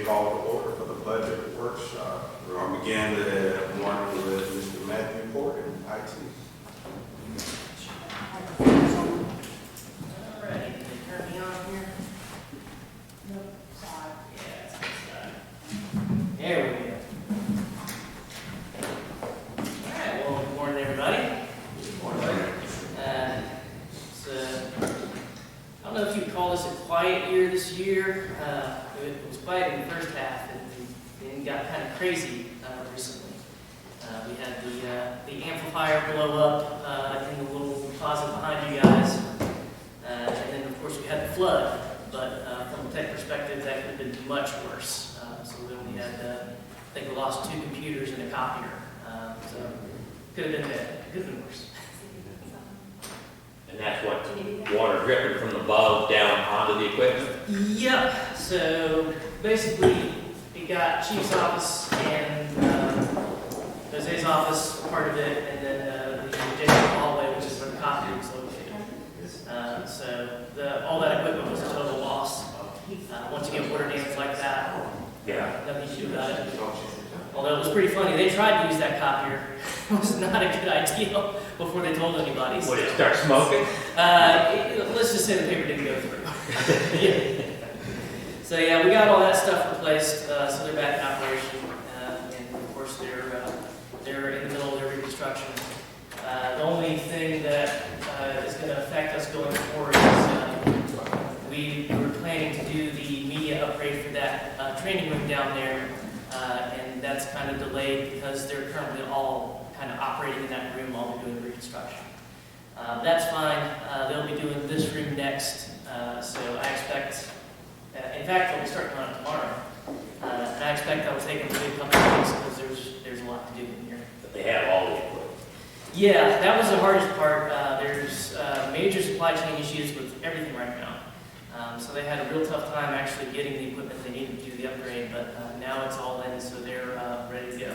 call to order for the budget workshop. We'll begin the morning with Mr. Matthew Porter, IT. Alright, can they turn me on here? Nope, side. Yeah, it's on the side. There we go. Alright, well, good morning, everybody. Good morning. I don't know if you'd call this a quiet year this year. It was quiet in the first half, and then got kind of crazy recently. We had the amplifier blow up in the little closet behind you guys. And then, of course, we had the flood. But from a tech perspective, that could have been much worse. So we only had, I think we lost 2 computers and a copier. So could have been bad. Could have been worse. And that's what, water dripping from above down onto the equipment? Yep. So basically, it got Chief's office and Jose's office, part of it, and then the adjacent hallway, which is where the copier was located. So all that equipment was a total loss. Once you get water damage like that, nothing you can do about it. Although it was pretty funny, they tried to use that copier. It was not a good idea before they told anybody. Would it start smoking? Let's just say the paper didn't go through. Yeah. So yeah, we got all that stuff replaced, so they're back in operation, and of course they're in the middle of their reconstruction. The only thing that is going to affect us going forward is we were planning to do the media upgrade for that training room down there, and that's kind of delayed because they're currently all kind of operating in that room while we're doing the reconstruction. That's fine. They'll be doing this room next, so I expect, in fact, they'll be starting on it tomorrow. And I expect that will take them a couple of weeks because there's a lot to do in here. But they have all the equipment. Yeah, that was the hardest part. There's major supply chain issues with everything right now. So they had a real tough time actually getting the equipment they needed to do the upgrade, but now it's all in, so they're ready to go.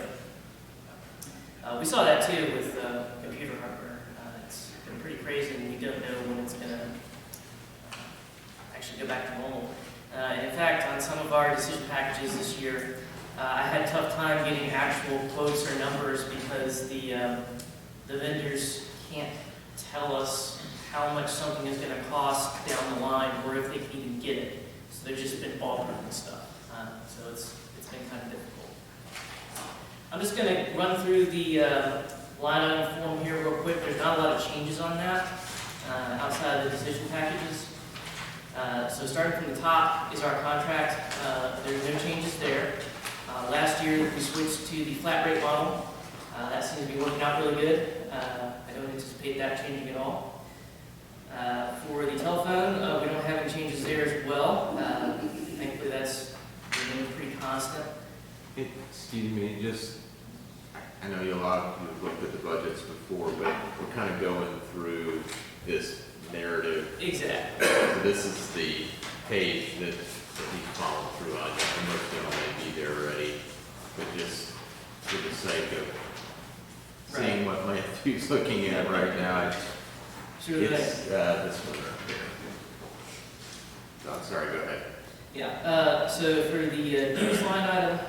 We saw that too with computer hardware. It's been pretty crazy, and we don't know when it's going to actually go back to normal. And in fact, on some of our decision packages this year, I had a tough time getting actual quotes or numbers because the vendors can't tell us how much something is going to cost down the line or if they can even get it. So they've just been ballparking stuff. So it's been kind of difficult. I'm just going to run through the line item form here real quick. There's not a lot of changes on that outside of the decision packages. So starting from the top is our contract. There's no changes there. Last year we switched to the flat rate model. That seems to be working out really good. I don't anticipate that changing at all. For the telephone, we don't have any changes there as well. Thankfully that's remaining pretty constant. Excuse me, I know a lot of you have looked at the budgets before, but we're kind of going through this narrative. Exactly. So this is the page that he's following through on. And most of them may be there already, but just for the sake of seeing what Matthew's looking at right now, it's this one right here. I'm sorry, go ahead. Yeah, so for the dues line item,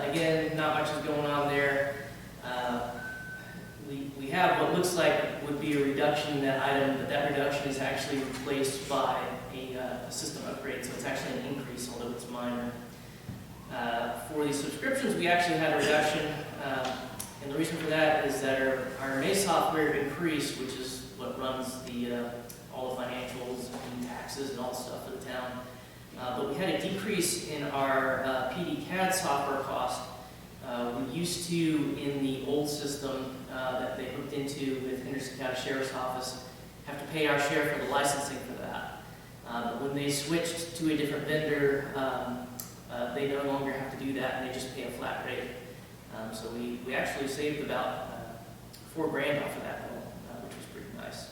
again, not much is going on there. We have what looks like would be a reduction in that item, but that reduction is actually replaced by a system upgrade, so it's actually an increase, although it's minor. For the subscriptions, we actually had a reduction, and the reason for that is that our May software increased, which is what runs all the financials and taxes and all the stuff for the town. But we had a decrease in our PD CAD software cost. We used to, in the old system that they hooked into with Henderson County Sheriff's Office, have to pay our share for the licensing for that. But when they switched to a different vendor, they no longer have to do that, and they just pay a flat rate. So we actually saved about $4 grand off of that bill, which was pretty nice.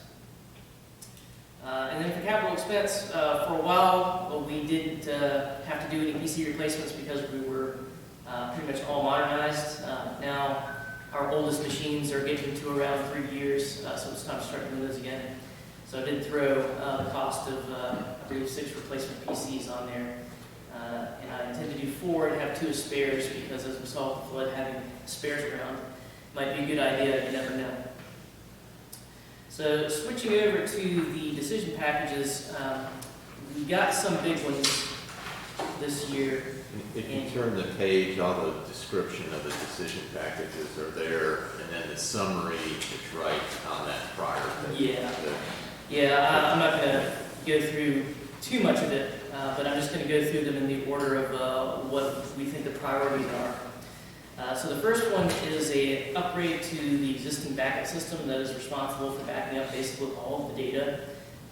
And then for capital expense, for a while we didn't have to do any PC replacements because we were pretty much all modernized. Now our oldest machines are getting to around 3 years, so it's time to start doing those again. So I did throw the cost of, I believe, 6 replacement PCs on there. And I intend to do 4 and have 2 as spares, because as we saw with the flood, having spares around might be a good idea, you never know. So switching over to the decision packages, we got some big ones this year. If you turn the page, all the description of the decision packages are there, and then the summary is right on that prior page. Yeah, I'm not going to go through too much of it, but I'm just going to go through them in the order of what we think the priorities are. So the first one is an upgrade to the existing backup system that is responsible for backing up basically all of the data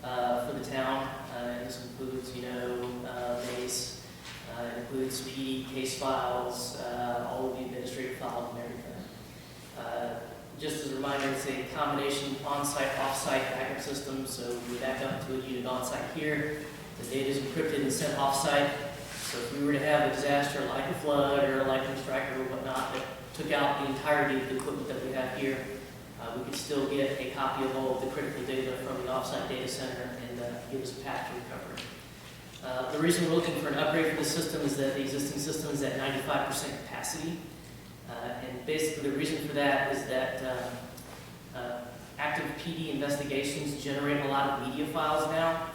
for the town. And this includes, base, includes PD, case files, all of the administrative files and everything. Just as a reminder, it's a combination on-site, off-site backup system. So we back up to a unit on-site here. The data is encrypted and sent off-site. So if we were to have a disaster like a flood or a lightning strike or whatnot that took out the entirety of the equipment that we have here, we could still get a copy of all of the critical data from the offsite data center and give us a path to recovery. The reason we're looking for an upgrade for the system is that the existing system is at 95% capacity. And basically the reason for that is that active PD investigations generate a lot of media files now.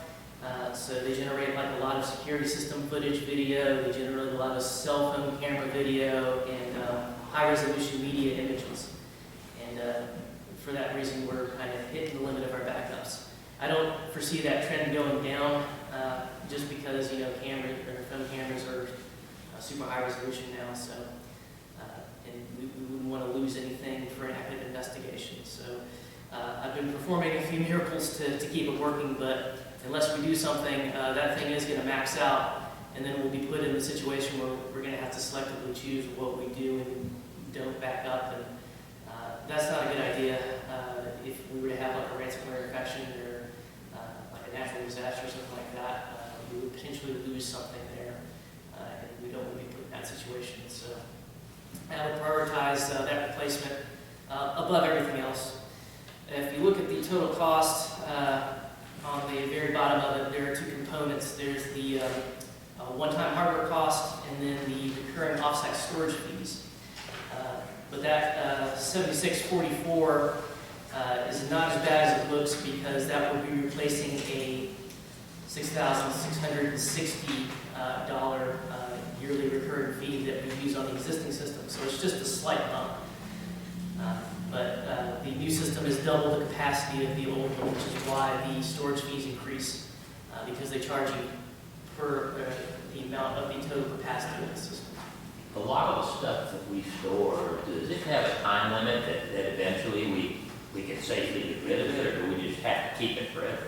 So they generate like a lot of security system footage video, they generate a lot of cell phone camera video, and high resolution media images. And for that reason, we're kind of hitting the limit of our backups. I don't foresee that trend going down just because, cameras or phone cameras are super high resolution now. So, and we wouldn't want to lose anything for an active investigation. So I've been performing a few miracles to keep it working, but unless we do something, that thing is going to max out, and then we'll be put in the situation where we're going to have to selectively choose what we do and don't back up, and that's not a good idea. If we were to have like a ransomware infection or like a natural disaster or something like that, we would potentially lose something there, and we don't want to be put in that situation. So I would prioritize that replacement above everything else. If you look at the total cost, on the very bottom of it, there are 2 components. There's the one-time hardware cost and then the recurring offsite storage fees. But that $76.44 is not as bad as it looks, because that would be replacing a $6,660 yearly recurring fee that we use on the existing system. So it's just a slight bump. But the new system is double the capacity of the old one, which is why the storage fees increase, because they charge you per the amount of the total capacity of the system. A lot of the stuff that we store, does it have a time limit that eventually we can safely get rid of it, or do we just have to keep it forever?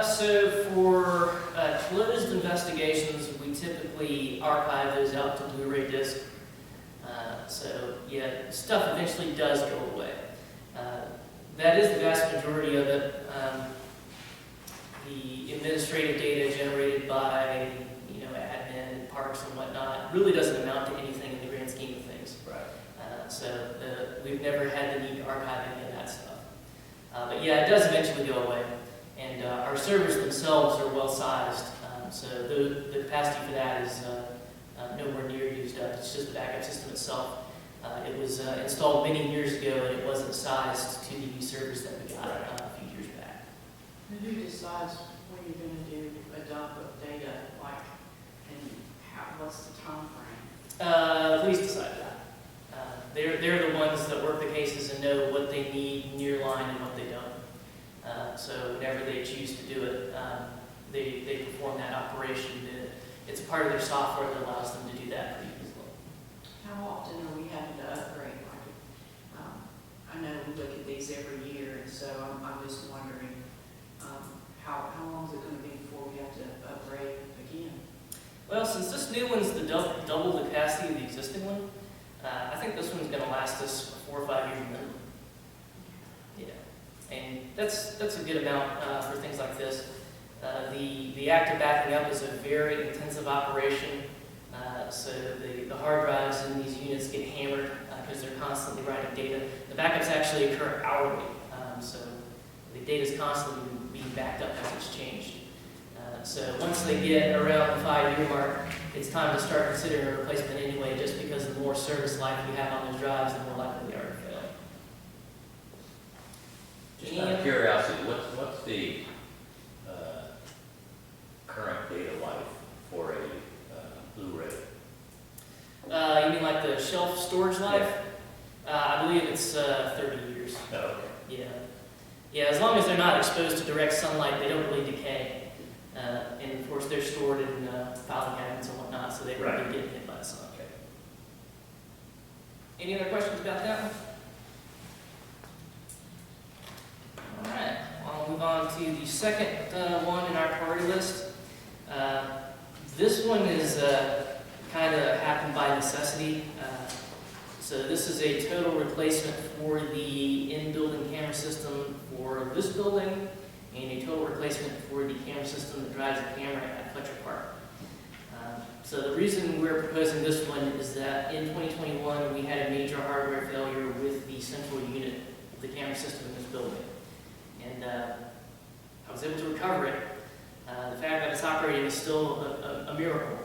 So for closed investigations, we typically archive those out to Blu-ray disc. So yeah, stuff eventually does go away. That is the vast majority of it. The administrative data generated by admin and parks and whatnot really doesn't amount to anything in the grand scheme of things. Right. So we've never had the need to archive any of that stuff. But yeah, it does eventually go away. And our servers themselves are well sized. So the capacity for that is nowhere near used up. It's just the backup system itself. It was installed many years ago, and it wasn't sized to the new servers that we got a few years back. And who decides when you're going to do a dump of data, and what's the time frame? Police decide that. They're the ones that work the cases and know what they need near line and what they don't. So whenever they choose to do it, they perform that operation. It's part of their software that allows them to do that pretty easily. How often are we having to upgrade? I know we look at these every year, and so I'm just wondering, how long is it going to be before we have to upgrade again? Well, since this new one's the double the capacity of the existing one, I think this one's going to last us 4 or 5 years minimum. Yeah, and that's a good amount for things like this. The active backing up is a very intensive operation. So the hard drives in these units get hammered because they're constantly writing data. The backups actually occur hourly, so the data is constantly being backed up as it's changed. So once they get around the 5-year mark, it's time to start considering a replacement anyway, just because the more service life we have on those drives, the more likely they are to fail. Just out of curiosity, what's the current data life for a Blu-ray? You mean like the shelf storage life? I believe it's 30 years. Oh, okay. Yeah. Yeah, as long as they're not exposed to direct sunlight, they don't really decay. And of course, they're stored in filing cabinets and whatnot, so they won't be getting hit by the sun. Okay. Any other questions about that one? All right, I'll move on to the second one in our priority list. This one is kind of happened by necessity. So this is a total replacement for the in-building camera system for this building and a total replacement for the camera system that drives the camera at Fletcher Park. So the reason we're proposing this one is that in 2021 we had a major hardware failure with the central unit of the camera system in this building. And I was able to recover it. The fact that it's operating is still a miracle.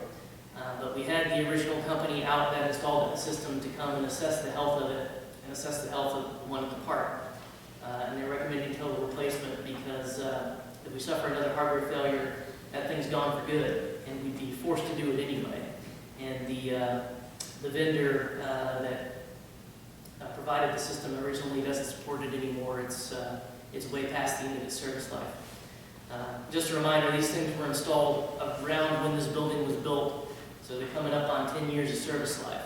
But we had the original company out that installed the system to come and assess the health of it and assess the health of the one at the park. And they're recommending total replacement because if we suffer another hardware failure, that thing's gone for good, and we'd be forced to do it anyway. And the vendor that provided the system originally doesn't support it anymore. It's way past the end of its service life. Just a reminder, these things were installed around when this building was built, so they're coming up on 10 years of service life.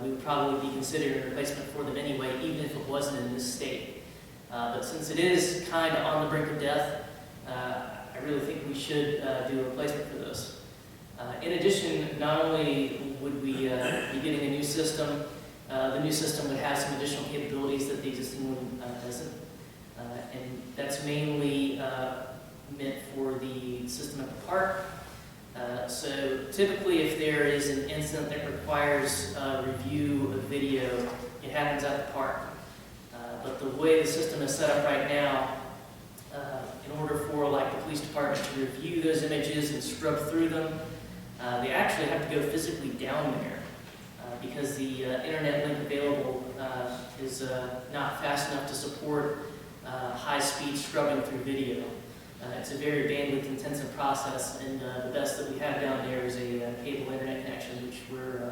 We would probably be considering a replacement for them anyway, even if it wasn't in this state. But since it is kind of on the brink of death, I really think we should do a replacement for this. In addition, not only would we be getting a new system, the new system would have some additional capabilities that the existing one doesn't. And that's mainly meant for the system at the park. So typically if there is an incident that requires review of video, it happens at the park. But the way the system is set up right now, in order for like the police department to review those images and scrub through them, they actually have to go physically down there because the internet link available is not fast enough to support high-speed scrubbing through video. It's a very bandwidth-intensive process, and the best that we have down there is a cable internet connection, which we're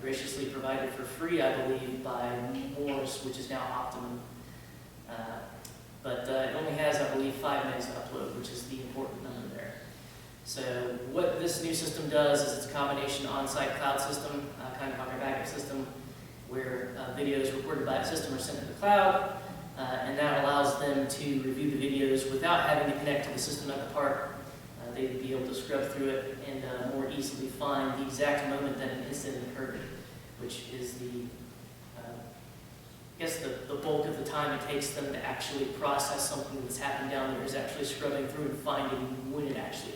graciously provided for free, I believe, by Morse, which is now Optimum. But it only has, I believe, 5 megs to upload, which is the important number there. So what this new system does is it's a combination on-site cloud system, kind of like our backup system, where videos recorded by the system are sent to the cloud, and that allows them to review the videos without having to connect to the system at the park. They'd be able to scrub through it and more easily find the exact moment that an incident occurred, which is I guess the bulk of the time it takes them to actually process something that's happened down there is actually scrubbing through and finding when it actually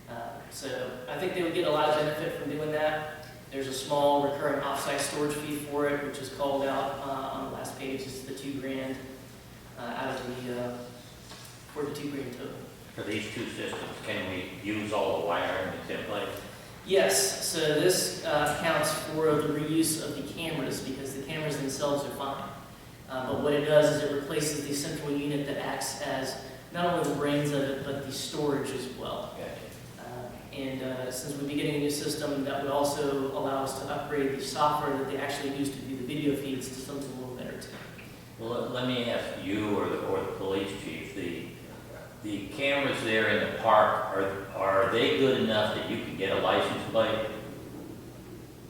happened. So I think they would get a lot of benefit from doing that. There's a small recurring offsite storage fee for it, which is called out on the last page. It's the $2,000 out of the for the $2,000 total. For these two systems, can we use all the wiring that's in place? Yes, so this accounts for the reuse of the cameras because the cameras themselves are fine. But what it does is it replaces the central unit that acts as not only the brains of it, but the storage as well. And since we'll be getting a new system, that would also allow us to upgrade the software that they actually use to do the video feeds to something a little better too. Well, let me ask you or the police chief, the cameras there in the park, are they good enough that you can get a license plate?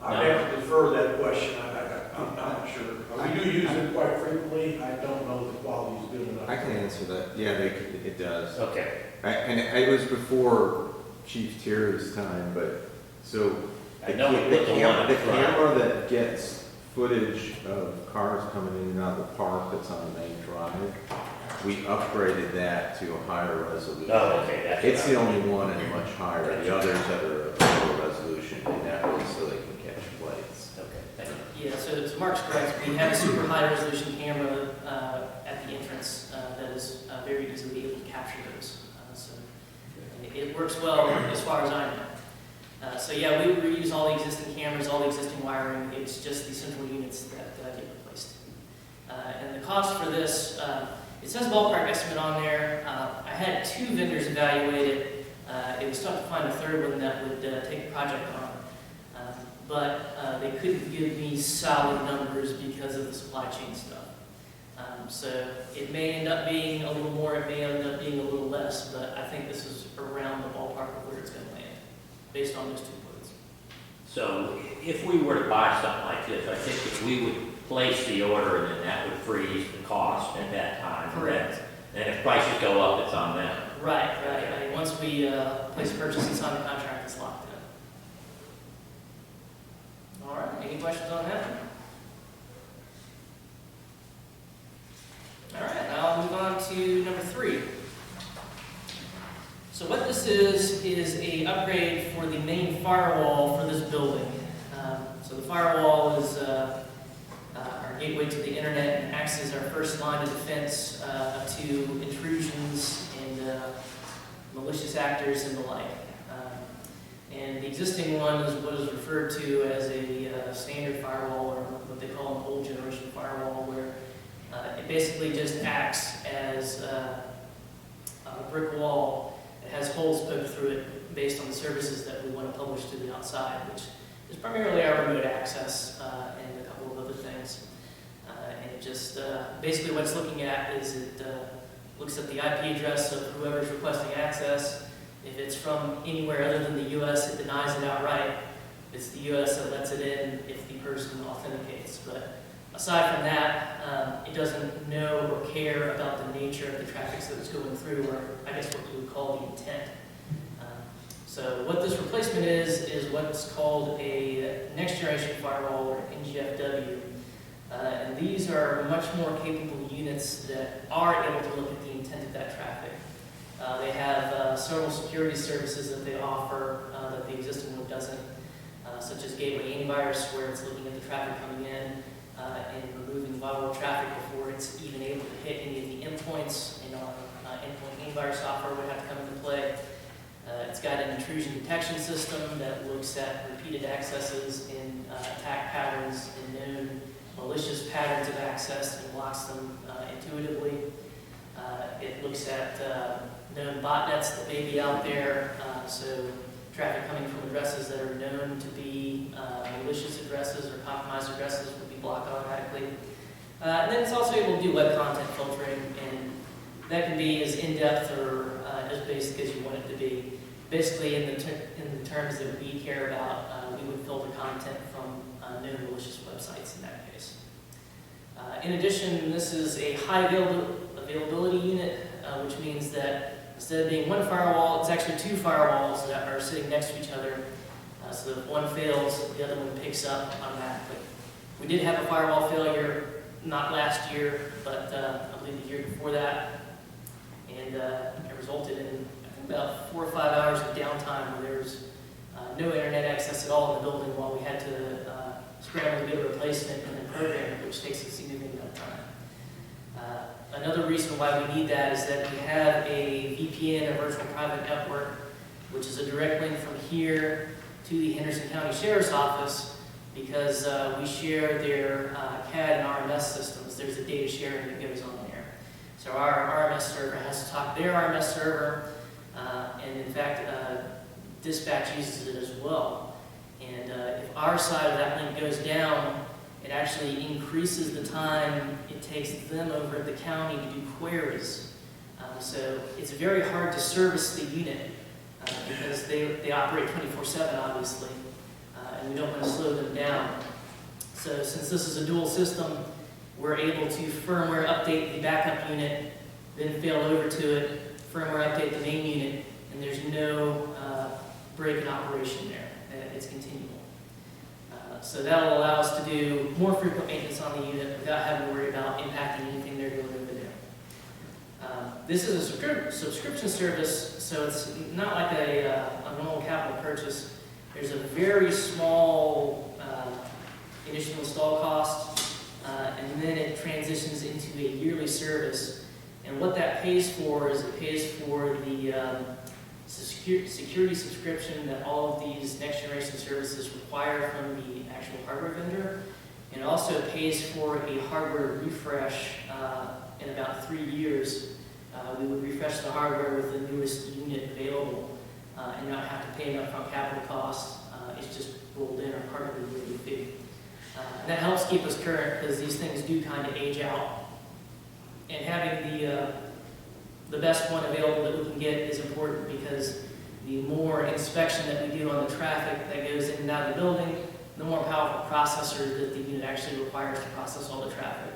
I'd have to defer that question, I'm not sure. We do use it quite frequently, I don't know if the quality is good enough. I can answer that. Yeah, it does. Okay. And it was before Chief Terry's time, but so I know we put the one up the front. camera that gets footage of cars coming in and out of the park that's on the main drive, we upgraded that to a higher resolution. Oh, okay. That's It's the what only one and much higher. The others that are a lower resolution, and that was so they can catch plates. Okay, thank you. Yeah, so Mark's correct. We have a super high resolution camera at at the entrance that is very easily able to capture those. So it works well as far as I know. So yeah, we reuse all the existing cameras, all the existing wiring. It's just the central units that get replaced. And the cost for this, it says ballpark estimate on there. I had 2 vendors evaluate it. It was tough to find a third one that would take the project on. But they couldn't give me solid numbers because of the supply chain stuff. So it may end up being a little more, it may end up being a little less, but I think this is around the ballpark of where it's going to land, based on those 2 quotes. So if we were to buy something like this, I think if we would place the order, then that would freeze the cost at that time. Correct. And if prices go up, it's on them. Right. I mean, once we place a purchase and sign the contract, it's locked in. All right, any questions on that? All right, now I'll move on to number 3. So what this is a upgrade for the main firewall for this building. So the firewall is our gateway to the internet and acts as our first line of defense to intrusions and malicious actors and the like. And the existing one is what is referred to as a standard firewall, or what they call an old generation firewall, where it basically just acts as a brick wall. It has holes poked through it based on the services that we want to publish to the outside, which is primarily our remote access and a couple of other things. And it just, basically what it's looking at is it looks at the IP address of whoever's requesting access. If it's from anywhere other than the U.S., it denies it outright. It's the U.S. that lets it in if the person authenticates. But aside from that, it doesn't know or care about the nature of the traffic that it's going through, or I guess what we would call the intent. So what this replacement is what's called a next generation firewall, or NGFW. And these are much more capable units that are able to look at the intent of that traffic. They have several security services that they offer that the existing one doesn't, such as gateway antivirus, where it's looking at the traffic coming in and removing viral traffic before it's even able to hit any of the endpoints. And our endpoint antivirus software would have to come into play. It's got an intrusion detection system that looks at repeated accesses and attack patterns and known malicious patterns of access and blocks them intuitively. It looks at known botnets that may be out there, so traffic coming from addresses that are known to be malicious addresses or compromised addresses will be blocked automatically. And then it's also able to do web content filtering, and that can be as in-depth or as basic as you want it to be. Basically, in the terms that we care about, we would filter content from known malicious websites in that case. In addition, this is a high availability unit, which means that instead of being one firewall, it's actually 2 firewalls that are sitting next to each other. So if one fails, the other one picks up automatically. We did have a firewall failure, not last year, but I believe the year before that. And it resulted in, I think, about 4 or 5 hours of downtime where there was no internet access at all in the building while we had to scramble to get a replacement and then program it, which takes a significant amount of time. Another reason why we need that is that we have a VPN, a virtual private network, which is a direct link from here to the Henderson County Sheriff's Office, because we share their CAD and RMS systems. There's a data sharing that goes on there. So our RMS server has to talk to their RMS server, and in fact, dispatch uses it as well. And if our side of that link goes down, it actually increases the time it takes them over at the county to do queries. So it's very hard to service the unit because they operate 24/7, obviously, and we don't want to slow them down. So since this is a dual system, we're able to firmware update the backup unit, then fail over to it, firmware update the main unit, and there's no break in operation there. It's continual. So that will allow us to do more frequent maintenance on the unit without having to worry about impacting anything they're doing over there. This is a subscription service, so it's not like a normal capital purchase. There's a very small initial install cost. and then it transitions into a yearly service. And what that pays for is it pays for the security subscription that all of these next generation services require from the actual hardware vendor. And it also pays for a hardware refresh in about 3 years. We would refresh the hardware with the newest unit available and not have to pay an upfront capital cost. It's just rolled in or part of the yearly fee. And that helps keep us current because these things do kind of age out. And having the best one available that we can get is important because the more inspection that we do on the traffic that goes in and out of the building, the more powerful processor that the unit actually requires to process all the traffic.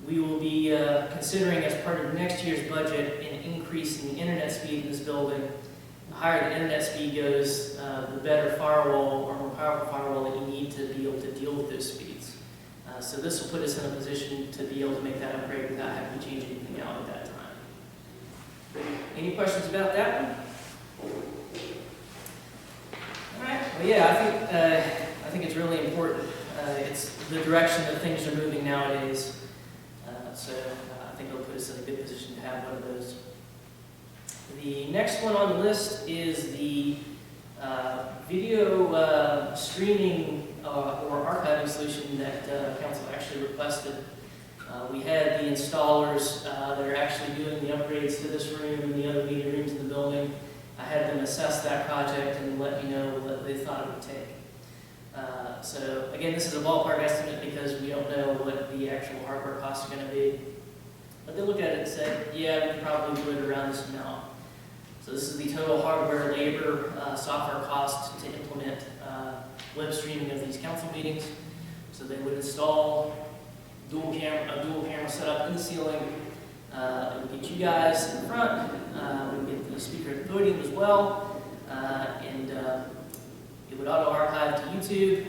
We will be considering as part of next year's budget an increase in the internet speed in this building. The higher the internet speed goes, the better firewall or more powerful firewall that you need to be able to deal with those speeds. So this will put us in a position to be able to make that upgrade without having to change anything out at that time. Any questions about that one? All right. Well, yeah, I think it's really important. It's the direction that things are moving nowadays. So I think it'll put us in a good position to have one of those. The next one on the list is the video streaming or archiving solution that council actually requested. We had the installers that are actually doing the upgrades to this room and the other meeting rooms in the building. I had them assess that project and let me know what they thought it would take. So again, this is a ballpark estimate because we don't know what the actual hardware costs are going to be. But they looked at it and said, yeah, we could probably do it around this amount. So this is the total hardware, labor, software cost to implement web streaming of these council meetings. So they would install a dual camera setup in the ceiling. It would get you guys in the front. We would get the speaker at the podium as well. And it would auto-archive to YouTube.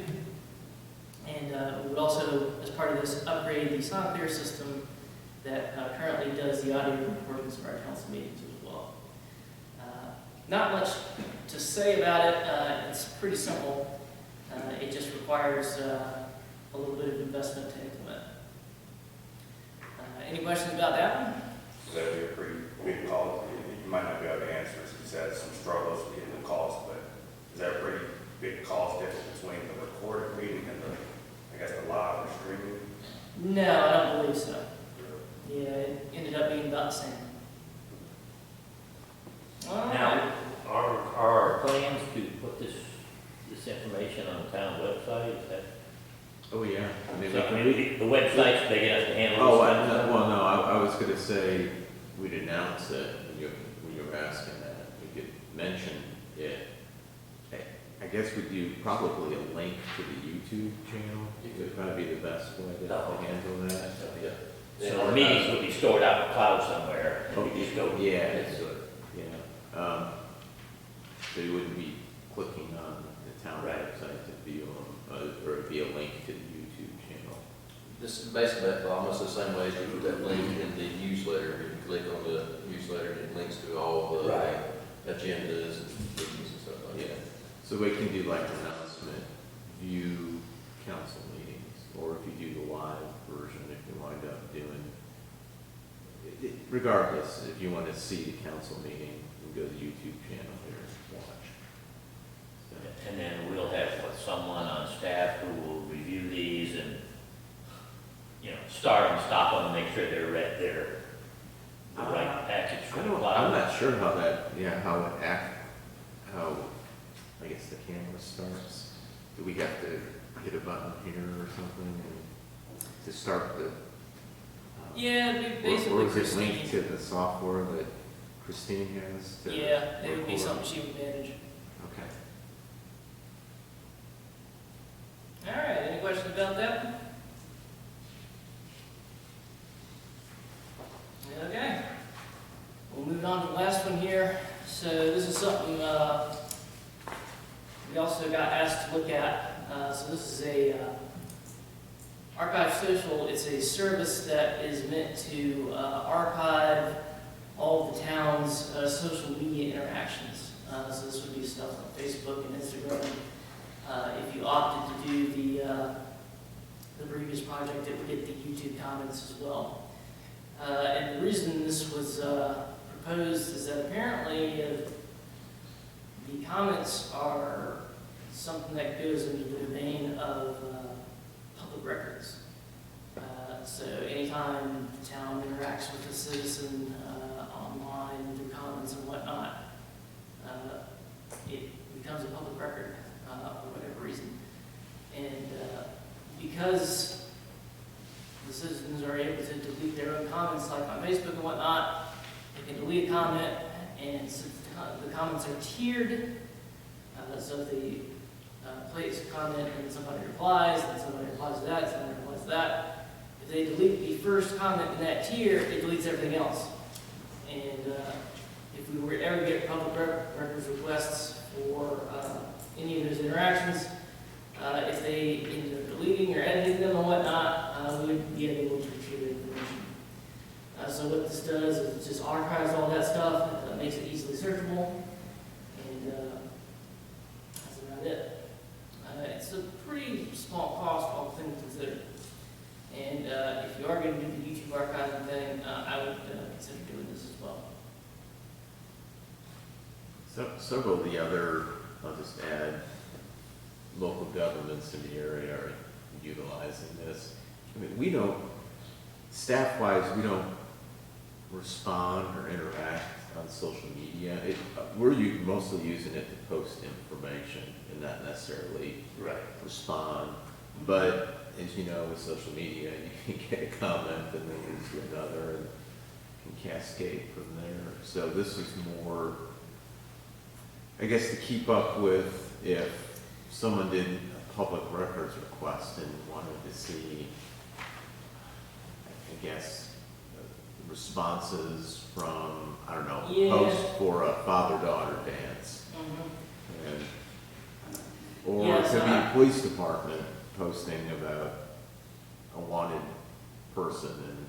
And we would also, as part of this, upgrade the SoundClear system that currently does the audio recordings of our council meetings as well. Not much to say about it. It's pretty simple. It just requires a little bit of investment to implement. Any questions about that one? That'd be a pretty big cost. You might not be able to answer it. He's had some struggles getting the cost, but is that a pretty big cost difference between the recorded meeting and the live or streaming? No, I don't believe so. Yeah, it ended up being about the same. All right. Now, are our plans to put this information on the town website? Is that, Oh, yeah. I mean, so, the website's big enough to handle Oh, this? I was gonna say, we'd announce it when you were asking that. We could mention it. I guess we'd do probably a link to the YouTube channel. It would probably be the best way to handle that. So the meetings would be stored out in the cloud somewhere, and we just go. Yeah, so you wouldn't be clicking on the town website to view them, or it'd be a link to the YouTube channel. This is basically almost the same way as you put that link in the newsletter. You click on the newsletter and it links to all the agendas and meetings and stuff like that. So we can do like announcement, view council meetings, or if you do the live version, if you wind up doing, regardless, if you want to see the council meeting, you can go to the YouTube channel here and watch. So, And then we'll have someone on staff who will review these and, start them, stop them, make sure they're the right package for the cloud. I'm not sure how that, how, I guess the camera starts. Do we have to hit a button here or something to start the? Yeah, basically Or is it Christine. linked to the software that Christine has? Yeah, it would be record? something she would manage. Okay. All right, any questions about that? Okay. We'll move on to the last one here. So this is something we also got asked to look at. So this is a Archive Social. It's a service that is meant to archive all of the town's social media interactions. So this would be stuff like Facebook and Instagram. If you opted to do the the previous project, it would get the YouTube comments as well. And the reason this was proposed is that apparently the comments are something that goes into the domain of public records. So anytime the town interacts with a citizen online through comments and whatnot, it becomes a public record for whatever reason. And because the citizens are able to delete their own comments, like on Facebook and whatnot, they can delete a comment, and since the comments are tiered, so if they place a comment and somebody replies, and somebody replies to that, somebody replies to that, if they delete the first comment in that tier, it deletes everything else. And if we were ever get public records requests for any of those interactions, if they ended up deleting or editing them and whatnot, we would be able to retrieve the information. So what this does is it just archives all that stuff, makes it easily searchable, and that's about it. It's a pretty small cost, all things considered. And if you are going to do the YouTube archiving thing, I would consider doing this as well. So several of the other, I'll just add, local governments in the area are utilizing this. I mean, we don't, staff-wise, we don't respond or interact on social media. We're mostly using it to post information and not necessarily respond. But as you know, with social media, you can get a comment and then leads to another and can cascade from there. So this is more, I guess, to keep up with if someone did a public records request and wanted to see, I guess, responses from, I don't know, Yeah. post for a father-daughter dance. And, or it could be a police department posting about a wanted person and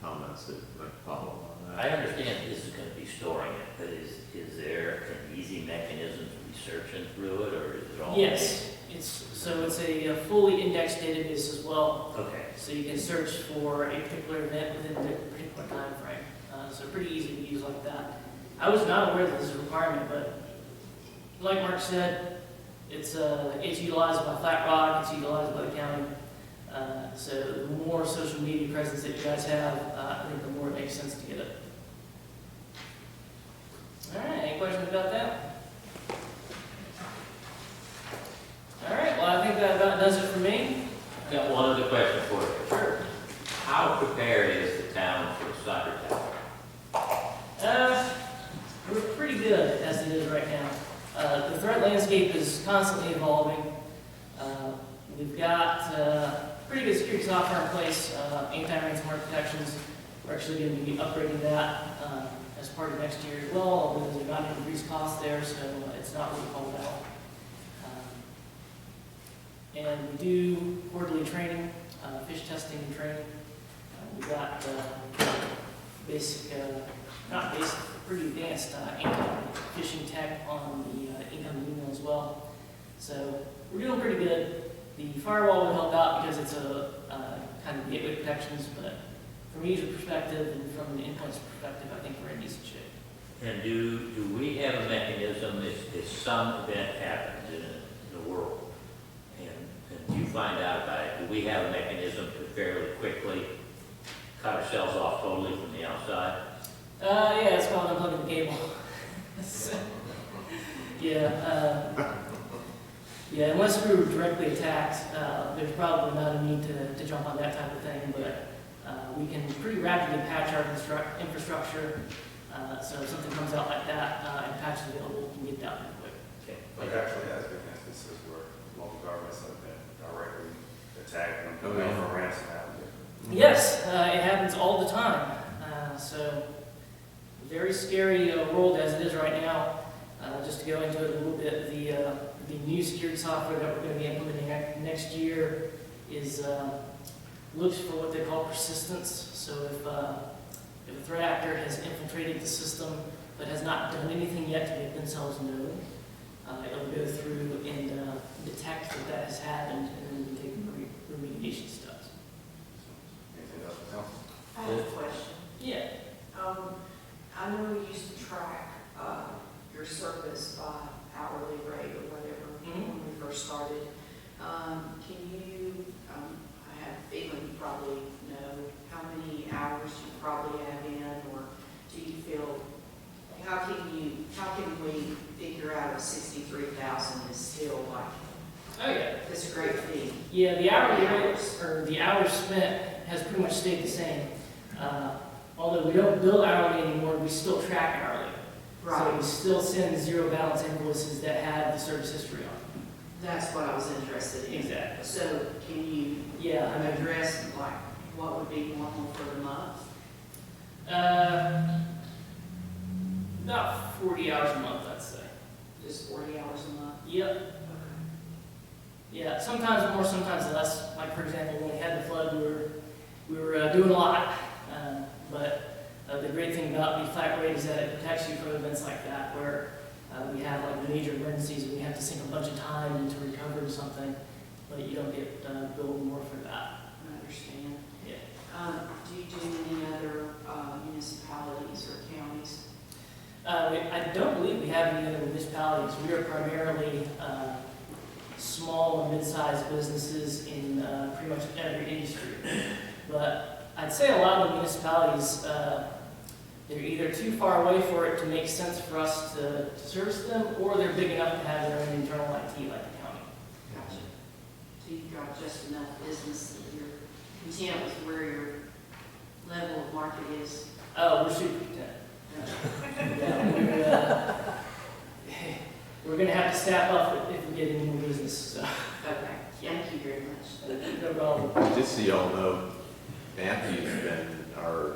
comments that might follow on that. I understand this is gonna be storing it, but is there an easy mechanism to be searching through it, or is it all? Yes, it's a fully indexed database as well. Okay. So you can search for a particular event within a particular time frame. So pretty easy to use like that. I was not aware that this is a requirement, but like Mark said, it's utilized by Flat Rock, it's utilized by the county. So the more social media presence that you guys have, I think the more it makes sense to get it. All right, any questions about that? All right, well, I think that about does it for me. I've got one other question for you. Sure. How prepared is the town for a soccer tower? We're pretty good as it is right now. The threat landscape is constantly evolving. We've got pretty good security software in place, anti-ransomware protections. We're actually going to be upgrading that as part of next year as well, although there's not an increased cost there, so it's not really called out. And we do quarterly training, fish testing and training. We've got basic, not basic, pretty advanced anti-phishing tech on the incoming email as well. So we're doing pretty good. The firewall would help out because it's a kind of gateway protections, but from a user perspective and from an endpoint's perspective, I think we're in decent shape. And do we have a mechanism if some event happens in the world, and you find out about it, do we have a mechanism to fairly quickly cut ourselves off totally from the outside? Yeah, it's called unplugging the cable. So, yeah, unless we were directly attacked, there's probably not a need to jump on that type of thing, but we can pretty rapidly patch our infrastructure, so if something comes out like that and patch is available, we can get that pretty quick. Okay. Like actually has been instances where local governments have been directly attacking them, Oh, yeah. for ransom. Yes, it happens all the time. So, very scary world as it is right now. Just to go into it a little bit, the new security software that we're going to be implementing next year is looks for what they call persistence. So if a threat actor has infiltrated the system but has not done anything yet to make themselves known, it'll go through and detect that has happened, and then we can take remedial communications does. Anything else, council? I have a question. Yeah. I know we used to track, your service by hourly rate or whatever when we first started. Can you, I have a feeling you probably know how many hours you probably have in, or do you feel, how can we figure out if 63,000 is still like, Oh, yeah. this great fee? Yeah, the hourly rates, or the hours spent has pretty much stayed the same. Although we don't bill hourly anymore, we still track hourly. So we still send zero balance invoices that have the service history on them. That's what I was interested in. Exactly. So can you Yeah, I mean, address like what would be normal for the month? about 40 hours a month, I'd say. Just 40 hours a month? Yep. Yeah, sometimes more, sometimes less. Like, for example, when we had the flood, we were doing a lot. But the great thing about the flat rate is that it protects you from events like that, where we have like major emergencies and we have to sink a bunch of time into recovering something, but you don't get billed more for that. I understand. Yeah. Do you do any other municipalities or counties? I don't believe we have any other municipalities. We are primarily small and mid-sized businesses in pretty much every industry. But I'd say a lot of the municipalities, they're either too far away for it to make sense for us to service them, or they're big enough to have their own internal IT like the county. Gotcha. So you've got just enough business that you're content with where your level of market is? Oh, we're super content. Yeah, we're going to have to staff up if we get any more business. So. Okay, thank you very much. No problem. Just so y'all know, Matthew's been our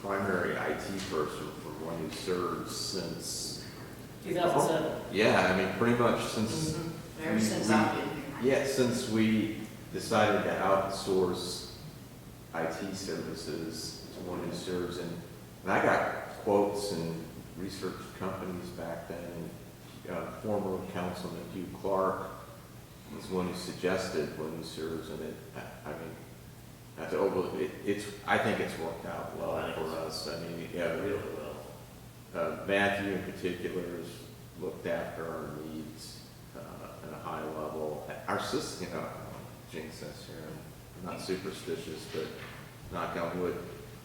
primary IT person for One Who Serves since, 2007. yeah, I mean, pretty much since, Ever since I've been here. yeah, since we decided to outsource IT services to One Who Serves. And I got quotes and research companies back then. Former Councilman Hugh Clark was one who suggested One Who Serves, and I mean, not to overlook it, I think it's worked out well for us. I mean, yeah, Really well. Matthew in particular has looked after our needs at a high level. Our system, I don't jinx us here, I'm not superstitious, but knock on wood,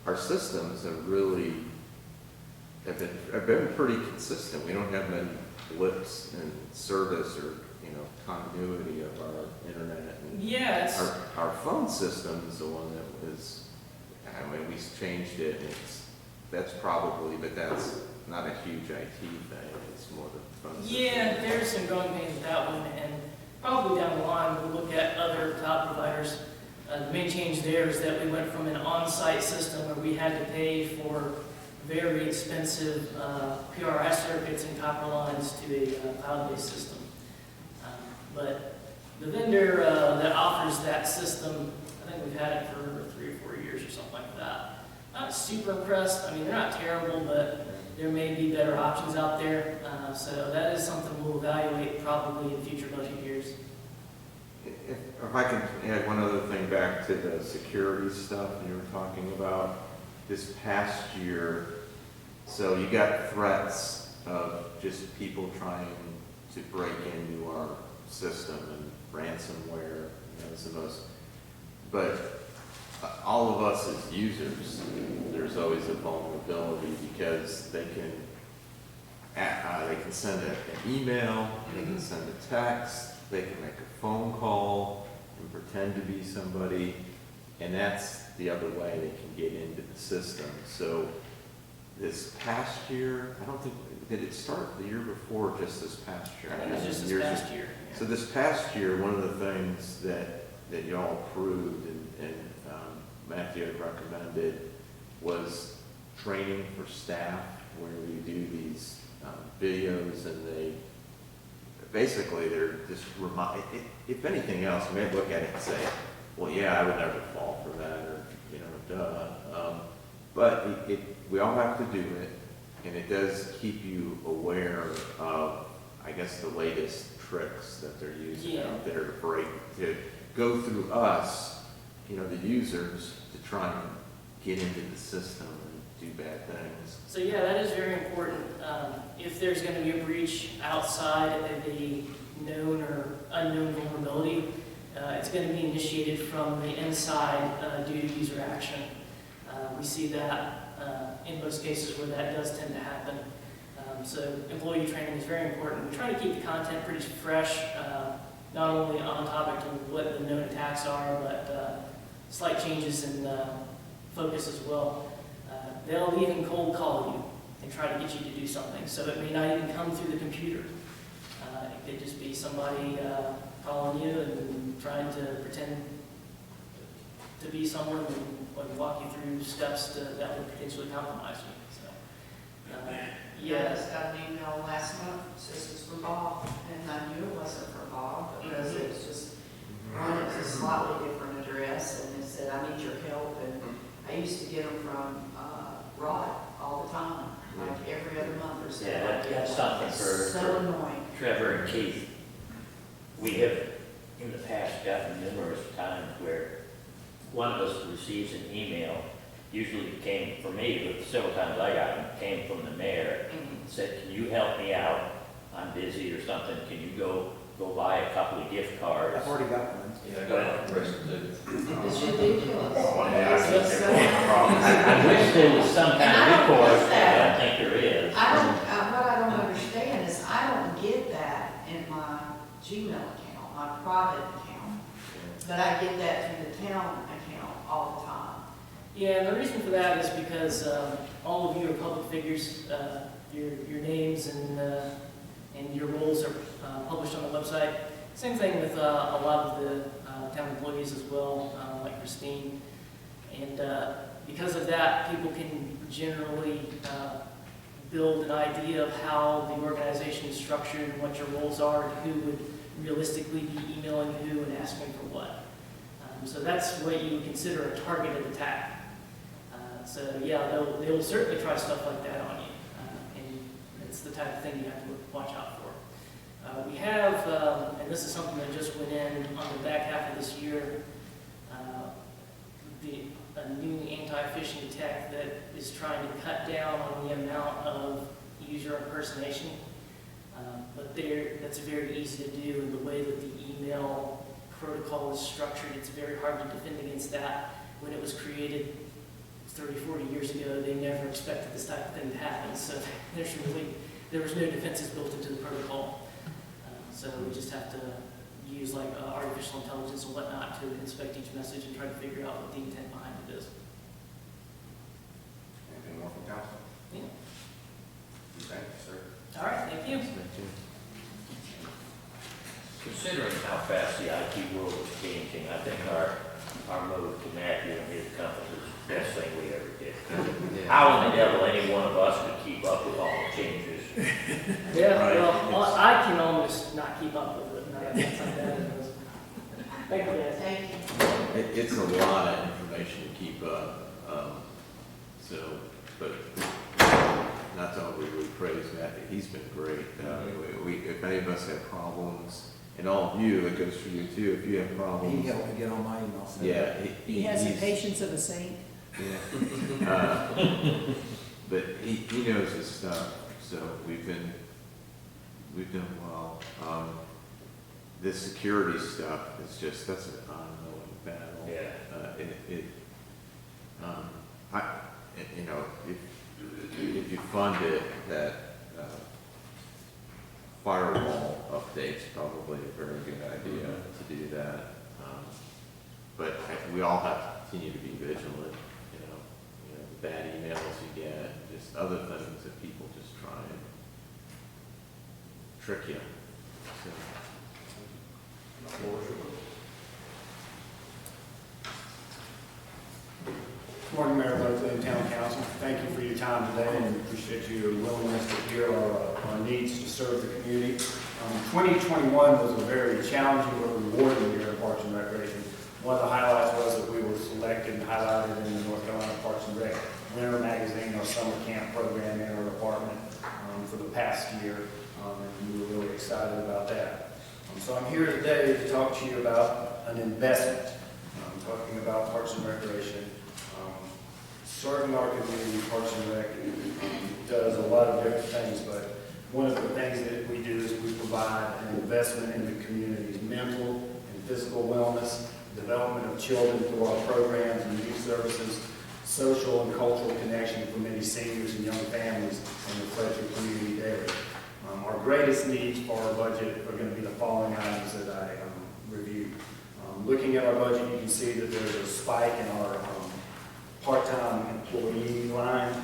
our systems have been pretty consistent. We don't have many blips in service or, continuity of our internet. And Yeah, it's, our phone system is the one that was, I mean, we changed it, and that's not a huge IT thing, it's more the phone system. yeah, there's some growing pains with that one, and probably down the line, we'll look at other cloud providers. The main change there is that we went from an on-site system where we had to pay for very expensive PRS circuits and copper lines to a cloud-based system. But the vendor that offers that system, I think we've had it for 3 or 4 years or something like that. Not super impressed. I mean, they're not terrible, but there may be better options out there. So that is something we'll evaluate probably in future budget years. If I can add one other thing back to the security stuff you were talking about, this past year, so you got threats of just people trying to break into our system and ransomware, is the most, but all of us as users, there's always a vulnerability because they can send an email, they can send a text, they can make a phone call and pretend to be somebody, and that's the other way they can get into the system. So this past year, I don't think, did it start the year before or just this past year? I think it was just this past year. So this past year, one of the things that y'all approved and Matthew had recommended was training for staff, where we do these videos, and they're just if anything else, you may look at it and say, well, yeah, I would never fall for that, or, duh. But we all have to do it, and it does keep you aware of, I guess, the latest tricks that they're using out there to go through us, the users, to try and get into the system and do bad things. So yeah, that is very important. If there's going to be a breach outside of a known or unknown vulnerability, it's going to be initiated from the inside due to user action. We see that in most cases where that does tend to happen. So employee training is very important. We try to keep the content pretty fresh, not only on topic to what the known attacks are, but slight changes in focus as well. They'll even cold call you and try to get you to do something. So it may not even come through the computer. It could just be somebody calling you and trying to pretend to be someone and walk you through steps that would potentially compromise you. So, I yeah. just got an email last month, says it's for Bob, and I knew it wasn't for Bob, because it was just, one, it was a slightly different address, and it said, I need your help, and I used to get them from Rod all the time, like every other month or so. Yeah, that's something It's for so annoying. Trevor and Keith. We have in the past gotten numerous times where one of us receives an email, usually it came from me, but several times I got it, came from the mayor, said, can you help me out? I'm busy or something, can you go buy a couple of gift cards? I've already got one. Yeah, I got one impression too. It's ridiculous. Yeah, I see It's that so- problem. I wish there was some kind And I of don't recourse, get but I that. don't think there is. What I don't understand is I don't get that in my Gmail account, my private account, but I get that through the town account all the time. Yeah, and the reason for that is because all of you are public figures. Your names and your roles are published on the website. Same thing with a lot of the town employees as well, like Christine. And because of that, people can generally build an idea of how the organization is structured and what your roles are and who would realistically be emailing who and asking for what. So that's what you would consider a targeted attack. So yeah, they'll certainly try stuff like that on you, and it's the type of thing you have to watch out for. We have, and this is something that just went in on the back half of this year, a new anti-phishing attack that is trying to cut down on the amount of user impersonation. But that's very easy to do in the way that the email protocol is structured. It's very hard to defend against that. When it was created 30, 40 years ago, they never expected this type of thing to happen. So there was no defenses built into the protocol. So we just have to use like artificial intelligence and whatnot to inspect each message and try to figure out what the intent behind it is. Anything more from council? Yeah. Thank you, sir. All right, thank you. Considering how fast the IT world is changing, I think our move to Matthew and his company is the best thing we ever did. How in the devil any one of us could keep up with all the changes? Yeah, Right. well, I can almost not keep up with it. No, that's not bad. Thank you, guys. Thank you. It's a lot of information to keep up, but not to overly praise Matthew, he's been great. If any of us have problems, and all of you, it goes for you too, if you have He problems. helped me get on my email. Yeah. He has the he's- patience of a saint. Yeah. But he knows his stuff, so we've done well. This security stuff is that's an ongoing battle. Yeah. If you fund it, that firewall update's probably a very good idea to do that. But we all have to continue to be vigilant, the bad emails you get, just other things that people just try and trick you. So, Morning, Mayor Leslie and Town Council. Thank you for your time today and appreciate your willingness to hear our needs to serve the community. 2021 was a very challenging but rewarding year in Parks and Recreation. One of the highlights was that we were selected and highlighted in the North Carolina Parks and Rec Winter Magazine, our summer camp program in our department for the past year, and we were really excited about that. So I'm here today to talk to you about an investment. Talking about Parks and Recreation, serving our community, Parks and Rec does a lot of different things, but one of the things that we do is we provide an investment in the community's mental and physical wellness, development of children through our programs and youth services, social and cultural connection for many seniors and young families in the Fletcher community daily. Our greatest needs for our budget are going to be the following items that I reviewed. Looking at our budget, you can see that there's a spike in our part-time employee line.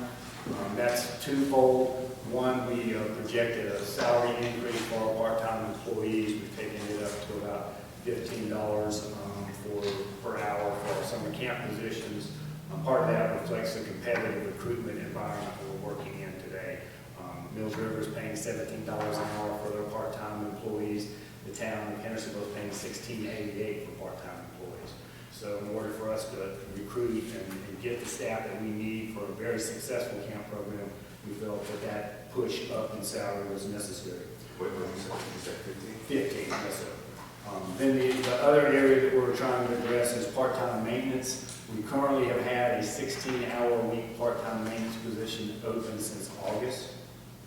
That's twofold. One, we projected a salary increase for our part-time employees. We've taken it up to about $15 per hour for our summer camp positions. Part of that reflects the competitive recruitment environment we're working in today. Mills River is paying $17 an hour for their part-time employees. The town of Hendersonville is paying $16.88 for part-time employees. So in order for us to recruit and get the staff that we need for a very successful camp program, we felt that that push up in salary was necessary. What was that, 15? 15, yes, sir. Then the other area that we're trying to address is part-time maintenance. We currently have had a 16-hour-a-week part-time maintenance position open since August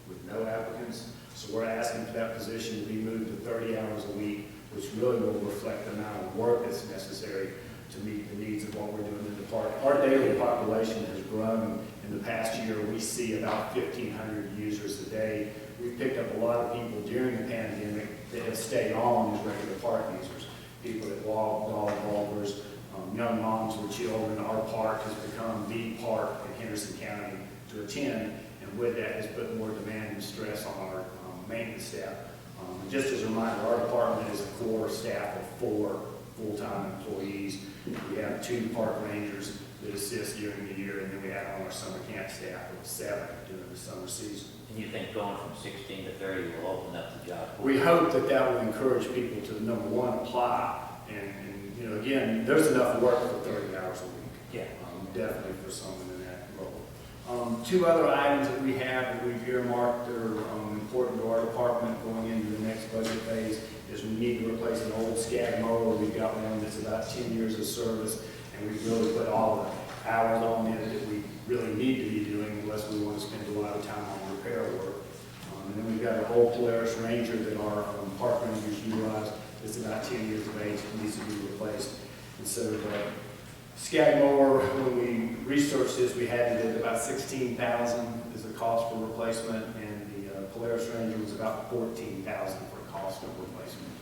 with no applicants. So we're asking for that position to be moved to 30 hours a week, which really will reflect the amount of work that's necessary to meet the needs of what we're doing in the park. Our daily population has grown. In the past year, we see about 1,500 users a day. We've picked up a lot of people during the pandemic that have stayed on as regular park users. People that walk, dog walkers, young moms with children. Our park has become the park in Henderson County to attend, and with that has put more demand and stress on our maintenance staff. Just as a reminder, our department is a core staff of 4 full-time employees. We have 2 park rangers that assist during the year, and then we have on our summer camp staff of 7 during the summer season. And you think going from 16 to 30 will open up the job pool? We hope that that will encourage people to, number one, apply, and you know, again, there's enough work for 30 hours a week. Yeah. Definitely for someone in that role. 2 other items that we have that we've earmarked that are important to our department going into the next budget phase is we need to replace an old SCAG mower. We've got one that's about 10 years of service, and we've really put all the hours on it that we really need to be doing unless we want to spend a lot of time on repair work. And then we've got an old Polaris Ranger that our park rangers utilize. It's about 10 years of age and needs to be replaced. And so the SCAG mower, when we researched this, we had it at about $16,000 as a cost for replacement, and the Polaris Ranger was about $14,000 for cost of replacement.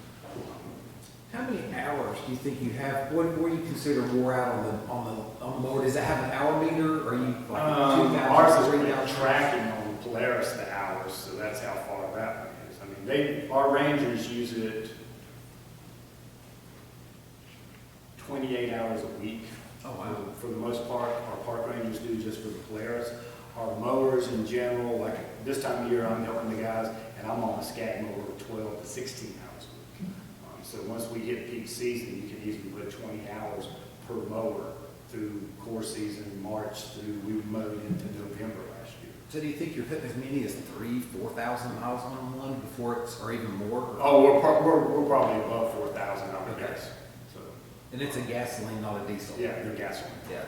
How many hours do you think you have? What do you consider wore out on the mower? Does it have an hour meter, or are you like 2,000, Ours is 3,000? tracking on Polaris the hours, so that's how far that one is. I mean, our rangers use it 28 hours a week. Oh, wow. For the most part, our park rangers do just for the Polaris. Our mowers in general, like this time of year, I'm helping the guys, and I'm on a SCAG mower 12 to 16 hours a week. So once we hit peak season, you can easily put 20 hours per mower through core season, March through, we mowed into November last year. So do you think you're putting as many as 3,000-4,000 miles on one before it's, or even more? Oh, we're probably above 4,000, I would Okay. guess. So, And it's a gasoline, not a diesel? yeah, they're gasoline. Yeah.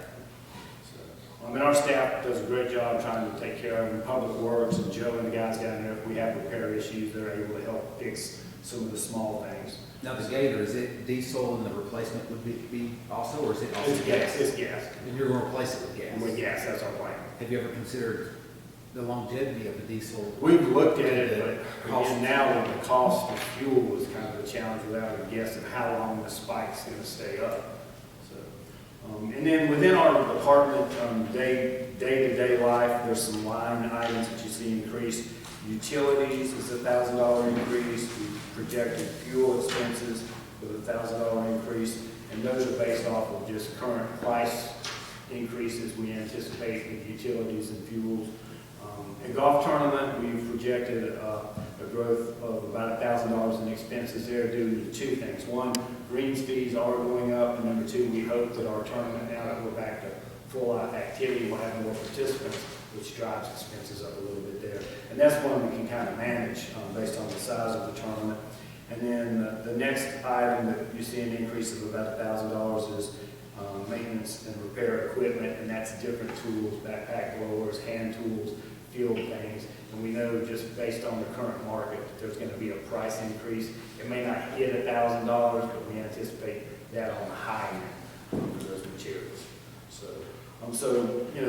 And our staff does a great job trying to take care of them. Public Works and Joe and the guys down there, if we have repair issues, they're able to help fix some of the small things. Now the Gator, is it diesel and the replacement would be also, or is it also It's gas, it's gas. And you're going to replace it with gas? With gas, that's our plan. Have you ever considered the longevity of the diesel? We've looked at it, but again, now with the cost of fuel is kind of a challenge without a guess of how long the spike's going to stay up. So, and then within our department, day-to-day life, there's some line items that you see increase. Utilities is a $1,000 increase. We projected fuel expenses with a $1,000 increase, and those are based off of just current price increases we anticipate with utilities and fuels. In golf tournament, we've projected a growth of about $1,000 in expenses there due to 2 things. One, greens fees are going up, and number 2, we hope that our tournament, now that we're back to full activity, will have more participants, which drives expenses up a little bit there. And that's one we can kind of manage based on the size of the tournament. And then the next item that you see an increase of about $1,000 is maintenance and repair equipment, and that's different tools, backpack blowers, hand tools, field things. And we know just based on the current market, that there's going to be a price increase. It may not hit $1,000, but we anticipate that on the high end for those materials. So,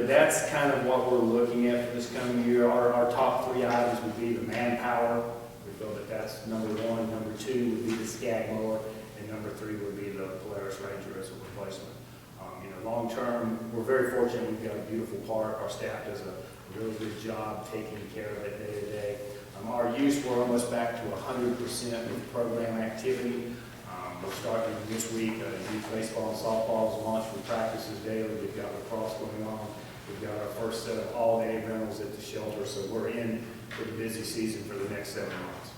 that's kind of what we're looking at for this coming year. Our top three items would be the manpower. We feel that that's number one. Number two would be the SCAG mower, and number three would be the Polaris Ranger as a replacement. Long term, we're very fortunate. We've got a beautiful park. Our staff does a really good job taking care of it day to day. Our use, we're almost back to 100% with program activity. We're starting this week, youth baseball and softball is launched with practices daily. We've got lacrosse going on. We've got our first set of all-day rentals at the shelter, so we're in for the busy season for the next 7 months.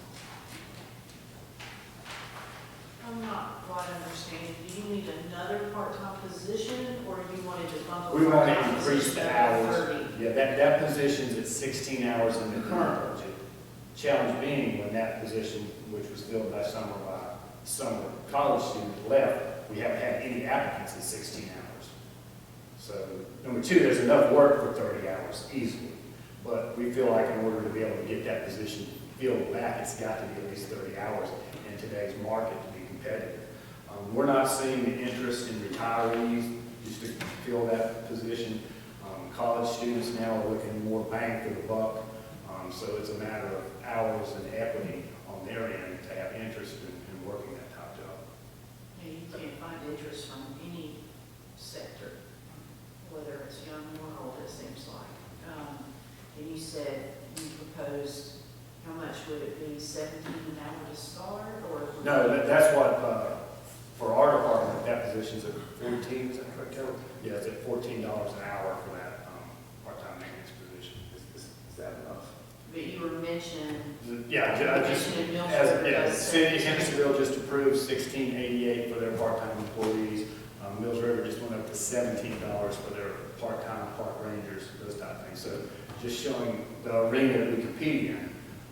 I'm not quite understanding. Do you need another part-time position, or you wanted to bump up? We want to part-time increase position the to hours. 30? Yeah, that position's at 16 hours in the current budget. Challenge being, when that position, which was filled by summer college student left, we haven't had any applicants at 16 hours. So, number two, there's enough work for 30 hours easily. But we feel like in order to be able to get that position filled back, it's got to be at least 30 hours in today's market to be competitive. We're not seeing the interest in retirees just to fill that position. College students now are looking more bang for the buck. So it's a matter of hours and equity on their end to have interest in working that top job. Yeah, you can't find interest from any sector, whether it's young or old, it seems like. And you said you proposed, how much would it be, 17 an hour to start, or? No, that's what, for our department, that position's at 14, is that correct, Carol? Yeah, it's at $14 an hour for that part-time maintenance position. Is that enough? But you were mentioning. Yeah, I just, mentioning Mills as, River yeah, the does city of 17. Hendersonville just approved $16.88 for their part-time employees. Mills River just went up to $17 for their part-time park rangers, those type of things. So just showing the arena that we compete in,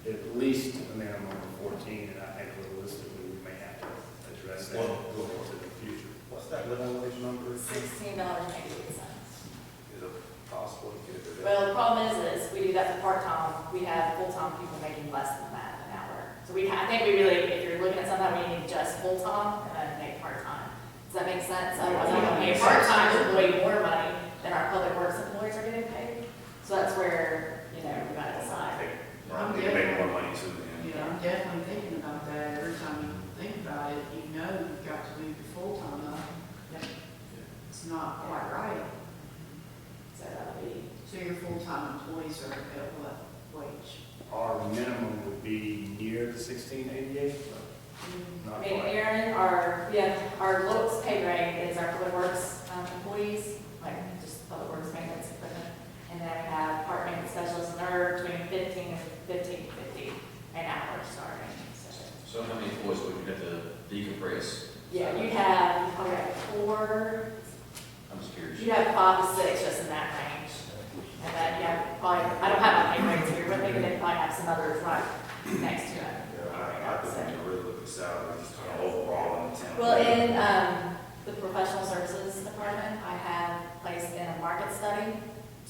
at least a minimum of 14, and I think realistically, we may have to address that going into the future. What's that living wage number? $16.88. Is it possible to get it to that? Well, the problem is we do that for part-time, we have full-time people making less than that an hour. So I think we really, if you're looking at something, we need just full-time and then make part-time. Does that make sense? Otherwise, we're gonna pay a part-time employee more money than our public works employees are getting paid. So that's where, we gotta decide. I'm You make more money too. Yeah, I'm definitely thinking about that. Every time you think about it, you know you've got to move your full-time up. Yep. It's not quite right. So that'll be, So your full-time employees are at what wage? Our minimum would be near the $16.88, but not I mean, quite. Aaron, our lowest pay rate is our public works employees, like just public works maintenance equipment. And then we have park maintenance specialists, and they're between 15 and 15.50 an hour starting. So how many employees would you have to decompress? Yeah, you have, probably have 4, I'm just curious. you have 5 to 6 just in that range. And then, probably, I don't have my pay rates here, but maybe they probably have some others right next to it. I think we can really look at salaries overall in the town. Well, in the professional services department, I have placed in a market study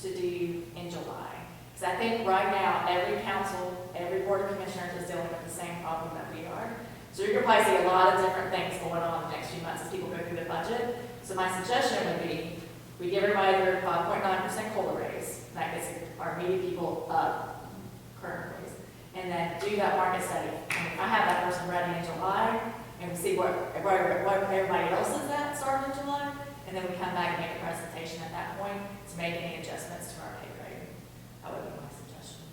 to do in July. Because I think right now, every council, every board of commissioners is dealing with the same problem that we are. So you're going to probably see a lot of different things going on in the next few months as people go through the budget. So my suggestion would be, we give everybody their 5.9% COLA raise. That gets our immediate people up, current raise. And then do that market study. And I have that person ready in July, and we see what everybody else is at starting in July. And then we come back and make a presentation at that point to make any adjustments to our pay grade. That would be my suggestion.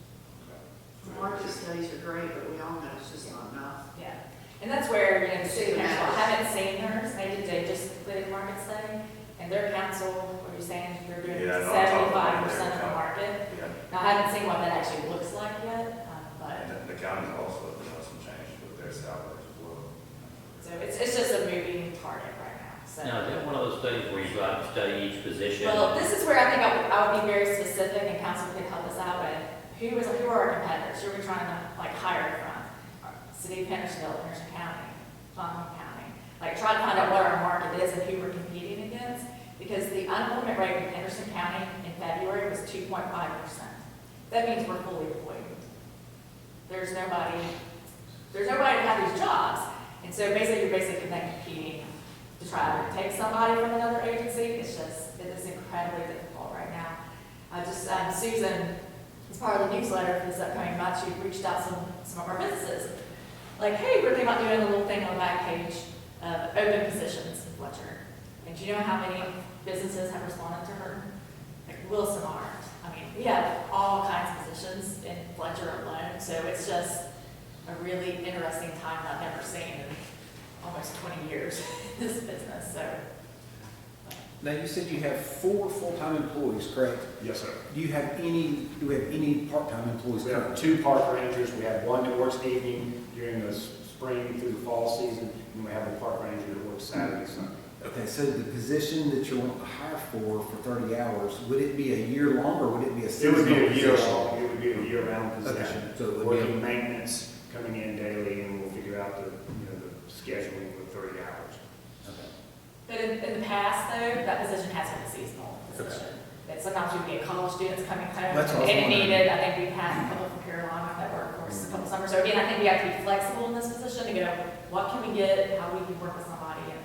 Market studies are great, but we all know it's just not enough. Yeah. And that's where, the city council, I haven't seen theirs, they just completed a market study, and their council, what you're saying, they're doing Yeah, no, I'm talking 75% of the about market. Yeah, Now, I haven't seen what that actually looks like yet, but, and the county's also doing some change with their salaries as well. so it's just a moving target right now, so. Now, is that one of those studies where you go out and study each position? Well, this is where I think I would be very specific, and council can help us out with, who are our competitors, who are we trying to, hire from? City of Hendersonville, Henderson County, Conway County. Like, try to find out what our market is and who we're competing against, because the unemployment rate in Henderson County in February was 2.5%. That means we're fully employed. There's nobody to have these jobs. And so basically, you're basically then competing to try to take somebody from another agency. It is incredibly difficult right now. Susan, as part of the newsletter for this upcoming month, she reached out to some of our businesses. Like, hey, we're thinking about doing a little thing on the back page of open positions in Fletcher. And do you know how many businesses have responded to her? Like Wilson Art. I mean, we have all kinds of positions in Fletcher alone, so it's just a really interesting time that I've never seen in almost 20 years in this business, so. Now, you said you have 4 full-time employees, correct? Yes, sir. Do we have any part-time employees We have currently? 2 park rangers. We have one that works evening during the spring through the fall season, and we have a park ranger that works Saturday, Sunday. Okay, so the position that you're wanting to hire for 30 hours, would it be a year long or would it be a It seasonal would be a year position? long, it would be a year-round Okay, position. so it would be Working maintenance, coming in daily, and we'll figure out the scheduling with 30 hours. Okay. But in the past, though, that position has been a seasonal position. That sometimes we'd get college students coming home, That's what I was and it wondering. needed, I think we've had a couple from Carolina that worked for us a couple summers. So again, I think we have to be flexible in this position to go, what can we get, how we can work with somebody and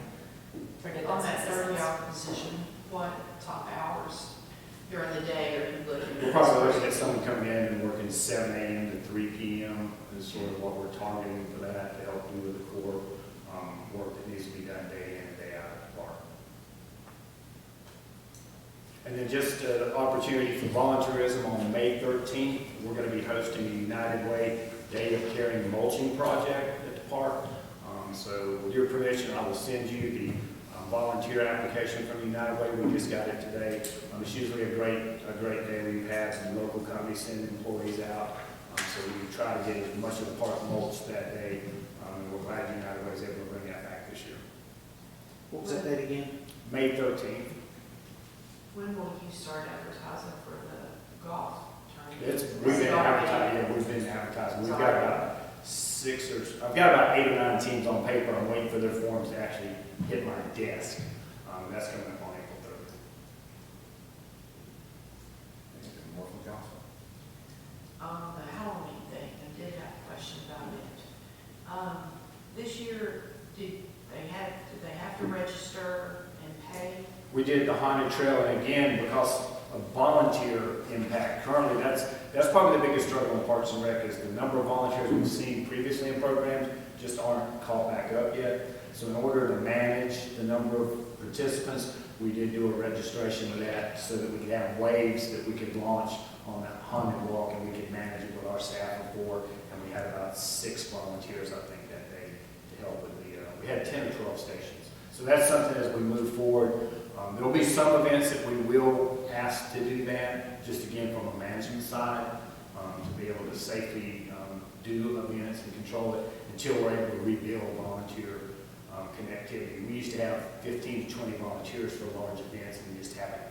try to get On those that assistance. 30-hour position, what top hours during the day are you looking at? We're probably looking at someone coming in and working 7 a.m. to 3 p.m. is sort of what we're targeting for that to help do with the core work that needs to be done day in and day out at the park. And then just an opportunity for volunteerism on May 13th. We're going to be hosting the United Way Day of Caring mulching project at the park. So with your permission, I will send you the volunteer application from United Way. We just got it today. It's usually a great day. We've had some local companies send employees out. So we try to get as much of the park mulched that day. And we're glad United Way is able to bring that back this year. What was that date again? May 13th. When will you start advertising for the golf tournament? We've been advertising. We've got about 6 or, I've got about 8 or 9 teams on paper. I'm waiting for their forms to actually hit my desk. That's coming up on April 3rd. Anything more from council? The Halloween thing, I did have a question about it. This year, did they have to register and pay? We did the haunted trail, and again, because of volunteer impact, currently that's probably the biggest struggle in Parks and Rec is the number of volunteers we've seen previously in programs just aren't caught back up yet. So in order to manage the number of participants, we did do a registration with that so that we could have waves that we could launch on that haunted walk, and we could manage it with our staff of 4, and we had about 6 volunteers, I think, that day to help with we had 10 or 12 stations. So that's something as we move forward. There will be some events that we will ask to do that, just again from a management side, to be able to safely do events and control it until we're able to rebuild volunteer connectivity. We used to have 15 to 20 volunteers for large events, and we just haven't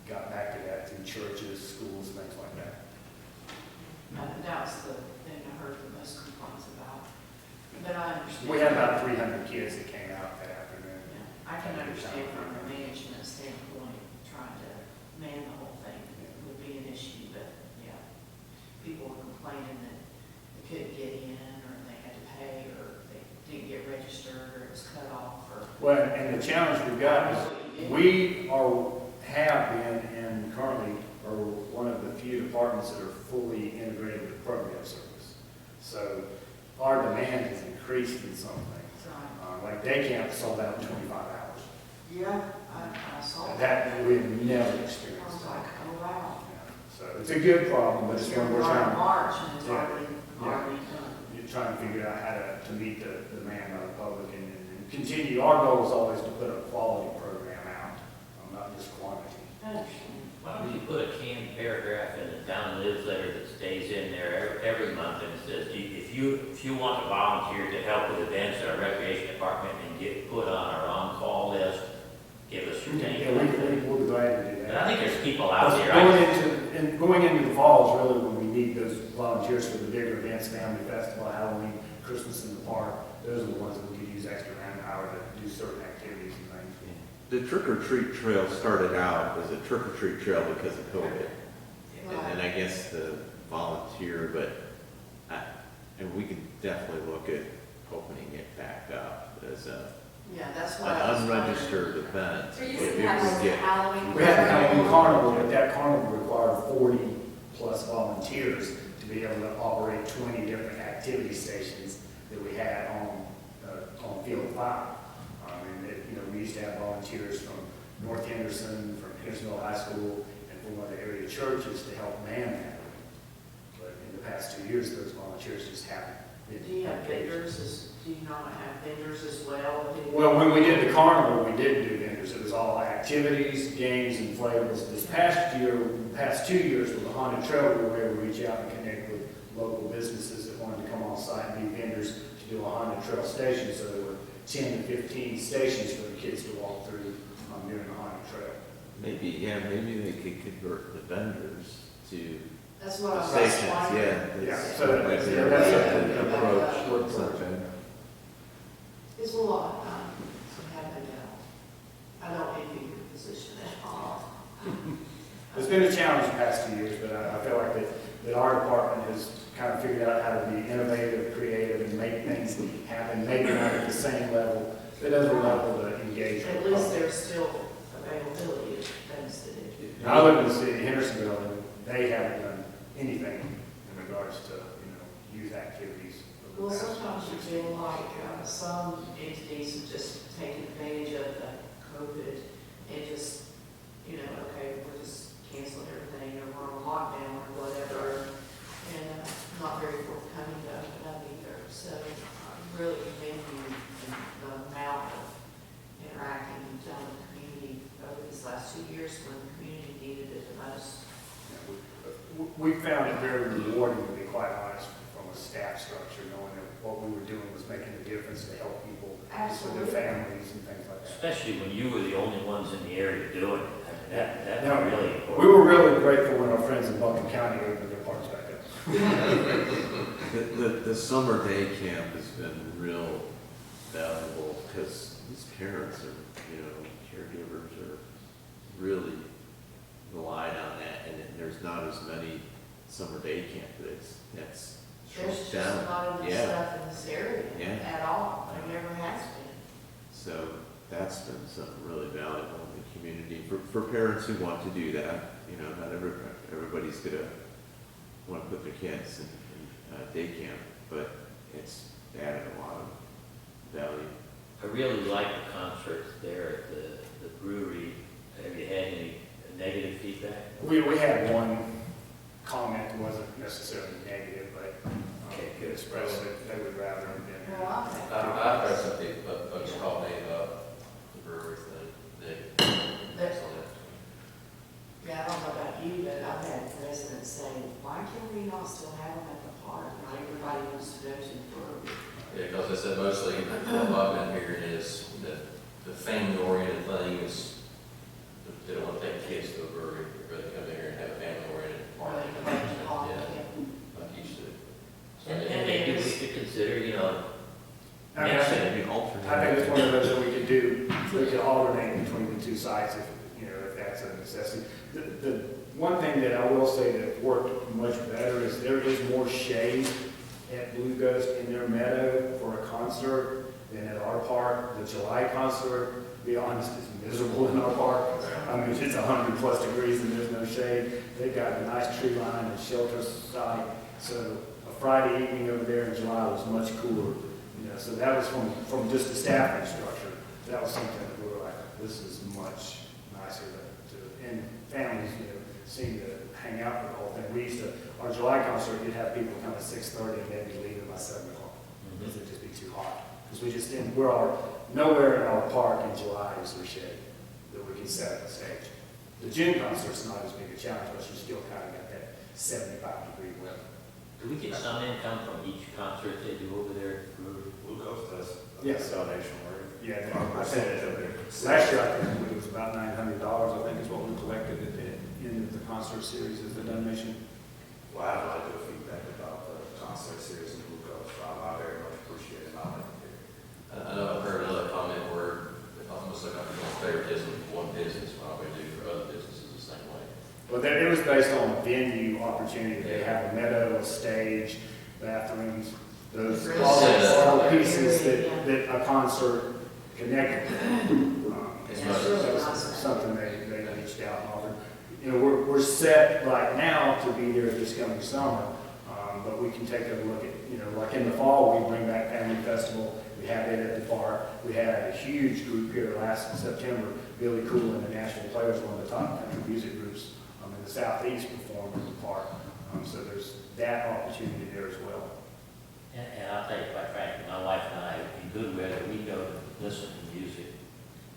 got back to that through churches, schools, things like that. That was the thing I heard the most complaints about. But I understand. We had about 300 kids that came out that afternoon. Yeah, I can understand from a management standpoint, trying to man the whole thing would be an issue, but yeah. People were complaining that they couldn't get in, or they had to pay, or they didn't get registered, or it was cut off, or. Well, and the challenge we've got is we have been and currently are one of the few departments that are fully integrated with program service. So our demand has increased in some things. Like day camp sold out in 25 hours. Yeah, I saw that. That we have never I experienced. was like, oh, wow. So it's a good problem, but it's one we're trying, March, and it's Yeah. already done. you're trying to figure out how to meet the demand of the public and continue. Our goal is always to put a quality program out, not just quantity. I understand. Why don't you put a canned paragraph in the town newsletter that stays in there every month and it says, if you want to volunteer to help with events at our recreation department and get put on our on-call list, give us your name. Yeah, we'll be glad to do And that. I think there's people out there. Going into the fall is really when we need those volunteers for the bigger events, Family Festival, Halloween, Christmas in the park, those are the ones that we could use extra manpower to do certain activities and things. The trick or treat trail started out as a trick or treat trail because of COVID. And I guess the volunteer, but, and we can definitely look at opening it back up as Yeah, that's an why I was wondering. unregistered event. There used If to it have would like get- Halloween. We had a Halloween carnival, but that carnival required 40-plus volunteers to be able to operate 20 different activity stations that we had on Field 5. We used to have volunteers from North Henderson, from Hendersonville High School, and from one of the area churches to help man that. But in the past 2 years, those volunteers just haven't been. Do you have vendors, do you not have vendors as well? Well, when we did the carnival, we did do vendors. It was all activities, games, and flavors. This past year, past 2 years with the Haunted Trail, we were able to reach out and connect with local businesses that wanted to come on site and be vendors to do a Haunted Trail station. So there were 10 to 15 stations for the kids to walk through during the Haunted Trail. Maybe they could convert the vendors to That's what I the was stations, wondering. yeah. Yeah, It's- so might be a that's way something to that approach something. It's a lot, to have it out. I don't envy your position at all. It's been a challenge the past 2 years, but I feel like that our department has kind of figured out how to be innovative, creative, and make things happen, maybe not at the same level, but as a level to engage. with At the least public. there's still availability of things to do. I live in the city of Hendersonville, and they haven't done anything in regards to, youth activities. over the Well, past sometimes you 6 feel like some entities have just taken advantage of the COVID and just, okay, we're just canceling everything, or we're on lockdown or whatever, and not very forthcoming to open up either. So I really commend you and the amount of interacting you've done with the community over these last 2 years when the community needed it the most. We found it very rewarding, to be quite honest, from a staff structure, knowing that what we were doing was making a difference to help people, just with their Absolutely. families and things like that. Especially when you were the only ones in the area doing it. I mean, that's No, really important. We were really grateful when our friends in Buncombe County opened their parks back up. The summer day camp has been real valuable because these parents are, caregivers are really relied on that, and then there's not as many summer day camp that's There's shrunk just down. not enough Yeah. stuff in this area Yeah. at all. There never has been. So that's been something really valuable in the community for parents who want to do that. Not everybody's gonna want to put their kids in day camp, but it's added a lot of value. I really like the concerts there at the brewery. Have you had any negative feedback? We had one comment that wasn't necessarily negative, but Okay, good. expressed that they would rather have been. Well, I think. I've heard some people, folks call me about the brewery thing, That's- on that. Yeah, I don't know about you, but I've had residents say, why can we not still have them at the park? Not everybody wants to go to the brewery. Yeah, because I said mostly what I've been hearing is that the family-oriented thing is, they don't want to take kids to a brewery, they'd rather come here and have a family-oriented Or party. they can make it all, Yeah. yeah. Like you said. So, And And maybe we there's- could consider, I mean, next I year. Maybe alternate. think it's one of those that we could do, we could alternate between the two sites if, if that's a necessity. The one thing that I will say that worked much better is there is more shade at Blue Ghost in their meadow for a concert than at our park. The July concert, to be honest, is miserable in our park. I mean, it's 100+ degrees and there's no shade. They've got a nice tree line and shelter site. So a Friday evening over there in July was much cooler. So that was from just the staffing structure. That was something that we were like, this is much nicer and families, seem to hang out for the whole thing. We used to, our July concert, you'd have people come at 6:30 and they'd be leaving by 7 o'clock. Because it'd just be too hot. Because we just didn't, nowhere in our park in July is there shade that we can set up a stage. The June concert's not as big a challenge, but you still kind of got that 75-degree weather. Do we get some income from each concert they do over there at the brewery? Blue Coast does. Yes. Donation rate. Yeah, I think last year, I think it was about $900, I think is what we collected at the end of the concert series as the donation. Well, I'd like to feedback about the concert series in Blue Coast. I very much Well, it was based on a venue opportunity. They have a meadow, a stage, bathrooms, those, all the pieces that a concert connected with. That was something they reached out and offered. You know, we're set right now to be there this coming summer, but we can take a look at, you know, like in the fall, we bring back Family Festival. We have it at the park. We had a huge group here last September. Billy Cool and the National Players, one of the top country music groups in the Southeast, performed in the park. So there's that opportunity there as well. And I'll tell you quite frankly, my wife and I, in good weather, we go to listen to music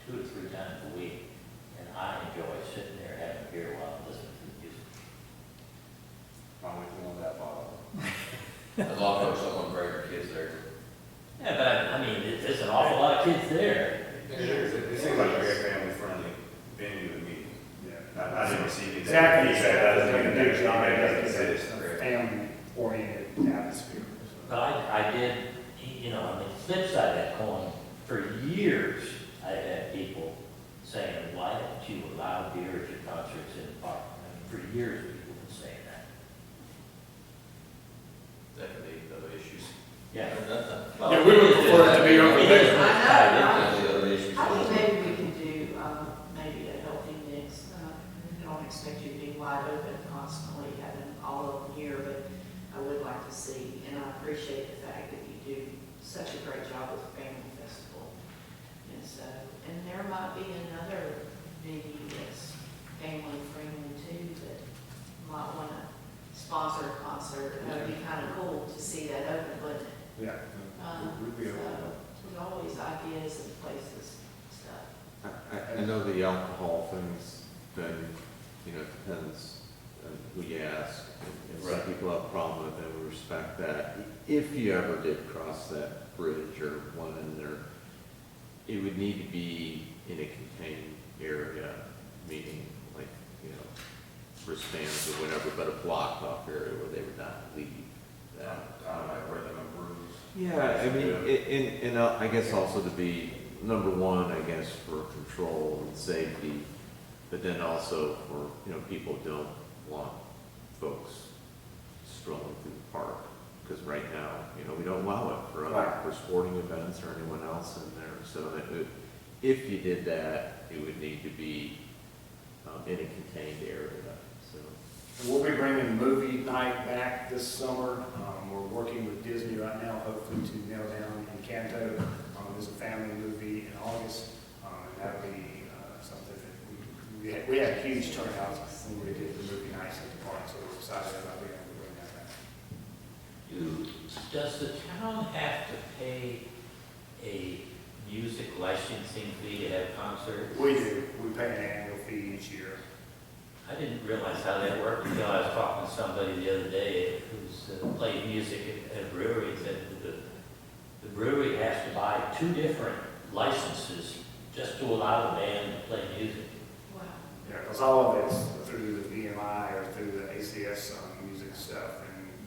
2 or 3 times a week. And I enjoy sitting there having a beer while I'm listening to the music. I'm with you on that, Bob. A lot of folks don't want to bring their kids there. Yeah, but I mean, there's an awful lot of kids there. It seems like a very family-friendly venue to me. Yeah. I didn't see anything. Exactly. That doesn't mean that Big job. it doesn't It's exist. a family-oriented atmosphere. But I did, you know, on the flip side of that coin, for years, I had people saying, why don't you allow beer at your concerts in the park? I mean, for years, people have been saying that. That could be other issues. Yeah. Yeah, we would prefer it to be over there. That could be other issues. I think maybe we can do, maybe a healthy mix. I don't expect you to be wide open constantly, having all of them here, but I would like to see, and I appreciate the fact that you do such a great job with Family Festival. And so, and there might be another venue that's family friendly too, that might want to sponsor a concert. That would be kind of cool to see that open, wouldn't it? Yeah. We'd be So, able to. there's always ideas and places, stuff. I know the alcohol thing's been, you know, depends on who you ask. And some Right. people have a problem with it, we respect that. If you ever did cross that bridge or one in there, it would need to be in a contained area, meaning like, you know, wristbands or whatever, but a blocked off area where they would not leave that. Like where them and brews. Yeah, I mean, and I guess also to be, number one, I guess, for control and safety, but then also for, you know, people don't want folks strolling through the park, because right now, you know, we don't allow it for other, Right. for sporting events or anyone else in there, so if you did that, it would need to be in a contained area, so. And we'll be bringing movie night back this summer. We're working with Disney right now, hopefully to nail down Encanto. There's a family movie in August, and that'll be something that we had a huge turnout when we did the movie nights at the park, so we're excited about being able to bring that back. Does the town have to pay a music licensing fee to have concerts? We do. We pay an annual fee each year. I didn't realize how that worked until I was talking to somebody the other day who's played music at a brewery, and said that the brewery has to buy 2 different licenses just to allow the band to play music. Wow. Yeah, because all of it's through the BMI or through the ACS music stuff,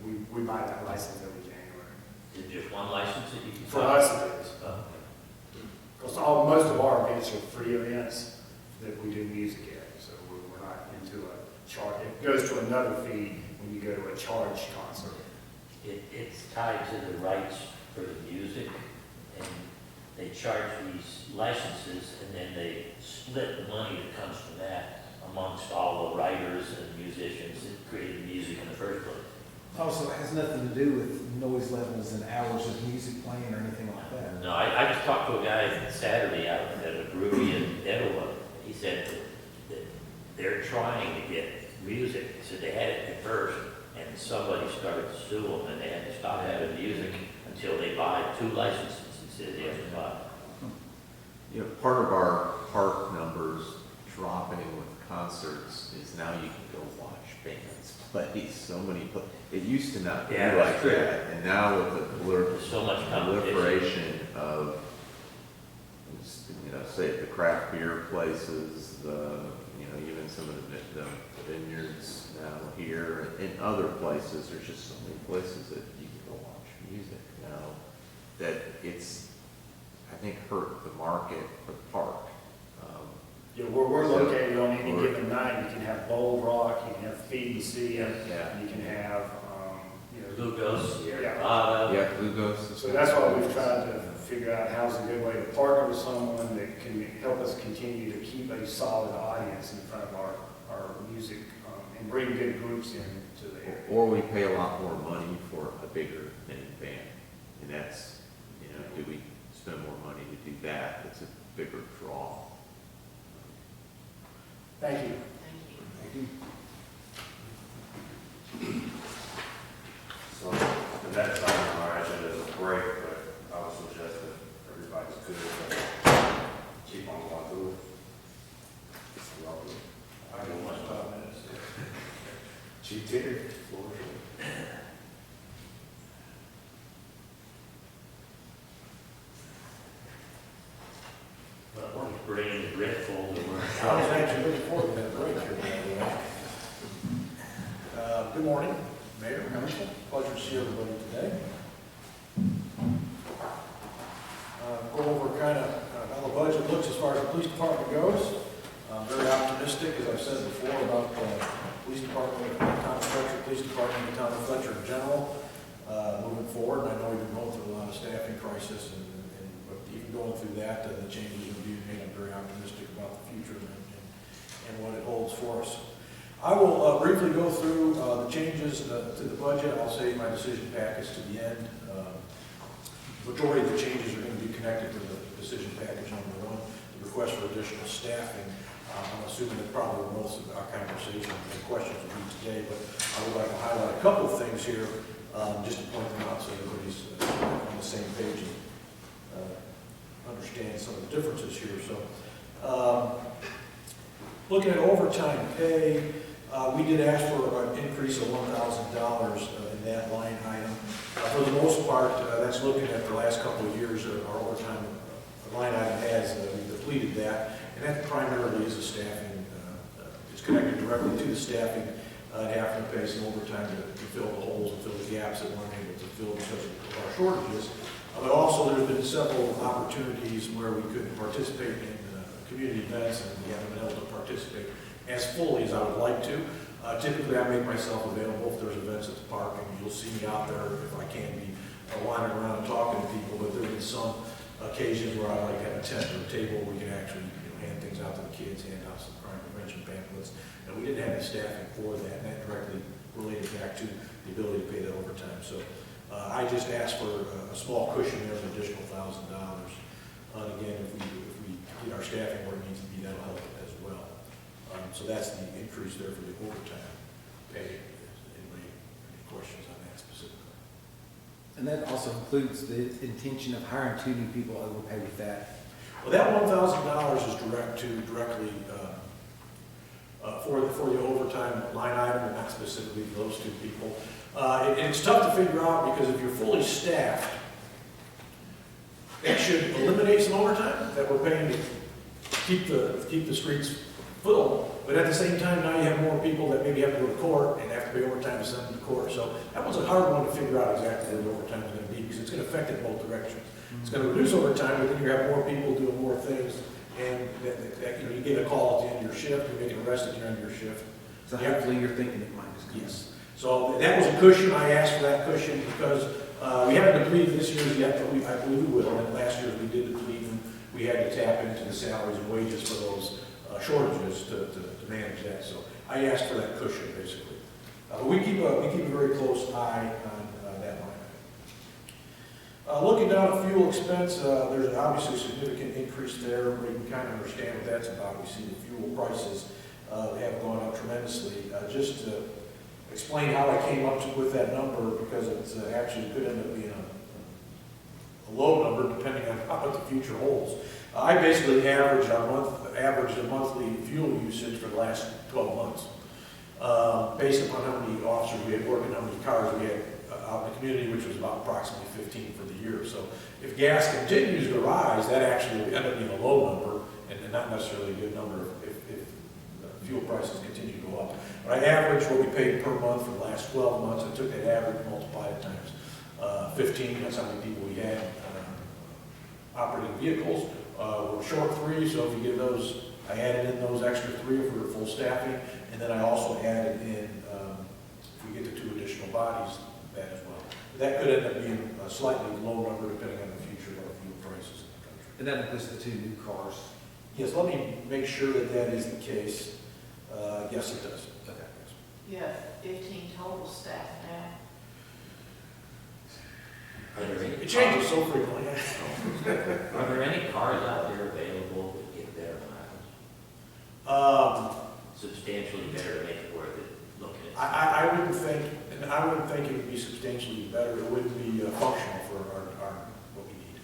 and we buy that license every January. Is it just one license that you can For buy? us, it is. Oh, Because most of our events are free events that we do music at, so we're not into a charge. It goes to another fee when you go to a charged concert. It's tied to the rights for the music, and they charge these licenses, and then they split the money that comes from that amongst all the writers and musicians that created music in the first place. Also, it has nothing to do with noise levels and hours of music playing or anything like that. No, I just talked to a guy Saturday out at a brewery in Etowah. He said that they're trying to get music. He said they had it at first, and somebody started to sue them, and they had to stop having music until they buy 2 licenses. He said they have to buy. You know, part of our park numbers dropping with concerts is now you can go watch bands play so many, it used to not be Yeah, like that's true. that, and now with the There's so much competition. proliferation of, you know, say the craft beer places, you know, even some of the vineyards now here, and other places, there's just so many places that you can go watch music now, that it's, I think, hurt the market for the park. Yeah, where we're located on any given night, you can have Bold Rock, you can have Feed and See, Yeah. you can have, Lugos, Yeah. Nevada. Yeah, Lugos. So that's why we've tried to figure out how's a good way to partner with someone that can help us continue to keep a solid audience in front of our music, and bring good groups in to the area. Or we pay a lot more money for a bigger name band, and that's, do we spend more money to do that? It's a bigger draw. Thank you. Thank you. So the next item on our agenda is a break, but I would suggest that everybody's good, but keep on going through it. So y'all good? I don't want 5 minutes. Chief Terry, floor is yours. Well, we're bringing the red folder. I was actually looking forward to that break here, by the way. Good morning, Mayor, Council. Pleasure to see everybody today. Go over kind of how the budget looks as far as the police department goes. I'm very optimistic, as I've said before, about the police department, the town of Fletcher, police department, the town of Fletcher in general, moving forward. I know we've been going through a lot of staffing crisis, but even going through that, the changes that are being made, I'm very optimistic about the future and what it holds for us. I will briefly go through the changes to the budget. I'll save my decision package to the end. Majority of the changes are going to be connected to the decision package number 1, the request for additional staffing. I'm assuming that probably most of our conversation and questions will be today, but I would like to highlight a couple of things here, just to point them out so everybody's on the same page and understand some of the differences here. So, looking at overtime pay, we did ask for an increase of $1,000 in that line item. For the most part, that's looking at the last couple of years, our overtime line item has depleted that, and that primarily is a staffing, it's connected directly to the staffing, having to pay some overtime to fill the holes and fill the gaps that we're unable to fill because of our shortages. But also there's been several opportunities where we could participate in community events, and we haven't been able to participate as fully as I would like to. Typically, I make myself available if there's events at the park, and you'll see me out there if I can be wandering around and talking to people. But there have been some occasions where I like to have a tent or a table where we can actually hand things out to the kids, hand out some crime prevention pamphlets. And we didn't have the staffing for that, and that directly related back to the ability to pay that overtime. So I just asked for a small cushion there, an additional $1,000. And again, if we get our staffing where it needs to be, that'll help as well. So that's the increase there for the overtime pay. Anybody any questions on that specifically? And that also includes the intention of hiring 2 new people. I will pay with that. Well, that $1,000 is directly for the overtime line item, and not specifically for those 2 people. And it's tough to figure out because if you're fully staffed, that should eliminate some overtime that we're paying to keep the streets full. But at the same time, now you have more people that maybe have to go to court and have to pay overtime to send them to court. So that was a hard one to figure out exactly where the overtime is going to be, because it's going to affect it both directions. It's going to reduce overtime, but then you have more people doing more things, and you get a call at the end of your shift, you're getting arrested at the end of your shift. So hopefully you're thinking it might just come. Yes. So that was a cushion. I asked for that cushion because we haven't depleted this year's yet, but I believe we will. And last year we did deplete, and we had to tap into the salaries and wages for those shortages to manage that. So I asked for that cushion, basically. But we keep a very close eye on that line item. Looking down at fuel expense, there's obviously a significant increase there. We can kind of understand what that's about. We see the fuel prices have gone up tremendously. Just to explain how I came up with that number, because it's actually could end up being a low number depending on what the future holds. I basically averaged a monthly fuel usage for the last 12 months, based upon how many officers we had working, how many cars we had out in the community, which was about approximately 15 for the year. So if gas continues to rise, that actually will end up being a low number and not necessarily a good number if fuel prices continue to go up. But I averaged what we paid per month for the last 12 months. I took that average, multiplied it times 15. That's how many people we had operating vehicles. We're short 3, so if you give those, I added in those extra 3 if we were full staffing, and then I also added in, if we get to 2 additional bodies, that as well. That could end up being a slightly low number depending on the future of our fuel prices in the country. And that includes the 2 new cars. Yes, let me make sure that that is the case. Yes, it does. Okay. You have 15 total staff now. Are there any It changes so frequently. Are there any cars out there available that get better miles? Substantially better to make it worth it looking at? I wouldn't think, and I wouldn't think it would be substantially better. It wouldn't be functional for our what we need.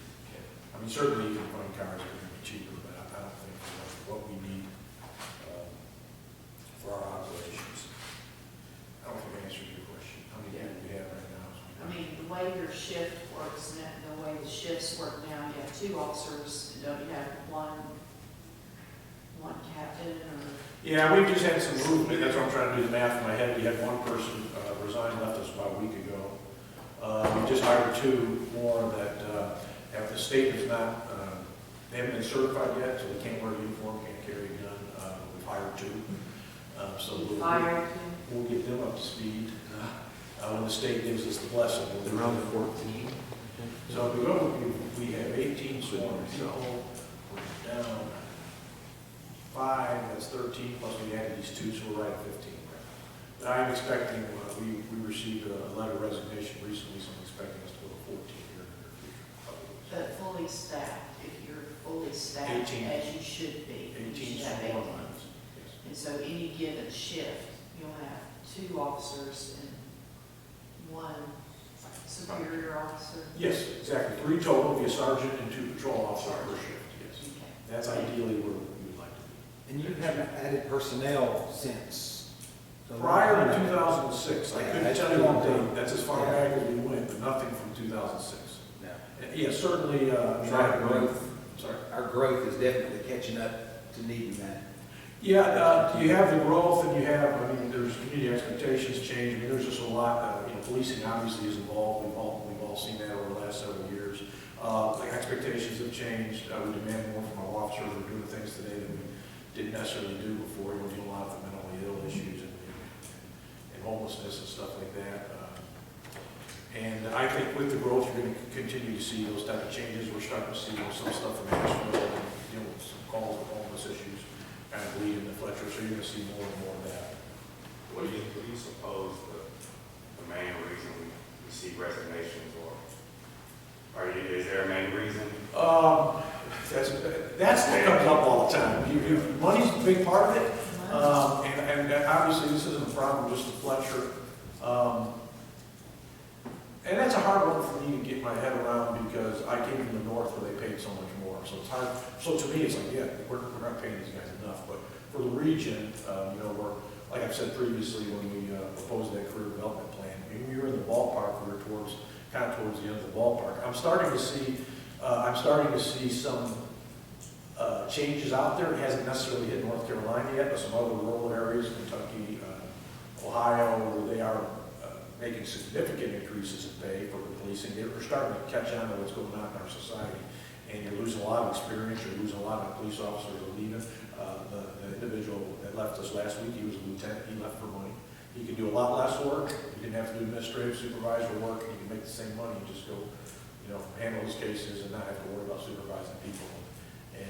I mean, certainly you can find cars that would be cheaper, but I don't think for what we need for our operations. I don't think I answered your question. How many do we have right now? I mean, the way your shift works now, the way the shifts work now, you have 2 officers, don't you have one captain or? Yeah, we've just had some movement. That's what I'm trying to do the math in my head. We had one person resign, left us about a week ago. We just hired 2 more that have the state is not, they haven't been certified yet, so they can't wear a uniform, can't carry a gun. We've hired 2. So we'll get them up to speed. When the state gives us the blessing. We'll Around 14. So if we go, we have 18 sworn people, we're down 5, that's 13, plus we added these 2, so we're right at 15. But I'm expecting, we received a letter of resignation recently, so I'm expecting us to go to 14 here in the near future. But fully staffed, if you're fully staffed 18. as you should be. you 18 should have sworn 18. lines. Yes. And so any given shift, you'll have 2 officers and 1 superior officer. Yes, exactly. 3 total, be a sergeant and 2 patrol officers per shift, yes. Okay. That's ideally where we would like to be. And you haven't added personnel since? Prior to 2006, I couldn't tell you what date, that's as far Yeah. back as we went, but nothing from 2006. No. Yeah, certainly, Our growth, sorry. our growth is definitely catching up to needing that. Yeah, you have the growth and you have, I mean, there's community expectations change. I mean, there's just a lot, policing obviously is involved. We've all seen that over the last several years. Like expectations have changed. We demand more from our officers. We're doing things today that we didn't necessarily do before. We're dealing a lot with the mentally ill issues and homelessness and stuff like that. And I think with the growth, you're going to continue to see those type of changes. We're starting to see some stuff from Asheville, some calls with homeless issues kind of bleed into Fletcher, so you're going to see more and more of that. What do you suppose the main reason we see resignations, or is there a main reason? That's what comes up all the time. Money's a big part of it, and obviously this isn't a problem just with Fletcher. And that's a hard one for me to get my head around because I came from the north where they paid so much more. So it's hard. So to me, it's like, yeah, we're not paying these guys enough. But for the region, we're, like I've said previously, when we proposed that career development plan, I mean, we were in the ballpark. We were kind of towards the end of the ballpark. I'm starting to see some changes out there. It hasn't necessarily hit North Carolina yet, but some other rural areas, Kentucky, Ohio, where they are making significant increases in pay for the policing. They're starting to catch on to what's going on in our society. And you're losing a lot of experience, you're losing a lot of police officers are leaving. The individual that left us last week, he was a lieutenant, he left for money. He could do a lot less work, he didn't have to do administrative supervisor work, he could make the same money, just go, handle his cases and not have to worry about supervising people. And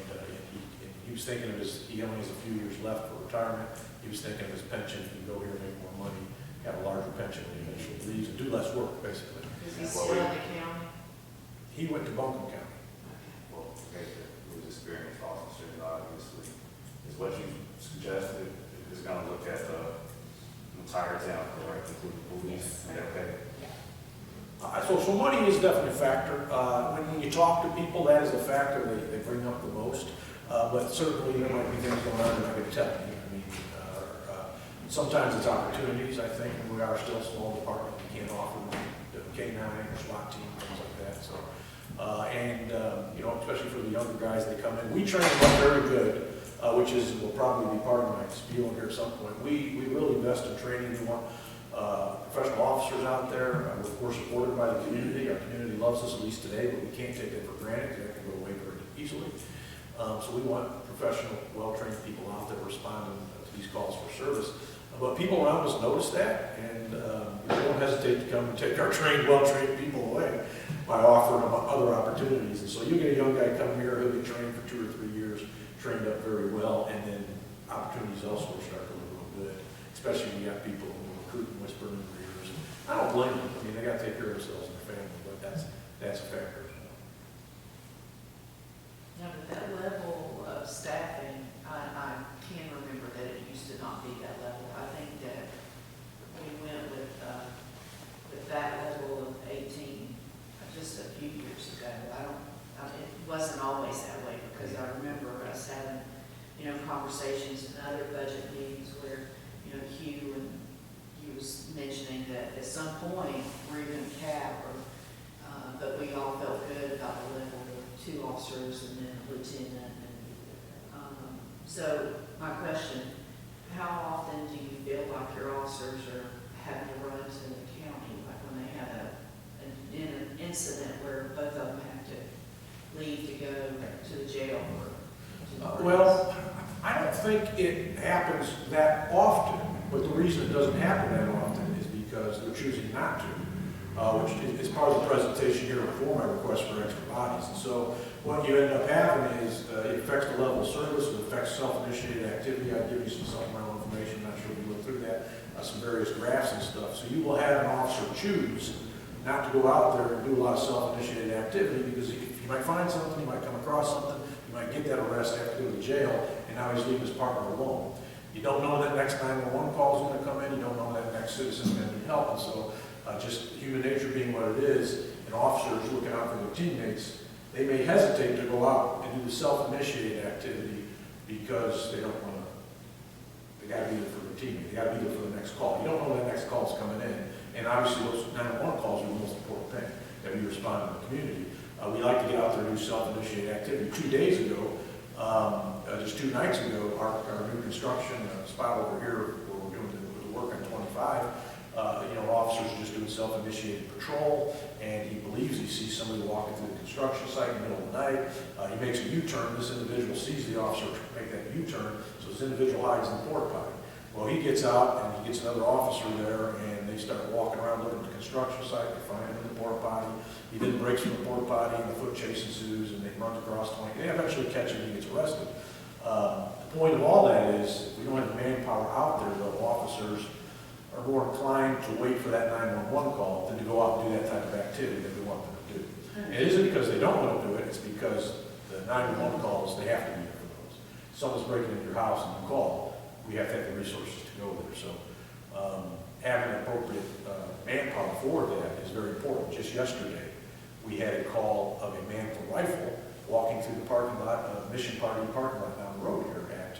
he was thinking of he only has a few years left for retirement. He was thinking of his pension, he can go here and make more money, have a larger pension when he eventually leaves, and do less work, basically. Is he still in the county? He went to Buncombe County. Well, who's experienced officers, obviously, is what you suggested, is going to look at the entire town, correct, including police, okay? So money is definitely a factor. When you talk to people, that is a factor they bring up the most. But certainly there might be things going on that I could tell you. I mean, sometimes it's opportunities, I think, and we are still a small department. We can't offer the K-9 or SWAT team, things like that. So, especially for the younger guys, they come in. We train them up very good, which will probably be part of my spiel here at some point. We really invest in training. We want professional officers out there. We're supported by the community. Our community loves us, at least today, but we can't take that for granted because that can go away very easily. So we want professional, well-trained people out there responding to these calls for service. But people around us notice that, and they don't hesitate to come and take our trained, well-trained people away by offering them other opportunities. And so you get a young guy come here, he'll be trained for 2 or 3 years, trained up very well, and then opportunities elsewhere start to look real good, especially when you got people who are recruiting, whispering in their ears. I don't blame them. I mean, they got to take care of themselves and their family, but that's a factor. Now, but that level of staffing, I can remember that it used to not be that level. I think that we went with that level of 18 just a few years ago. It wasn't always that way, because I remember us having, conversations in other budget meetings where, Hugh was mentioning that at some point, we're going to cap, but we all felt good about the level of 2 officers and then a lieutenant. So my question, how often do you feel like your officers are having to run to the county, like when they have an incident where both of them have to leave to go to the jail or to the Well, I don't think it happens that often, but the reason it doesn't happen that often is because they're choosing not to, which is part of the presentation here before my request for extra bodies. And so what you end up having is it affects the level of service, it affects self-initiated activity. I'll give you some supplemental information, I'm not sure if you look through that, some various graphs and stuff. So you will have an officer choose not to go out there and do a lot of self-initiated activity, because you might find something, you might come across something, you might get that arrest, have to go to jail, and now he's leaving his partner alone. You don't know that next 911 call is going to come in, you don't know that next citizen is going to need help, and so just human nature being what it is, and officers looking out for their teammates, they may hesitate to go out and do the self-initiated activity because they don't want to, they got to be there for their teammate, they got to be there for the next call. You don't know when that next call is coming in, and obviously those 911 calls are the most important thing, that we respond to the community. We like to get out there and do self-initiated activity. 2 days ago, just 2 nights ago, our new construction spot over here where we're doing the work on 25, officers are just doing self-initiated patrol, and he believes he sees somebody walking through the construction site in the middle of the night. He makes a U-turn. This individual sees the officer make that U-turn, so this individual hides in the porta potty. Well, he gets out and he gets another officer there, and they start walking around looking at the construction site. They find him in the porta potty. He then breaks from the porta potty, and the foot chase ensues, and they run across 20. They eventually catch him, and he gets arrested. The point of all that is, if we don't have the manpower out there, though, officers are more inclined to wait for that 911 call than to go out and do that type of activity that we want them to do. And it isn't because they don't want to do it, it's because the 911 calls, they have to be there for those. If someone's breaking into your house and you call, we have to have the resources to go there. So having appropriate manpower for that is very important. Just yesterday, we had a call of a man with a rifle walking through the parking lot, Mission Party parking lot down the road here at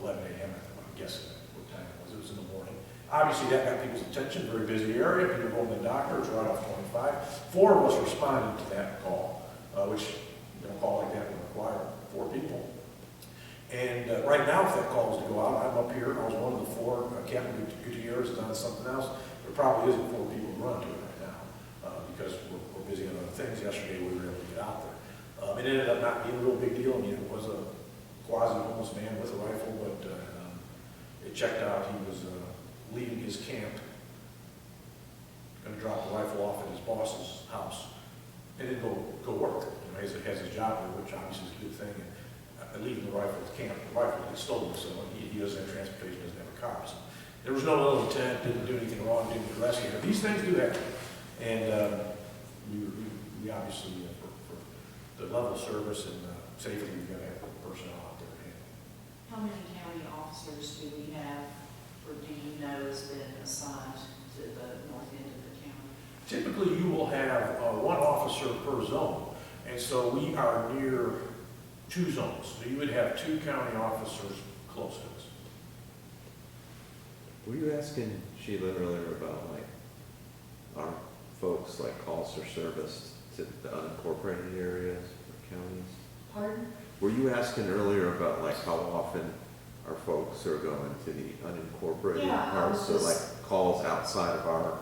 11 a.m. I'm guessing what time it was. It was in the morning. Obviously, that got people's attention. Very busy area. People going to the doctor. It's right off 25. 4 of us responded to that call, which a call like that would require 4 people. And right now, if that call was to go out, I'm up here, and I was one of the 4. Captain Gutierrez is on something else. There probably isn't 4 people to run to it right now because we're busy on other things. Yesterday, we were able to get out there. It ended up not being a real big deal. I mean, it was a quasi-homeless man with a rifle, but it checked out. He was leaving his camp, going to drop the rifle off at his boss's house, and then go work. He has his job there, which obviously is a good thing. And leaving the rifle at the camp, the rifle gets stolen, so he doesn't have transportation, doesn't have a car. So there was no ill intent, didn't do anything wrong, didn't get arrested. But these things do happen, and we obviously for the level of service and safety, we've got to have personnel out there. How many county officers do we have, or do you know has been assigned to the north end of the county? Typically, you will have 1 officer per zone, and so we are near 2 zones. So you would have 2 county officers close to us. Were you asking Sheila earlier about like our folks like calls for service to the unincorporated areas or counties? Pardon? Were you asking earlier about like how often our folks are going to the unincorporated Yeah, parts? So like calls outside of our,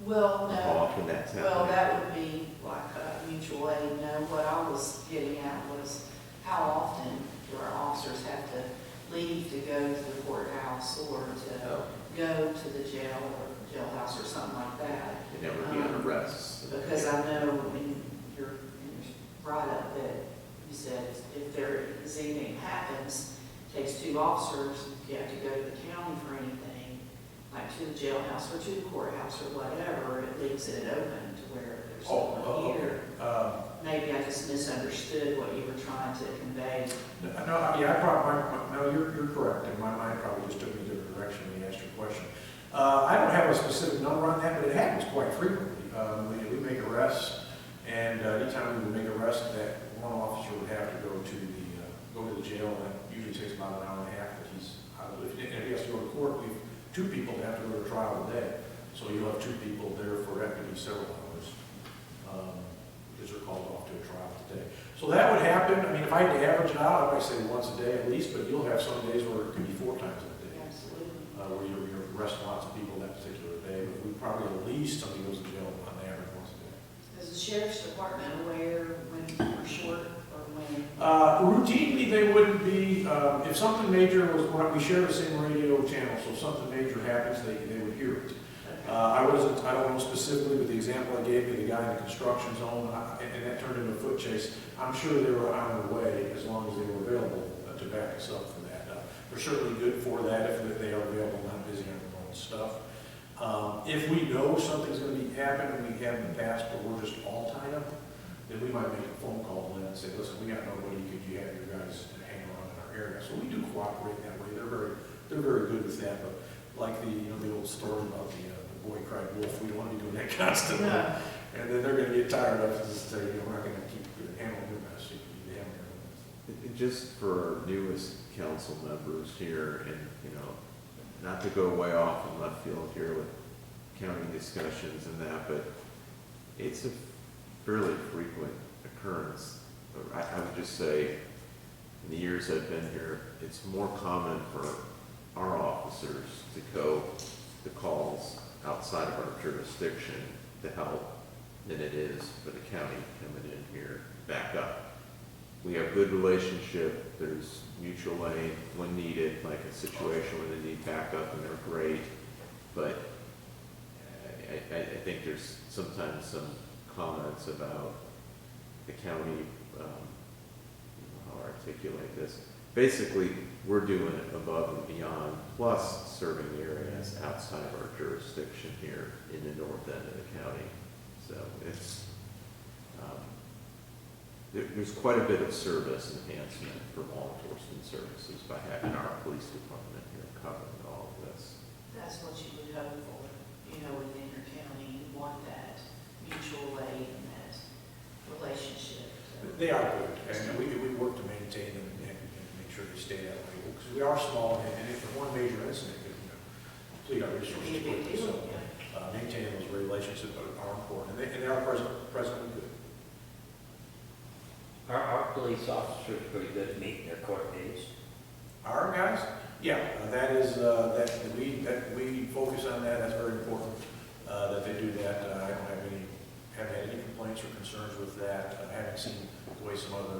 Well, how no. often that's happening? Well, that would be like mutual aid. No, what I was getting at was how often do our officers have to leave to go to the courthouse or to Oh. go to the jail or jailhouse or something like that? And that would be on arrests. Because I know in your write-up that you said if there is anything happens, takes 2 officers, you have to go to the county for anything, like to the jailhouse or to the courthouse or whatever, it leaves it open to where there's someone here. Maybe I just misunderstood what you were trying to convey. No, yeah, I probably, no, you're correct, and my mind probably just took me a different direction when you asked your question. I don't have a specific number on that, but it happens quite frequently. We make arrests, and anytime we would make arrests, that one officer would have to go to the jail, and that usually takes about an hour and a half, but he's out of it. And if he has to go to court, we have 2 people that have to go to trial a day, so you'll have 2 people there for that could be several hours, because they're called off to a trial today. So that would happen. I mean, if I had to average it out, I might say once a day at least, but you'll have some days where it could be 4 times in a day, Absolutely. where you're arresting lots of people that particular day, but we probably at least somebody goes to jail on average once a day. Is the sheriff's department aware when we're short or when? Routinely, they wouldn't be, if something major was, we share the same radio channel, so if something major happens, they would hear it. I don't know specifically, but the example I gave you, the guy in the construction zone, and that turned into a foot chase, I'm sure they were on their way as long as they were available to back us up for that. They're certainly good for that if they are available, not busy on their own stuff. If we know something's going to be happening, we have in the past, but we're just all tied up, then we might make a phone call in and say, listen, we got nobody, could you have your guys hang around in our area? So we do cooperate that way. They're very good with that, but like the old story about the boy cried wolf, we don't want to be doing that constantly. No. And then they're going to get tired of it and say, we're not going to keep handling your mess, you can be handling your mess. Just for our newest council members here, and, not to go way off in left field here with county discussions and that, but it's a fairly frequent occurrence. I would just say, in the years I've been here, it's more common for our officers to go to calls outside of our jurisdiction to help than it is for the county coming in here back up. We have good relationship, there's mutual aid when needed, like a situation where they need backup and they're great, but I think there's sometimes some comments about the county, how to articulate this. Basically, we're doing it above and beyond, plus serving the areas outside of our jurisdiction here in the north end of the county. So it's, there's quite a bit of service enhancement for law enforcement services by having our police department here covering all of this. That's what you would hope for, within your county, you want that mutual aid and that relationship. They are good, and we work to maintain them and make sure they stay that way, because we are small, and if one major incident could, deplete our resources quickly, so maintaining those relationships are important, and they are presently good. Are our police officers pretty good at meeting their court dates? Our guys, yeah, that is, that we focus on that, that's very important, that they do that. I don't have had any complaints or concerns with that. I haven't seen the way some other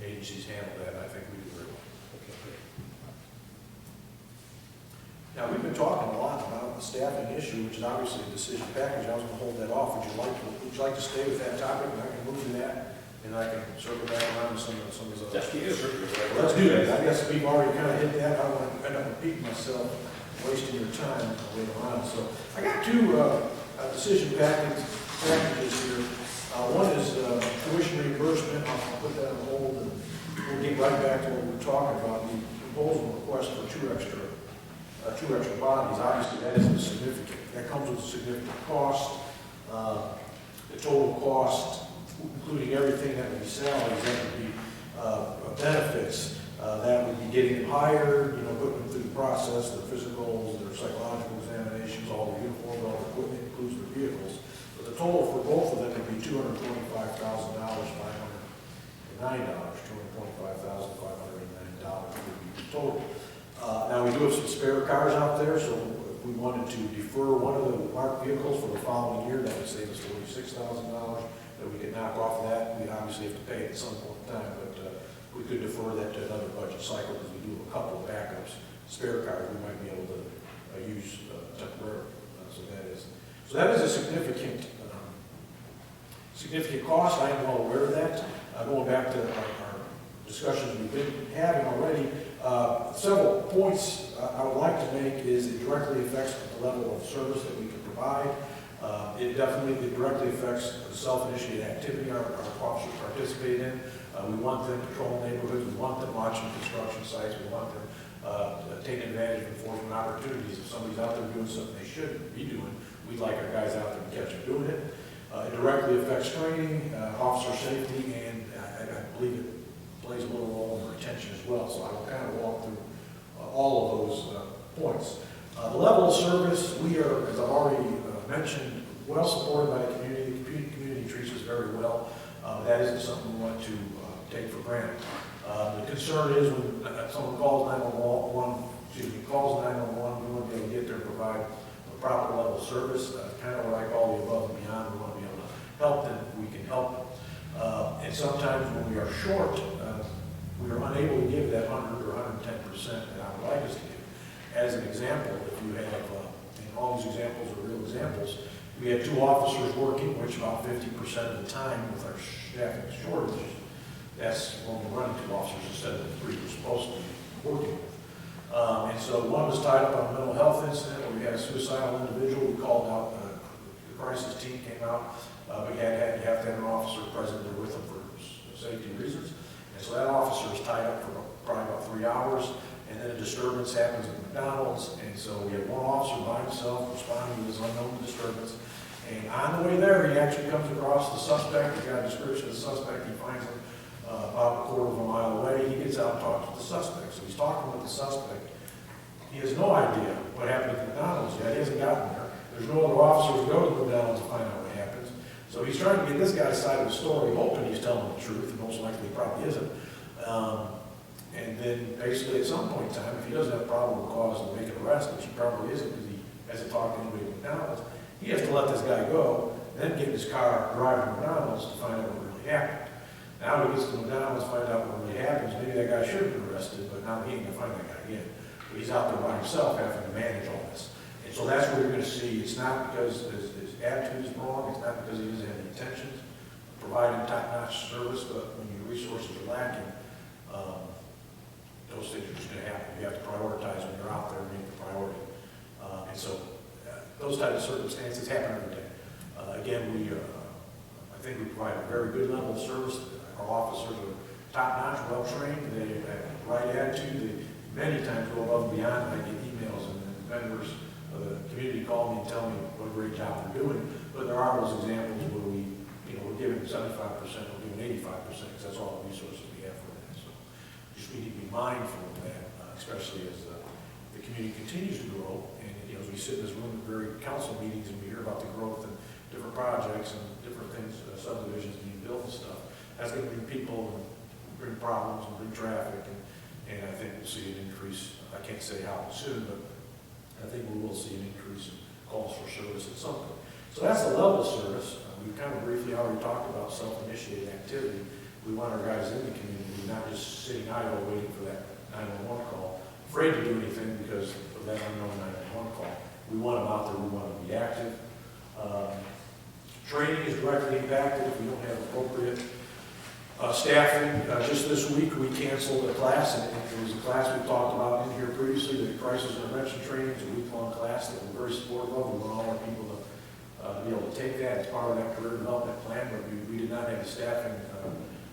agencies handle that. I think we do very well. Okay, great. Now, we've been talking a lot about the staffing issue, which is obviously a decision package. I was going to hold that off. Would you like to stay with that topic, and I can move to that, and I can circle back around to some of those other. Just you. Well, let's do that. I guess we've already kind of hit that. I don't want to end up repeating myself, wasting your time later on. So I got 2 decision packages here. One is tuition reimbursement. I'll put that on hold, and we'll get right back to what we were talking about. The proposal request for two extra bodies. Obviously, that isn't significant. That comes with a significant cost. The total cost, including everything that would be salaries, that would be benefits, that would be getting them hired, putting them through the process, their physicals, their psychological examinations, all their uniforms, all their equipment, includes their vehicles. But the total for both of them would be $225,509, $225,509 would be the total. Now, we do have some spare cars out there, so if we wanted to defer one of the marked vehicles for the following year, that would save us $46,000. That we could knock off that. We obviously have to pay it at some point in time, but we could defer that to another budget cycle, because we do a couple of backups, spare cars we might be able to use temporarily. So that is a significant cost. I am well aware of that. Going back to our discussions we've been having already, several points I would like to make is it directly affects the level of service that we can provide. It directly affects the self-initiated activity our officers participate in. We want them patrolling neighborhoods. We want them watching construction sites. We want them taking advantage of enforcement opportunities. If somebody's out there doing something they shouldn't be doing, we'd like our guys out there to catch them doing it. It directly affects training, officer safety, and I believe it plays a little role in retention as well. So I will kind of walk through all of those points. The level of service, we are, as I've already mentioned, well supported by the community. The community treats us very well. That isn't something we want to take for granted. The concern is when someone calls 911, calls 911, we want to be able to get there and provide a proper level of service, kind of what I call the above and beyond. We want to be able to help them, we can help them. And sometimes when we are short, we are unable to give that 100 or 110% that I would like us to give. As an example, if you have, and all these examples are real examples, we had 2 officers working, which about 50% of the time with our staffing shortages, that's when we're running 2 officers instead of the 3 we're supposed to be working with. And so one was tied up on a mental health incident where we had a suicidal individual. We called out, the crisis team came out. We you have to have an officer present there with them for safety reasons. And so that officer is tied up for probably about 3 hours. And then a disturbance happens at McDonald's. And so we have one officer by himself responding to this unknown disturbance. And on the way there, he actually comes across the suspect. He got a description of the suspect. He finds him about a quarter of a mile away. He gets out and talks with the suspect. So he's talking with the suspect. He has no idea what happened at McDonald's yet. He hasn't gotten there. There's no other officers who go to McDonald's to find out what happens. So he's trying to get this guy's side of the story, hoping he's telling the truth, and most likely he probably isn't. And then basically at some point in time, if he doesn't have probable cause to make an arrest, which he probably isn't because he hasn't talked to anybody at McDonald's, he has to let this guy go, then get in his car, drive to McDonald's to find out what really happened. Now he gets to McDonald's, find out what really happens. Maybe that guy should have been arrested, but now he ain't gonna find that guy again. But he's out there by himself having to manage all this. And so that's what you're gonna see. It's not because his attitude is wrong. It's not because he doesn't have the intentions of providing top-notch service, but when your resources are lacking, those things are just gonna happen. You have to prioritize when you're out there and make the priority. And so those types of circumstances happen every day. Again, I think we provide a very good level of service. Our officers are top-notch, well-trained. They have the right attitude. They many times go above and beyond. I get emails and members of the community call me and tell me what a great job they're doing. But there are those examples where we're giving 75%, we're giving 85%, because that's all the resources we have for that. So just we need to be mindful of that, especially as the community continues to grow. And as we sit in this room at various council meetings and we hear about the growth and different projects and different things, subdivisions being built and stuff, that's going to bring people and bring problems and bring traffic, and I think we'll see an increase. I can't say how soon, but I think we will see an increase in calls for service at some point. So that's the level of service. We've kind of briefly already talked about self-initiated activity. We want our guys in the community, not just sitting idle waiting for that 911 call, afraid to do anything because of that unknown 911 call. We want them out there. We want them to be active. Training is directly impacted if we don't have appropriate staffing. Just this week, we canceled a class, and it was a class we talked about in here previously, the crisis intervention training. It's a week-long class that we're very supportive of. We want all our people to be able to take that as part of that career development plan, but we did not have the staffing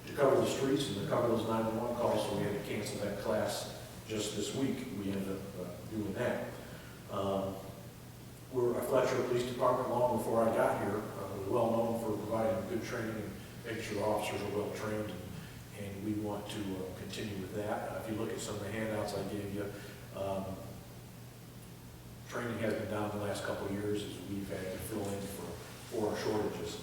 to cover the streets and to cover those 911 calls, so we had to cancel that class just this week. We ended up doing that. We're a Fletcher Police Department long before I got here. We're well known for providing good training and making sure officers are well trained, and we want to continue with that. If you look at some of the handouts I gave you, training has been down the last couple of years as we've had to fill in for our shortages.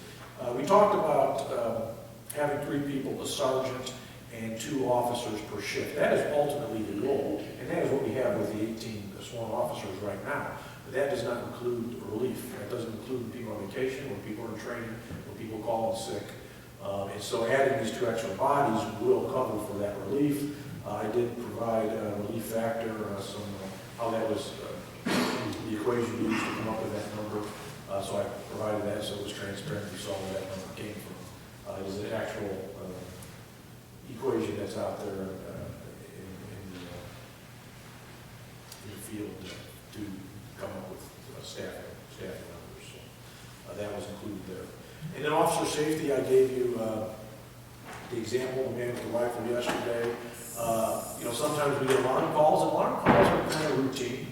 We talked about having 3 people, a sergeant and 2 officers per shift. That is ultimately the goal, and that is what we have with the 18 sworn officers right now. But that does not include relief. That doesn't include people on vacation, when people are in training, when people call in sick. And so adding these 2 extra bodies will cover for that relief. I did provide a relief factor, how that was, the equation used to come up with that number. So I provided that so it was transparent. You saw where that number came from. It is an actual equation that's out there in the field to come up with staffing numbers. So that was included there. And then officer safety, I gave you the example of the man with the rifle yesterday. Sometimes we get alarm calls, and alarm calls are kind of routine.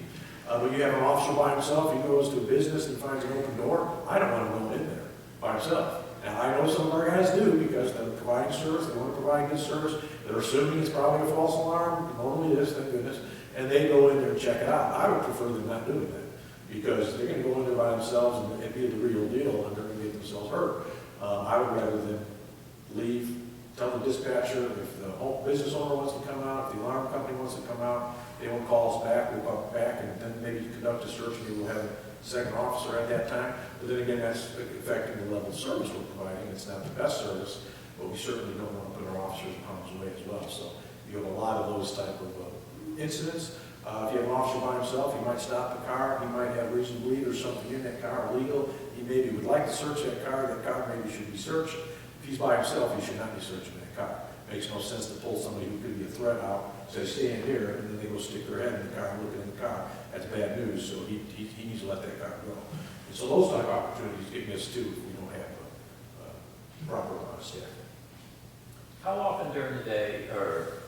But you have an officer by himself, he goes to a business and finds an open door. I don't want him going in there by himself. Now, I know some of our guys do because they're providing service, they want to provide good service. They're assuming it's probably a false alarm, normally it is, thank goodness, and they go in there and check it out. I would prefer them not doing that because they're going to go in there by themselves and be the real deal, and they're going to get themselves hurt. I would rather than leave, tell the dispatcher if the business owner wants to come out, if the alarm company wants to come out, they won't call us back, we'll call back, and then maybe conduct a search, maybe we'll have a second officer at that time. But then again, that's affecting the level of service we're providing. It's not the best service, but we certainly don't want to put our officers in harm's way as well. So you have a lot of those type of incidents. If you have an officer by himself, he might stop the car, he might have reason to believe there's something in that car illegal. He maybe would like to search that car maybe should be searched. If he's by himself, he should not be searching that car. Makes no sense to pull somebody who could be a threat out, say, stay in here, and then they go stick their head in the car and look in the car. That's bad news, so he needs to let that car go. And so those type of opportunities get missed too if we don't have a proper amount of staff. How often during the day, or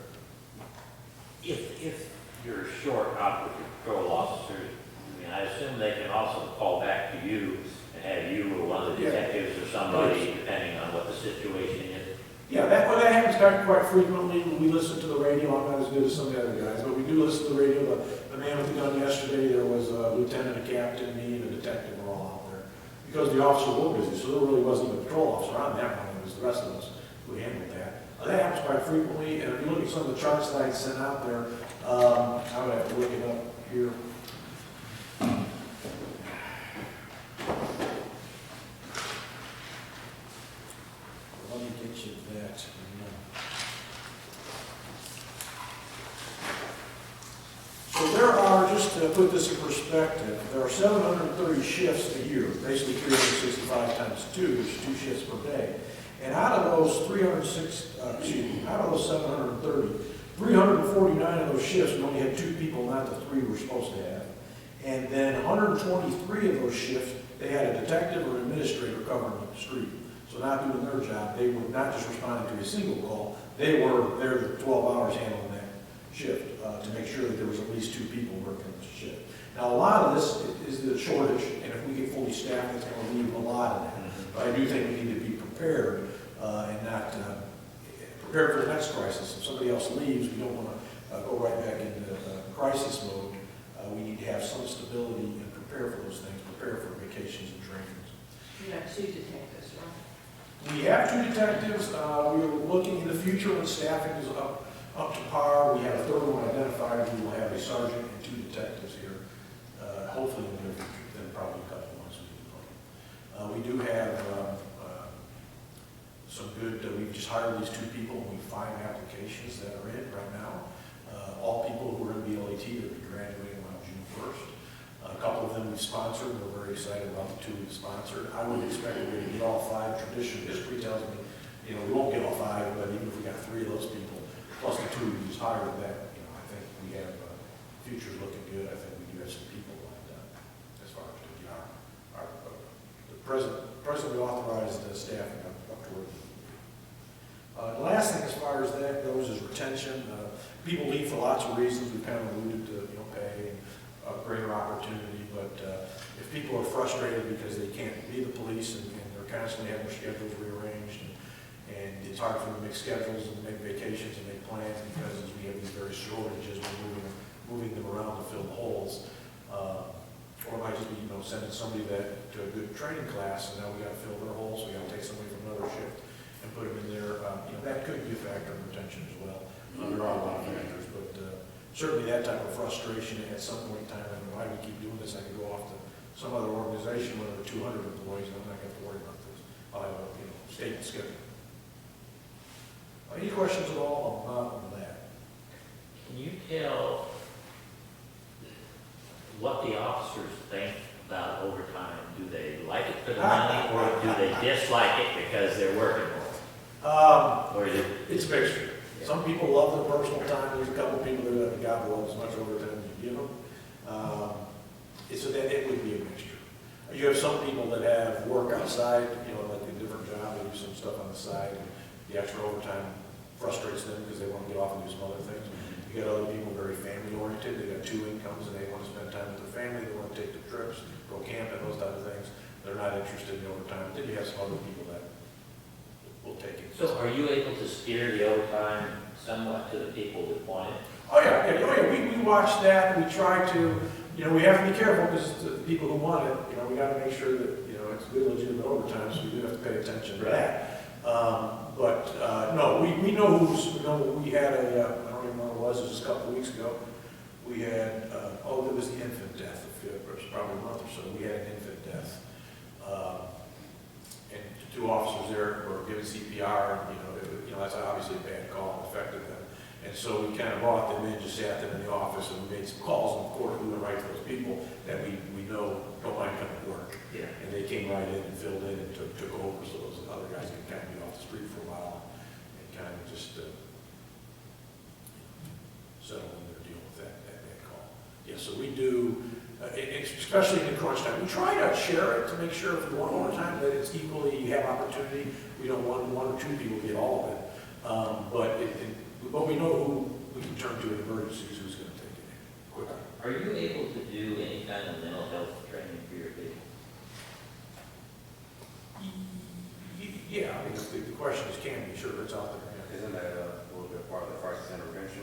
if you're short on patrol officers, I mean, I assume they can also call back to you and have you or one of the detectives or somebody, depending on what the situation is. Yeah, that happens quite frequently. We listen to the radio. I'm not as good as some of the other guys, but we do listen to the radio. The man with the gun yesterday, there was a lieutenant, a captain, me, and a detective were all out there. Because the officers were busy, so there really wasn't a patrol officer on that one. It was the rest of us who handled that. That happens quite frequently, and if you look at some of the charts that I sent out there, I would have to look it up here. Let me get you that. So there are, just to put this in perspective, there are 730 shifts a year, basically 365 times 2, which is 2 shifts per day. And out of those 730, 349 of those shifts, we only had 2 people, not the 3 we're supposed to have. And then 123 of those shifts, they had a detective or an administrator covering the street. So not doing their job, they were not just responding to a single call, they were there the 12 hours handling that shift to make sure that there was at least 2 people working the shift. Now a lot of this is the shortage, and if we get fully staffed, that's going to leave a lot of that. But I do think we need to be prepared and not prepared for the next crisis. If somebody else leaves, we don't want to go right back into crisis mode. We need to have some stability and prepare for those things, prepare for vacations and trainings. You have 2 detectives, right? We have 2 detectives. We're looking in the future when staffing is up to par. We have a 3rd one identified. We will have a sergeant and 2 detectives here, hopefully in the near future, then probably a couple of months we can plan. We do have some good, we've just hired these 2 people, and we have 5 applications that are in right now. All people who are in BLAT that will be graduating on June 1st. A couple of them we've sponsored. We're very excited about the 2 we've sponsored. I wouldn't expect we're going to get all 5. Traditional history tells me, we won't get all 5, but even if we got 3 of those people, plus the 2 we just hired, that, I think we have, future's looking good. I think we do have some people lined up as far as to get the presently authorized staffing up toward. The last thing as far as that goes is retention. People leave for lots of reasons. We've kind of alluded to, pay and greater opportunity, but if people are frustrated because they can't be the police and they're constantly having their schedules rearranged and it's hard for them to make schedules and make vacations and make plans because as we have these various shortages, we're moving them around to fill the holes. Or it might just be, sending somebody to a good training class and now we got to fill their holes, so we got to take somebody from another shift and put them in there. That could be a factor in retention as well. There are a lot of factors, but certainly that type of frustration at some point in time, why do we keep doing this? I could go off to some other organization where there are 200 employees and I'm not going to have to worry about this. I'll have a statement schedule. Any questions at all on that? Can you tell what the officers think about overtime? Do they like it for the money, or do they dislike it because they're working more? Or is it? It's mixture. Some people love their personal time. There's a couple people that have got as much overtime as you give them. So that it would be a mixture. You have some people that have work outside, like a different job, they do some stuff on the side, and the extra overtime frustrates them because they want to get off and do some other things. You got other people very family oriented, they got 2 incomes and they want to spend time with their family, they want to take the trips, go camping, those type of things. They're not interested in the overtime. Then you have some other people that will take it. So are you able to steer the overtime somewhat to the people that want it? Oh yeah, we watch that, we try to, we have to be careful because the people who want it, we got to make sure that, it's good legitimate overtime, so we do have to pay attention to that. No, we know we had I don't even know what it was just a couple of weeks ago. We had, there was the infant death, it was probably a month or so, we had an infant death. And the 2 officers there were giving CPR, and, that's obviously a bad call, affected them. And so we kind of brought them in, just sat them in the office and made some calls, and of course we went right to those people that we know don't mind coming to work. Yeah. And they came right in and filled in and took over, so those other guys could kind of be off the street for a while and kind of just settle in their deal with that call. Yeah, so we do, especially in the crunch time, we try to share it to make sure if we want overtime that it's equally, you have opportunity. We don't want 1 or 2 people to get all of it. But we know who we can turn to in emergencies, who's going to take it quicker. Are you able to do any kind of mental health training for your people? Yeah, I mean, the question is, can be, sure, it's out there. Isn't that a little bit part of the crisis intervention?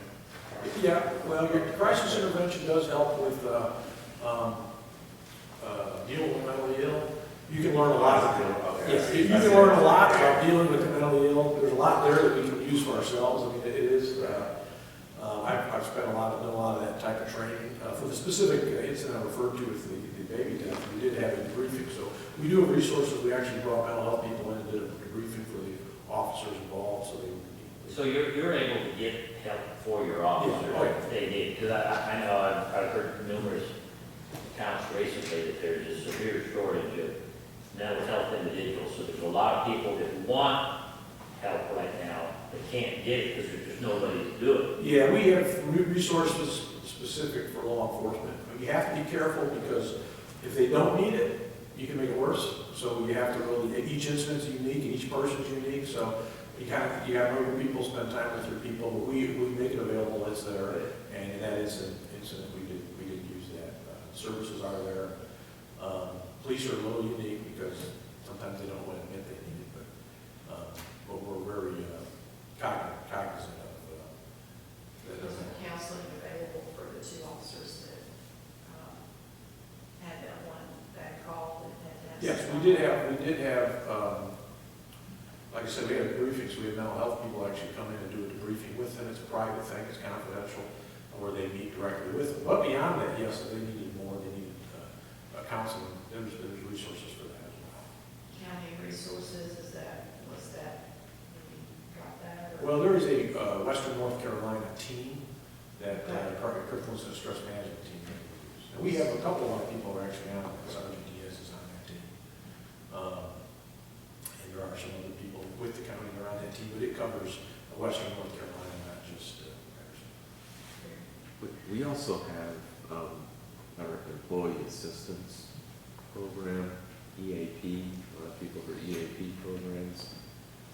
Yeah, well, your crisis intervention does help with dealing with mentally ill. You can learn a lot. Okay. Yes, you can learn a lot about dealing with the mentally ill. There's a lot there that we can use for ourselves. I mean, it is. I've spent done a lot of that type of training. For the specific incident I referred to with the baby death, we did have a debriefing. So we do have resources. We actually brought mental health people in and did a debriefing for the officers involved. So you're able to get help for your officers if they need, because I know I've heard numerous accounts recently that there's a severe shortage of mental health individuals. So there's a lot of people that want help right now that can't get it because there's just nobody to do it. Yeah, we have resources specific for law enforcement. But you have to be careful because if they don't need it, you can make it worse. So you have to really, each incident's unique and each person's unique. So you have to know your people, spend time with your people. But we make it available. It's there. And in that incident we did use that. Services are there. Police are a little unique because sometimes they don't want to admit they need it, but we're very cognizant of that. There's some counseling available for the 2 officers that had that one bad call. Yes, we did have, like I said, we had a briefing, so we had mental health people actually come in and do a debriefing with them. It's a private thing, it's confidential, where they meet directly with them. But beyond that, yes, if they needed more, they needed counseling. There's resources for that as well. County resources, was that, maybe drop that? Or? Well, there is a Western North Carolina team that critical incident stress management team that we use. And we have a couple of our people are actually on, Sergeant Diaz is on that team. And there are some other people with the county that are on that team, but it covers Western North Carolina, not just Patterson. We also have our employee assistance program, EAP, a lot of people for EAP programs.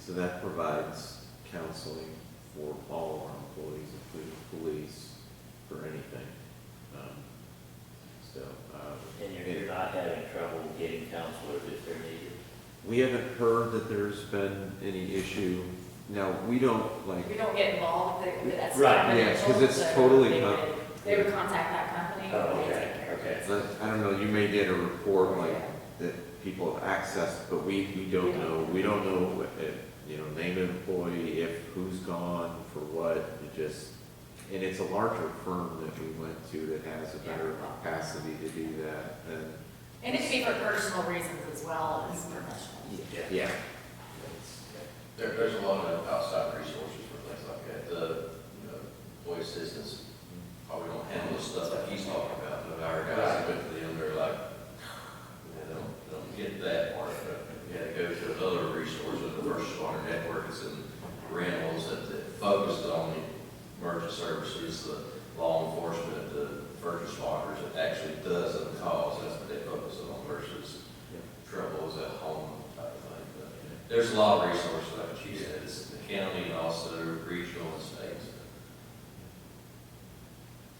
So that provides counseling for all of our employees, including police, for anything. And you're not having trouble getting counselors if they're needed? We haven't heard that there's been any issue. Now, we don't We don't get involved, that's Right, confidential. yeah, 'cause it's so totally they would contact that company. Oh, and they okay, take care of it. okay. I don't know, you may get a report like that people have access, but we don't know. We don't know, name of employee, who's gone, for what. And it's a larger firm that we went to that has a better capacity to do that. And it could be for personal reasons as well as professional. Yeah. There's a lot of outside resources for focused on the emergency services, the law enforcement, the first responders, it actually does the cause, that's what they focus on versus troubles at home type of thing. But there's a lot of resources, like you said, it's the county and also regional and states.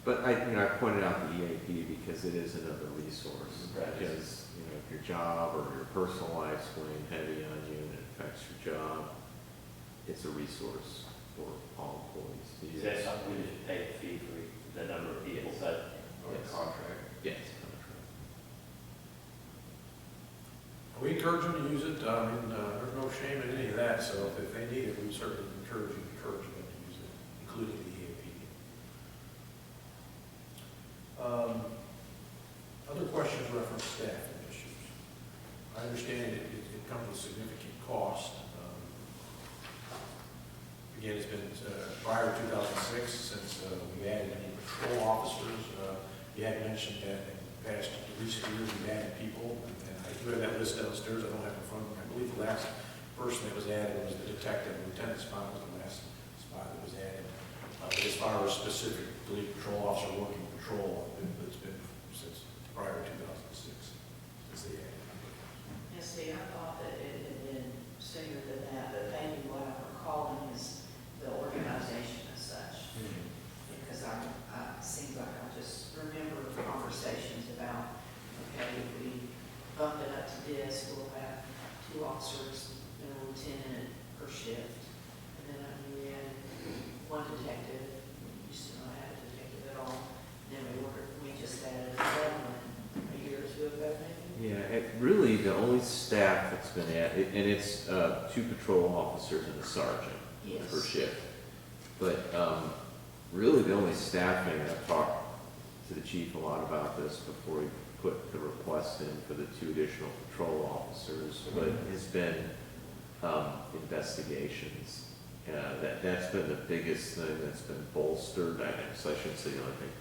But I pointed out the EAP because it is another resource. Right. Because, if your job or your personal life's weighing heavy on you and it affects your job, it's a resource for all employees to use. Is that something we just pay a fee for the number of people that Or the contract. Yes. We encourage them to use it. There's no shame in any of that, so if they need it, we certainly encourage them to use it, including the EAP. Other questions reference staffing issues. I understand it comes with significant cost. Again, it's been prior to 2006 since we added any patrol officers. You had mentioned that in past recent years we've added people, and I do have that list downstairs. I don't have it in front of me. I believe the last person that was added was the detective. Lieutenant spot was the last spot that was added. But as far as specifically patrol officer working patrol, it's been since prior to 2006 since they added. Yeah, see, I thought that it had been sooner than that, but maybe what I'm recalling is the organization as such. Because seems like I just remember conversations about, okay, if we bump it up to this, we'll have 2 officers and a lieutenant per shift. And then I knew we had 1 detective, we used to not have a detective at all. Then we just added 11 a year or 2 ago, maybe. Yeah, really the only staff that's been added, and it's 2 patrol officers and a sergeant Yes. per shift. But really the only staffing, I've talked to the chief a lot about this before we put the request in for the 2 additional patrol officers, but has been investigations. That's been the biggest thing that's been bolstered. So I shouldn't say the only thing.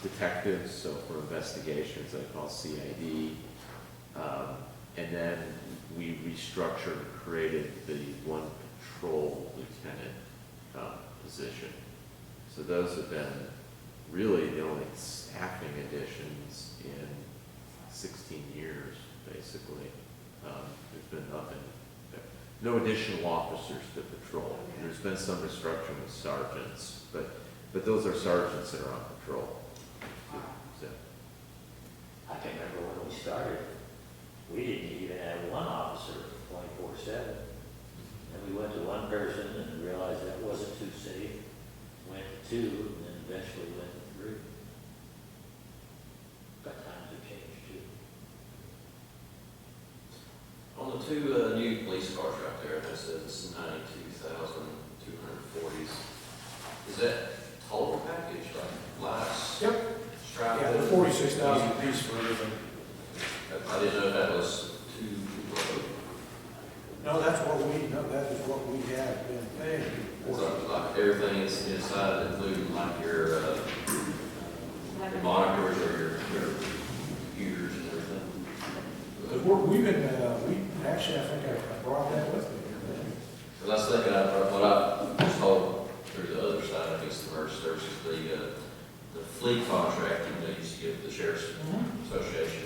Detectives, so for investigations, I call CID. And then we restructured and created the 1 patrol lieutenant position. So those have been really the only staffing additions in 16 years, basically. There's been nothing, no additional officers to patrol. There's been some restructuring with sergeants, but those are sergeants that are on patrol. So, I can remember when we started, we didn't even have 1 officer 24/7. And we went to 1 person and realized that wasn't too safe. Went to 2, and then eventually went to 3. But times have changed too. On the 2 new police cars right there, that says 92,240. Is that total package, like lights? Yep. Stripe? Yeah, they're 46,000 apiece for everything. I didn't know if that was too low. No, that is what we have been paying. Like everything is inside, including like your monitors or your computers and everything. Because actually, I think I brought that with me. Because I was thinking, what I was told through the other side, I guess the emergency services, the fleet contract that they used to give the sheriff's association,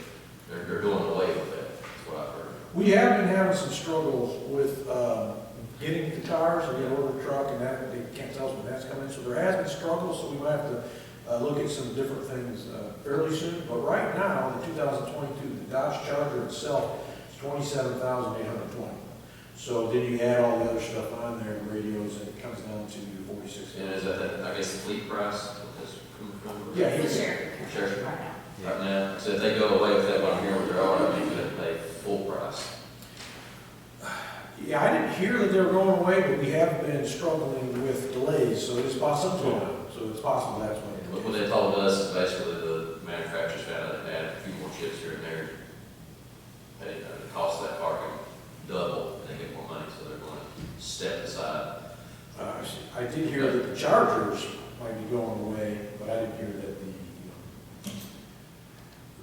they're doing away with that. That's what I've heard. We have been having some struggles with getting the tires, or get order a truck, and that, they can't tell us when that's coming, so there has been struggles, so we might have to look at some different things fairly soon, but right now, in 2022, the Dodge Charger itself is $27,820. So then you add all the other stuff on there, the radios, and it comes down to $46,000. And is that, I guess, the fleet price? That's coming from? Yeah, The he's, sheriff. Sheriff. Right now. Right now, so if they go away with that, what I'm hearing with their order, they're going to pay full price. yeah, I didn't hear that they were going away, but we have been struggling with delays, so it's possible. So it's possible that's what it But is. what they told us is basically the manufacturers found out they add a few more chips here and there. The cost of that car can double, and they get more money, so they're going to step aside. I did hear that the Chargers might be going away, but I didn't hear that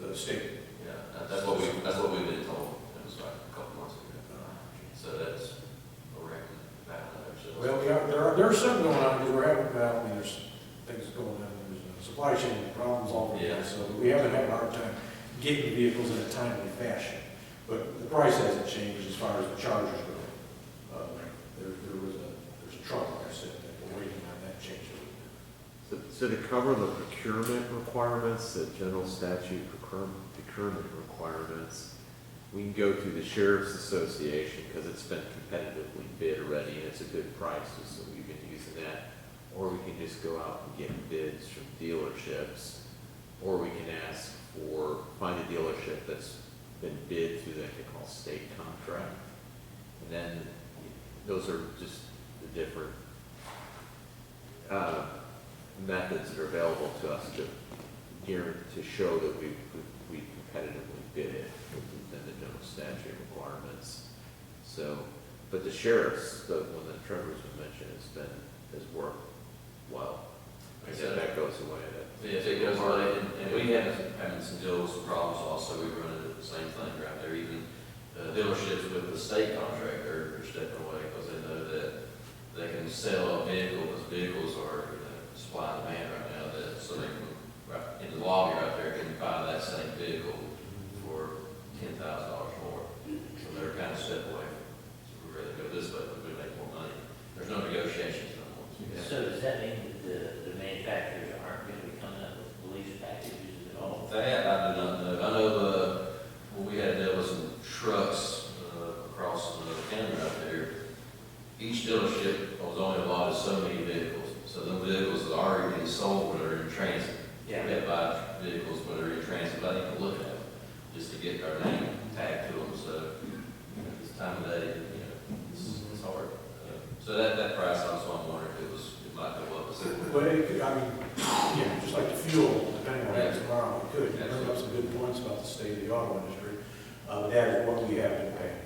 the state. Yeah, that's what we've been told. It was like a couple months ago. So that's a record battle there. So Well, there are there's something going on, because we're having, I mean, there's things going on, there's supply chain problems all over the place, so we haven't had a hard time getting vehicles in a timely fashion. But the price hasn't changed as far as the chargers go. There's a truck, like I said, that we're waiting on that change. So to cover the procurement requirements, the general statute procurement requirements, we can go through the Sheriff's Association because it's been competitively bid already and it's a good price, so we've been using that. Or we can just go out and get bids from dealerships, or we can ask for, find a dealership that's been bid through that they call state contract. And then those are just the different methods that are available to us to show that we competitively bid it within the general statute requirements. So, but the sheriff's, the one that Trevor's mentioned, has worked well. I guess that goes away. Yes, it goes away, and we haven't some deals, some problems also, we run into the same thing right there, even dealerships with the state contract, they're stepping away because they know that they can sell a vehicle, because vehicles are, supply and demand right now, that, so they can, right in the lobby right there, can buy that same vehicle for $10,000 more. So they're kind of step away. So we'd rather go this way, but we make more money. There's no negotiations no more. So does that mean that the manufacturers aren't going to be coming up with police packages at all? That I do not know. I know when we had dealt with some trucks across the county right there, each dealership was only allotted so many vehicles. So the vehicles that are already being sold when they're in transit. Yeah. We have to buy vehicles when they're in transit, but I need to look at them just to get our name tagged to them. So this time of day, it's hard. So that price, I was wondering if it might go up. But just like the fuel, depending on what tomorrow, we could. You bring up some good points about the state of the auto industry. But that is what we have been paying,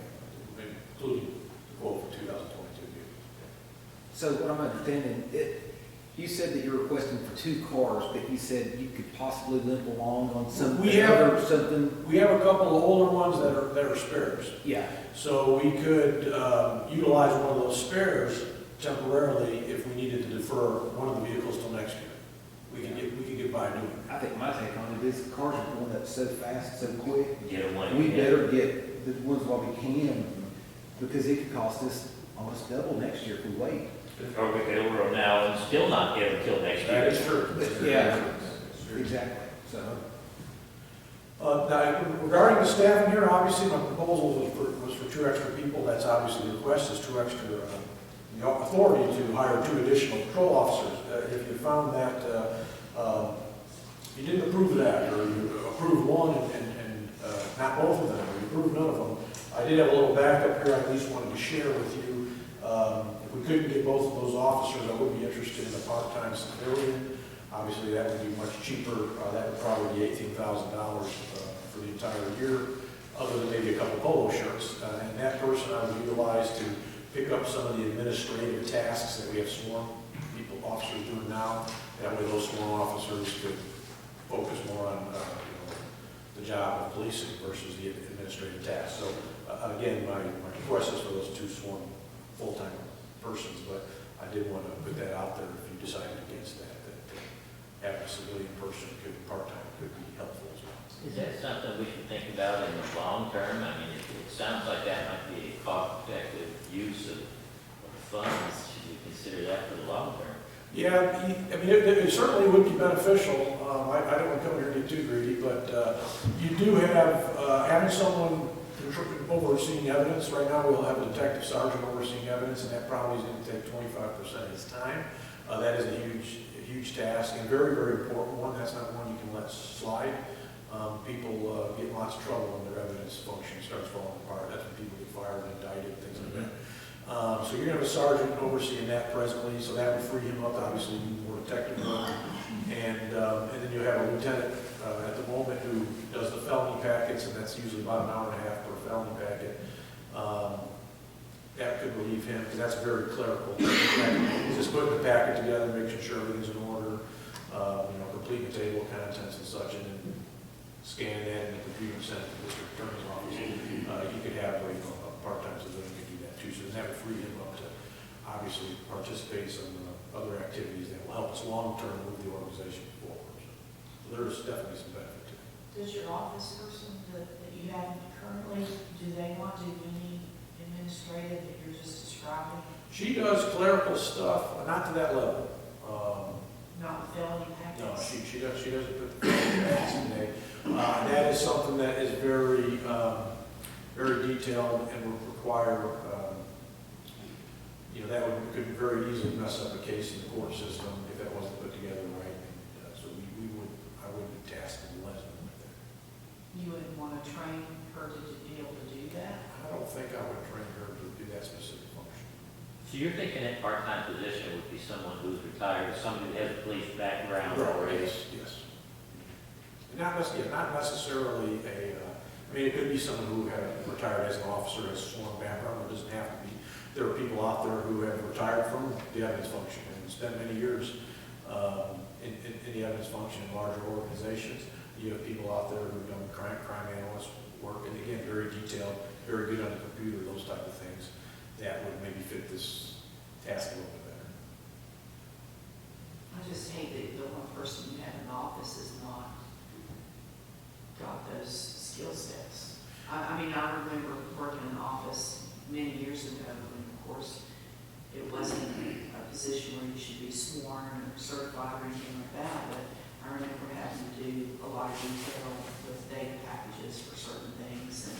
including the quote for 2022. So what I'm understanding, you said that you're requesting for 2 cars, but you said you could possibly limp along on something. We have something. We have a couple of older ones that are spares. Yeah. So we could utilize one of those spares temporarily if we needed to defer one of the vehicles till next year. We can get by doing it. I think my take on it is cars are going up so fast, so quick. Get them when We you can. better get the ones while we can, because it could cost us almost double next year if we wait. Or we could order them now and still not get them till next year. That is true. Yeah, exactly. So, now, regarding the staffing here, obviously my proposal was for 2 extra people. That's obviously the request is 2 extra, the authority to hire 2 additional patrol officers. If you found that, you didn't approve that, or you approved one and not both of them, or you approved none of them, I did have a little backup here I at least wanted to share with you. If we couldn't get both of those officers, I would be interested in a part-time civilian. Obviously, that would be much cheaper. That would probably be $18,000 for the entire year, other than maybe a couple polo shirts. And that person I would utilize to pick up some of the administrative tasks that we have sworn officers doing now. That way those sworn officers could focus more on the job of policing versus the administrative tasks. So again, my request is for those 2 sworn full-time persons, but I did want to put that out there if you decided against that having a civilian person part-time could be helpful as well. Is that something we should think about in the long term? I mean, it sounds like that might be a cost-effective use of funds. Should we consider that for the long term? Yeah, I mean, it certainly would be beneficial. I don't want to come here and get too greedy, but you do have, having someone overseeing evidence. Right now, we'll have a detective sergeant overseeing evidence, and that probably is going to take 25% of his time. That is a huge task, and very, very important one. That's not one you can let slide. People get in lots of trouble when their evidence function starts falling apart. That's when people get fired and indicted, things like that. So you're going to have a sergeant overseeing that presently, so that would free him up to obviously do more detective work. And then you have a lieutenant at the moment who does the felony packets, and that's usually about an hour and a half per felony packet. That could relieve him, because that's very clerical. He's just putting the packet together, making sure everything's in order, completing the table of contents and such, and then scanning that in the computer and send it to the district attorney's office. You could have a part-time civilian could do that too, so that would free him up to obviously participate in some other activities that will help us long-term move the organization forward. So there's definitely some benefit to it. Does your office person that you have currently, do they want to do any administrative that you're just describing? She does clerical stuff, not to that level. Not the felony No, packets? she doesn't put the facts in there. That is something that is very, very detailed and would require, that could very easily mess up a case in the court system if that wasn't put together right. So I would be tasked with Leslie with that. You wouldn't want to train her to be able to do that? I don't think I would train her to do that specific function. So you're thinking that part-time position would be someone who's retired, somebody that has a police background Right, already? yes. Not necessarily it could be someone who had retired as an officer, has a sworn background, it doesn't have to be. There are people out there who have retired from the evidence function and spent many years in the evidence function in larger organizations. You have people out there who've done crime analyst work, and again, very detailed, very good on the computer, those type of things that would maybe fit this task a little bit better. I just hate that the one person you have in the office is not got those skill sets. I remember working in the office many years ago, and of course, it wasn't a position where you should be sworn or certified or anything like that, but I remember having to do a lot of detail with data packages for certain things, and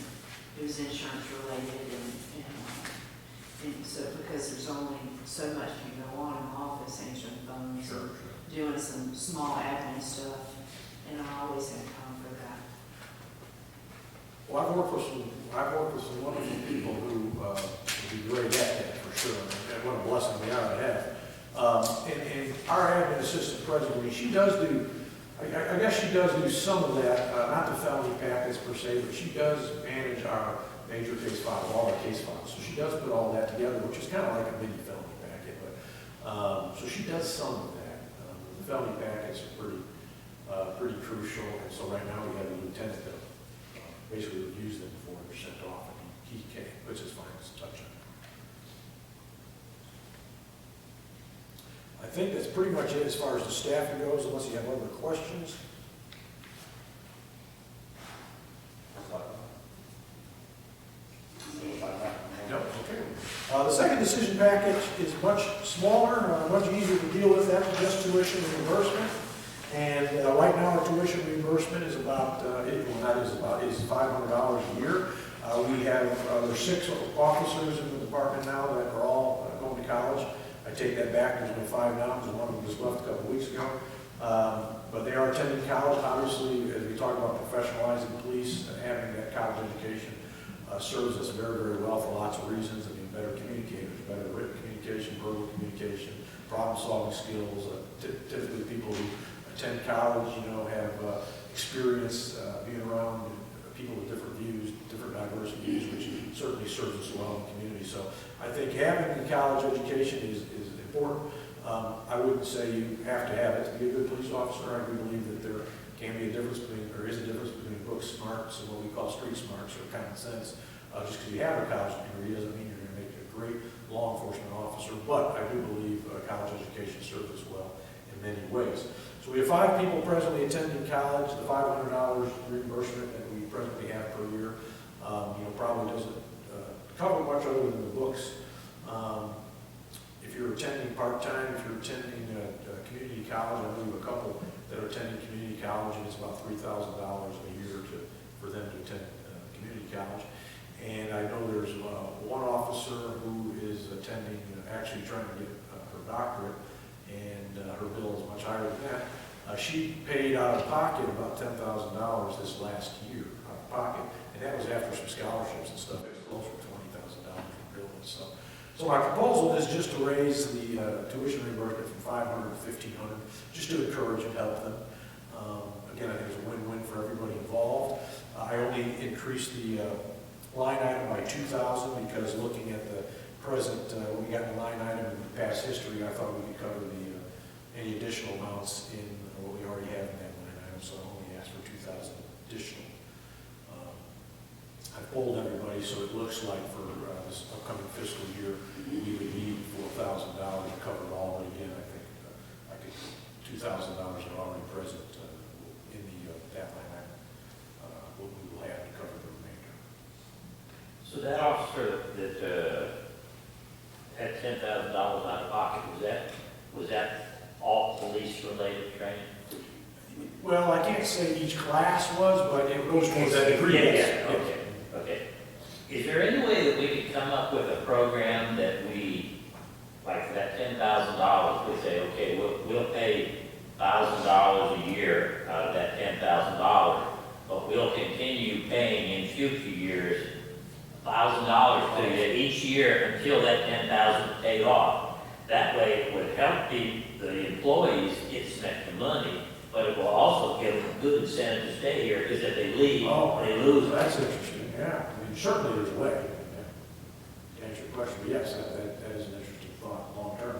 it was insurance related, and so because there's only so much can go on in the office, answering phones, Sure. doing some small admin stuff, and I always had time for that. Well, I've worked with some wonderful people who would be great at that for sure, and what a blessing we are to have. And our admin assistant presently, she does do, I guess she does do some of that, not the felony packets per se, but she does manage our major case files, all our case files. So she does put all that together, which is kind of like a mini felony packet, but, so she does some of that. The felony packets are pretty crucial, and so right now we have a lieutenant that basically reviews them before they're sent off, and he puts his finest touch on it. I think that's pretty much it as far as the staffing goes, unless you have other questions. No, okay. The second decision package is much smaller, much easier to deal with. That's just tuition reimbursement. And right now, our tuition reimbursement is about, is $500 a year. We have, there's 6 officers in the department now that are all going to college. I take that back, there's only 5 now, because one of them just left a couple of weeks ago. But they are attending college. Obviously, as we talk about professionalizing police and having that college education serves us very, very well for lots of reasons. Better communicators, better written communication, verbal communication, problem-solving skills. Typically, people who attend college, have experience being around people with different views, different diverse views, which certainly serves us well in the community. So I think having a college education is important. I wouldn't say you have to have it to be a good police officer. I do believe that there can be a difference between, or is a difference between book smarts and what we call street smarts or common sense. Just because you have a college degree doesn't mean you're going to make a great law enforcement officer, but I do believe college education serves us well in many ways. So we have 5 people presently attending college. The $500 reimbursement that we presently have per year, probably doesn't cover much other than the books. If you're attending part-time, if you're attending community college, I know we have a couple that are attending community college, and it's about $3,000 a year for them to attend community college. And I know there's one officer who is attending, actually trying to get her doctorate, and her bill is much higher than that. She paid out of pocket about $10,000 this last year, out of pocket, and that was after some scholarships and stuff. It was closer to $20,000 for billing. So my proposal is just to raise the tuition reimbursement from $500 to $1,500, just to encourage and help them. Again, I think it's a win-win for everybody involved. I only increased the line item by $2,000 because looking at the present, what we got in the line item in the past history, I thought we could cover any additional amounts in what we already have in that line item, so I only asked for $2,000 additional. I've polled everybody, so it looks like for this upcoming fiscal year, we would need $4,000 to cover it all. But again, I think $2,000 are already present in that line item. What we will have to cover the remainder. So that officer that had $10,000 out of pocket, was that all police-related training? Well, I can't say each class was, but it goes towards that degree. Yeah, okay. Is there any way that we could come up with a program that we, like for that $10,000, we say, okay, we'll pay $1,000 a year out of that $10,000, but we'll continue paying in future years $1,000 to you each year until that $10,000 is paid off. That way it would help the employees get some extra money, but it will also give them good incentive to stay here, because if they leave, they lose. That's interesting, yeah. I mean, certainly there's a way. To answer your question, but yes, that is an interesting thought, long term.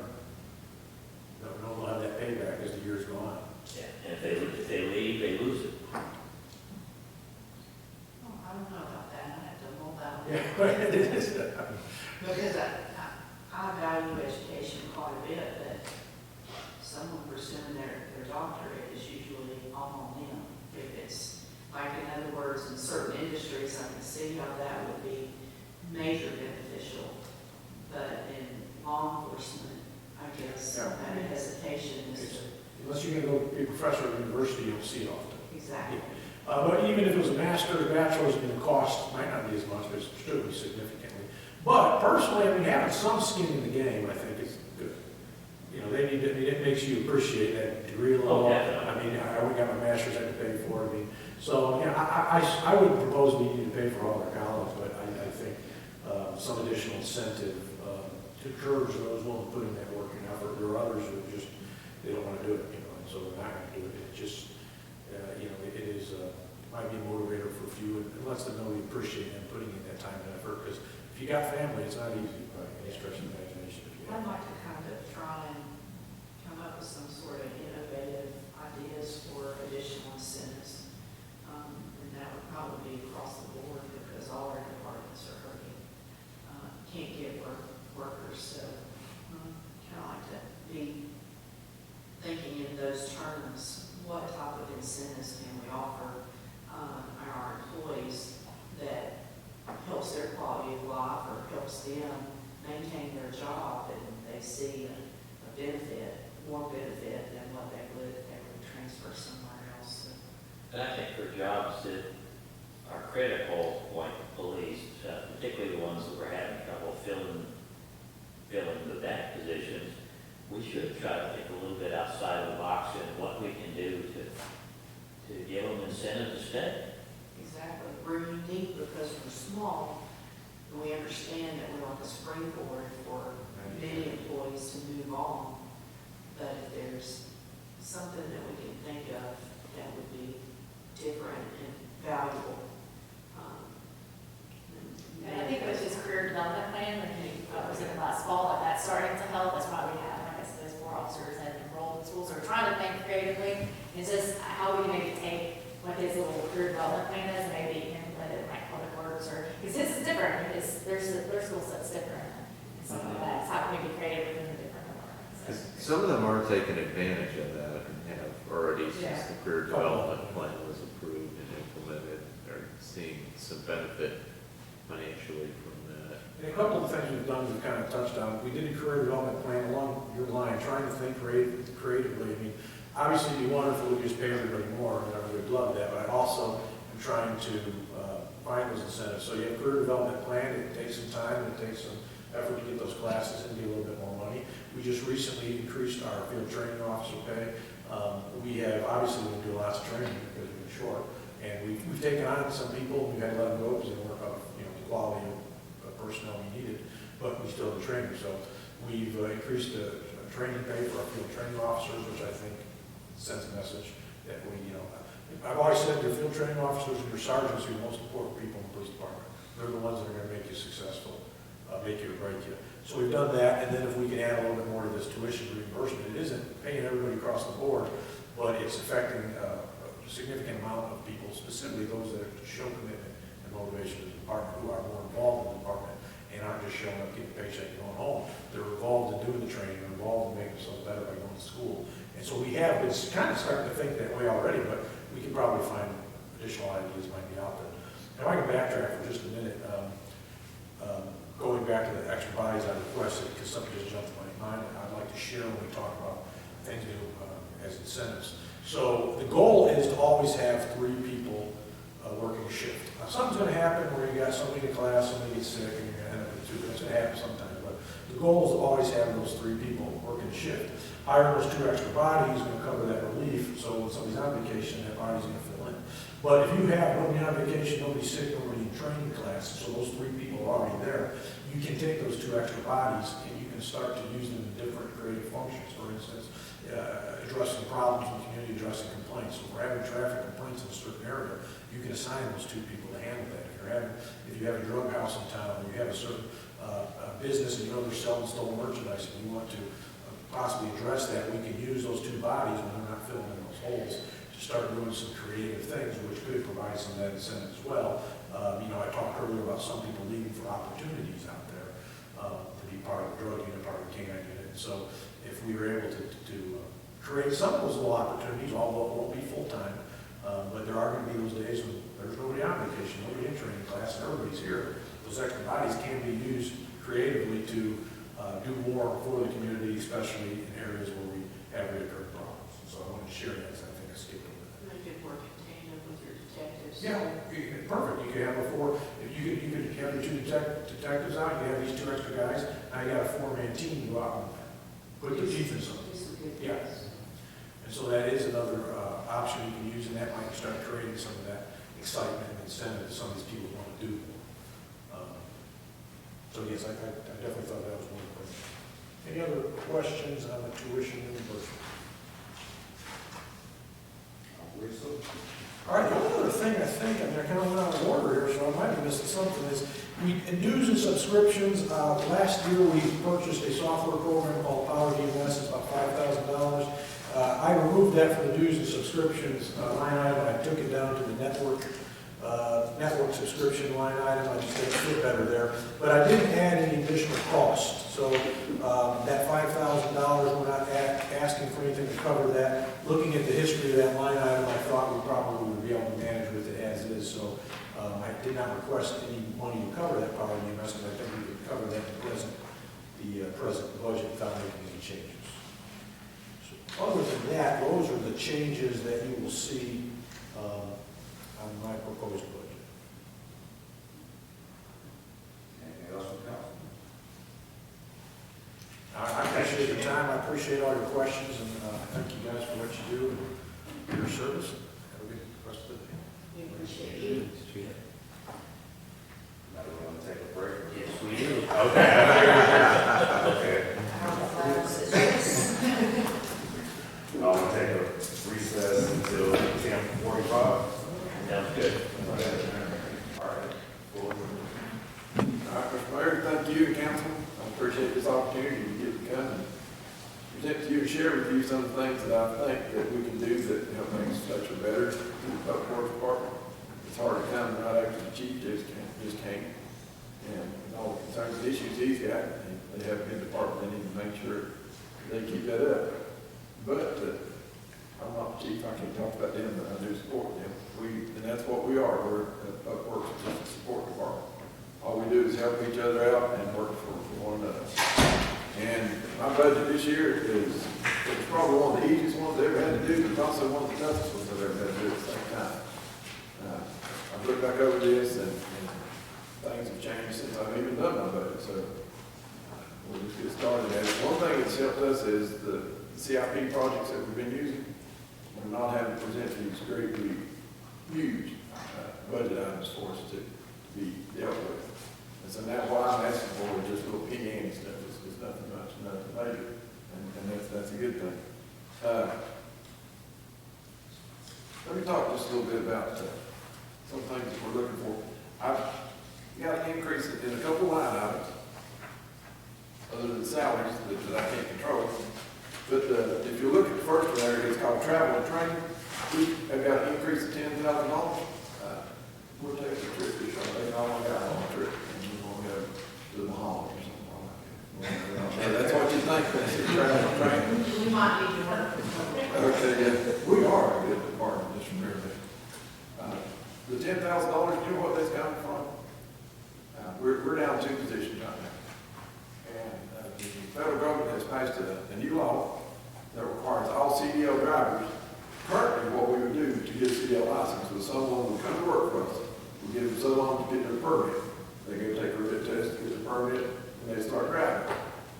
They'll have that payback as the years go on. Yeah, and if they leave, they lose it. Oh, I don't know about that, I have to hold that one. Yeah, but it is. Because I value education quite a bit, but someone pursuing their doctorate is usually all on them. If it's, like, in other words, in certain industries, I can see how that would be major beneficial. But in law enforcement, I guess, Yeah. that hesitation is to, Unless you're going to go be a professor at university, you'll see it often. exactly. But even if it was a master's, bachelor's, the cost might not be as much, but it's still be significantly. But personally, I mean, having some skin in the game, I think is good. You know, they need to, I mean, it makes you appreciate that degree a little more. definitely. I mean, I only got my master's, I had to pay for it. I mean, so, yeah, I would propose we need to pay for all their college, but I think some additional incentive to encourage those willing to put in that work and effort. There are others who just, they don't want to do it, you know, and so they're not going to do it. It just, you know, it is, might be a motivator for a few, and lets them know we appreciate them putting in that time and effort, because if you got family, it's not easy by any stretch of the imagination. If you I'd have. like to kind of try and come up with some sort of innovative ideas for additional incentives. And that would probably be across the board, because all our departments are hurting. Can't get workers, so kind of like to be thinking in those terms. What type of incentives can we offer our employees that helps their quality of life or helps them maintain their job, and they see a benefit, more benefit than what they would if they would transfer somewhere else. And I think for jobs that are critical, like police, particularly the ones that we're having trouble filling the back positions, we should try to think a little bit outside of the box and what we can do to give them incentive to stay. Exactly. We're unique because we're small, and we understand that we're like a springboard for many employees to move on. But if there's something that we can think of that would be different and valuable. And I think with this career development plan, like you presented last fall, like that's starting to help. That's why we have, like I said, those 4 officers that enrolled in schools. So we're trying to think creatively. It's just how we can maybe take what his little career development plan is and maybe implement it in like public works, or, because this is different. Their skill set's different. And so that's how we can be creative within the different departments. Some of them are taking advantage of that and have already, since the career development plan was approved and implemented, are seeing some benefit financially from that. And a couple of things we've done, we've kind of touched on. We did a career development plan along your line, trying to think creatively. I mean, obviously, it'd be wonderful if we just pay everybody more, and I would love that, but I also am trying to find those incentives. So you have a career development plan, it takes some time, it takes some effort to get those classes and get a little bit more money. We just recently increased our field training officer pay. We have, obviously, we've been doing lots of training because we've been short, and we've taken on some people, we've had to let them go because they weren't of, you know, the quality of personnel we needed, but we still have the training. So we've increased the training pay for our field training officers, which I think sends a message that we, you know, I've always said your field training officers and your sergeants are the most important people in the police department. They're the ones that are going to make you successful, make you or break you. So we've done that, and then if we can add a little bit more to this tuition reimbursement, it isn't paying everybody across the board, but it's affecting a significant amount of people, specifically those that show commitment and motivation of the department, who are more involved in the department and aren't just showing up, getting a paycheck and going home. They're involved in doing the training, they're involved in making themselves better by going to school. And so we have, it's kind of starting to think that way already, but we can probably find additional ideas might be out there. Now I can backtrack for just a minute. Going back to the extra bodies I requested, because something just jumped in my mind, I'd like to share when we talk about things to do as incentives. So the goal is to always have 3 people working a shift. Now, something's going to happen where you got somebody in class, somebody gets sick, and you're going to end up with 2. That's going to happen sometimes, but the goal is to always have those 3 people working a shift. Hiring those 2 extra bodies is going to cover that relief, so when somebody's on vacation, that body's going to fill in. But if you have nobody on vacation, nobody sick, nobody in training class, so those 3 people are already there, you can take those 2 extra bodies and you can start to use them in different creative functions. For instance, addressing problems in the community, addressing complaints. So if we're having traffic complaints in a certain area, you can assign those 2 people to handle that. If you have a drug house in town, or you have a certain business and you know they're selling stolen merchandise and you want to possibly address that, we can use those 2 bodies when they're not filling in those holes to start doing some creative things, which could provide some of that incentive as well. I talked earlier about some people leaving for opportunities out there to be part of the drug unit, part of the canine unit. So if we were able to create some of those little opportunities, although it won't be full-time, but there are going to be those days when there's nobody on vacation, nobody in training class, and everybody's here. Those extra bodies can be used creatively to do more for the community, especially in areas where we have recurring problems. So I wanted to share that, because I think I skipped over that. Make it work in tandem with your detectives. Yeah, perfect. You could have if you could have your 2 detectives out, you have these 2 extra guys, now you got a 4-man team to go out and put their teeth in something. This is good. Yeah. And so that is another option you can use, and that might start creating some of that excitement and incentive that some of these people want to do. So yes, I definitely thought that was one of the things. Any other questions on the tuition reimbursement? All right, the only other thing I think, I kind of went out of order here, so I might be missing something, is in dues and subscriptions, last year we purchased a software program called Power DMS, it's about $5,000. I removed that from the dues and subscriptions line item, I took it down to the network subscription line item, I just think it fit better there. But I didn't add any additional cost, so that $5,000, we're not asking for anything to cover that. Looking at the history of that line item, I thought we probably would be able to manage with it as is, so I did not request any money to cover that Power DMS, because I think we could cover that in the present budget without making any changes. So, other than that, those are the changes that you will see on my proposed budget. Anything else from council? I appreciate your time, I appreciate all your questions, and thank you guys for what you do and your service. Have a good rest of the day. We appreciate you. Now we want to take a break? Yes, we do. Okay. I want to take a recess until 10:45. Sounds good. All right. Cool. All right, Mr. Mayor, thank you and council. I appreciate this opportunity to get to come and present to you and share with you some of the things that I think that we can do that help make Fletcher better to the public works department. It's hard to come right after the chief just came. And with all the concerns and issues he's got, they have a good department, they need to make sure they keep that up. But I'm not the chief, I can't talk about them, but I do support them. And that's what we are, we're a public works support department. All we do is help each other out and work for one another. And my budget this year it's probably one of the easiest ones I've ever had to do, but it's also one of the toughest ones I've ever had to do at the same time. I've looked back over this and things have changed since I've even done my budget, so we'll just get started. And one thing that's helped us is the CIP projects that we've been using. We're not having to present these great, huge budget items for us to be dealt with. And so now what I'm asking for is just little penny stuff. It's nothing much, nothing major, and that's a good thing. Let me talk just a little bit about some things that we're looking for. I've got an increase in a couple line items, other than salaries that I can't control. But if you look at the first one there, it's called travel and training. We have got an increase of $10,000. we'll take a trip this year, they all got on a trip, and we're gonna go to the Bahamas or something like that. And that's what you think, that's your training. We might need to work with them. Okay, yeah, we are a good department, just remember that. The $10,000, you know what that's coming from? We're down 2 positions right now. And the federal government has passed a new law that requires all CDL drivers. Currently, what we would do to get a CDL license was someone would come to work for us. We give them so long to get their permit. They go take a written test, get their permit, and they start driving.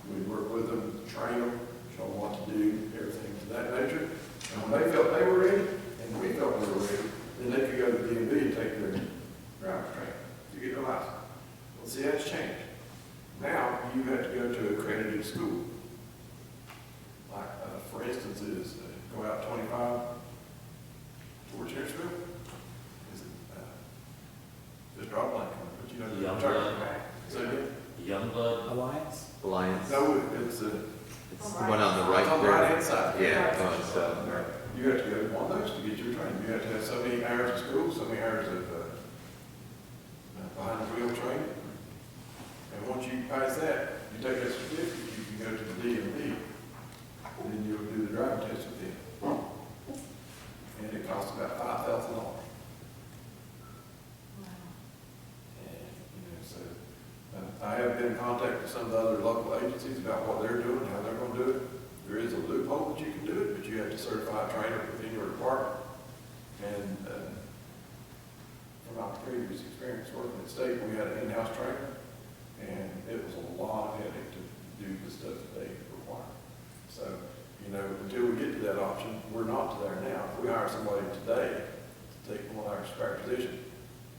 We'd work with them, train them, show them what to do, everything of that nature. And when they felt they were ready, and we felt they were ready, then they could go to the DMV and take their driver's training to get their license. Well, see, that's changed. Now, you have to go to an accredited school. Like, for instance, is go out 25 towards Harrisville. Is it, just draw a blank on it, but you know, the Youngblood. So, yeah. Youngblood. Alliance? Alliance, No, it's it's the one on the right it's on the there. right-hand side. Yeah, so, You have to go to one of those to get your training. You have to have so many hours of school, so many hours of behind the wheel training. And once you pass that, you take that certificate, you can go to the DMV, and then you'll do the driving test with them. And it costs about $5,000. And, so, I have been in contact with some of the other local agencies about what they're doing, how they're gonna do it. There is a loophole that you can do it, but you have to certify a trainer within your department. And, from my previous experience working at state, we had an in-house trainer, and it was a lot of headache to do the stuff that they require. So, until we get to that option, we're not there now. If we hire somebody today to take one of our spare positions,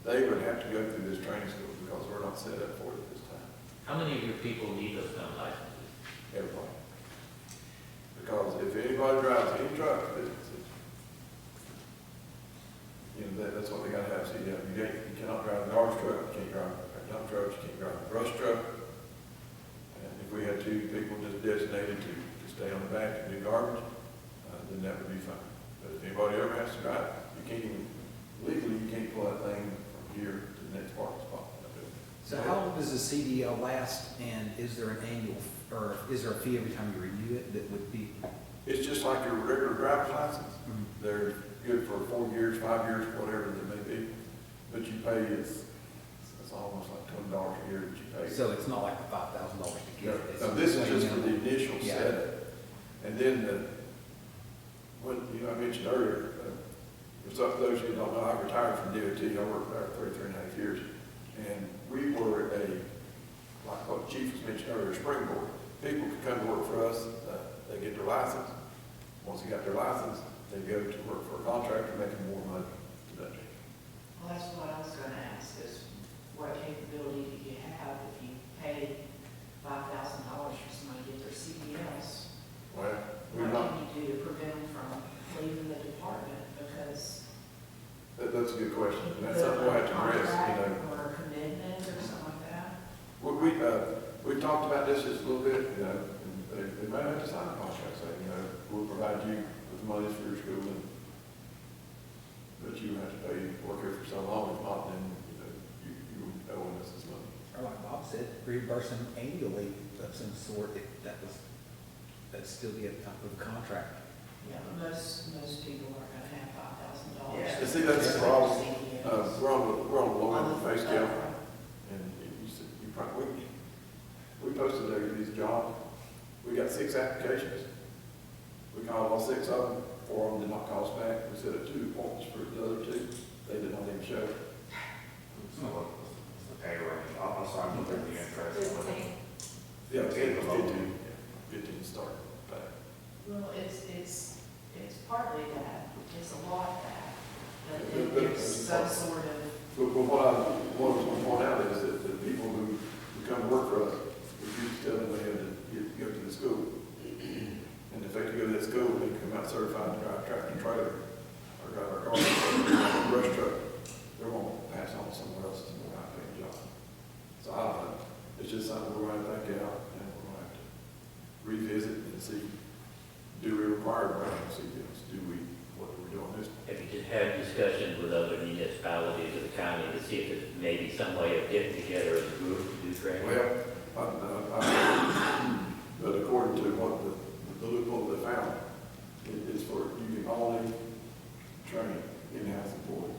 they would have to go through this training school because we're not set up for it at this time. How many of your people need those kind of licenses? Everybody. Because if anybody drives any truck, that's what they gotta have. See, you cannot drive a garbage truck, you can't drive a dump truck, you can't drive a brush truck. And if we had 2 people just designated to stay on the back and do garbage, then that would be fine. But if anybody ever has to drive, you can't even, legally, you can't pull that thing from here to the next parking spot. So how long does the CDL last, and is there an annual, or is there a fee every time you renew it that would be? It's just like your regular driver's license. They're good for 4 years, 5 years, whatever they may be. But you pay, it's almost like $20 a year that you pay. So it's not like the $5,000 to get it? It's Now, this is just for the minimal. initial Yeah. setup. And then, I mentioned earlier, for some of those who don't know, I retired from DOT. I worked there 33.5 years. And we were like what the chief was mentioning earlier, springboard. People could come to work for us, they get their license. Once they got their license, they go to work for a contractor, making more money. Well, that's what I was gonna ask, is what capability do you have if you pay $5,000 for somebody to get their CDLs? Well, we're What not, can you do to prevent them from leaving the department because that's a good question. And that's something we'll have to address, contract or commitment or something like that? We talked about this just a little bit, and they might have to sign a contract saying, we'll provide you with money for your school, but you have to pay, work here for so long, if not, then, you owe us this money. Or like Bob said, reimburse them annually of some sort, if that'd still be at the top of the contract. Yeah, but most people are gonna have $5,000. Yeah. And see, that's the problem. CDLs. We're on the low end of the pay scale, upfront. and you said, we posted these jobs, we got 6 applications. We called all 6 of them, 4 of them did not call us back. We set up 2 appointments for the other 2, they did not even show. So what's the pay range? I'm sorry, I'm looking at the interest. 15. Yeah, 15 below. 15 start back. Well, it's partly that, it's a lot that, But but it's it's some part- sort of, But what I was going to point out is that the people who come to work for us, we used to tell them they had to go to the school. And if they could go to that school, they could come out certified to drive tractor and trailer, or drive our car, or brush truck. They're going to pass on somewhere else to a more high-paying job. So I don't know. It's just something we're going to have to think out, and we're going to have to revisit and see, do we require driving CDLs? What are we doing this? Have you had discussions with other municipalities of the county to some way of getting together as a group to do training? But according to what the loophole they found, it is for, you can only train in-house employees.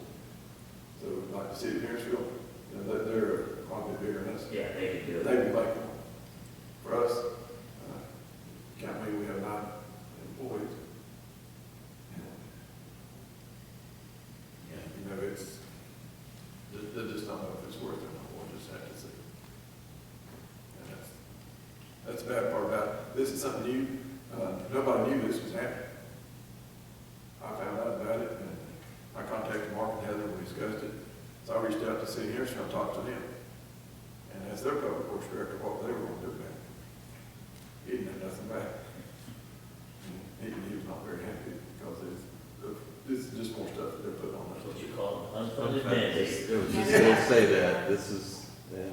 So like the city of Harrisville, you know, they're quite a bit bigger than us. Yeah, they can do it. They'd be like, for us, county, we have 9 employees. And, you know, it's, they just don't know if it's worth it or not, we'll just have to see. And that's the bad part about it. This is something new, nobody knew this was happening. I found out about it, and I contacted Mark and Heather, we discussed it. So I reached out to the city of Harrisville and talked to them. And asked their public works director what they were going to do about it. He didn't have nothing back. He was not very happy because this is just more stuff that they're putting on us. That's what you call an unfunded mandate. It was just going to say that, this is, yeah.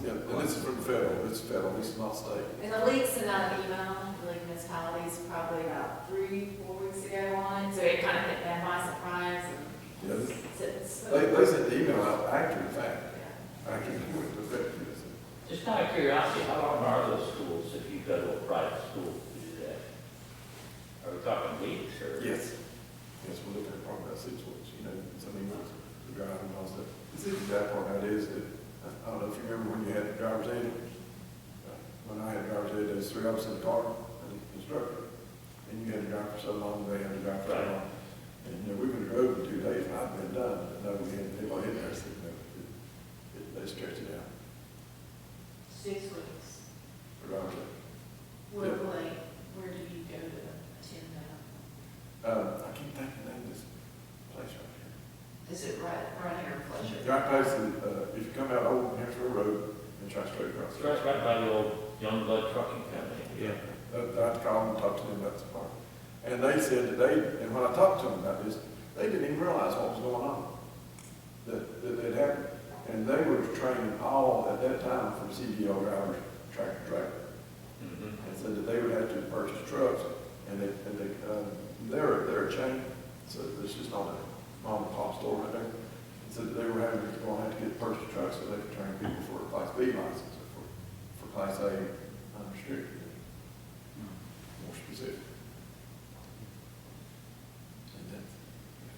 Yeah, and this is from the federal, this is federal, this is not state. And the league sent out an email, the league municipalities, probably about 3-4 weeks ago on it, so it kind of hit them by surprise. Yeah, So- they sent the email out after the fact, Yeah. after it went to effect. Just out of curiosity, how long are those schools if you go to a private school to do that? Are we talking weeks or? Yes. Yes, we're looking at probably about 6 weeks, you know, so many months to drive and all that. The bad part of that is that, I don't know if you remember when you had the driver's ed. When I had the driver's ed, there was 3 of us in the car, and the instructor. And you had to drive for so long, they had to drive for so long. And, you know, we would have drove in 2 days, and I'd been done, but no, we had, anybody in there, so, you know, they stretched it out. 6 weeks. For driver's ed. Where do you go to attend that? I can't think of the name of this place right here. Is it right here in Fletcher? Right past if you come out Old Harrisville Road and try straight across. It's right by the old Young Blood Trucking Company. Yeah. I had to call them and talk to them about this part. And they said that and when I talked to them about this, they didn't even realize what was going on. That had happened. And they were training all, at that time, from CDL drivers, tractor to tractor. Mm-hmm. And said that they would have to purchase trucks, and they're a chain, so this is not a mom and pop store right there. And said that they were going to have to get purchase trucks so they could train people for a Class B license, or for Class A unrestricted, more specific. And then,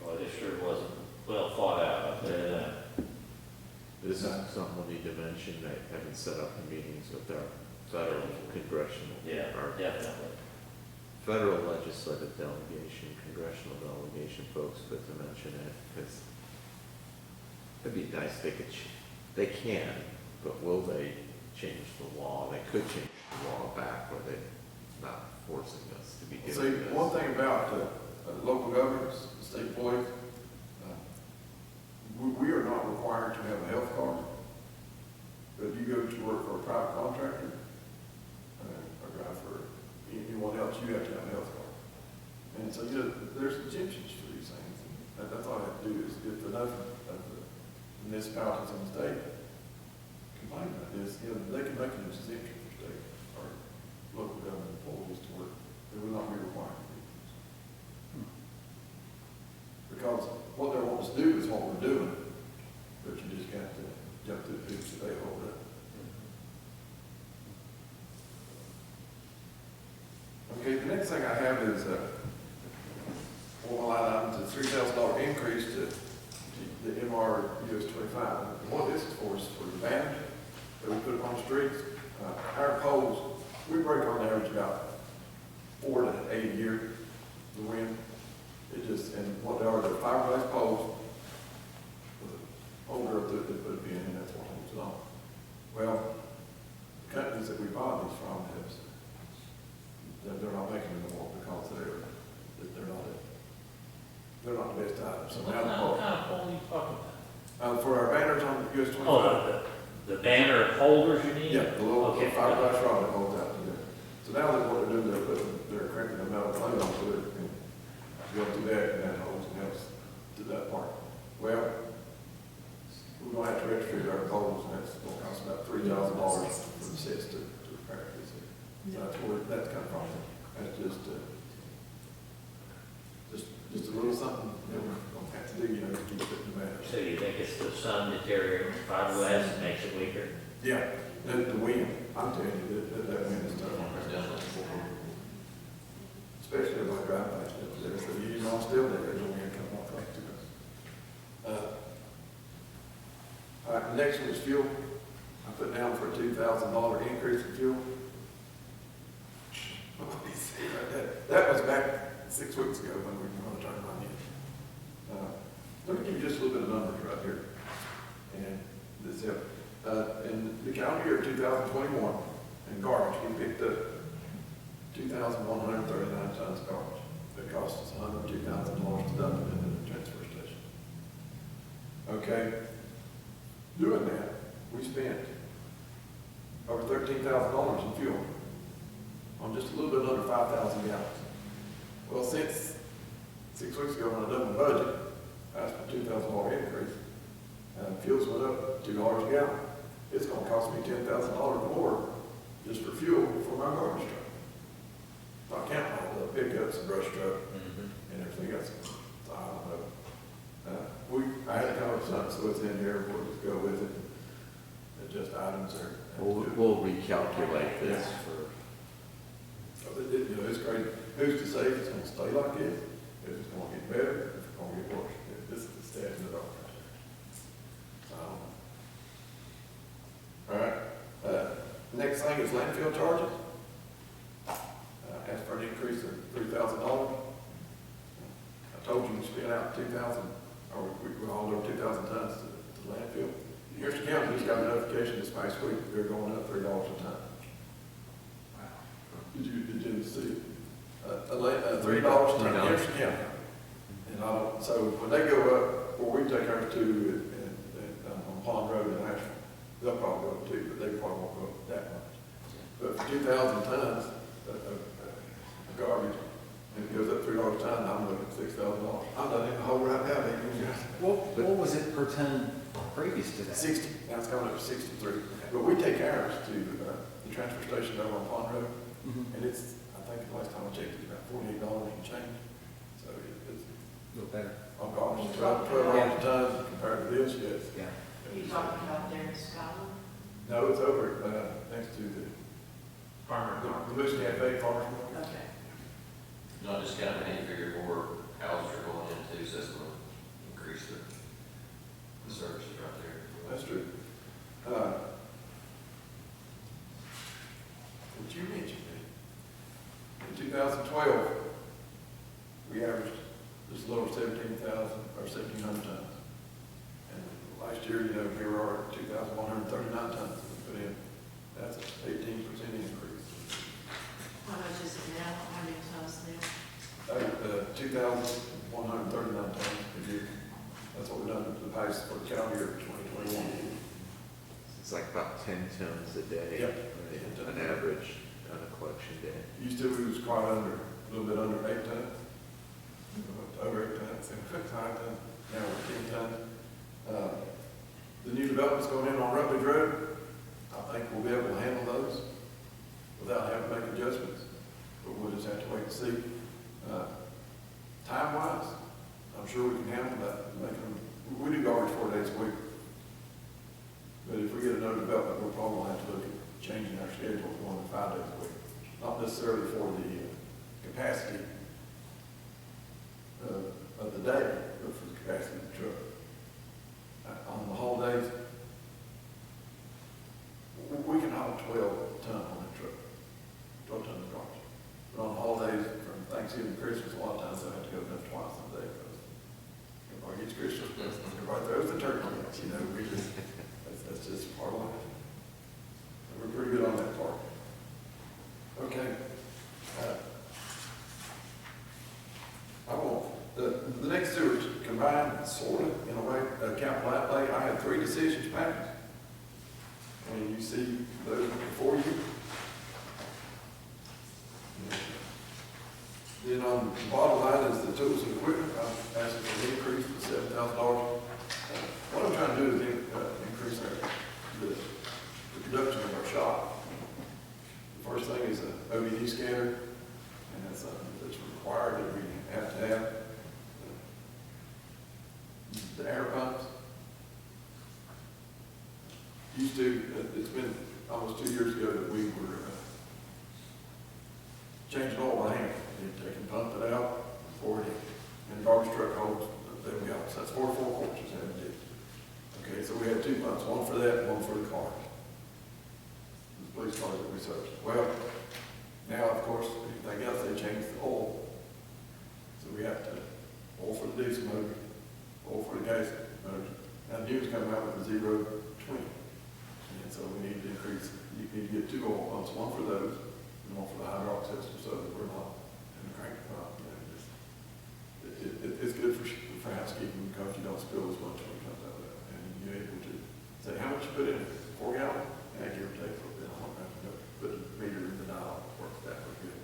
Well, this sure wasn't well thought out, I'll tell you that. This is something we need to mention, that having set up the meetings with our federal congressional. Yeah, our definitely. Federal legislative delegation, congressional delegation folks, but to mention it, because it'd be nice, they can, but will they change the law? They could change the law back where they're not forcing us to be doing see, this. one thing about local governments, state employees, we are not required to have a health card. But you go to work for a private contractor, or drive for anyone else, you have to have a health card. And so, you know, there's exemptions for these things. And that's all I have to do is if enough of the municipalities in the state complain about this, you know, they can make an exemption for state or local government employees to work. They will not be required to do this. Because what they want us to do is what we're doing, but you just got to jump through the hoops that they hold up. Okay, the next thing I have is, one line item, it's a $3,000 increase to the MR US 25. And what this is for is for the banners that we put on the streets. Our poles, we break on average about 4 to 8 a year, the wind. It just, and what they are, they're fiberglass poles with a holder up there, they put a pin in, that's what holds it on. Well, the companies that we buy these from have, they're not making them anymore because they're not the best items. So What now kind of pole are you talking about? for our banners on the US 25. Oh, the banner holders you need? Yeah, the little Okay. fiberglass rod that holds out to them. So now that what they're doing, they're cranking a metal plate onto it and go through that and that holds and helps to that part. Well, we're gonna have to retrofit our poles and that's gonna cost about $3,000 for the sets to repair this. So that's where that's come from. That's just a little something that we're gonna have to do, you know, to keep it in the matter. So you think it's the sun deteriorating fiberglass that makes it weaker? Yeah, the wind, I'm telling you, that wind is tough. Especially if I drive past it, there's a union on still there, there's a wind coming off right to us. All right, the next one is fuel. I put down for a $2,000 increase in fuel. Let me see right there. That was back 6 weeks ago when we were going to turn mine in. Let me give you just a little bit of numbers right here. And this help. In the calendar year of 2021, in garbage, we picked up 2,139 tons of garbage. It cost us $102,000 to dump it into the transfer station. Okay, doing that, we spent over $13,000 in fuel on just a little bit under 5,000 gallons. Well, since 6 weeks ago when I done my budget, I asked for a $2,000 increase, and fuel's went up $2 a gallon. It's gonna cost me $10,000 more just for fuel for my garbage truck. Not counting all the pickups and brush truck and everything else. So I don't know. I had to come up with something, so it's in here, we'll just go with it. Just items there. We'll recalculate this So you know, it's crazy. Who's to say if it's gonna stay like this, if it's gonna get better, if it's gonna get worse? This is the stat in the dark right there. All right, next thing is landfill charges. Asked for an increase of $3,000. I told you we spent out 2,000, or we hauled over 2,000 tons to landfill. Harrison County just got a notification this past week, they're going up $3 a ton. Did you see it? $3 a ton, Harrison County. And so when they go up, where we take ours to, on Pond Road in Asheville, they'll probably go up too, but they probably won't go up that much. But for 2,000 tons of garbage, and it goes up $3 a ton, I'm looking at $6,000. I'm not in the hole right now, What was it per ton previous to that? 60, now it's coming up to 63. But we take ours to the transfer station over on Pond Road, and it's, I think the last time I checked, it's about $48 and change. So it's A little better. on garbage, $12 a ton compared to this, yes. Yeah. Are you talking about there in Scotland? No, it's over next to the Moose Cafe Farmers Market. Okay. Not just kind of any figure more houses are going into, so that's going to increase the services right there. That's true. What you mentioned, in 2012, we averaged just a little over 17,000 or 1,700 tons. And last year, you know, here we are at 2,139 tons that we put in. That's an 18% increase. How much is it now? How many tons now? 2,139 tons a year. That's what we've done the past for the calendar year of 2021. It's like about 10 tons a day. Yep. An average on a collection day. Used to, we was quite under, a little bit under 8 tons. Over 8 tons, 9 tons, now we're 10 tons. The new developments going in on Rutledge Road, I think we'll be able to handle those without having to make adjustments, but we'll just have to wait and see. Time-wise, I'm sure we can handle that, we do garbage 4 days a week. But if we get another development, we'll probably have to look at changing our schedule to 1 to 5 days a week. Not necessarily for the capacity of the day, but for the capacity of the truck. On the holidays, we can haul 12 ton on that truck, 12 tons of garbage. But on holidays, from Thanksgiving to Christmas, a lot of times I have to go up twice a day because everybody gets Christmas presents, everybody throws the turkey, you know, that's just part of life. And we're pretty good on that part. Okay. I want the next two are combined, sort of, in a way, capital outlay. I had 3 decisions packaged. And you see those before you. Then on the bottom line is the tools and equipment. I'm asking for an increase of $7,000. What I'm trying to do is increase the production of our shop. The first thing is an OBD scanner, and that's something that's required that we have to have. The air pumps, used to, it's been almost 2 years ago that we were changing oil by hand. You take and pump it out, pour it in, and the garbage truck holds them gallons. That's 44 quarts is how we did. Okay, so we had 2 pumps, one for that, and one for the cars. The police cars that we service. Well, now, of course, anything else, they changed the oil. So we have to, oil for the diesel motor, oil for the gas motor. Now, the new is coming out with the 0-20. And so we need to increase, you need to get 2 oil pumps, one for those, and one for the hydraulic system, so that we're not in the crank pump. You know, it's good for housekeeping because you don't spill as much when it comes out of that. And you're able to say, how much you put in? 4 gallons? Yeah, give or take a little bit. I don't have to put a meter in the dial, it works that way good.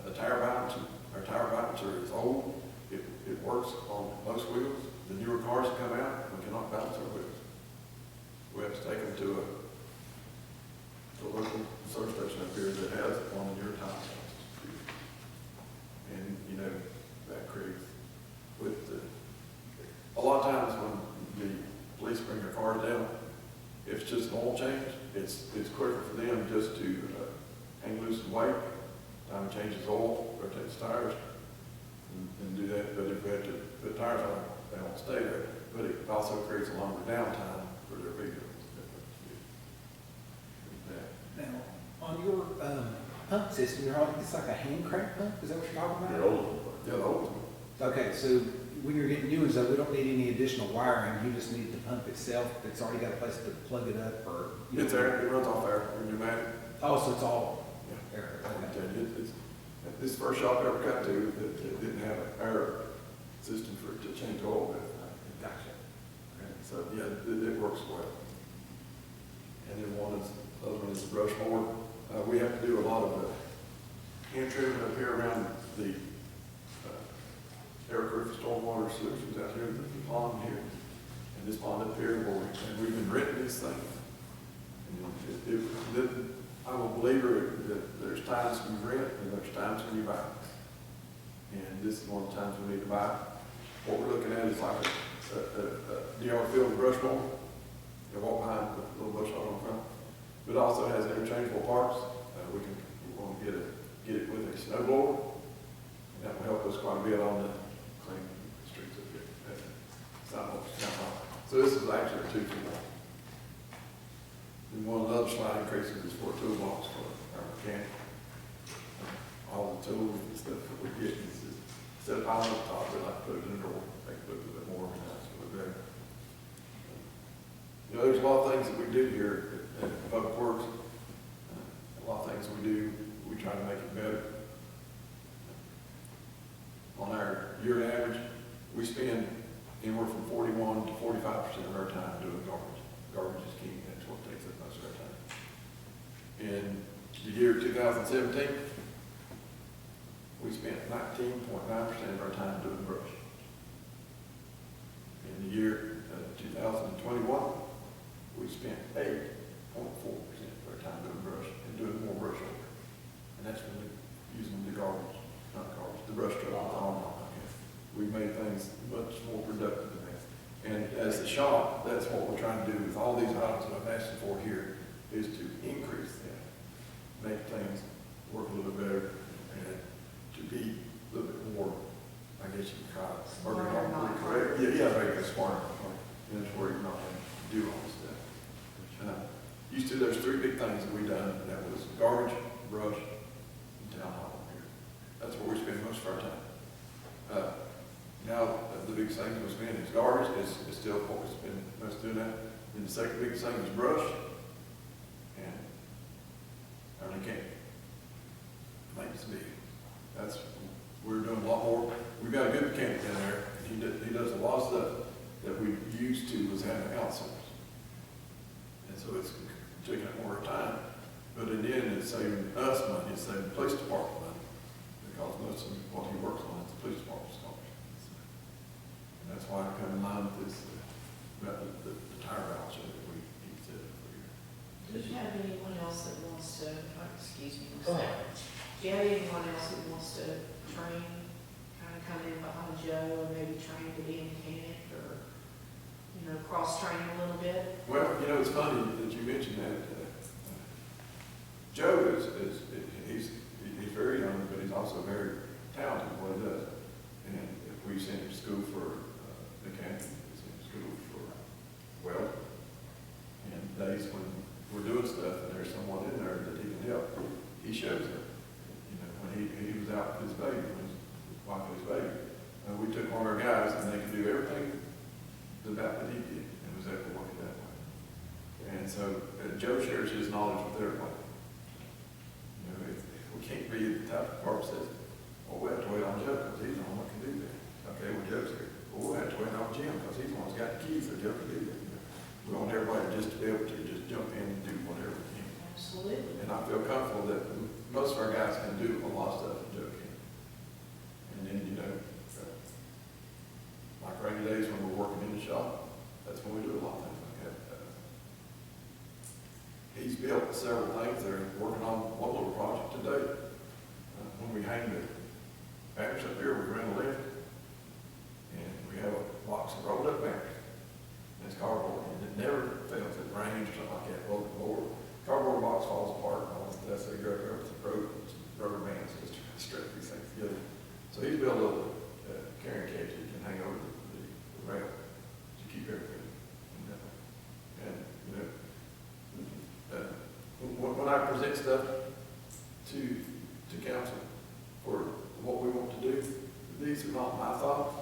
The tire balancer, our tire balancer is old. It works on most wheels. The newer cars that come out, we cannot balance our wheels. We have to take them to a local service station up here that has one of your tires. And, you know, that creates, a lot of times when the police bring their cars down, if it's just an oil change, it's quicker for them just to hang loose and wait. Time changes oil, rotates tires, and do that. But if we have to put tires on, they won't stay there. But it also creates a longer downtime for their vehicles. Now, on your pump system, it's like a hand crank pump, is that what you're talking The about? old one. Yeah, the old one. Okay, so when you're getting new ones, though, we don't need any additional wiring, you just need the pump itself, it's already got a place to plug it up, or? It's air, it runs off air, when you man it. Oh, so it's all Yeah. air, I okay. tell you, this first shop I ever got to, that didn't have an air system for it to change oil with. Gotcha. So, yeah, it works well. And then the other one is the brush mower. We have to do a lot of hand trimming up here around the air-proof stormwater solutions out here, the pond here, and this pond up here, and we've been renting these things. And I'm a believer that there's times when you rent and there's times when you buy. And this is one of the times we need to buy. What we're looking at is like a DR field brush mower. You walk behind with a little bush hog on front. But it also has interchangeable parts. We want to get it with a snow blower. And that will help us quite a bit on the cleaning the streets up here. Sidewalks, so this is actually a 2-for-1. And one of the other slight increases is for toolbox for our mechanic. All the tools and stuff that we get, instead of piling up top, we like to put it in the drawer, make it look a little bit more organized, a little better. You know, there's a lot of things that we do here at Public Works. A lot of things we do, we try to make it better. On our year average, we spend anywhere from 41 to 45% of our time doing garbage. Garbage is key, that's what takes up most of our time. In the year 2017, we spent 19.9% of our time doing brush. In the year 2021, we spent 8.4% of our time doing brush and doing more brush work. And that's when using the garbage, not garbage, the brush truck with the arm on. We've made things much more productive than that. And as a shop, that's what we're trying to do with all these items that I'm asking for here, is to increase them, make things work a little bit better, and to be a little bit more, I guess you can call it, ergonomically correct. Yeah, very good, smart. And that's where you're not going to do all this stuff. Used to, there's 3 big things that we done, and that was garbage, brush, and town hall here. That's where we spend most of our time. Now, the biggest thing we spend is garbage, is still what we spend most doing that. And the second biggest thing is brush, and our mechanic. Maintenance big. We're doing a lot more. We've got a good mechanic down there. He does a lot of stuff that we used to was having to outsource. And so it's taking up more time. But in the end, it's saving us money, it's saving the police department money. Because most of what he works on is the police department's cost. And that's why I come in line with this, about the tire voucher that we set up for you. Do you have anyone else that wants to, excuse me, Go ahead. do you have anyone else that wants to train, kind of come in behind Joe and maybe train to be a mechanic or cross-train a little bit? Well, it's funny that you mentioned that. Joe he's very young, but he's also very talented in what he does. And if we send him to school for mechanic, we send him to school for welding. And days when we're doing stuff and there's someone in there that he can help, he shows up. When he was out with his baby, when his wife and his baby, we took one of our guys and they could do everything about that he did, and was able to work it that way. And so Joe shares his knowledge with everyone. If we can't be the type of department that says, well, we have to wait on Joe because he's the only one who can do that. Okay, well, Joe's here. Well, we'll have to wait on Jim because he's the one who's got the keys so Joe can do that. We want everybody just to be able to just jump in and do whatever they can. Absolutely. And I feel comfortable that most of our guys can do a lot of stuff that Joe can. And then, like rainy days when we're working in the shop, that's when we do a lot of things like that. He's built several things. They're working on one little project today. When we hang the banners up here, we run a lift, and we have a box of rolled up banners. And it's cardboard, and it never fails. It rains or something like that. Well, the cardboard box falls apart, and all this stuff, so you go over the rubber bands just to strap these things together. So he's built a little carrying cage that you can hang over the rail to keep everything. When I present stuff to council for what we want to do, these are not my thoughts.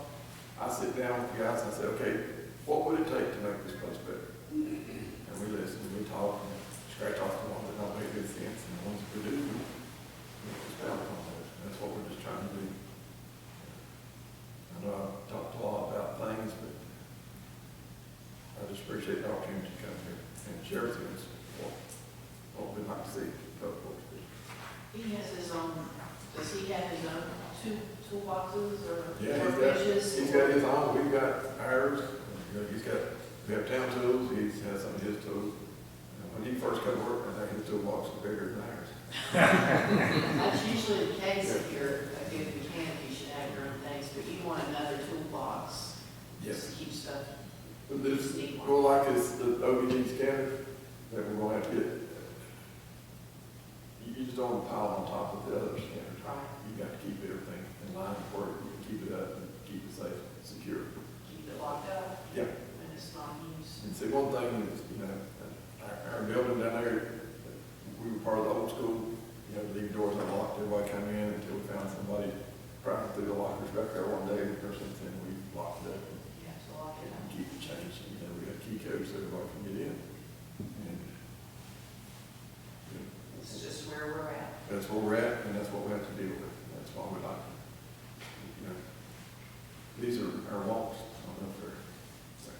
I sit down with the guys and I say, okay, what would it take to make this place better? And we listen, and we talk, and scratch off the ones that don't make good sense, and the ones that do, we expound on those. That's what we're just trying to do. I know I've talked a lot about things, but I just appreciate the opportunity to come here and share with you what we'd like to see public works do. He has his own, does he have his own toolboxes or Yeah, fishes? he's got his own, we've got ours, we have town tools, he has some of his tools. When he first got to work, I think his toolbox was bigger than ours. That's usually the case if you're a good mechanic, you should have your own things, but you want another toolbox. Yes. Just to keep stuff. But this, well, like this, the OBD scanner that we're gonna have to get, you just don't pile on top of the other scanners. Right. You got to keep everything in line where you can keep it up and keep it safe, secure. Keep it locked up. Yeah. When it's not used. And see, one thing is, our building down there, we were part of the old school, leave doors unlocked, everybody come in until we found somebody prying through the lockers back there one day or something, we locked it up You have to lock it and up. keep it changed, and, we got key codes so everybody can get in. And, It's just where we're at. that's where we're at, and that's what we have to deal with, that's why we like, these are our wants, I don't know if they're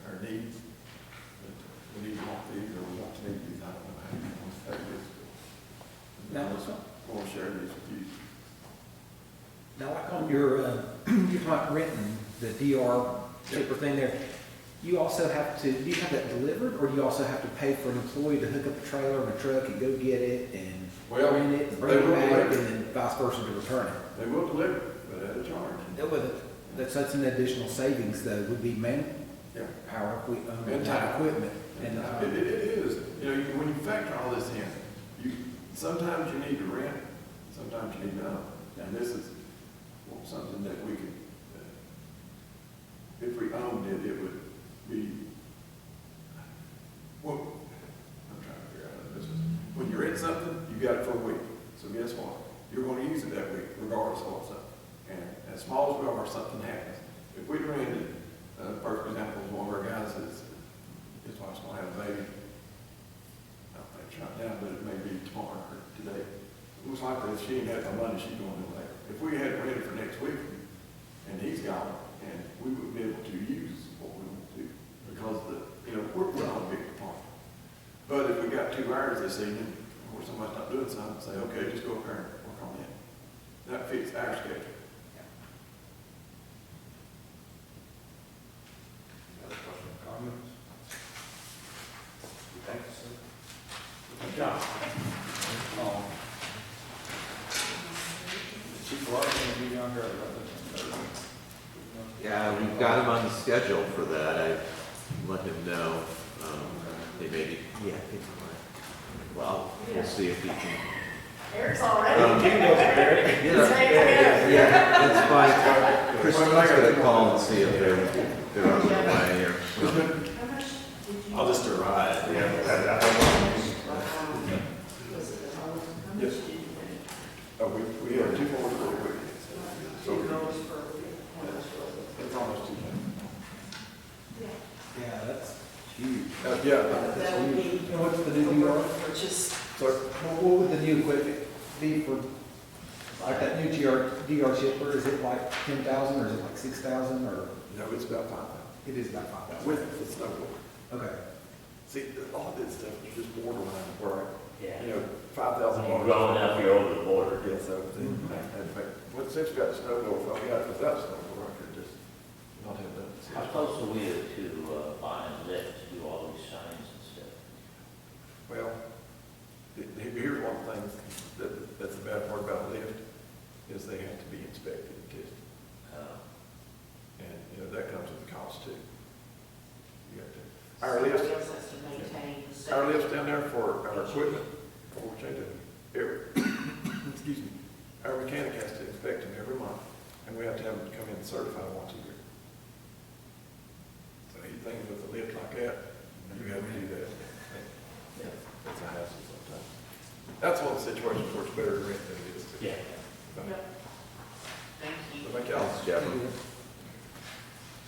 our needs, but we need to want these, or we want to need these, I don't know how you want to say this. Now, I want to share these with you. now like on your, you're talking about renting the DR paper thing there, you also have to, do you have that delivered, or do you also have to pay for an employee to hook up a trailer and a truck and go get it and rent it and bring it back, and then vice versa to return it? They will deliver, but at a charge. That's an additional savings though, would be Yeah. manpower, And time. equipment. And, It is, when you factor all this in, sometimes you need to rent, sometimes you need to own. And this is something that we could, if we owned it, it would be, well, I'm trying to figure out how this is. When you rent something, you got it for a week. So guess what? You're going to use it that week regardless of what's up. And as small as we are, something happens. If we rented, perfect example is one of our guys is, his wife's going to have a baby. I don't think it's right now, but it may be tomorrow or today. Most likely, if she ain't had no money, she's going to do later. If we had it ready for next week, and he's gone, and we wouldn't be able to use what we want to, because we're not a big department. But if we got 2 hours this evening, or somebody's not doing something, say, okay, just go up there and work on that. That fits our schedule. Other questions, comments? Thank you, sir. Good job. Chief Larson will be on here. Yeah, we've got him on the schedule for that. let him know, they maybe, Yeah. well, we'll see if he can. Eric's already. Yeah, that's fine. Christine's gonna call and see if they're on their way or something. How much did you? I'll just arrive. Was it the most? How much Yes. did you pay? We have two more for the week. So $2 per week. How much was it? it's almost two. Yeah, that's huge. Yeah, That would be. And what's the new DR? Purchase. so What would the new equipment be for, like that new DR shipper, is it like 10,000 or is it like 6,000 or? no, it's about 5,000. It is about 5,000. With the snowboard. Okay. See, all this stuff is just borderline where, Yeah. you know, $5,000. You're growing up, you're over the border. Yeah, so, well, since you got the snowboard, if I got it without snowboard, I could just not have done it. How close are we to buying lifts to do all these signs and stuff? Well, here's one of the things that's the bad part about a lift, is they have to be inspected and tested. And, you know, that comes with a cost too. You have to, our Somebody lifts, else has to maintain the state. our lifts down there for our equipment, before we change it, excuse me, our mechanic has to inspect them every month, and we have to have them come in certified once a year. So anything with a lift like that, you have to do that. It's a hassle sometimes. That's one of the situations where it's better to rent than it is to. Yeah. Yep. Thank you. Thank y'all.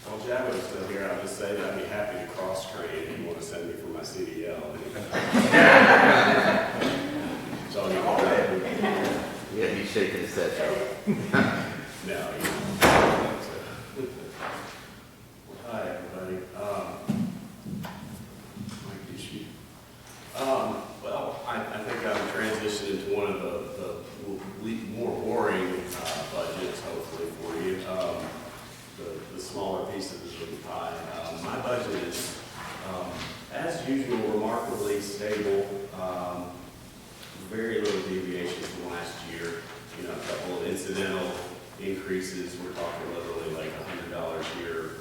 Well, Jab was still here, I'll just say that I'd be happy to cross-train if you want to send me for my CDL. So, Yeah, he's shaking his head. no, hi, everybody. Mike Ducey. Well, I think I'm transitioning into one of the more boring budgets, hopefully for you. The smaller pieces of the pie. My budget is, as usual, remarkably stable. Very little deviation from last year. You know, a couple of incidental increases. We're talking literally like $100 here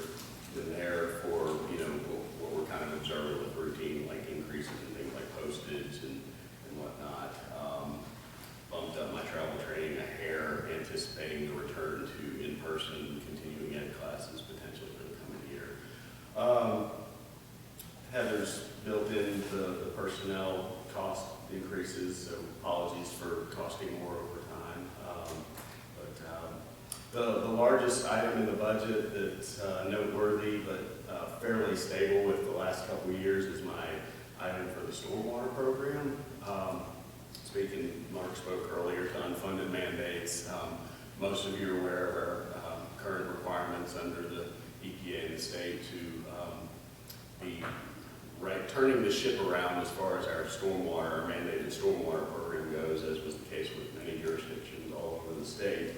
and there for, you know, what we're kind of observing with routine, like increases in things like postage and whatnot. Bumped up my travel training a hair, anticipating the return to in-person continuing ed classes potentially for the coming year. Heather's built in the personnel cost increases, so apologies for costing more over time. The largest item in the budget that's noteworthy but fairly stable with the last couple of years is my item for the stormwater program. Mark spoke earlier to unfunded mandates. Most of you are aware of our current requirements under the EPA and the state to be turning the ship around as far as our mandated stormwater program goes, as was the case with many jurisdictions all over the state.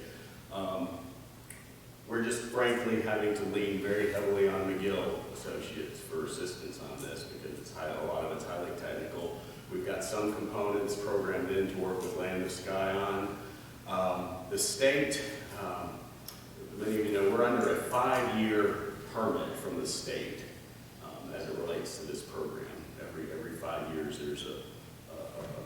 We're just frankly having to lean very heavily on McGill Associates for assistance on this because a lot of it's highly technical. We've got some components programmed in to work with Land of Sky on. The state, many of you know, we're under a 5-year permit from the state as it relates to this program. Every 5 years there's a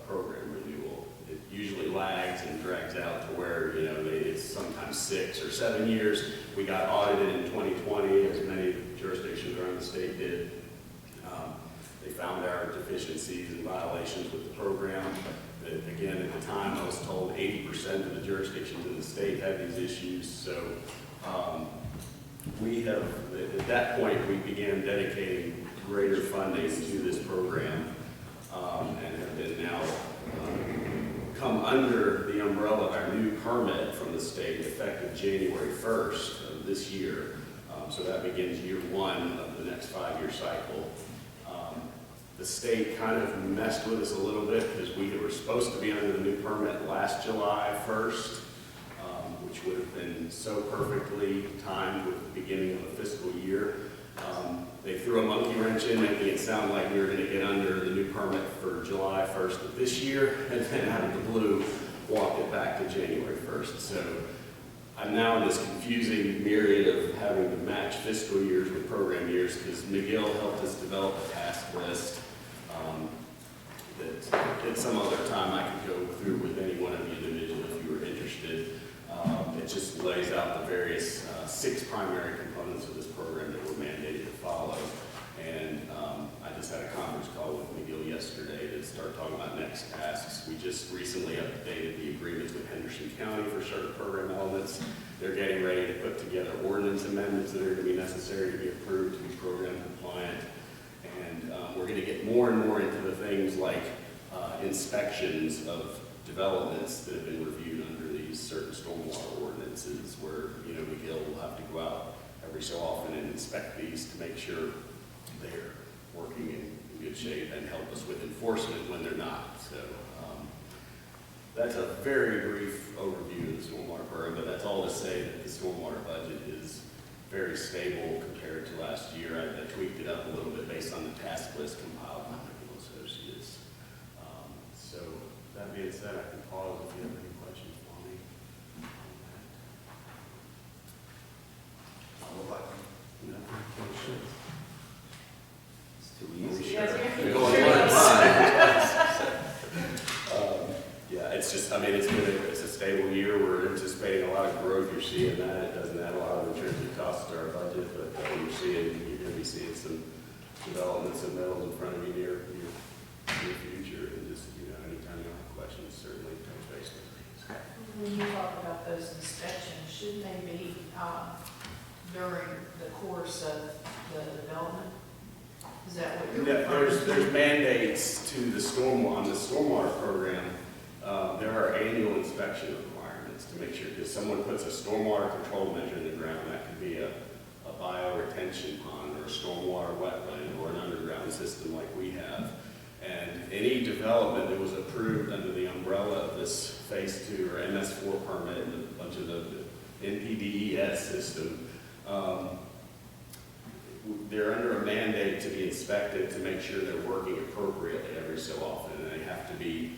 program renewal. It usually lags and drags out to where, you know, it's sometimes 6 or 7 years. We got audited in 2020, as many jurisdictions around the state did. They found our deficiencies and violations with the program. But again, at the time, I was told 80% of the jurisdictions in the state had these issues. So we have, at that point, we began dedicating greater funding to this program and have been now come under the umbrella of our new permit from the state effective January 1st of this year. So that begins year 1 of the next 5-year cycle. The state kind of messed with us a little bit because we were supposed to be under the new permit last July 1st, which would have been so perfectly timed with the beginning of the fiscal year. They threw a monkey wrench in, making it sound like we were going to get under the new permit for July 1st of this year, and then out of the blue, walked it back to January 1st. So I'm now in this confusing myriad of having to match fiscal years with program years, because McGill helped us develop a task list that at some other time I could go through with any one of you individually if you were interested. It just lays out the various 6 primary components of this program that we're mandated to follow. And I just had a conference call with McGill yesterday to start talking about next tasks. We just recently updated the agreements with Henderson County for certain program elements. They're getting ready to put together ordinance amendments that are going to be necessary to be approved to be program compliant. And we're going to get more and more into the things like inspections of developments that have been reviewed under these certain stormwater ordinances, where, you know, McGill will have to go out every so often and inspect these to make sure they're working in good shape and help us with enforcement when they're not. So that's a very brief overview of the stormwater program, but that's all to say that the stormwater budget is very stable compared to last year. I tweaked it up a little bit based on the task list compiled by McGill Associates. So that being said, I can pause if you have any questions for me. No questions? It's too easy. You're going once. Yeah, it's just, I mean, it's a stable year. We're anticipating a lot of growth. You're seeing that. It doesn't add a lot of intrinsic costs to our budget, but you're going to be seeing some developments and metals in front of you near future. And just, you know, anytime you have questions, certainly touch base with me. When you talk about those inspections, shouldn't they be during the course of the development? Is that what you're referring to? There's mandates to the stormwater program. There are annual inspection requirements to make sure, because someone puts a stormwater control measure in the ground, that could be a bioretention pond or a stormwater wetland or an underground system like we have. And any development that was approved under the umbrella of this Phase 2 or MS4 permit and a bunch of the NPDES system, they're under a mandate to be inspected to make sure they're working appropriately every so often, and they have to be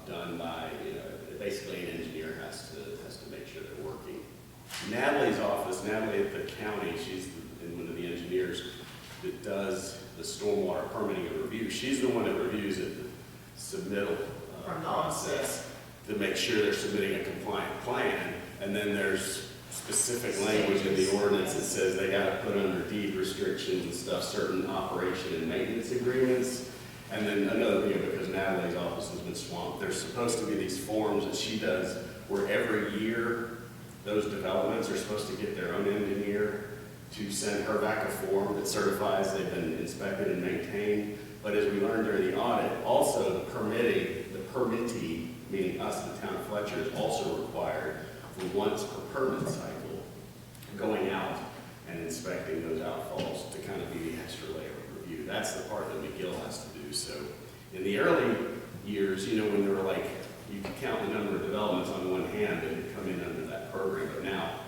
done by, you know, basically an engineer has to make sure they're working. Natalie's office, Natalie at the county, she's one of the engineers that does the stormwater permitting and review. She's the one that reviews it, the submittal process to make sure they're submitting a compliant plan, and then there's specific language in the ordinance that says they got to put under deed restrictions and stuff, certain operation and maintenance agreements. And then another thing, because Natalie's office has been swamped, there's supposed to be these forms that she does where every year those developments are supposed to get their own engineer to send her back a form that certifies they've been inspected and maintained. But as we learned during the audit, also the permittee, meaning us, the town of Fletcher, is also required for once per permit cycle going out and inspecting those outfalls to kind of be the extra layer of review. That's the part that McGill has to do. So in the early years, you know, when there were like, you could count the number of developments on one hand that had come in under that program, but now,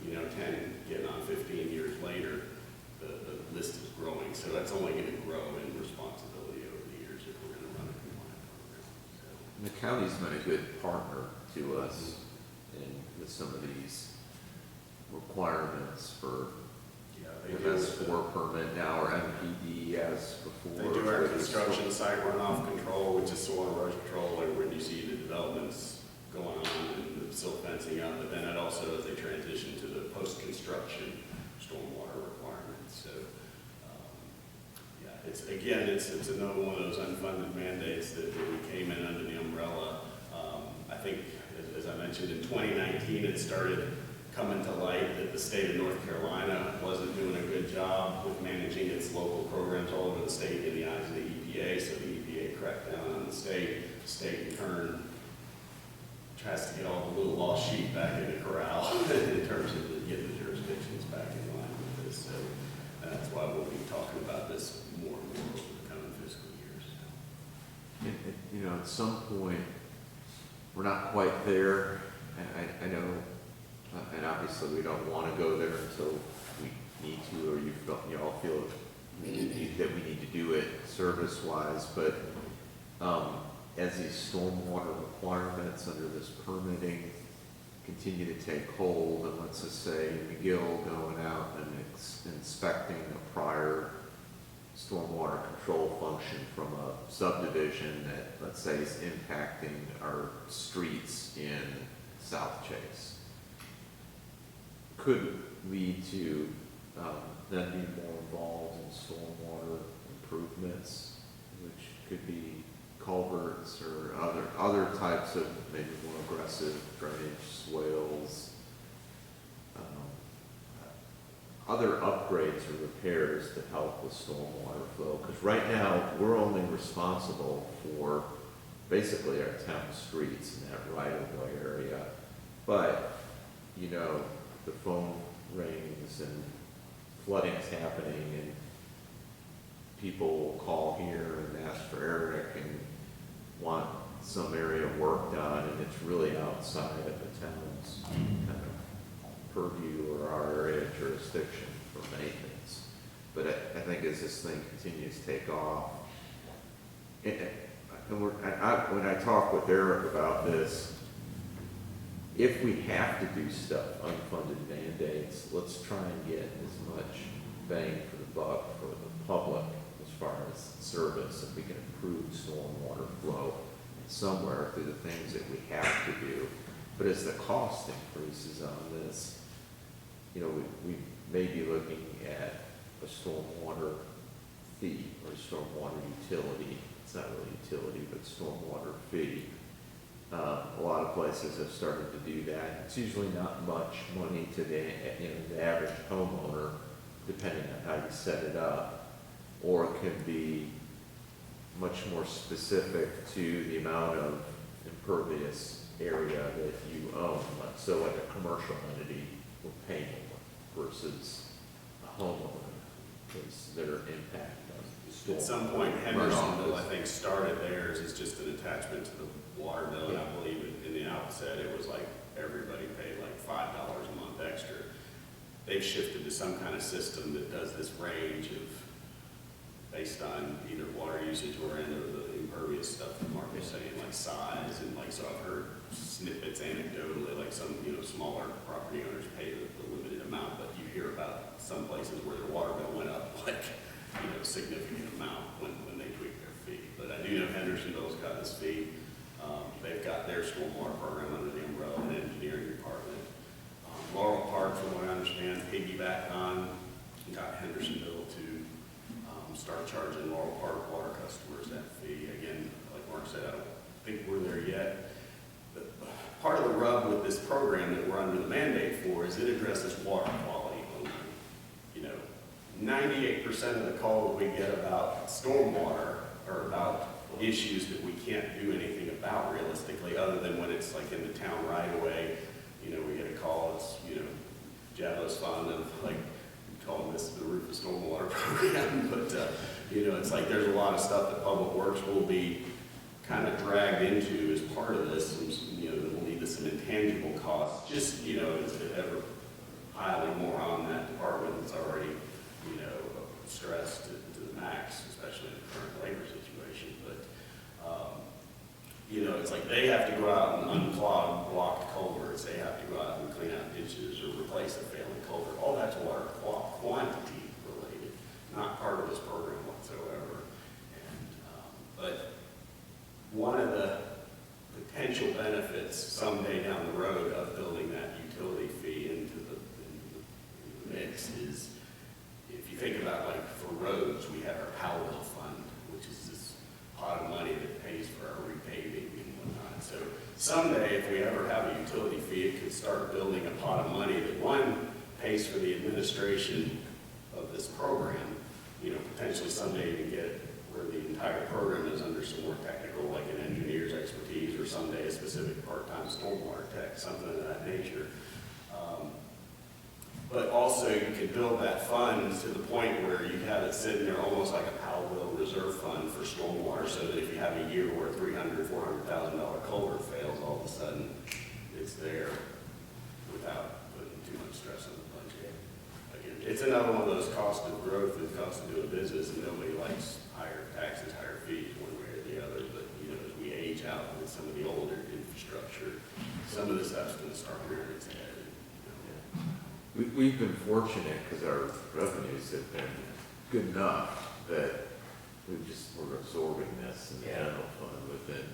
you know, 10, getting on 15 years later, the list is growing. So that's only going to grow in responsibility over the years if we're going to run a compliant program. So. The county's been a good partner to us with some of these requirements for MS4 permit now, or MPDES before. They do our construction site runoff control, which is soil erosion control, like when you see the developments going on and the silt fencing up, but then it also, as they transition to the post-construction stormwater requirements. So, yeah, it's another one of those unfunded mandates that we came in under the umbrella. I think, as I mentioned, in 2019, it started coming to light that the state of North Carolina wasn't doing a good job with managing its local programs all over the state in the eyes of the EPA, so the EPA cracked down on the state. The state in turn tries to get all the little lost sheep back in the corral in terms of getting the jurisdictions back in line with this. So that's why we'll be talking about this more and more over the coming fiscal years. You know, at some point, we're not quite there. I know, and obviously we don't want to go there until we need to, or you all feel that we need to do it service-wise. But as these stormwater requirements under this permitting continue to take hold, and let's just say McGill going out and inspecting a prior stormwater control function from a subdivision that, let's say, is impacting our streets in South Chase, could lead to them being more involved in stormwater improvements, which could be culverts or other types of maybe more aggressive drainage, swales, other upgrades or repairs to help with stormwater flow. Because right now, we're only responsible for basically our town streets in that right-of-way area. But, you know, the phone rings and flooding's happening, and people will call here and ask for Eric and want some area work done, and it's really outside of the town's kind of purview or our area of jurisdiction for maintenance. But I think as this thing continues to take off, and when I talk with Eric about this, if we have to do stuff, unfunded mandates, let's try and get as much bang for the buck for the public as far as service, if we can improve stormwater flow somewhere through the things that we have to do. But as the cost increases on this, you know, we may be looking at a stormwater fee or a stormwater utility. It's not really utility, but stormwater fee. A lot of places have started to do that. It's usually not much money to the average homeowner, depending on how you set it up, or it can be much more specific to the amount of impervious area that you own. So like a commercial entity will pay more versus a homeowner, because their impact on the storm. At some point, Hendersonville, I think, started theirs as just an attachment to the water bill, and I believe in the outset, it was like everybody paid like $5 a month extra. They've shifted to some kind of system that does this range of, based on either water usage or the impervious stuff that Mark was saying, like size, and like, so I've heard snippets anecdotally, like some, you know, smaller property owners pay the limited amount, but you hear about some places where their water bill went up like, you know, a significant amount when they tweak their fee. But I do know Hendersonville's got this fee. They've got their stormwater program under the umbrella of the engineering department. Laurel Park, from what I understand, piggybacked on, got Hendersonville to start charging Laurel Park water customers that fee. Again, like Mark said, I don't think we're there yet. But part of the rub with this program that we're under the mandate for is it addresses water quality only. You know, 98% of the calls we get about stormwater are about issues that we can't do anything about realistically, other than when it's like in the town right away. You know, we get a call, it's, you know, Javo's fond of like calling this the roof of stormwater program, but you know, it's like there's a lot of stuff that Public Works will be kind of dragged into as part of this, and, you know, that will lead to some intangible costs. Just, you know, is it ever piling more on that department that's already, you know, stressed to the max, especially in the current labor situation. But you know, it's like they have to go out and unclog blocked culverts. They have to go out and clean out ditches or replace a failing culvert. All that's water quantity related, not part of this program whatsoever. And but one of the potential benefits someday down the road of building that utility fee into the mix is, if you think about, like, for roads, we have our Powell fund, which is this pot of money that pays for our repaving and whatnot. So someday, if we ever have a utility fee, it could start building a pot of money that, one, pays for the administration of this program, you know, potentially someday even get where the entire program is under some more technical, like an engineer's expertise, or someday a specific part-time stormwater tech, something of that nature. But also you could build that fund to the point where you have it sitting there almost like a Powellville reserve fund for stormwater, so that if you have a year where $300,000, $400,000 culvert fails, all of a sudden it's there without putting too much stress on the budget. Again, it's another one of those costs of growth and costs of doing business, and nobody likes higher taxes, higher fees one way or the other. But, you know, as we age out with some of the older infrastructure, some of this stuff's gonna start rearing its head. We've been fortunate because our revenues have been good enough that we're absorbing this in the general fund within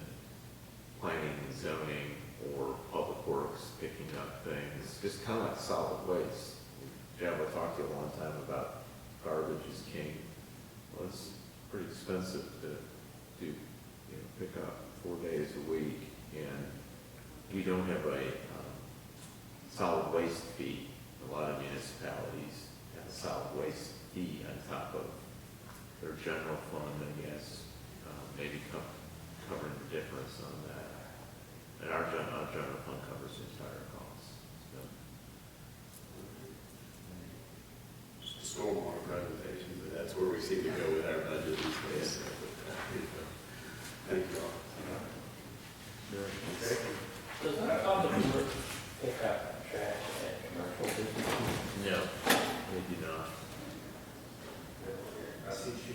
planning and zoning or public works, picking up things, just kind of like solid waste. Jeff, I talked to you a long time about garbage is king. Well, it's pretty expensive to do, pick up 4 days a week, and we don't have a solid waste fee. A lot of municipalities have a solid waste fee on top of their general fund, I guess, maybe covering the difference on that. And our general fund covers the entire cost. Just a stormwater presentation, but that's where we seem to go with our budget these days. Thank you all. Does that come to pick up trash at commercial business? No, they do not. I see you.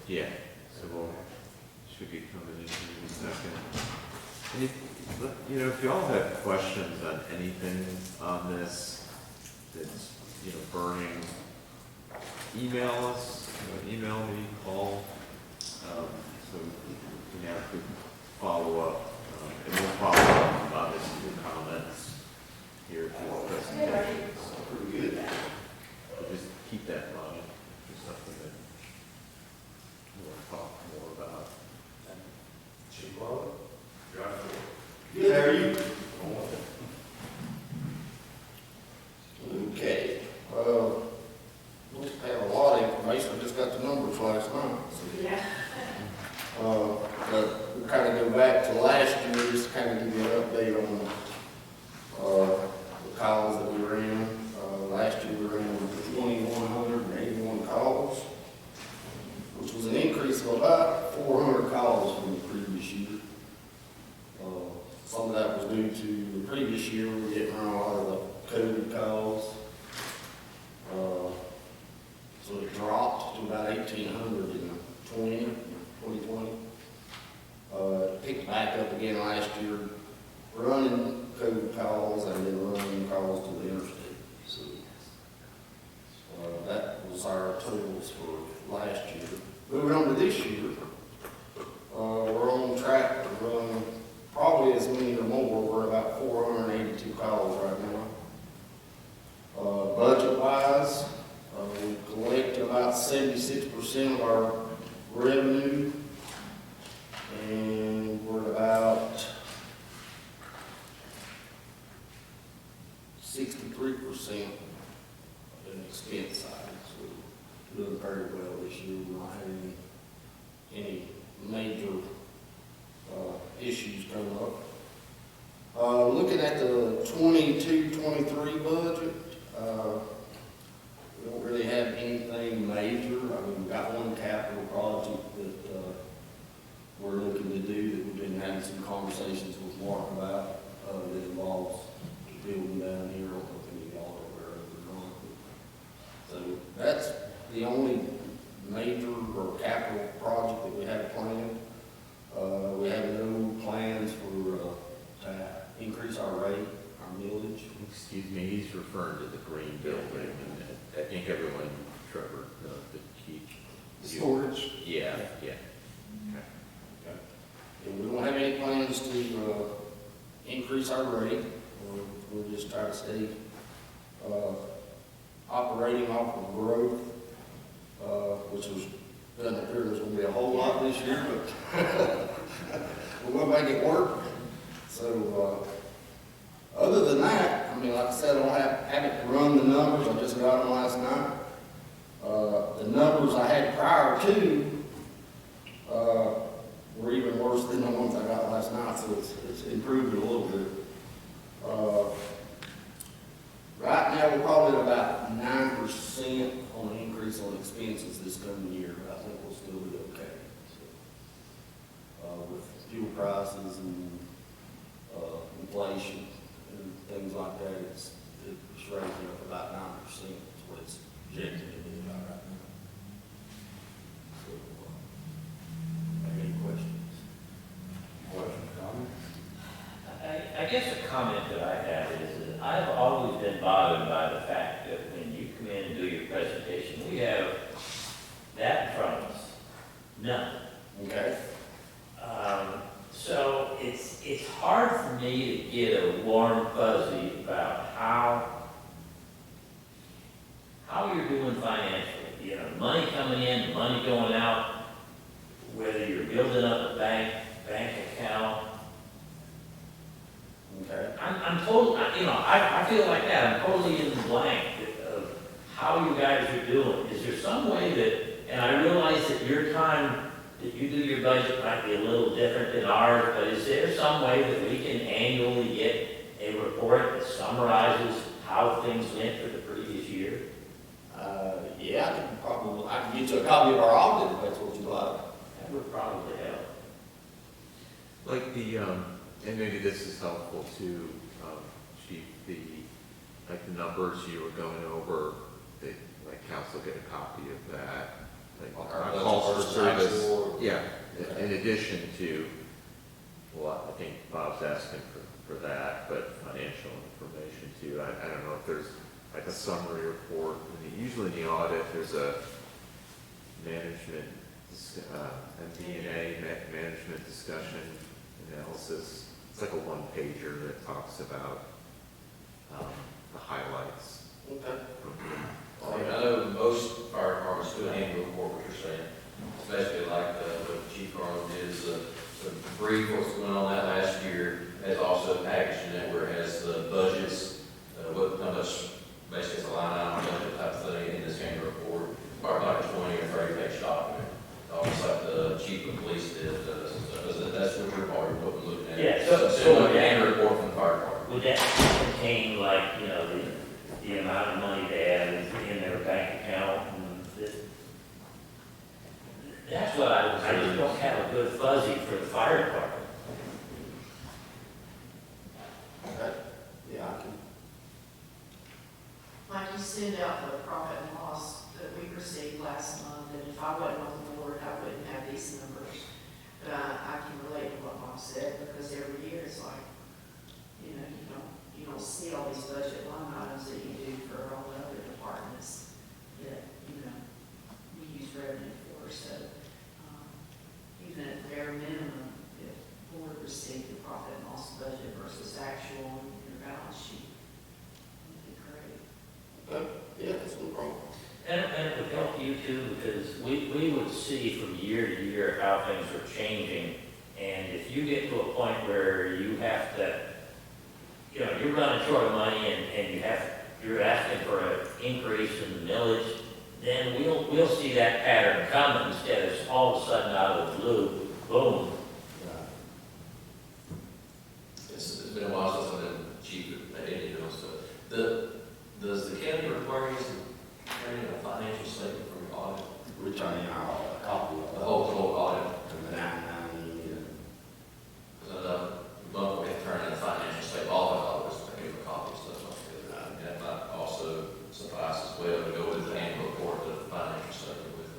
Yeah, so should be coming in here in a second. And if y'all have questions on anything on this that's, burning, email us, email me, call, so we can have to follow up, and we'll follow up about this in the comments here for the presentation. Pretty good. So just keep that in mind, just something that we want to talk more about. Chief Waller, drive through. Good, how are you? Okay, we have a lot of information, I just got the numbers last night. Yeah. But we kind of go back to last year, just kind of give you an update on, the calls that we ran. Last year we ran 2,181 calls, which was an increase of about 400 calls from the previous year. Some of that was due to the previous year, we were getting around a lot of the COVID calls. So it dropped to about 1,800 in 2020. It picked back up again last year, running COVID calls and then running calls to the interstate. So that was our totals for last year. Moving on to this year, we're on track to run probably as many or more. We're about 482 calls right now. Budget-wise, we collect about 76% of our revenue, and we're about 63% in the expense side. So we're doing very well this year. We're not having any major issues coming up. Looking at the 22-23 budget, we don't really have anything major. I mean, we've got one capital project that we're looking to do that we've been having some conversations with Mark about that involves the building down here. I don't know if any of y'all are aware of it or not. So that's the only major or capital project that we have planned. We have no plans for to increase our rate, our millage. Excuse me, he's referring to the green building, and I think everyone, Trevor, knows the key. Storage. Yeah. And we don't have any plans to increase our rate. We'll just try to stay operating off of growth, which was doesn't appear there's going to be a whole lot this year, but we'll make it work. So other than that, I mean, like I said, I haven't run the numbers. I just got them last night. The numbers I had prior to were even worse than the ones I got last night, so it's improved a little bit. Right now, we're probably at about 9% on an increase on expenses this coming year, but I think we'll still be okay. So, with fuel prices and inflation and things like that, it's raising up about 9% is what it's projected to be about right now. So, any questions? Questions, comments? bothered by the fact that when you come in and do your presentation, we have that in front of us. None. Okay. So it's hard for me to get a warm fuzzy about how you're doing financially. You know, money coming in, money going out, whether you're building up a bank account. Okay. I'm told, you know, I feel like that. I'm totally in the blank of how you guys are doing. Is there some way that, and I realize that your time that you do your budget might be a little different than ours, but is there some way that we can annually get a report that summarizes how things went for the previous year? Yeah, I can get you a copy of our audit if that's what you like. That would probably help. Like and maybe this is helpful to, Chief, like the numbers you were going over, like council get a copy of that. Like Our calls for budget service. versus actual. Yeah, Okay. in addition to, well, I think Bob's asking for that, but financial information too. I don't know if there's like a summary report. I mean, usually in the audit, there's a management, MD&A, management discussion analysis. It's like a one-pager that talks about the highlights. Okay. I mean, I know most fire departments do an annual report, what you're saying. It's basically like what Chief Carl did, is a brief what's going on that last year, has also packaged in that where it has the budgets, how much, basically it's a line item budget type of thing in this annual report, probably like a 20 or 30 page document. Almost like the chief of police did, that's what you're part of, what we're looking at. Yeah, So like an annual report from the fire department. Would that contain, like, you know, the amount of money they have in their bank account? And that's what I just don't have a good fuzzy for the fire department. Okay. Yeah, I can. Like you send out the profit and loss that we received last month, and if I wasn't on the board, I wouldn't have these numbers. But I can relate to what Bob said, because every year it's like, you don't see all these budget line items that you do for all the other departments that, we use revenue for. So, even at bare minimum, if board received the profit and loss budget versus actual in your balance sheet, would be great. Okay. Yeah, that's no problem. And it would help you too, because we would see from year to year how things are changing. And if you get to a point where you have to, you're running short of money and you're asking for an increase in the millage, then we'll see that pattern come instead of all of a sudden out of the blue, boom. It's been a while since I've been chief at any of those, so does the county require you to turn in a financial statement from your audit? Returning our copy of The whole audit? the 990, Because the month we have to turn in a financial statement, all of our auditors give a copy, so that's not good. And that might also suffice as well to go with the annual report, the financial statement with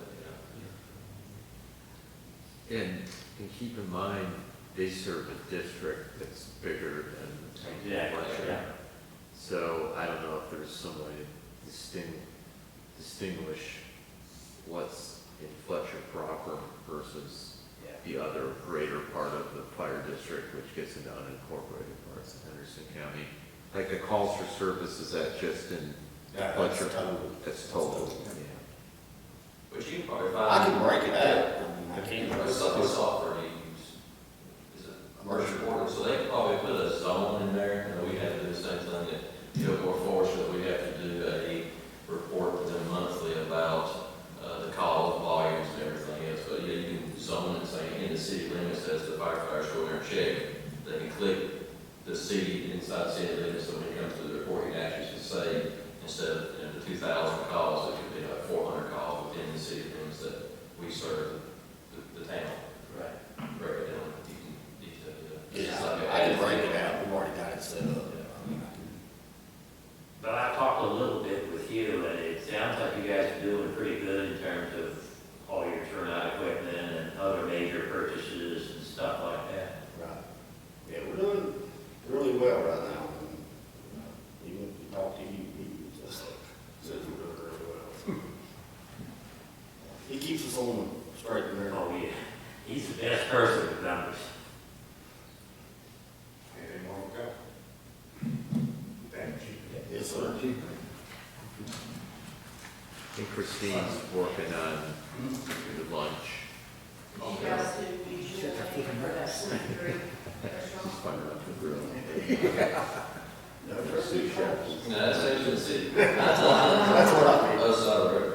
it, And keep in mind, they serve a district that's bigger than Exactly, Fletcher. yeah. So I don't know if there's some way to distinguish what's in Fletcher proper versus the other greater part of the fire district, which gets into unincorporated parts of Henderson County. Like the calls for service, is that just in That's Fletcher? total. That's total, That's total. yeah. Which you can probably find. I can break it out. I can break What it out. software do you use? Is it Mercer Portal? So they could probably put a zone in there, we have to do the same thing that, more fortunate, we have to do a report with them monthly about the call volumes and everything else. But yeah, you can zone and say in the city limits as the firefighters go there and check, they can click the city, inside city limits, so when it comes to the report, you can actually say, instead of the 2,000 calls, it could be like 400 calls within the city limits that we serve the town. Right. Break it down, you can detail it. Yeah, I can break it out. We've already got it set up. But Foreman, straight in there. Oh, yeah. He's the best person with numbers. Anything more to go? Thank you. Yes, sir. I think Christine's working on the lunch. You guys do usually for that surgery. She's firing up the grill. Sous chef. No, that's Edge of the City. That's what I mean. Other side of the road.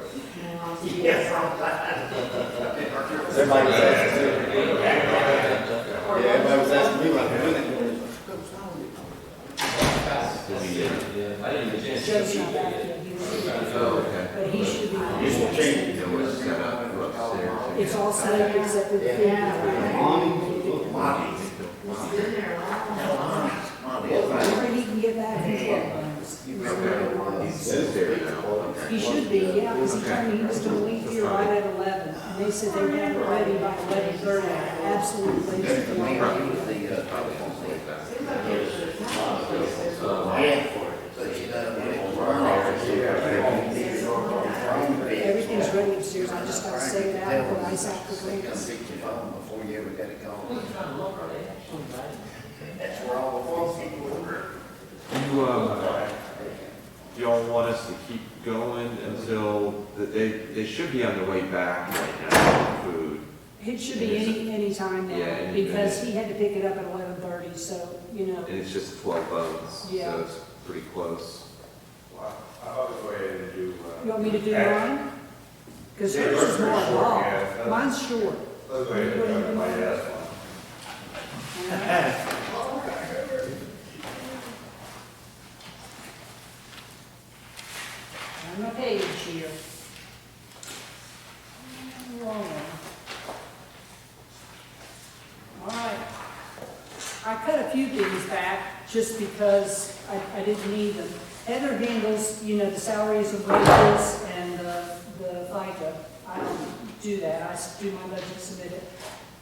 Everybody was asking, everybody was asking me like, I didn't get a chance to Joe's see not it back yet. yet, he was here, Oh, okay. but he should be. This will change. You know what's set up for upstairs? It's all set up except for the food. It's been there a long time. Whenever he can get back in clubs. Okay. He's there now. Okay. He should be, yeah, because he told me he was gonna leave here right at 11, and they said they would have it ready by 11:30, absolutely. Everything's ready upstairs, I just gotta set it out, put ice out for drinks. Before you ever got it going. You all want us to keep going until, they should be on their way back right now, with food. It should be any time Yeah, now, any because minute. he had to pick it up at 11:30, so, you know. And it's just 12 bones, Yeah. so it's pretty close. Well, how about we go ahead and do, You want me to do add- mine? Because Yeah, hers yours is is more short, involved. yeah. Mine's short. Let's go ahead and do everybody else one. On my page here. Wrong one. All right. I cut a few things back just because I didn't need them. Heather handles, you know, the salaries and wages and the FICA. I don't do that. I do my budget, submit it.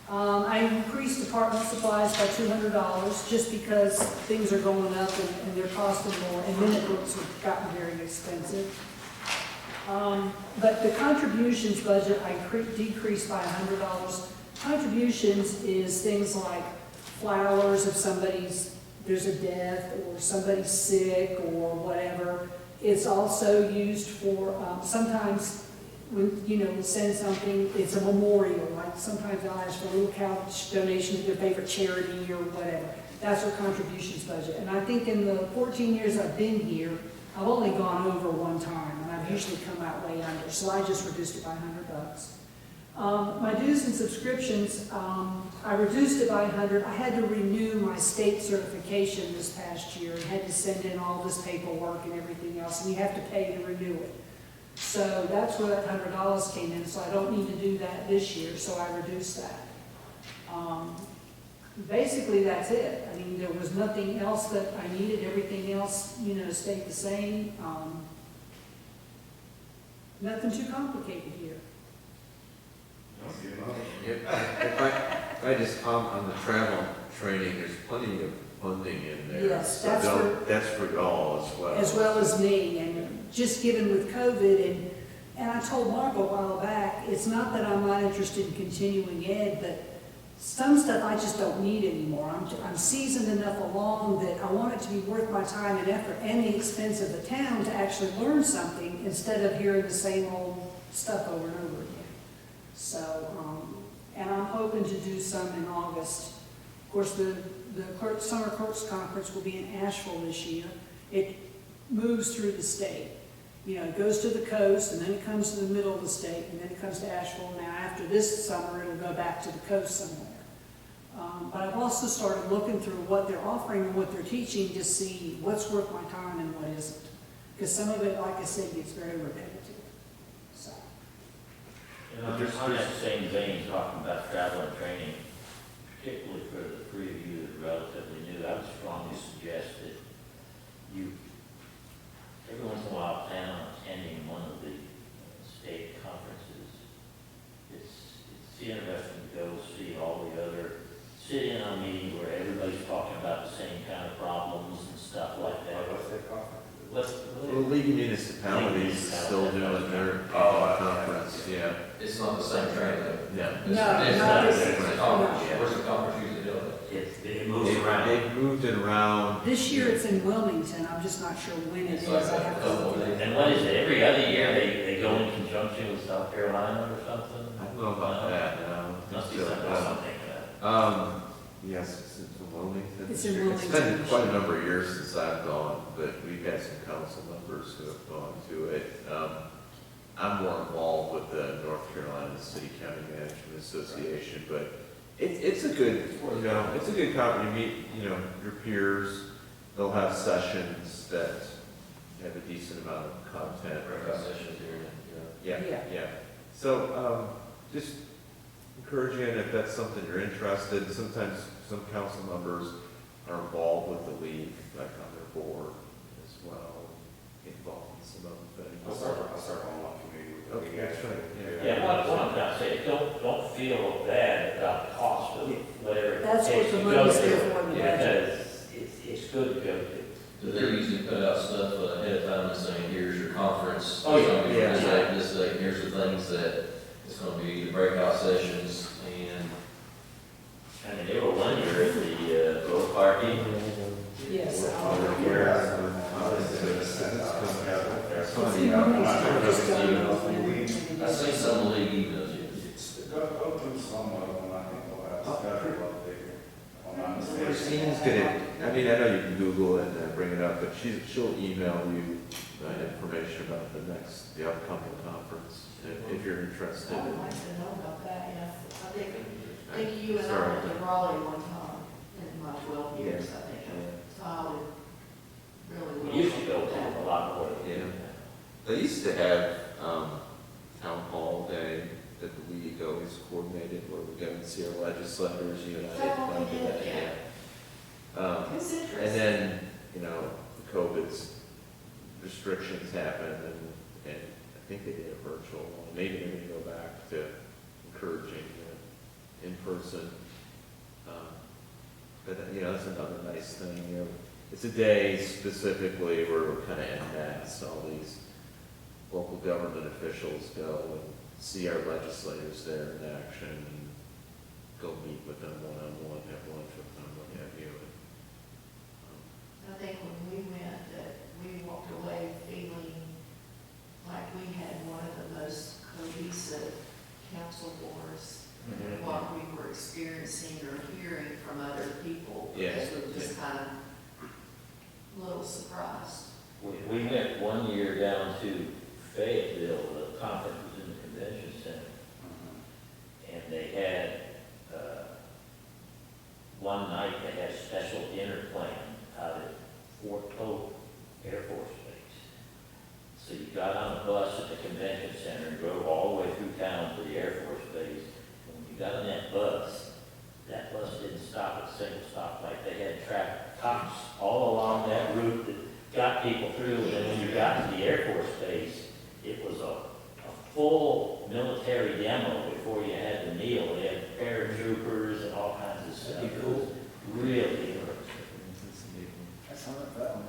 I increased department supplies by $200 just because things are going up and they're costing more, and minute books have gotten very expensive. But the contributions budget, I decreased by $100. Contributions is things like flowers if there's a death or somebody's sick or whatever. It's also used for, sometimes when, you know, we send something, it's a memorial, like sometimes they'll ask for a little couch donation to their favorite charity or whatever. That's our contributions budget. And I think in the 14 years I've been here, I've only gone over one time, and I've usually come out way under, so I just reduced it by $100. My dues and subscriptions, I reduced it by 100. I had to renew my state certification this past year and had to send in all this paperwork and everything else, and you have to pay to renew it. So that's where that $100 came in, so I don't need to do that this year, so I reduced that. Basically, that's it. I mean, there was nothing else that I needed. Everything else, you know, stayed the same. Nothing too complicated here. If I just, on the travel training, there's plenty of funding in there. Yes, So that's for y'all as well as me, and just given with COVID, and I told Mark a while back, it's not that I'm not interested in continuing ed, but some stuff I just don't need anymore. I'm seasoned enough along that I want it to be worth my time and effort and the expense of the town to actually learn something instead of hearing the same old stuff over and over again. So, and I'm hoping to do some in August. Of course, the Summer Clerks Conference will be in Asheville this year. It moves through the state. You know, it goes to the coast, and then it comes to the middle of the state, and then it comes to Asheville. Now, after this summer, it'll go back to the coast somewhere. But I've also started looking through what they're offering and what they're teaching to see what's worth my time and what isn't. Because some of it, like I said, gets very repetitive. So. And on that same vein, talking about travel and training, particularly for the three of you that are relatively new, I would strongly suggest that you, every once in a while, plan on attending one of the state conferences. It's interesting to go see all the other, sit in on meetings where everybody's talking about the same kind of problems and stuff like that. What's that conference? Let's well, League of Municipalities is still doing their conference, yeah. It's not the same training, though. No. It's- No, it's no, not. it's- It's a conference. Where's the conference usually doing it? It moves around. They've moved it around. This year it's in Wilmington, I'm just not sure when it It's is. like I a have couple to. of days. And what is it, every other year they go in conjunction with South Carolina or something? I don't know about that, no. Must be It's, something, something like that. Yes, it's in Wilmington. It's in It's been Wilmington. quite a number of years since I've gone, but we've had some council members who have gone to it. I'm more involved with the North Carolina City County Management Association, but it's a good, it's a good conference. You meet, your peers. They'll have sessions that have a decent amount of content. Breakout sessions here, Yeah. So, just encourage you, and if that's something you're interested in, sometimes some council members are involved with the league, like on their board as well, involved in some other things. I'll start on one committee with the Okay, league, that's actually. right, Yeah, what I'm trying to say, don't feel bad about the cost of whatever it That's what takes the to go money's to. there for in the budget. Because it's good to go to. Do they usually put out stuff ahead of time and saying, here's your conference? Oh, yeah. It's gonna be Yeah. this day, this day, here's the things that, it's gonna be the breakout sessions, and I mean, they were one year at the Grove Party. Yes. It's It's in Wilmington, just don't know when I it is. see some of the league emails, yeah. Go through some of them, I think we'll have schedule up there. If I'm not mistaken. Christine's gonna, I know you can Google it and bring it up, but she'll email you information about the upcoming conference, if you're interested. I would like to know about that, yes. I think you and I Sorry. went to Raleigh one time in my 12 years, I think. Yeah. So I would really. We used to go to a lot more. Yeah. They used to have, town hall day that the league always coordinated, where we go and see our legislators, you and I had Oh, fun we with did, that, yeah. yeah. It's interesting. And then, the COVID's restrictions happened, and I think they did it virtual. Maybe they're gonna go back to encouraging in person. But, that's another nice thing, it's a day specifically where we're kind of en masse, all these local government officials go and see our legislators there in action, and go meet with them one-on-one, have lunch with them, what have you. I think when we went, that we walked away feeling like we had one of the most cohesive council boards, what we were experiencing or hearing from other people. Yeah. Because we were just kind of a little surprised. We went one year down to Fayetteville, the conference was in the convention center, and they had, one night they had a special dinner planned out at Fort Pope Air Force Base. So you got on a bus at the convention center and drove all the way through town to the Air Force Base. And when you got on that bus didn't stop at a single stoplight. They had traffic cops all along that route that got people through. And then when you got to the Air Force Base, it was a full military demo before you had the meal. They had paratroopers and all kinds of stuff. That'd be cool. It was really interesting. That's not a bad one.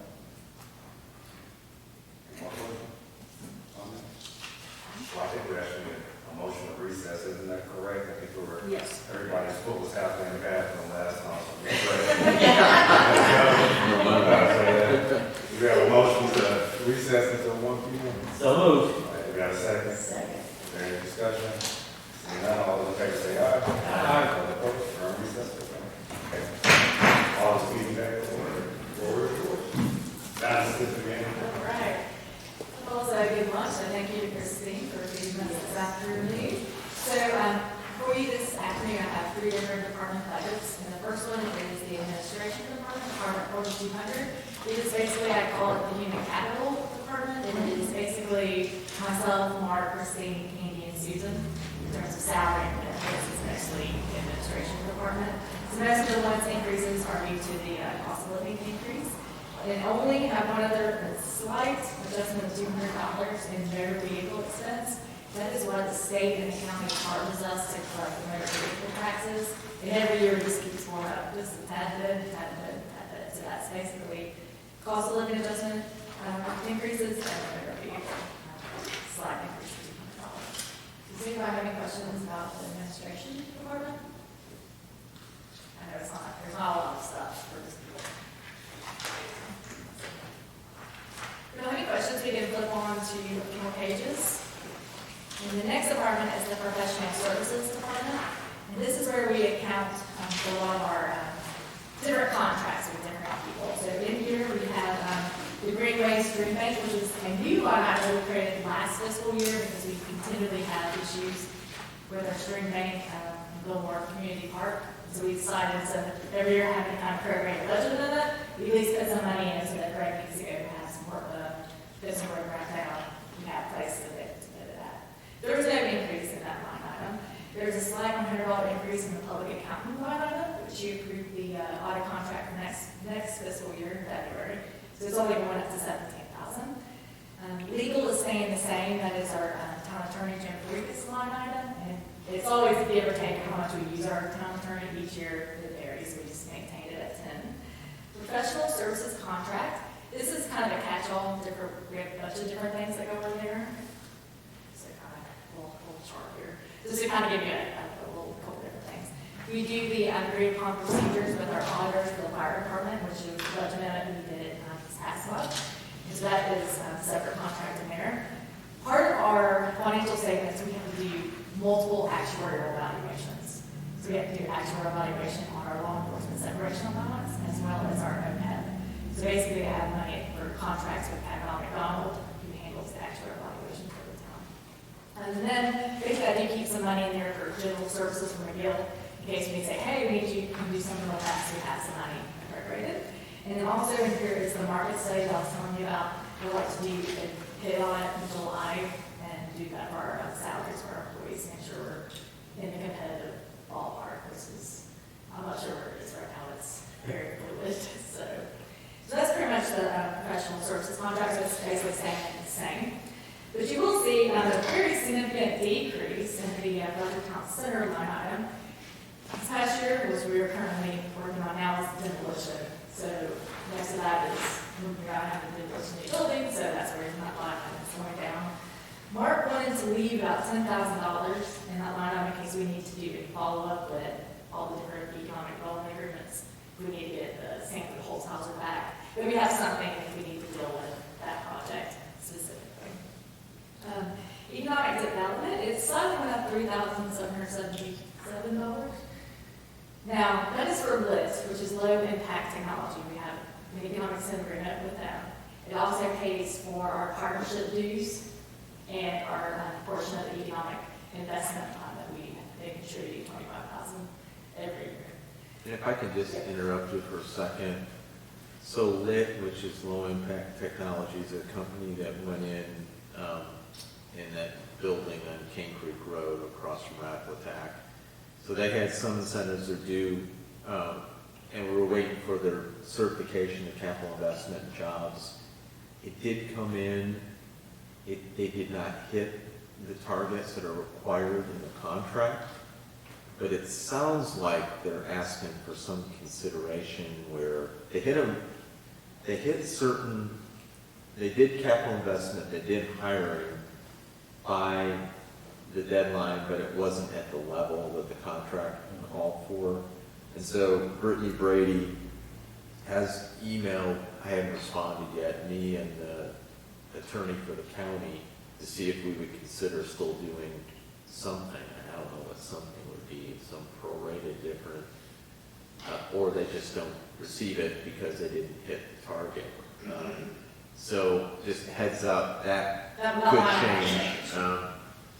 Well, I think we're actually in a motion of recess, isn't that correct? I think Yes. everybody's foot was halfway in the bathroom last time. We have a motion to recess until 1 p.m. So moved. All right, we got a second? Second. Is there any discussion? Seeing none, all those in favor say aye. All opposed, we're on recess. Okay. All this meeting back forward. That's it again. All right. Well, so good lunch, and thank you to Christine for feeding us this afternoon. So, for you this afternoon, I have 3 different department budgets, and the first one is the administration department, Department 4200. It is basically, I call it the human capital department, and it is basically myself, Mark, Christine, Candy, and Susan. In terms of salary and benefits, it's actually the administration department. So most of the ones increases are due to the cost of living increase. And only have one other slight adjustment of $200 in motor vehicle expense. That is what the state and the county charges us to collect the motor vehicle taxes. And every year it just keeps going up, just a tad bit, tad bit, tad bit. So that's basically cost of living adjustment. increases, and there will be slight increases. Does anybody have any questions about the administration department? I know there's not a lot of stuff for this people. If you don't have any questions, we can flip on to a few more pages. And the next department is the professional services department. And this is where we account for a lot of our different contracts with different people. So in here we have the Greenway Stream Bank, which is a new line item we created last fiscal year because we continually have issues with our stream bank, Gilmore Community Park. So we decided to every year have any kind of program budget in it, we at least put some money in so that Greg needs to go have some more of a business program down. We have places to put it at. There was no increase in that line item. There's a slight $100 increase in the public accounting line item, which you approved the audit contract for next fiscal year in February. So it's only going up to $17,000. Legal is staying the same. That is our town attorney Jim Freakus line item, and it's always a give or take how much we use our town attorney each year. It varies. We just maintain it at 10. Professional services contract. This is kind of a catch-all. We have a bunch of different things that go over there. So kind of a little chart here. Just to kind of give you a little couple different things. We do the agreed upon procedures with our auditors for the fire department, which is budget amendment we did this past month. And so that is a separate contract in there. Part of our financial statements, we have to do multiple actuarial evaluations. So we have to do actuarial evaluation on our law enforcement separation allowance as well as our OPEB. So basically, I have money for contracts with Economic McDonald, who handles the actuarial evaluation for the town. And then basically, I do keep some money in there for general services from McGill in case we say, hey, we need you to do something like that, so we have some money appropriated. And then also in here is the market study that I was telling you about. We like to do a hit on it in July and do that for our salaries for our employees, make sure we're in the competitive ballpark. I'm not sure where it is right now. It's very fluid. So that's pretty much the professional services contract. So it's basically staying the same. But you will see a very significant decrease in the budget account center line item. This past year was we were currently working on now is demolition. So next to that is moving around having to demolition new buildings. So that's where that line item is going down. Mark wanted to leave about $10,000 in that line item in case we need to do a follow-up with all the different economic development agreements. We need to get the Sanford Holzhauser back. But we have something if we need to deal with that project specifically. Economic development, it's slightly went up $3,777. Now, that is for LITS, which is low impact technology. We have an economic center agreement with them. It also pays for our partnership dues and our portion of the economic investment fund that they contribute $25,000 every year. And if I could just interrupt you for a second. So LIT, which is Low Impact Technologies, a company that went in that building on King Creek Road across from Rappletack. So they had some incentives are due, and we were waiting for their certification of capital investment and jobs. It did come in. They did not hit the targets that are required in the contract, but it sounds like they're asking for some consideration where they did capital investment, they did hiring by the deadline, but it wasn't at the level that the contract called for. And so Brittany Brady has emailed, I haven't responded yet, me and the attorney for the county to see if we would consider still doing something. And I don't know what something would be, some prorated different, or they just don't receive it because they didn't hit the target. So just heads up, that could change.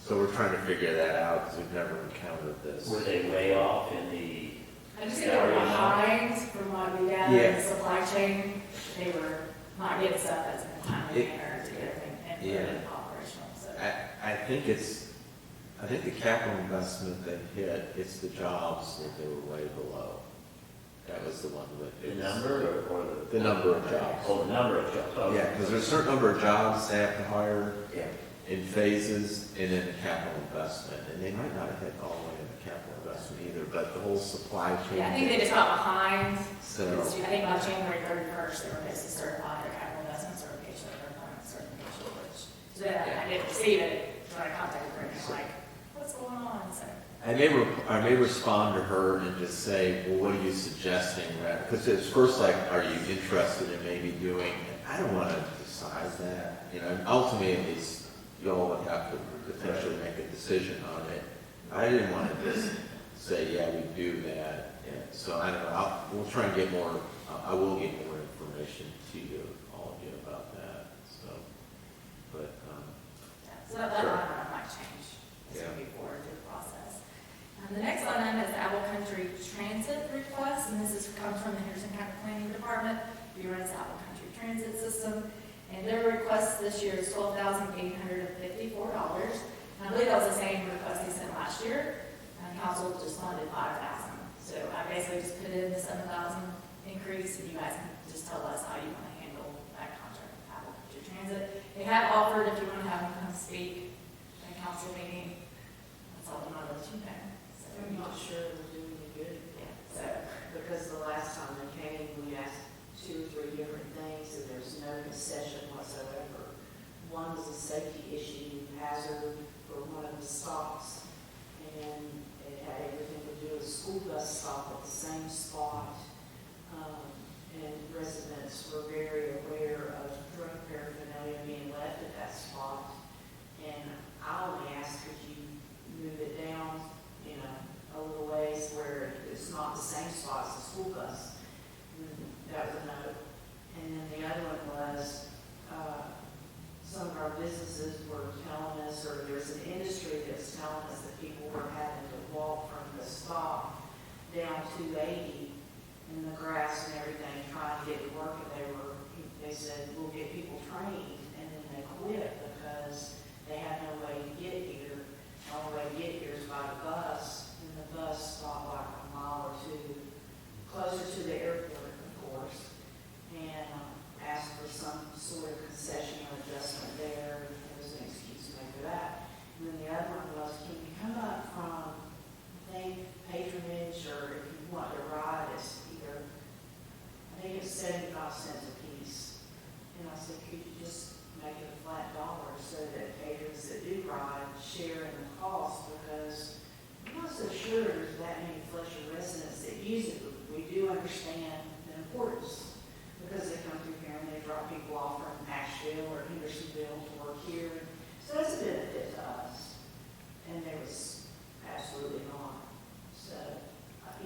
So we're trying to figure that out because we've never encountered this. Were they way off in the? I just think they were behind from what we gather in the supply chain. They were not getting stuff that's in a timely manner to get everything and operational. So I think the capital investment they hit, it's the jobs that they were way below. That was the one that. The number or the number of jobs. Oh, the number of jobs. Okay. Yeah, because there's a certain number of jobs they have to hire. Yeah. In phases, and then the capital investment, and they might not have hit all the way in the capital investment either, but the whole supply chain. Yeah, I think they just got behind. So I think by January 31st, they were basically certified their capital investment certification. didn't receive it, so I contacted Brenda, like, what's going on, so. I may respond to her and just say, well, what are you suggesting? Because it's first like, are you interested in maybe doing, I don't want to decide that. You know, ultimately, it's, y'all would have to potentially make a decision on it. I didn't want to just say, yeah, we do that. And so I don't know, we'll try and get more, I will get more information to you, all of you about that, so. But, So that line might change as we move forward through the process. The next item is the Apple Country Transit request, and this comes from the Henderson County Planning Department, who runs the Apple Country Transit System. And their request this year is $12,854. And I believe that was the same request they sent last year, and council just funded $5,000. So I basically just put in the $7,000 increase, and you guys can just tell us how you want to handle that contract with Apple Country Transit. They have offered if you want to have them come speak at a council meeting. That's all I'm going to let you know. So I'm not sure we're doing any good. yeah, so Because the last time they came, we asked 2 or 3 different things, and there's no concession whatsoever. One was a safety issue, hazard for one of the stops, and it had everything to do with school bus stop at the same spot. And residents were very aware of drug paraphernalia being left at that spot. And I only asked, could you move it down, you know, a little ways where it's not the same spot as the school bus? That was a no. And then the other one was, some of our businesses were telling us, or there's an industry that's telling us that people were having to walk from the stop down 280 in the grass and everything, trying to get to work, and they said, we'll get people trained, and then they quit because they had no way to get here. The only way to get here is by the bus, and the bus stopped like a mile or 2 closer to the airport, of course, and asked for some sort of concession or adjustment there. There was an excuse made for that. And then the other one was, can you come up from, I think, patronage, or if you want to ride, it's either, I think it's 75 cents a piece. And I said, could you just make it a flat dollar so that patrons that do ride share in the cost? Because I'm not so sure there's that many Fletcher residents that use it, but we do understand the importance, because they come through here and they drop people off from Asheville or Hendersonville to work here. So that's a benefit to us. And there was absolutely not. So,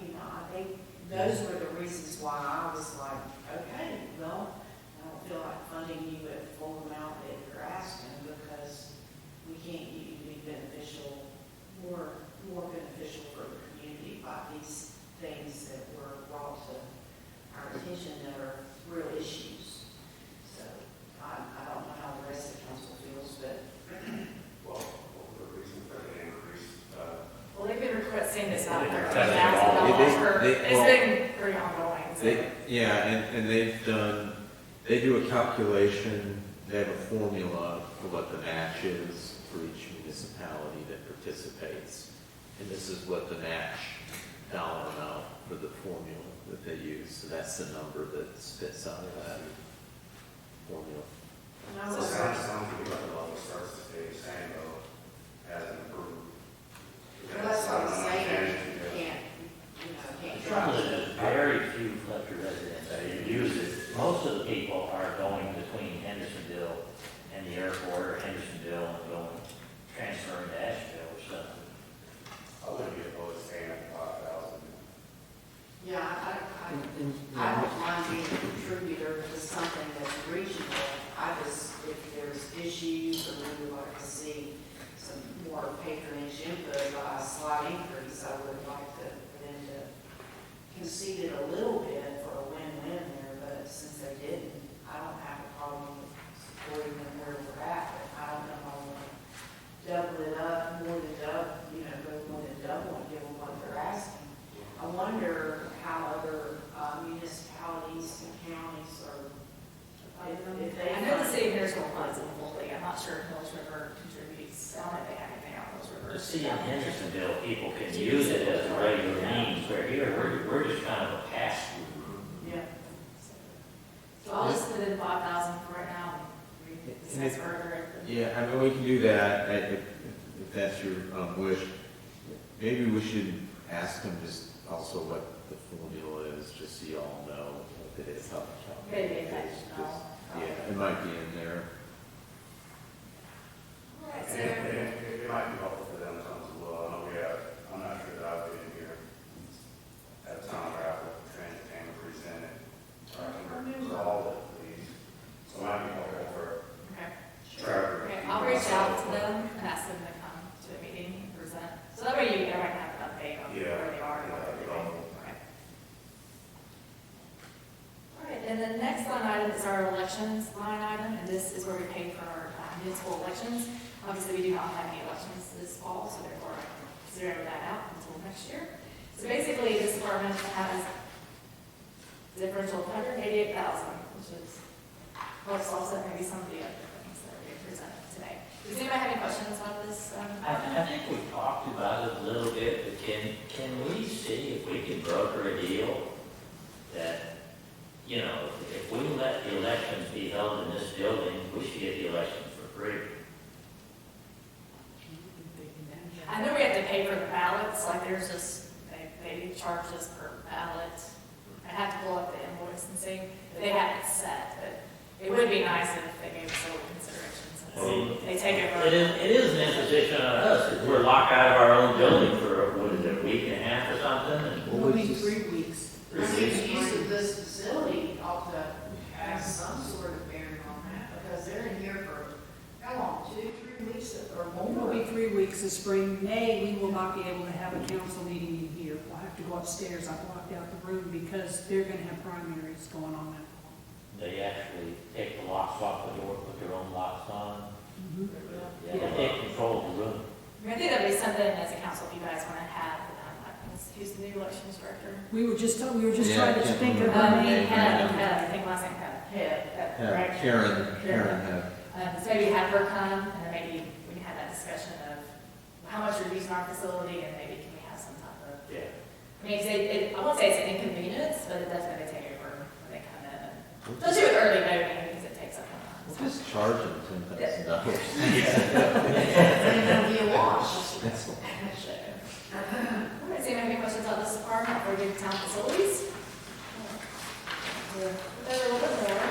you know, I think those were the reasons why I was like, okay, well, I don't feel like funding you at full amount that you're asking, because we can't get you to be beneficial, more beneficial for the community by these things that were brought to our attention that are real issues. So I don't know how the rest of the council feels, but. Well, what were the reasons for the increase? well, they've been requesting this out there. They- It's been pretty ongoing. So. Yeah, and they do a calculation, they have a formula for what the match is for each municipality that participates. And this is what the match dollar amount for the formula that they use. So that's the number that spits out of that formula. So it sounds to me like the level starts to stay the same, though, hasn't improved. Well, that's what I'm saying, you can't, The trouble is, there's very few Fletcher residents that use it. Most of the people are going between Hendersonville and the airport, or Hendersonville and going, transferring to Asheville or something. I wouldn't be opposed to staying at 5,000. Yeah, I don't mind being a contributor to something that's regional. If there's issues, or we would like to see some more patronage input by a slight increase, I would like for them to concede it a little bit for a win-win there, but since they didn't, I don't have a problem with supporting them where we're at, but I don't know how we want to double it up, more than double, go more than double and give them what they're asking. I wonder how other municipalities and counties are, if they. I know the city of Hendersonville funds it fully. I'm not sure if Mills River contributes. I don't know if they have anything on Mills River. The city of Hendersonville, people can use it as a regular means, where here, we're just kind of a pass-through. Yeah. So I'll just put in 5,000 for right now and discuss further at the. Yeah, I mean, we can do that, if that's your wish. Maybe we should ask them just also what the full deal is, just so you all know what it is. Maybe if I Yeah, it might be in there. Alright, so, It might be helpful for them to come as well. I know we have, I'm not sure that I've been here at the time where I would transit came and presented. I can resolve it, please. So it might be helpful for okay. Trevor. Okay, I'll reach out to them and ask them to come to a meeting and present. So that way you, everyone can have an update on Yeah. where they are and what Yeah, they're doing. yeah. Okay. All right, and the next line item is our elections line item, and this is where we pay for our municipal elections. Obviously, we do not have any elections this fall, so therefore I can zero that out until next year. So basically, this department has differential of $188,000, which is helps offset maybe some of the other things that we presented today. Does anybody have any questions about this? I think we talked about it a little bit, but can we see if we can broker a deal that, you know, if we let the elections be held in this building, we should get the elections for free? I know we have to pay for the ballots, like there's this, they charge us per ballot. I have to pull up the invoice and see, but they have it set, but it would be nice if they gave us a little consideration since they take over. It is an imposition on us, because we're locked out of our own building for, what is it, a week and a half or something? And It'll be 3 weeks. Three I mean, weeks. the use of this facility ought to have some sort of bearing on that, because they're in here for, how long, 2, 3 weeks or It will more? be 3 weeks this spring. May, we will not be able to have a council meeting in here. We'll have to go upstairs. I blocked out the room because they're gonna have primaries going on that fall. they actually take the locks off the door, put their own locks on. Yeah, they take control of the room. I think that'd be something as a council, if you guys want to have, who's the new elections director? We were just trying to Yeah, I can't think of remember. a name. I think last name, correct? Karen have. So maybe have her come, and then maybe we can have that discussion of how much we're using our facility, and maybe can we have some type of, Yeah. I mean, I won't say it's an inconvenience, but it does maybe take over when they come in. Especially with early voting, because it takes up a lot. We'll just charge them $10,000. It's gonna be a wash. All right, so you have any questions on this department or the town facilities? A little bit more.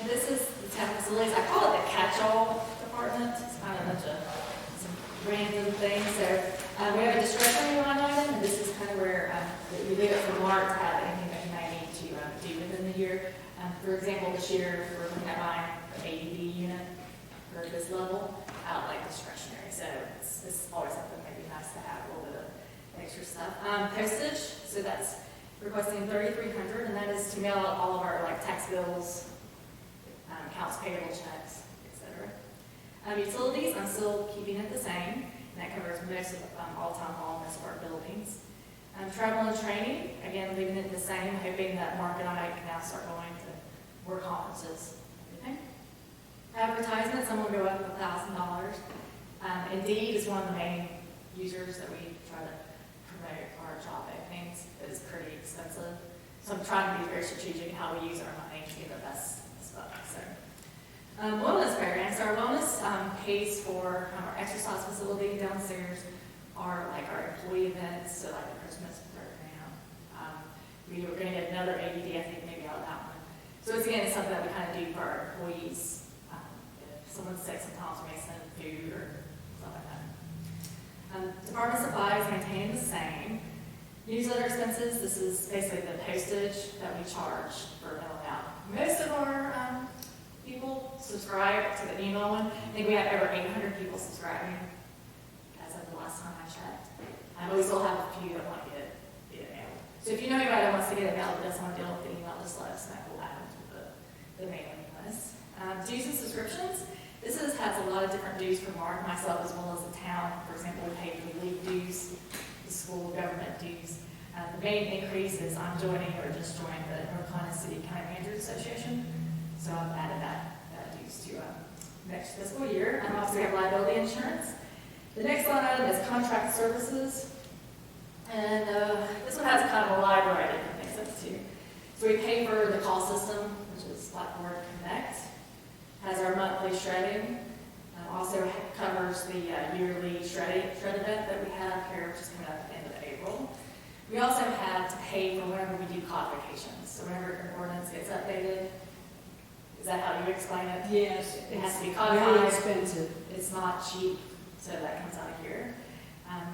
And this is the town facilities. I call it the catch-all department. It's kind of a bunch of some random things there. We have a discretionary line item, and this is kind of where we leave it for Mark to have anything that he might need to do within the year. For example, this year we're looking at buying an AED unit for this level, like discretionary. So it's always something maybe nice to have a little bit of extra stuff. Postage, so that's requesting $3,300, and that is to mail out all of our like tax bills, accounts payable checks, etc. Utilities, I'm still keeping it the same, and that covers most of all town hall, most of our buildings. Travel and training, again, leaving it the same, hoping that Mark and I can now start going to more conferences. Okay. Advertisements, I'm going to go up $1,000. Indeed is one of the main users that we try to promote our job openings. It is pretty expensive. So I'm trying to be very strategic in how we use our money to get the best stuff. So, wellness programs. Our wellness pays for our exercise facility downstairs, our employee events, so like the Christmas program. We were going to get another AED, I think maybe out of that one. So it's again, it's something that we kind of do for our employees. If someone's sick, sometimes we may send food or stuff like that. Department supplies maintain the same. Newsletter expenses, this is basically the postage that we charge for mailing out. Most of our people subscribe to the email one. I think we have over 800 people subscribing as of the last time I checked. But we still have a few that want to get it mailed. So if you know anybody that wants to get it mailed, doesn't want to deal with the email, just let us know. We'll add them to the mailing list. Dues and subscriptions. This has a lot of different dues for Mark, myself, as well as the town. For example, we pay for the league dues, the school government dues. The main increase is I'm joining or just joined the North Carolina City County Managers Association. So I've added that dues to next fiscal year. Also, we have liability insurance. The next line item is contract services. And this one has kind of a wide variety of different things too. So we pay for the call system, which is Blackboard Connect. has our monthly shredding. Also covers the yearly shred event that we have here, which is coming up at the end of April. We also have to pay for whenever we do codifications. So whenever an ordinance gets updated, is that how you explain it? Yes. It has to be Very codified. expensive. It's not cheap, so that comes out of here.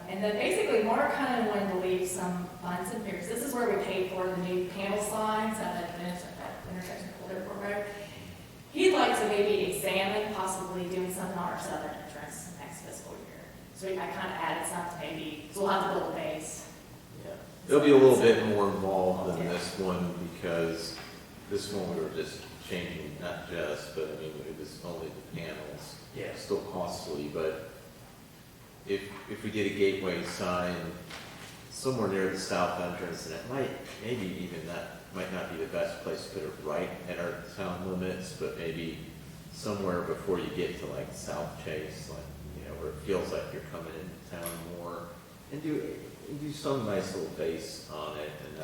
And then basically, Mark kind of wanted to leave some funds in here, because this is where we paid for the new panel signs at that intersection of Liverpool Road. He'd like to maybe examine possibly doing something on our southern entrance next fiscal year. So I kind of added something maybe, so we'll have to build a base. Yeah. It'll be a little bit more involved than this one, because this one we were just changing, not just, but I mean, it was only the panels. Yeah. Still costly, but if we did a gateway sign somewhere near the south entrance, and it maybe even that might not be the best place to put it right at our town limits, but maybe somewhere before you get to like South Chase, like, you know, where it feels like you're coming into town more, and do some nice little base on it, and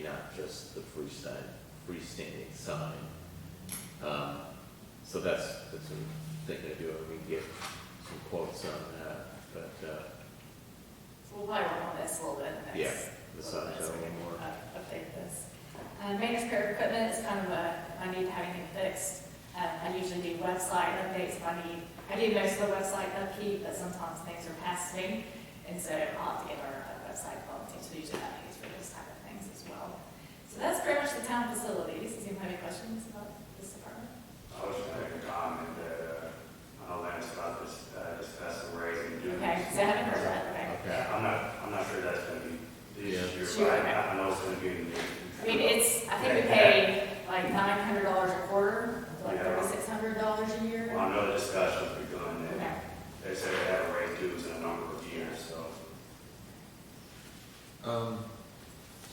not just the freestanding sign. So that's what I'm thinking of doing. We can get some quotes on that, but, So we'll probably work on this a little bit in the yeah, next. the sign's a little more. Update this. Maintenance care of equipment is kind of I need to have anything fixed. I usually do website updates if I do most of the website upkeep, but sometimes things are past me. And so I'll have to get our website developed team to usually have needs for those type of things as well. So that's pretty much the town facilities. Does anyone have any questions about this department? I was just going to make a comment that, I know Lance about this, discussing raising dues. Okay, so I haven't heard that, okay. Okay. I'm not sure that's going to be this year, Sure. but I know it's going to be in the near future. I mean, I think we pay like $900 a quarter, like Yeah. $3,600 a year. Well, I know the discussion's begun, and Okay. they said they haven't raised dues in a number of years, so.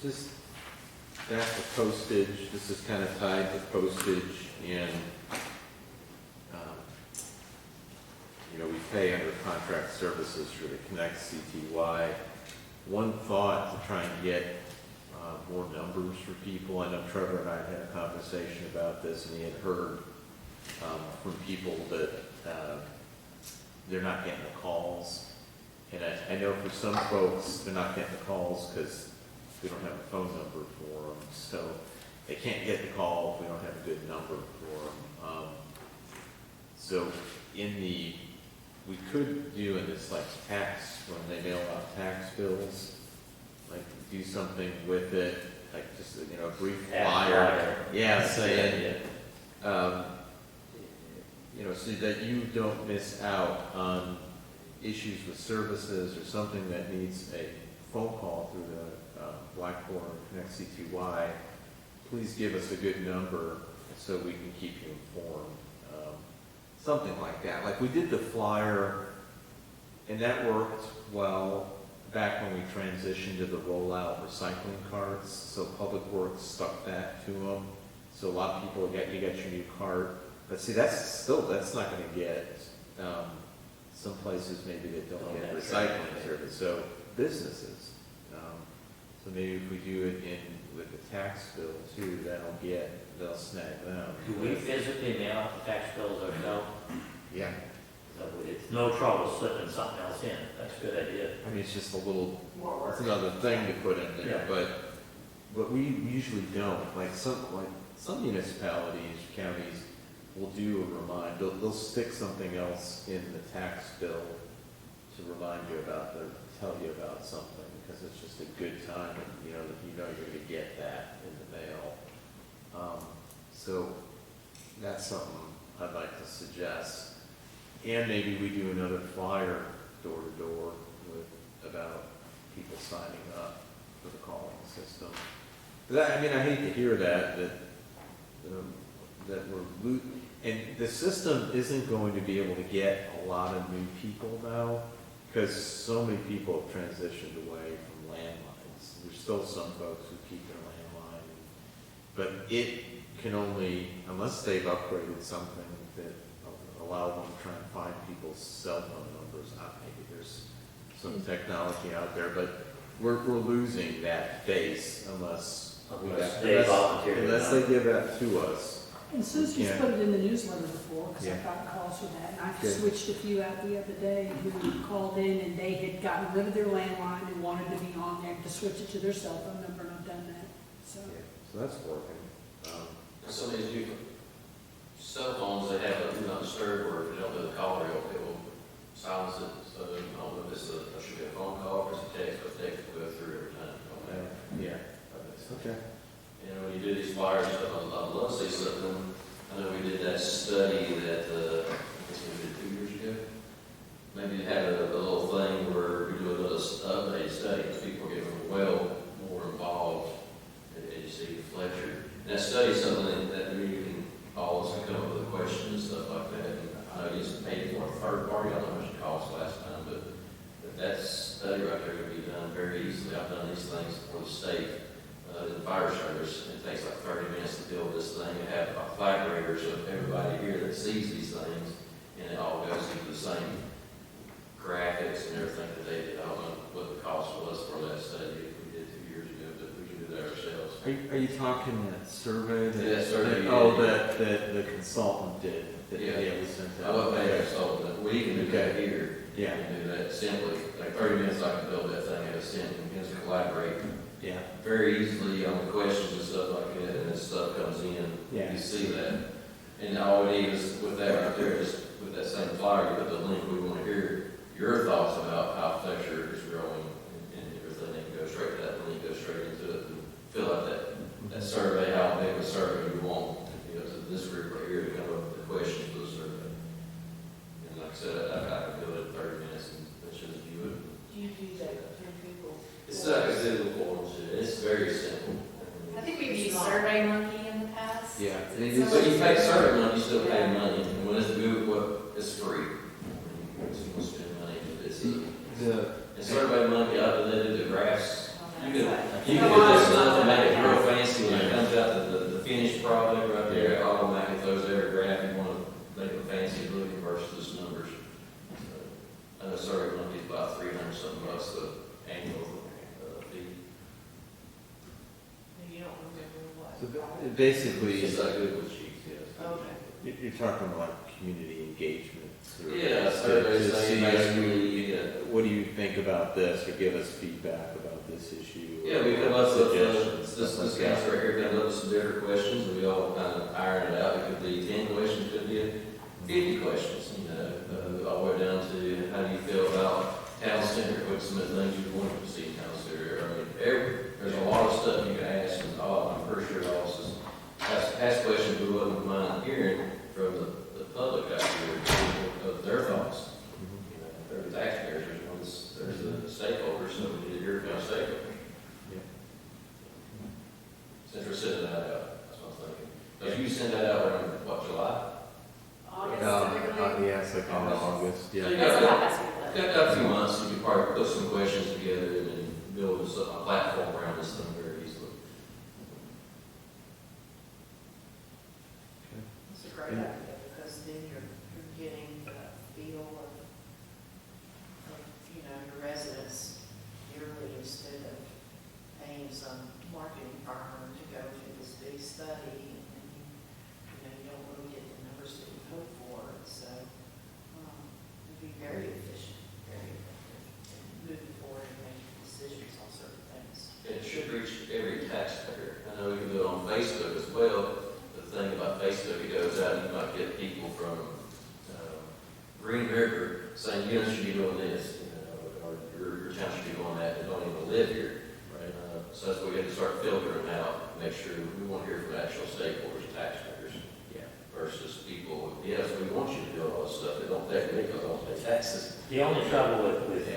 Just back to postage, this is kind of tied to postage, and, you know, we pay under contract services for the Connect CTY. One thought to try and get more numbers for people. I know Trevor and I had a conversation about this, and he had heard from people that they're not getting the calls. And I know for some folks, they're not getting the calls because we don't have a phone number for them. So they can't get the call if we don't have a good number for them. So we could do in this like tax, when they mail out tax bills, like do something with it, like just, you know, a brief flyer. Yeah, saying, you know, so that you don't miss out on issues with services or something that needs a phone call through the Blackboard Connect CTY. Please give us a good number so we can keep you informed. Something like that. Like we did the flyer, and that worked well back when we transitioned to the rollout recycling carts. So Public Works stuck that to them. So a lot of people you got your new cart. But see, that's not going to get, some places maybe that don't get recycling service. So businesses. So maybe if we do it with the tax bill too, they'll snag them. Do we physically mail out the tax bills ourselves? Yeah. So it's no trouble slipping something else in. That's a good idea. I mean, it's just a little, More work. it's another thing to put in there, Yeah. but we usually don't. Like some municipalities, counties will do a remind, they'll stick something else in the tax bill to remind you tell you about something, because it's just a good time, and you know you're going to get that in the mail. So that's something I'd like to suggest. And maybe we do another flyer door to door about people signing up for the calling system. I mean, I hate to hear that we're and the system isn't going to be able to get a lot of new people now, because so many people have transitioned away from landlines. There's still some folks who keep their landline, but it can only, unless they've upgraded something that allow them to try and find people's cell phone numbers. Maybe there's some technology out there, but we're losing that base unless they volunteer. Unless they give that to us. And Susie's Yeah. put it in the newsletter before, because Yeah. I've gotten calls for that. And I Good. switched a few out the other day who called in and they had gotten rid of their landline and wanted to be on there to switch it to their cell phone number, and I've done that, so. So that's working. Some of these new cell phones, they have a do not disturb, or if you don't do the call, it will silence it, so I don't know if it's a, should be a phone call or it's a text, but text will go through every time. Yeah. Okay. And when you do these flyers, I'd love to see something. I know we did that study that, I guess we did 2 years ago. Maybe have a little thing where we do a little update study, because people are getting well more involved as you see Fletcher. And that study is something that we can always come up with a question and stuff like that. And I know he's paid for a third party, I don't know how much it cost last time, but that study right there can be done very easily. I've done these things for the state. The fire service, it takes like 30 minutes to build this thing and have a collaborator so everybody here that sees these things, and it all goes through the same graphics and everything that they did. I don't know what the cost was for that study we did 2 years ago, but we can do that ourselves. Are you talking that survey? Yeah, that survey you Oh, did. that the consultant did. That Yeah. we sent I out. wasn't paying a consultant, we can do that here. Yeah. We can do that simply, like 30 minutes I can build that thing and send and just collaborate Yeah. very easily on the questions and stuff like that, and as stuff comes in, Yeah. you see that. And all we need is, with that right there, is with that same flyer, you put the link, we want to hear your thoughts about how Fletcher is growing and everything, they can go straight to that link, go straight into it, and fill out that survey, how big a survey you want, you know, to this group right here to come up with the questions for the survey. And like I said, I can build it in 30 minutes and let you view it. Do you do that through Google? It's like a Google form, it's very simple. I think we've used Survey Monkey in the past. Yeah. But you pay certain money, you still pay money, and when it's Google, well, it's free. You can spend money, but it's, and Survey Monkey, they do the graphs. You can do this stuff and make it real fancy, when it comes out the finished product right there, it automatically throws every graph you want to make it fancy looking versus numbers. So, I know Survey Monkey's about 300 something bucks the annual fee. You don't remember what? So basically, It's like Google Sheets, yes. Okay. you're talking about community engagement. Yeah, To surveys, see, basically, yeah. what do you think about this, or give us feedback about this issue? Yeah, we come up with, Suggestions, this stuff like guy that. right here comes up with some different questions, and we all kind of iron it out. It could be 10 questions, could be 50 questions, you know, all the way down to how do you feel about town center, what's some of the things you want to see in town center. I mean, there's a lot of stuff you can ask, and I'm pretty sure all this is, ask questions we wouldn't mind hearing from the public out here, of their thoughts. You know, they're the taxpayers, there's the stakeholders, so we need to hear from our stakeholders. Since we're sending that out, that's what I'm thinking. If you send that out around, what, July? August, typically. Yeah, it's like in August, So yeah. you That's got, about as we got a few months, you could probably put some questions together and then build a platform around this thing very easily. It's a great idea, because then you're getting the feel of, you know, your residents yearly, instead of paying some marketing firm to go to this big study, and you know, you don't really get the numbers that you hope for, and so, it'd be very efficient, very effective, in moving forward and making decisions on certain things. And it should reach every taxpayer. I know we can do it on Facebook as well. The thing about Facebook, it goes out, you might get people from Green River saying, you know, should be doing this, you know, or your town should be doing that, they don't even live here. Right. So that's what we have to start filtering out, make sure we want to hear from actual stakeholders, taxpayers, Yeah. versus people, yes, we want you to do all this stuff, they don't pay me because I don't pay taxes. The only trouble with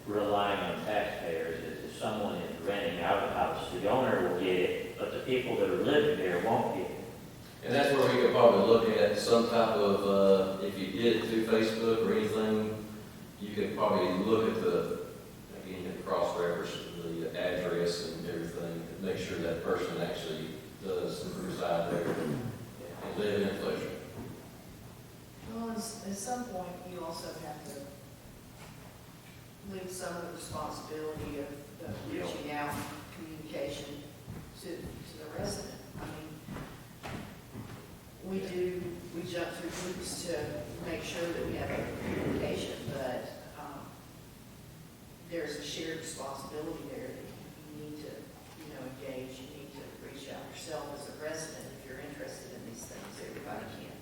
relying on taxpayers is if someone is renting out a house, the owner will get it, but the people that are living there won't get it. And that's where we could probably look at some type of, if you did it through Facebook or anything, you could probably look at again, cross-reference the address and everything, and make sure that person actually does reside there and live in Fletcher. Well, at some point, you also have to leave some of the responsibility of reaching out, communication to the resident. I mean, We jump through hoops to make sure that we have communication, but, there's a shared responsibility there that you need to, engage, you need to reach out yourself as a resident if you're interested in these things. Everybody can,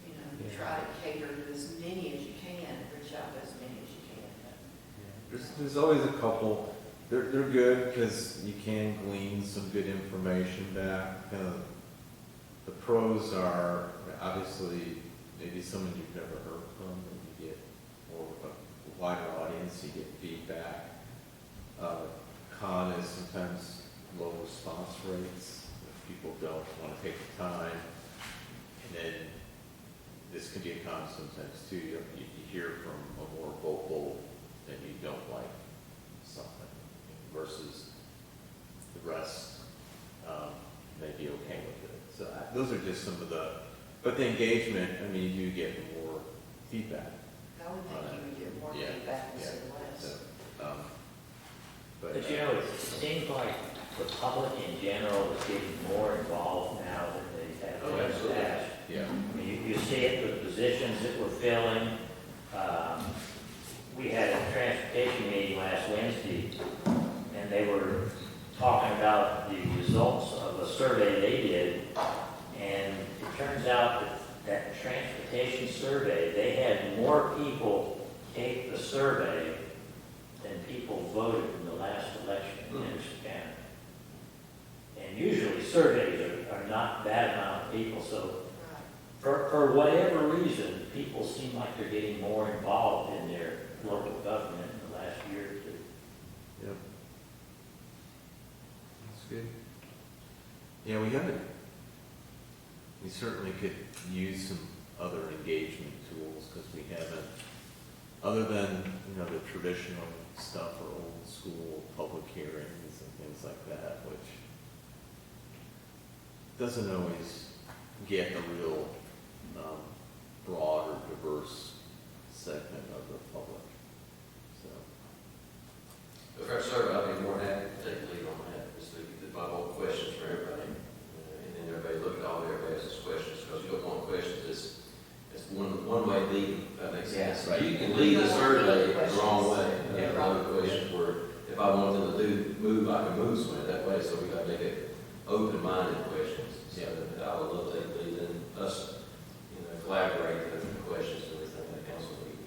you try to cater to as many as you can, reach out to as many as you can. There's always a couple, they're good because you can glean some good information back. The pros are obviously maybe someone you've never heard from, and you get more of a wider audience, you get feedback. Con is sometimes low response rates, if people don't want to take the time. And then this can be a con sometimes too. You hear from a more vocal and you don't like something versus the rest may be okay with it. So those are just some of but the engagement, I mean, you get more feedback. I would think you would get more feedback instead of less. So, But it seems like the public in general is getting more involved now than they have in the past. yeah. I mean, you see it with positions that we're filling. We had a transportation meeting last Wednesday, and they were talking about the results of a survey they did, and it turns out that transportation survey, they had more people take the survey than people voted in the last election in Henderson County. And usually surveys are not that amount of people, so for whatever reason, people seem like they're getting more involved in their local government in the last year or two. Yep. That's good. Yeah, we certainly could use some other engagement tools because we haven't, other than, the traditional stuff or old school public hearings and things like that, which doesn't always get a real broad or diverse segment of the public. So. The first survey, I'd be more than happy to take the lead on that, just to get my own questions for everybody. And then everybody look at all everybody else's questions, because you don't want questions it's one way leading, if that makes sense. Right. You can lead the survey the wrong way. And have other questions where if I want them to move, I can move somewhere that way, so we gotta make it open-minded questions. So I would love to take the lead and us, collaborate with the questions and everything that council meeting.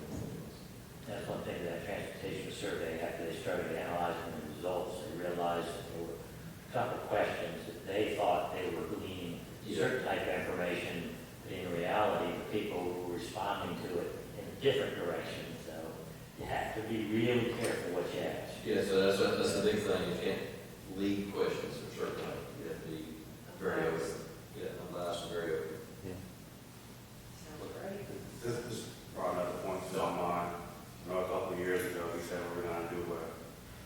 That's one thing that transportation survey, after they started analyzing the results, they realized that there were a couple of questions that they thought they were gleaning certain type of information, but in reality, the people were responding to it in a different direction. So you have to be really careful what you ask. Yeah, so that's the big thing. You can't lead questions in a certain way. You have to be very open. Yeah, unbiased and very open. Sounds great. This brought up a point on mine. A couple of years ago, we said we were going to do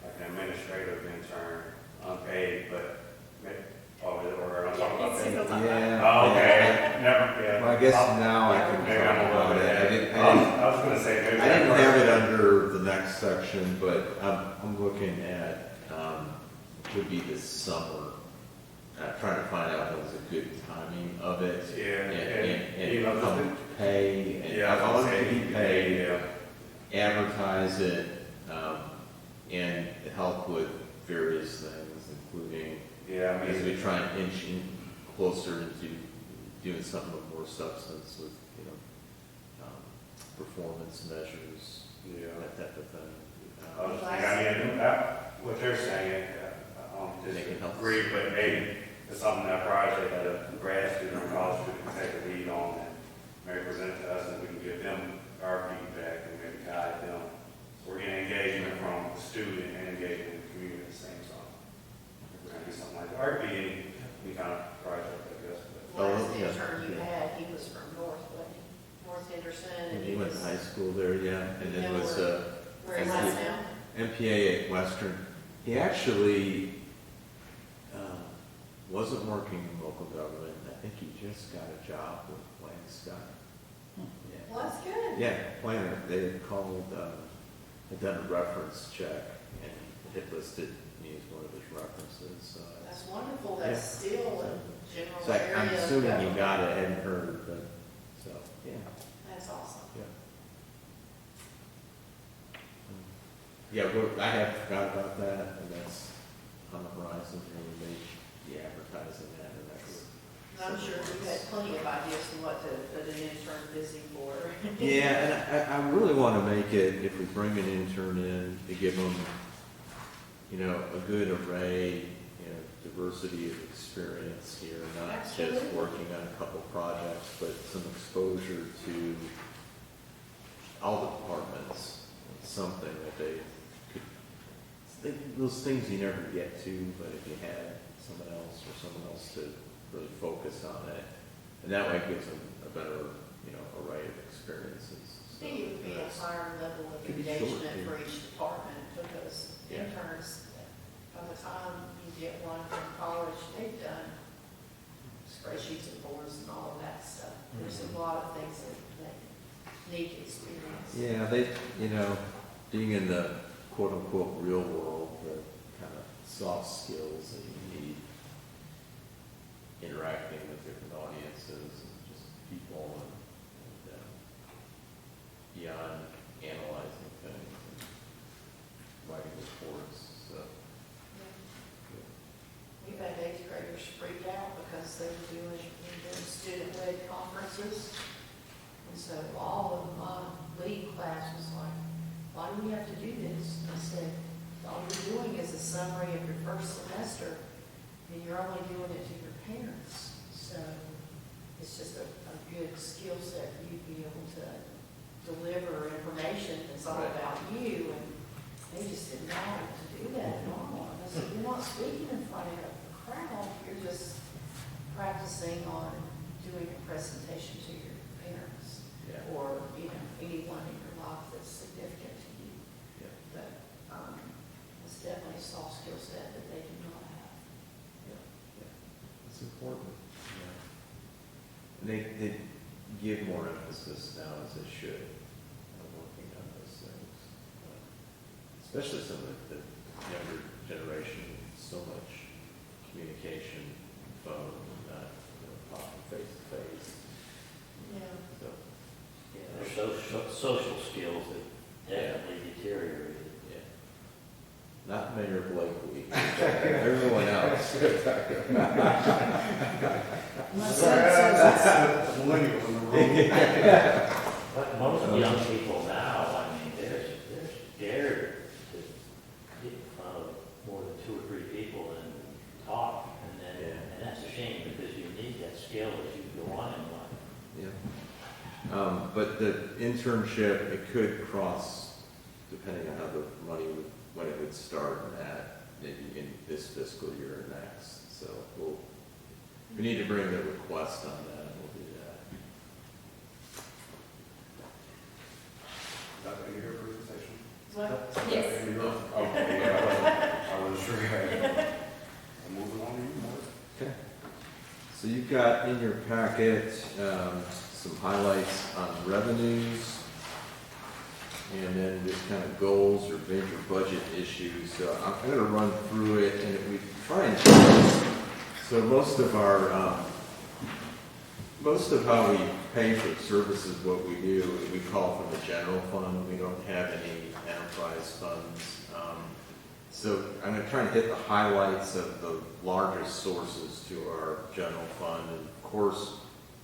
like an administrative intern, unpaid, but I'm talking about that. Yeah. Oh, okay. Never. Yeah. Well, I guess now I can Maybe talk I'm about it. I was going to say maybe I didn't have it under the next section, but I'm looking at, could be this summer, trying to find out what was a good timing of it. Yeah. And come pay, and Yeah, I want it to be paid, Yeah. advertise it, and help with various things, including, Yeah, I as mean, we try and inch in closer into doing something with more substance with, performance measures, yeah. that type of thing. What they're saying, I don't They can help. disagree, but maybe it's something that project that a grad student or college student can take a lead on and maybe present to us, and we can give them our feedback and maybe guide them. So we're getting engagement from the student and engagement in the community at the same time. We're gonna do something like that, or it'd be any kind of project, I guess. But Last yeah. intern you had, he was from North Henderson, and He went to high school there, yeah, and then Yeah, was where he is now. MPA at Western. He actually wasn't working in local government. I think he just got a job with Plan Scott. Yeah. Well, that's good. Yeah, planner. They had called, had done a reference check and had listed me as one of his references. That's wonderful, that's still a general So area. I'm assuming you government. got it, hadn't heard, but, so, yeah. That's awesome. Yeah, I have forgot about that, and that's on the horizon, and we may be advertising that in the next. I'm sure we've had plenty of ideas for what to put an intern busy for. Yeah, and I really want to make it, if we bring an intern in, to give them, you know, a good array, you know, diversity of experience here, not just Absolutely. working on a couple projects, but some exposure to all the departments, something that they could, those things you never get to, but if you had someone else to really focus on it, and that way it gives them a better, you know, array of experiences. I think it would be a higher level of Could be short, engagement yeah. for each department, because Yeah. interns, by the time you get one from college, they've done spreadsheets and boards and all of that stuff. There's a lot of things that need to experience. Yeah, they, you know, being in the quote-unquote real world, the kind of soft skills that you need, interacting with different audiences and just people and beyond analyzing things and writing reports, so. We've had eighth graders freak out because they were doing student-led conferences. And so all of my lead class was like, why do we have to do this? And I said, all you're doing is a summary of your first semester, and you're only doing it to your parents. So it's just a good skill set for you to be able to deliver information that's all about you. And they just didn't know how to do that normal. I said, you're not speaking in front of a crowd, you're just practicing on doing a presentation to your parents. Yeah. Or, you know, anyone in your life that's significant to you. Yeah. But it's definitely a soft skill set that they do not have. It's important. Yeah. And they give more emphasis now, as they should, on working on those things. Especially some of the younger generation, so much communication, phone, not, you know, talking face to face. Yeah. So, Yeah, there's social skills that definitely deteriorated. yeah. Not Mayor Blakely, everyone else. My son says But most young people now, I mean, they're scared to get in front of more than 2 or 3 people and talk, and that's a shame, because you need that skill as you go on in life. Yeah. But the internship, it could cross, depending on how the money would, when it would start and that, maybe in this fiscal year or next. So we need to bring the request on that, and we'll do that. Not going to hear a presentation? Well, yes. Okay, yeah, I wasn't sure. I'm moving on to you, Mark. Okay. So you've got in your packet some highlights on revenues, and then just kind of goals or major budget issues. So I'm going to run through it, and we try and so most of how we pay for services, what we do, we call from the general fund. We don't have any enterprise funds. So I'm going to try and hit the highlights of the largest sources to our general fund. And of course,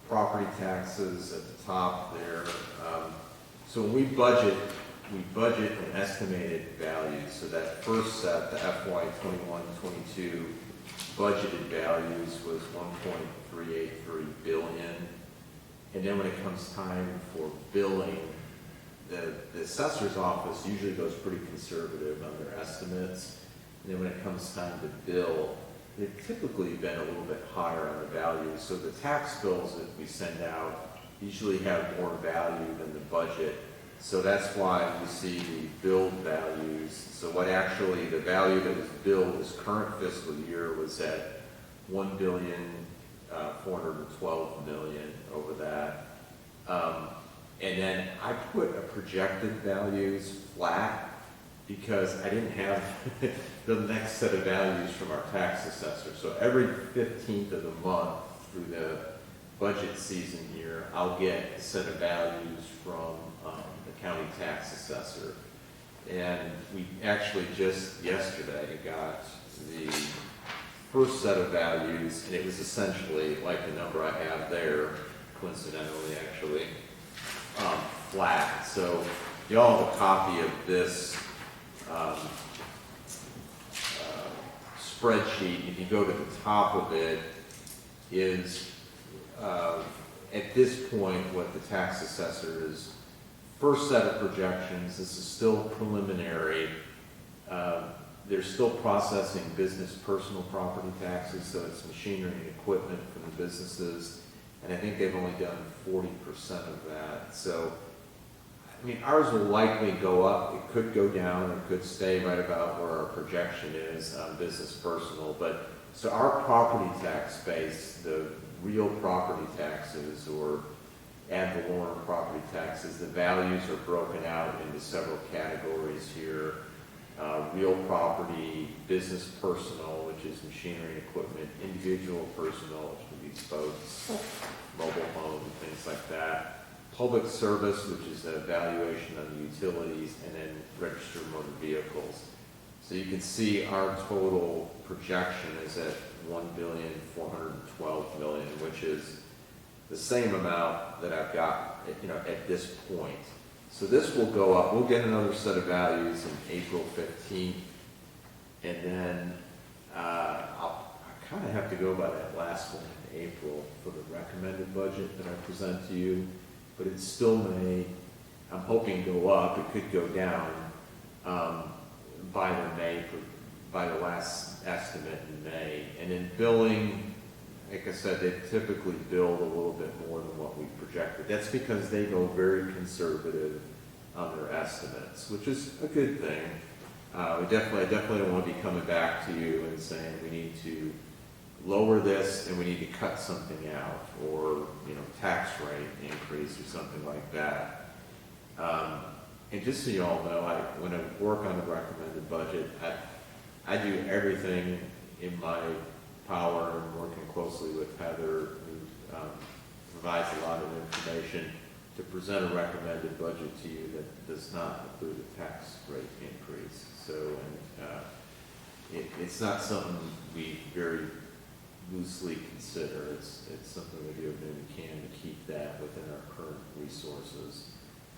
property taxes at the top there. So when we budget an estimated value. So that first set, the FY 21-22 budgeted values was 1.383 billion. And then when it comes time for billing, the assessor's office usually goes pretty conservative on their estimates. And then when it comes time to bill, they've typically been a little bit higher on the value. So the tax bills that we send out usually have more value than the budget. So that's why you see the billed values. So what actually the value that was billed this current fiscal year was at $1,412 million over that. And then I put a projected values flat, because I didn't have the next set of values from our tax assessor. So every 15th of the month through the budget season here, I'll get a set of values from the county tax assessor. And we actually just yesterday got the first set of values, and it was essentially like the number I have there, coincidentally actually, flat. So y'all have a copy of this spreadsheet. If you go to the top of it, is at this point what the tax assessor is. First set of projections, this is still preliminary. They're still processing business personal property taxes, so it's machinery and equipment from the businesses, and I think they've only done 40% of that. So, I mean, ours will likely go up. It could go down, or it could stay right about where our projection is on business personal. But so our property tax base, the real property taxes or ad valorem property taxes, the values are broken out into several categories here. Real property, business personal, which is machinery and equipment, individual personal, which would be boats, mobile home, things like that. Public service, which is a valuation on the utilities, and then registered motor vehicles. So you can see our total projection is at $1,412,000,000, which is the same amount that I've got, at this point. So this will go up. We'll get another set of values in April 15th, and then I kind of have to go by that last one in April for the recommended budget that I present to you, but it still may, I'm hoping, go up. It could go down by the last estimate in May. And in billing, like I said, they typically build a little bit more than what we projected. That's because they go very conservative on their estimates, which is a good thing. I definitely don't want to be coming back to you and saying we need to lower this and we need to cut something out, or tax rate increase or something like that. And just so you all know, when I work on the recommended budget, I do everything in my power, and working closely with Heather, who provides a lot of information, to present a recommended budget to you that does not include a tax rate increase. So, it's not something we very loosely consider. It's something we do everything we can to keep that within our current resources.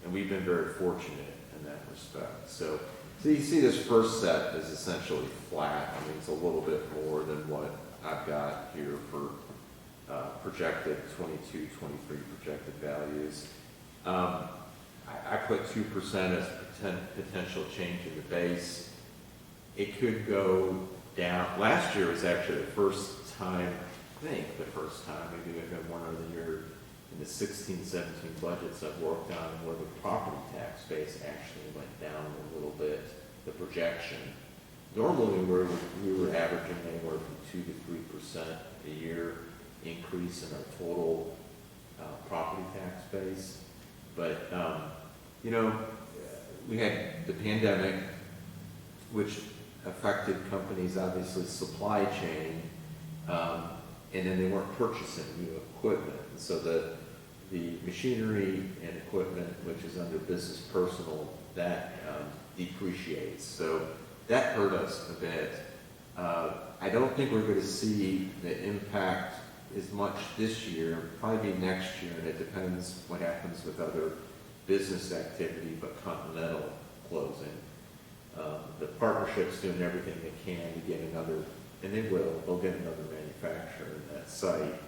And we've been very fortunate in that respect. So you see this first set is essentially flat. I mean, it's a little bit more than what I've got here for projected 22, 23 projected values. I put 2% as potential change in the base. It could go down. Last year was actually the first time, maybe we've had one other year in the 16, 17 budgets I've worked on where the property tax base actually went down a little bit, the projection. Normally we were averaging anywhere from 2 to 3% a year increase in our total property tax base. But, we had the pandemic, which affected companies, obviously, supply chain, and then they weren't purchasing new equipment. And so the machinery and equipment, which is under business personal, that depreciates. So that hurt us a bit. I don't think we're going to see the impact as much this year, probably next year, and it depends what happens with other business activity, but Continental closing. The partnership's doing everything they can to get another, and they'll get another manufacturer in that site.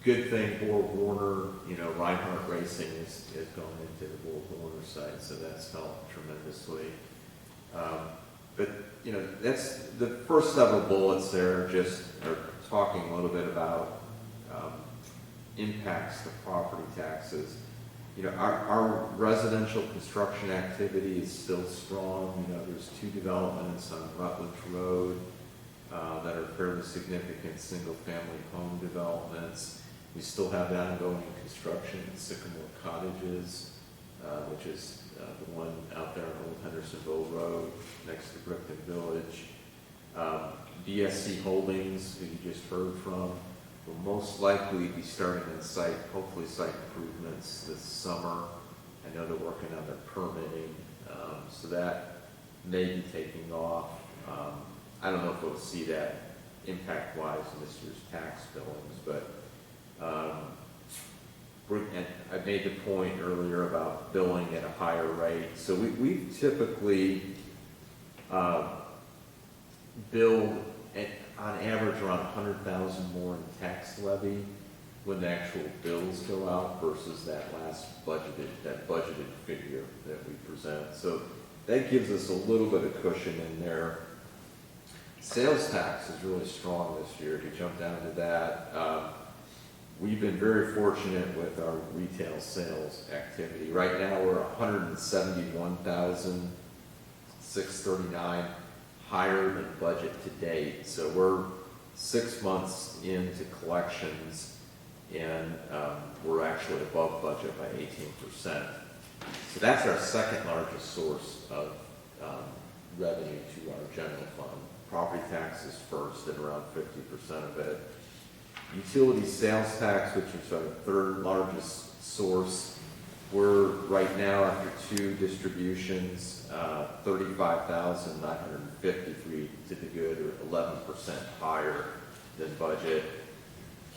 Good thing for Warner, Reinhardt Racing is going into the Warner site, so that's helped tremendously. But, that's the first several bullets there are talking a little bit about impacts to property taxes. Our residential construction activity is still strong. There's 2 developments on Rutledge Road that are fairly significant single-family home developments. We still have ongoing construction at Sycamore Cottages. which is the one out there on Old Hendersonville Road next to Brickton Village. BSC Holdings, who you just heard from, will most likely be starting on site, hopefully site improvements this summer. I know they're working on their permitting, so that may be taking off. I don't know if we'll see that impact-wise in this year's tax billings, but and I made the point earlier about billing at a higher rate. So we typically bill on average around 100,000 more in tax levy when the actual bills go out versus that last budgeted figure that we present. So that gives us a little bit of cushion in there. Sales tax is really strong this year. If you jump down to that, we've been very fortunate with our retail sales activity. Right now, we're 171,639 higher than budget to date. So we're 6 months into collections, and we're actually above budget by 18%. So that's our second largest source of revenue to our general fund. Property tax is first at around 50% of it. Utility sales tax, which is our third largest source, we're right now after two distributions, 35,953 to the good, or 11% higher than budget.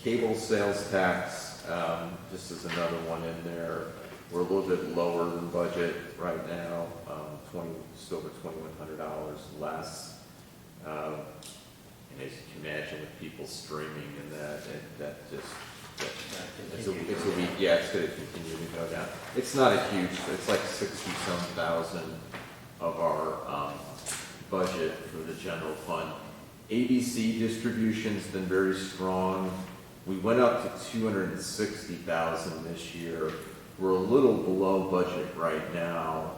Cable sales tax, just as another one in there, we're a little bit lower than budget right now, just over $2,100 less. And as you can imagine, with people streaming and that just, it's a week, yeah, it's going to continue to go down. It's not a huge, it's like 60-some thousand of our budget for the general fund. ABC distribution's been very strong. We went up to 260,000 this year. We're a little below budget right now.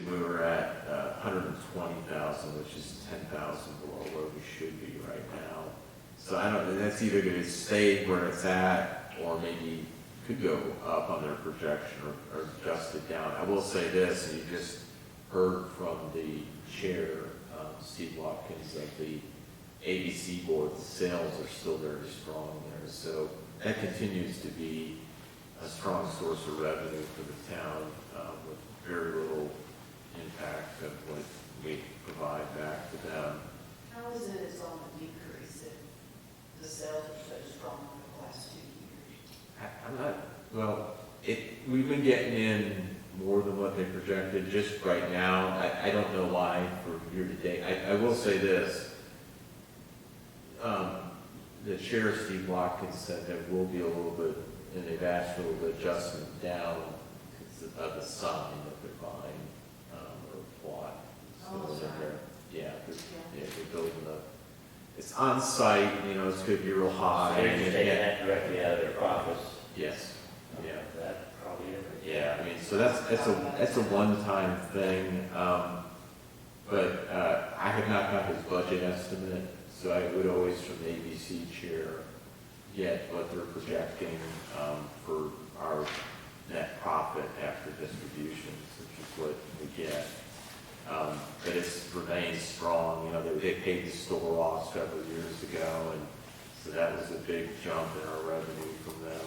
We were at 120,000, which is 10,000 below where we should be right now. So I don't know, that's either going to stay where it's at, or maybe could go up on their projection or adjust it down. I will say this, and you just heard from the chair, Steve Watkins, of the ABC board, the sales are still very strong there. So that continues to be a strong source of revenue for the town, with very little impact of what we provide back to them. How is it it's on the decrease if the sales are so strong in the last 2 years? I'm not, well, we've been getting in more than what they projected just right now. I don't know why for year to date. I will say this. The chair, Steve Watkins, said there will be a little bit, and they've asked for a little adjustment down of the sign that they're buying, or plot. Yeah, they're building it's on site, it's going to be real high. So you're just taking that directly out of their profits? Yes, yeah. That probably is. Yeah, I mean, so that's a one-time thing, but I have not got his budget estimate, so I would always, from the ABC chair, get what they're projecting for our net profit after distributions, which is what we get. But it's remained strong. They paid the store off several years ago, and so that was a big jump in our revenue from them.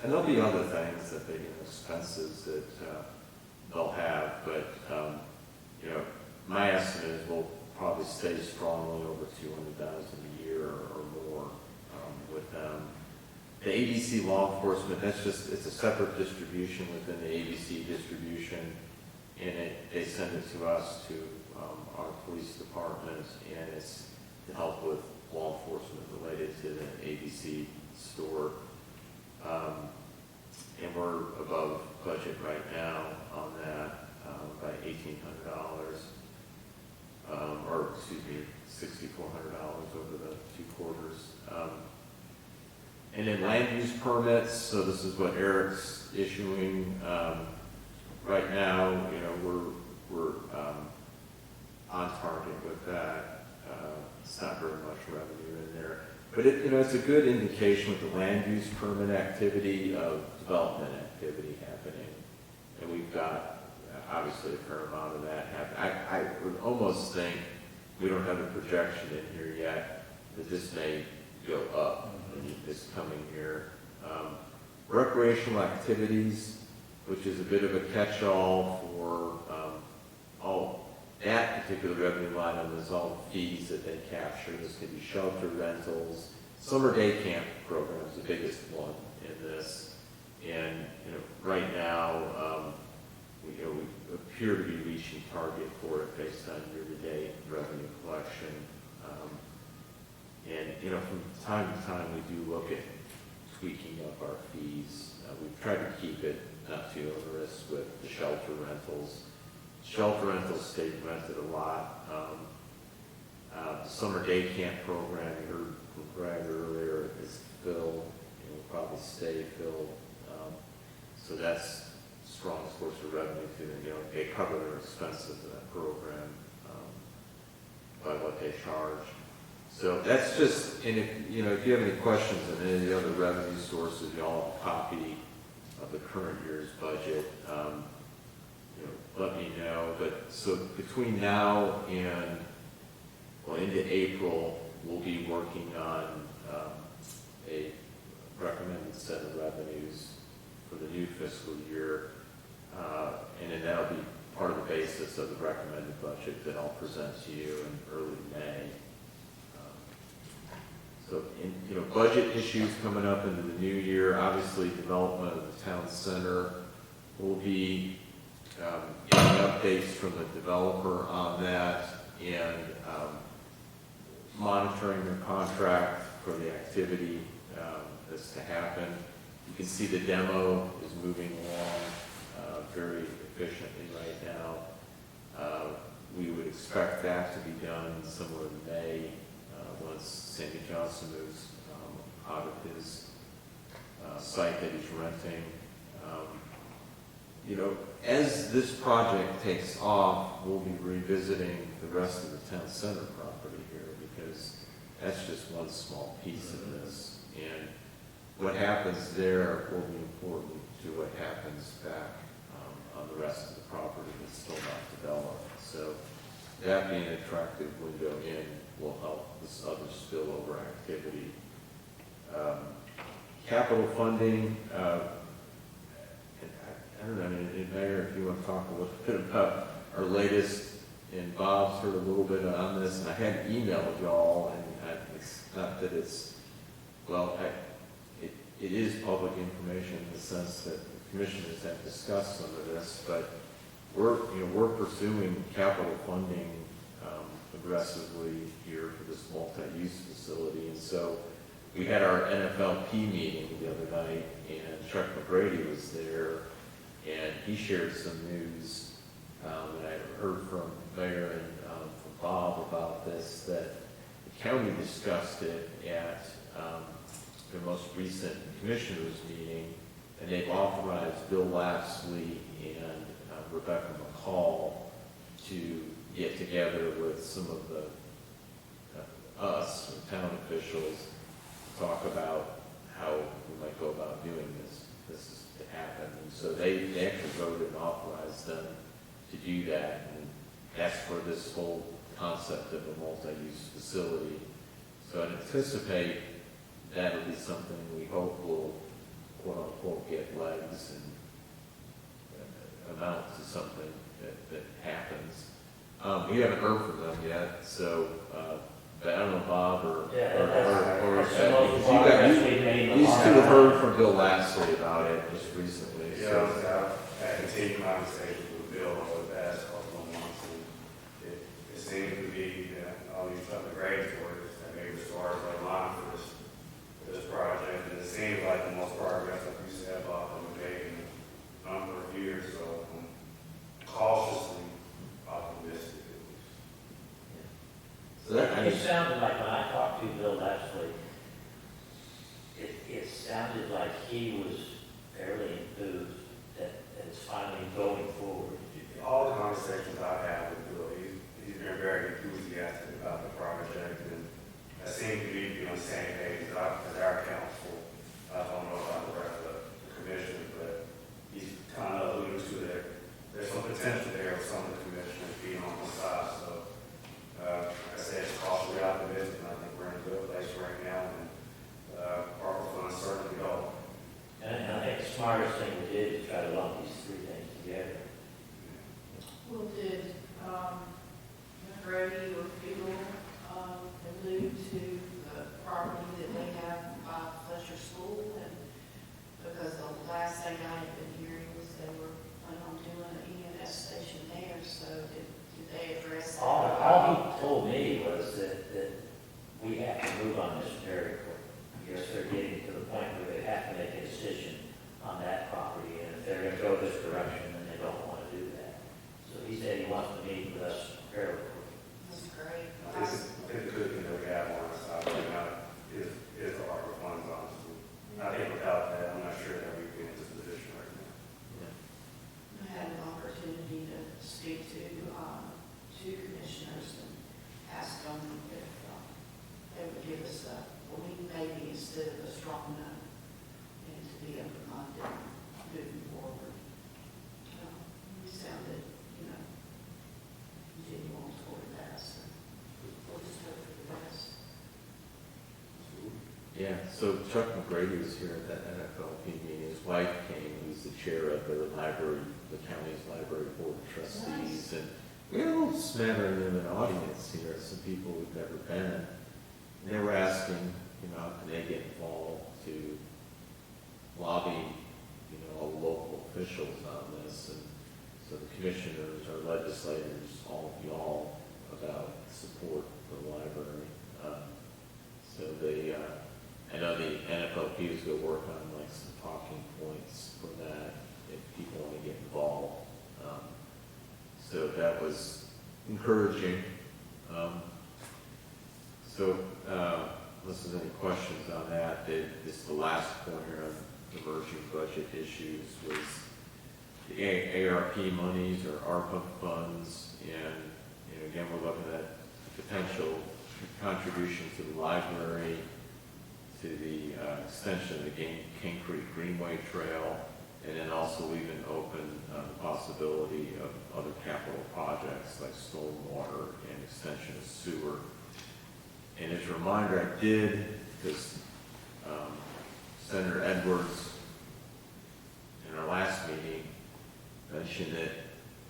And there'll be other things that they, expenses that they'll have, but my estimate is we'll probably stay strongly over 200,000 a year or more with them. The ABC law enforcement, it's a separate distribution within the ABC distribution, and they send it to us, to our police department, and it's to help with law enforcement related to the ABC store. And we're above budget right now on that by $1,800, or excuse me, $6,400 over the 2 quarters. And then land use permits, so this is what Eric's issuing. Right now, we're on target with that. It's not very much revenue in there. But it's a good indication with the land use permit activity of development activity happening we've got obviously a fair amount of that happening. I would almost think, we don't have a projection in here yet, that this may go up in this coming year. Recreational activities, which is a bit of a catch-all for all that particular revenue line item, is all the fees that they capture. This could be shelter rentals, summer day camp program is the biggest one in this. And right now, we appear to be reaching target for it based on year-to-date revenue collection. And from time to time, we do look at tweaking up our fees. We've tried to keep it not too onerous with the shelter rentals. Shelter rentals stay rented a lot. The summer day camp program, you heard from Greg earlier, is filled. Will probably stay filled. So that's a strong source of revenue to them. They cover their expenses of that program by what they charge. So that's just, and if you have any questions on any of the other revenue sources, y'all have a copy of the current year's budget. Let me know. But so between now and into April, we'll be working on a recommended set of revenues for the new fiscal year, and then that'll be part of the basis of the recommended budget that I'll present to you in early May. So, budget issues coming up into the new year. Obviously, development of the town center will be getting updates from the developer on that and monitoring their contract for the activity that's to happen. You can see the demo is moving along very efficiently right now. We would expect that to be done somewhere in May once Sandy Johnson moves out of his site that he's renting. As this project takes off, we'll be revisiting the rest of the town center property here because that's just one small piece of this. And what happens there will be important to what happens back on the rest of the property that's still not developed. So that being an attractive window in will help this other spillover activity. Capital funding, I don't know, Mayor, if you want to talk a little bit about our latest, and Bob's heard a little bit on this, and I had emailed y'all, and it's not that it's, it is public information in the sense that the commissioners have discussed some of this, but we're pursuing capital funding aggressively here for this multi-use facility, and so we had our NFLP meeting the other night, and Chuck McGrady was there, and he shared some news, and I heard from Mayor and from Bob about this, that the county discussed it at their most recent commissioners meeting, and they've authorized Bill Lapsley and Rebecca McCall to get together with some of the us, town officials, to talk about how we might go about doing this is to happen. And so they actually voted and authorized them to do that. And that's for this whole concept of a multi-use facility. So I anticipate that'll be something we hope will, quote unquote, get legs and amount to something that happens. We haven't heard from them yet, so but I don't know, Bob or you two have heard from Bill Lapsley about it just recently. Yeah, I've had continued conversations with Bill over the past couple of months, and it seems to be that all these other grades for it, that maybe the stars are aligned for this project, and it seems like the most progress, like you said, Bob, we've made in a number of years, so I'm cautiously optimistic. So it sounded like when I talked to Bill Lapsley, it sounded like he was fairly enthused that it's finally going forward. All the conversations I've had with Bill, he's been very enthusiastic about the project, and I seem to be on the same page as our council. I don't know about the rest of the commission, but he's kind of alluded to that potential there with some of the commissioners being on one side, so, like I said, cautiously optimistic, and I think we're in a good place right now, and, ARPA funds certainly go. And I think the smartest thing we did is try to lump these three things together. Well, did, Grady or Fugel, allude to the property that they have by Fletcher School? And because the last thing I had been hearing was they were planning on doing an EMS station there, so did they address that? All he told me was that we have to move on this very quick. Because they're getting to the point where they have to make a decision on that property, and if they're going to go this direction, then they don't want to do that. So he said he wants to meet with us fairly quick. That's great. I think the good thing that we have on our side right now is the ARPA funds, honestly. I think without that, I'm not sure that we'd be in this position right now. I had an opportunity to speak to two commissioners and ask them if they would give us a weak maybe instead of a strong no, and to be open-minded moving forward. We sounded, genuine toward that, so we'll just hope for the best. Yeah, so Chuck McGrady was here at that NFLP meeting. His wife came, who's the chair of the library, the county's library board of trustees. And we had a little smattering of an audience here, some people we've never been. And they were asking, how can they get involved to lobby, local officials on this. And so the commissioners, our legislators, all of y'all about support for the library. So they, I know the NFLP is going to work on like some talking points for that if people want to get involved. So that was encouraging. Unless there's any questions on that, this the last pointer of emerging budget issues was the ARP monies or ARPA funds, and again we're looking at potential contribution to the library, to the extension of the King Creek Greenway Trail, and then also leaving open the possibility of other capital projects like stormwater and extension of sewer. And as a reminder, I did, because Senator Edwards in our last meeting mentioned that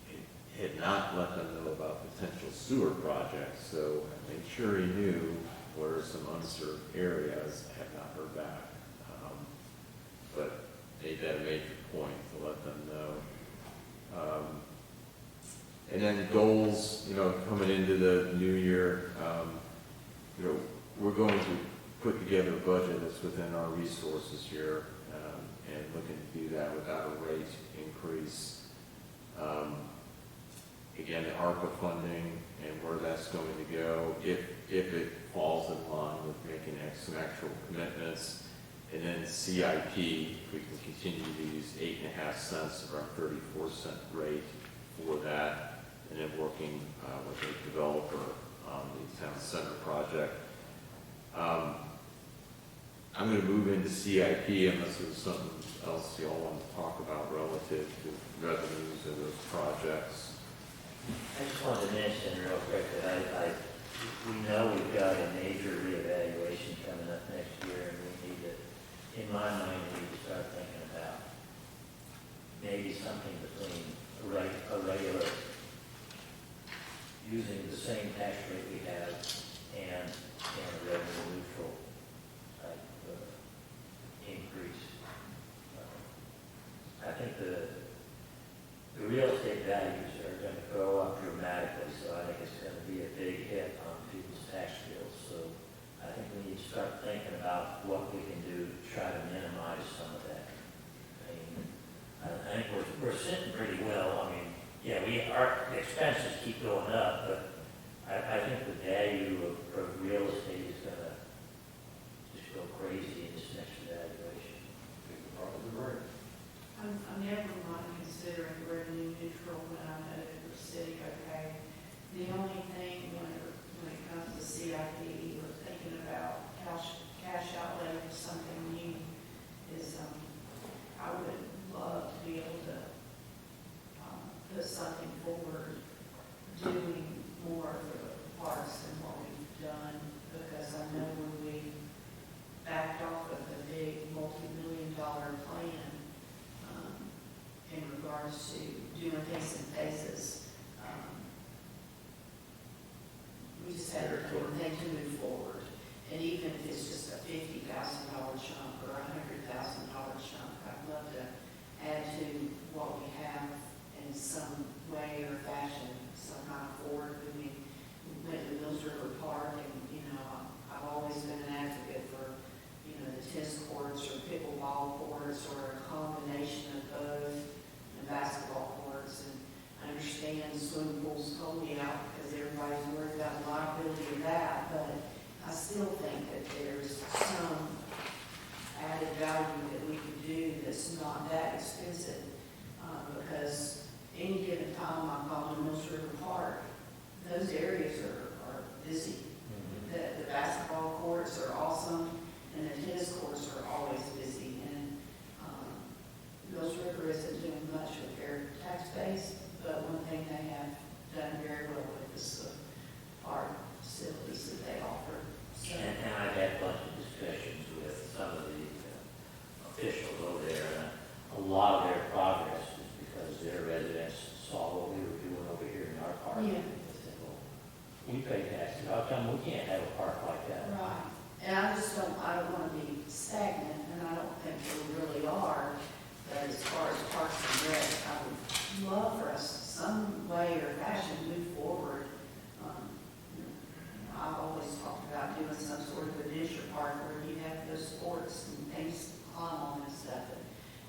he had not let them know about potential sewer projects, so I made sure he knew where some unserved areas. I have not heard back, but made that a major point to let them know. And then goals, coming into the new year, we're going to put together a budget that's within our resources here, and looking to do that without a rate increase. Again, the ARPA funding and where that's going to go, if it falls in line with making some actual commitments. And then CIP, we can continue to use 8.5 cents of our 34-cent rate for that, and then working with a developer on the town center project. I'm going to move into CIP unless there's something else you all want to talk about relative to revenues of those projects. I just wanted to mention real quick that we know we've got a major reevaluation coming up next year, and we need to, in my mind, we need to start thinking about maybe something between a regular, using the same tax rate we have, and a revenue neutral type of increase. I think the real estate values are going to go up dramatically, so I think it's going to be a big hit on people's tax bills. So I think we need to start thinking about what we can do to try to minimize some of that. I think we're sitting pretty well. Our expenses keep going up, but I think the value of real estate is going to just go crazy in this next evaluation. You're probably right. I'm never mind considering revenue neutral when I know that we're sitting okay. The only thing when it comes to CIP, we're thinking about cash outlay for something new is, I would love to be able to put put something forward, doing more for the parks than what we've done, because I know when we backed off of the big multi-million-dollar plan, in regards to doing things in phases, we just had to move forward. And even if it's just a $50,000 chunk or a $100,000 chunk, I'd love to add to what we have in some way or fashion, some kind of forward moving. We went to Mills River Park, and, you know, I've always been an advocate for, you know, the tennis courts or pickleball courts or a combination of both, and basketball courts. And I understand swimming pools totally out because everybody's worried about the liability of that, but I still think that there's some added value that we can do that's not that expensive, because any given time I've gone to Mills River Park, those areas are busy. The basketball courts are awesome, and the tennis courts are always busy. And Mills River isn't doing much with their tax base, but one thing they have done very well with is the park facilities that they offer. So, And I've had a bunch of discussions with some of the officials over there, and a lot of their progress is because their residents saw what we were doing over here in our park. Yeah. They said, well, we pay taxes, how come we can't have a park like that? right. And I don't want to be stagnant, and I don't think we really are. But as far as Parks and Rec, I would love for us some way or fashion move forward. I've always talked about doing some sort of adventure park where you have those sports and things to climb on and stuff, but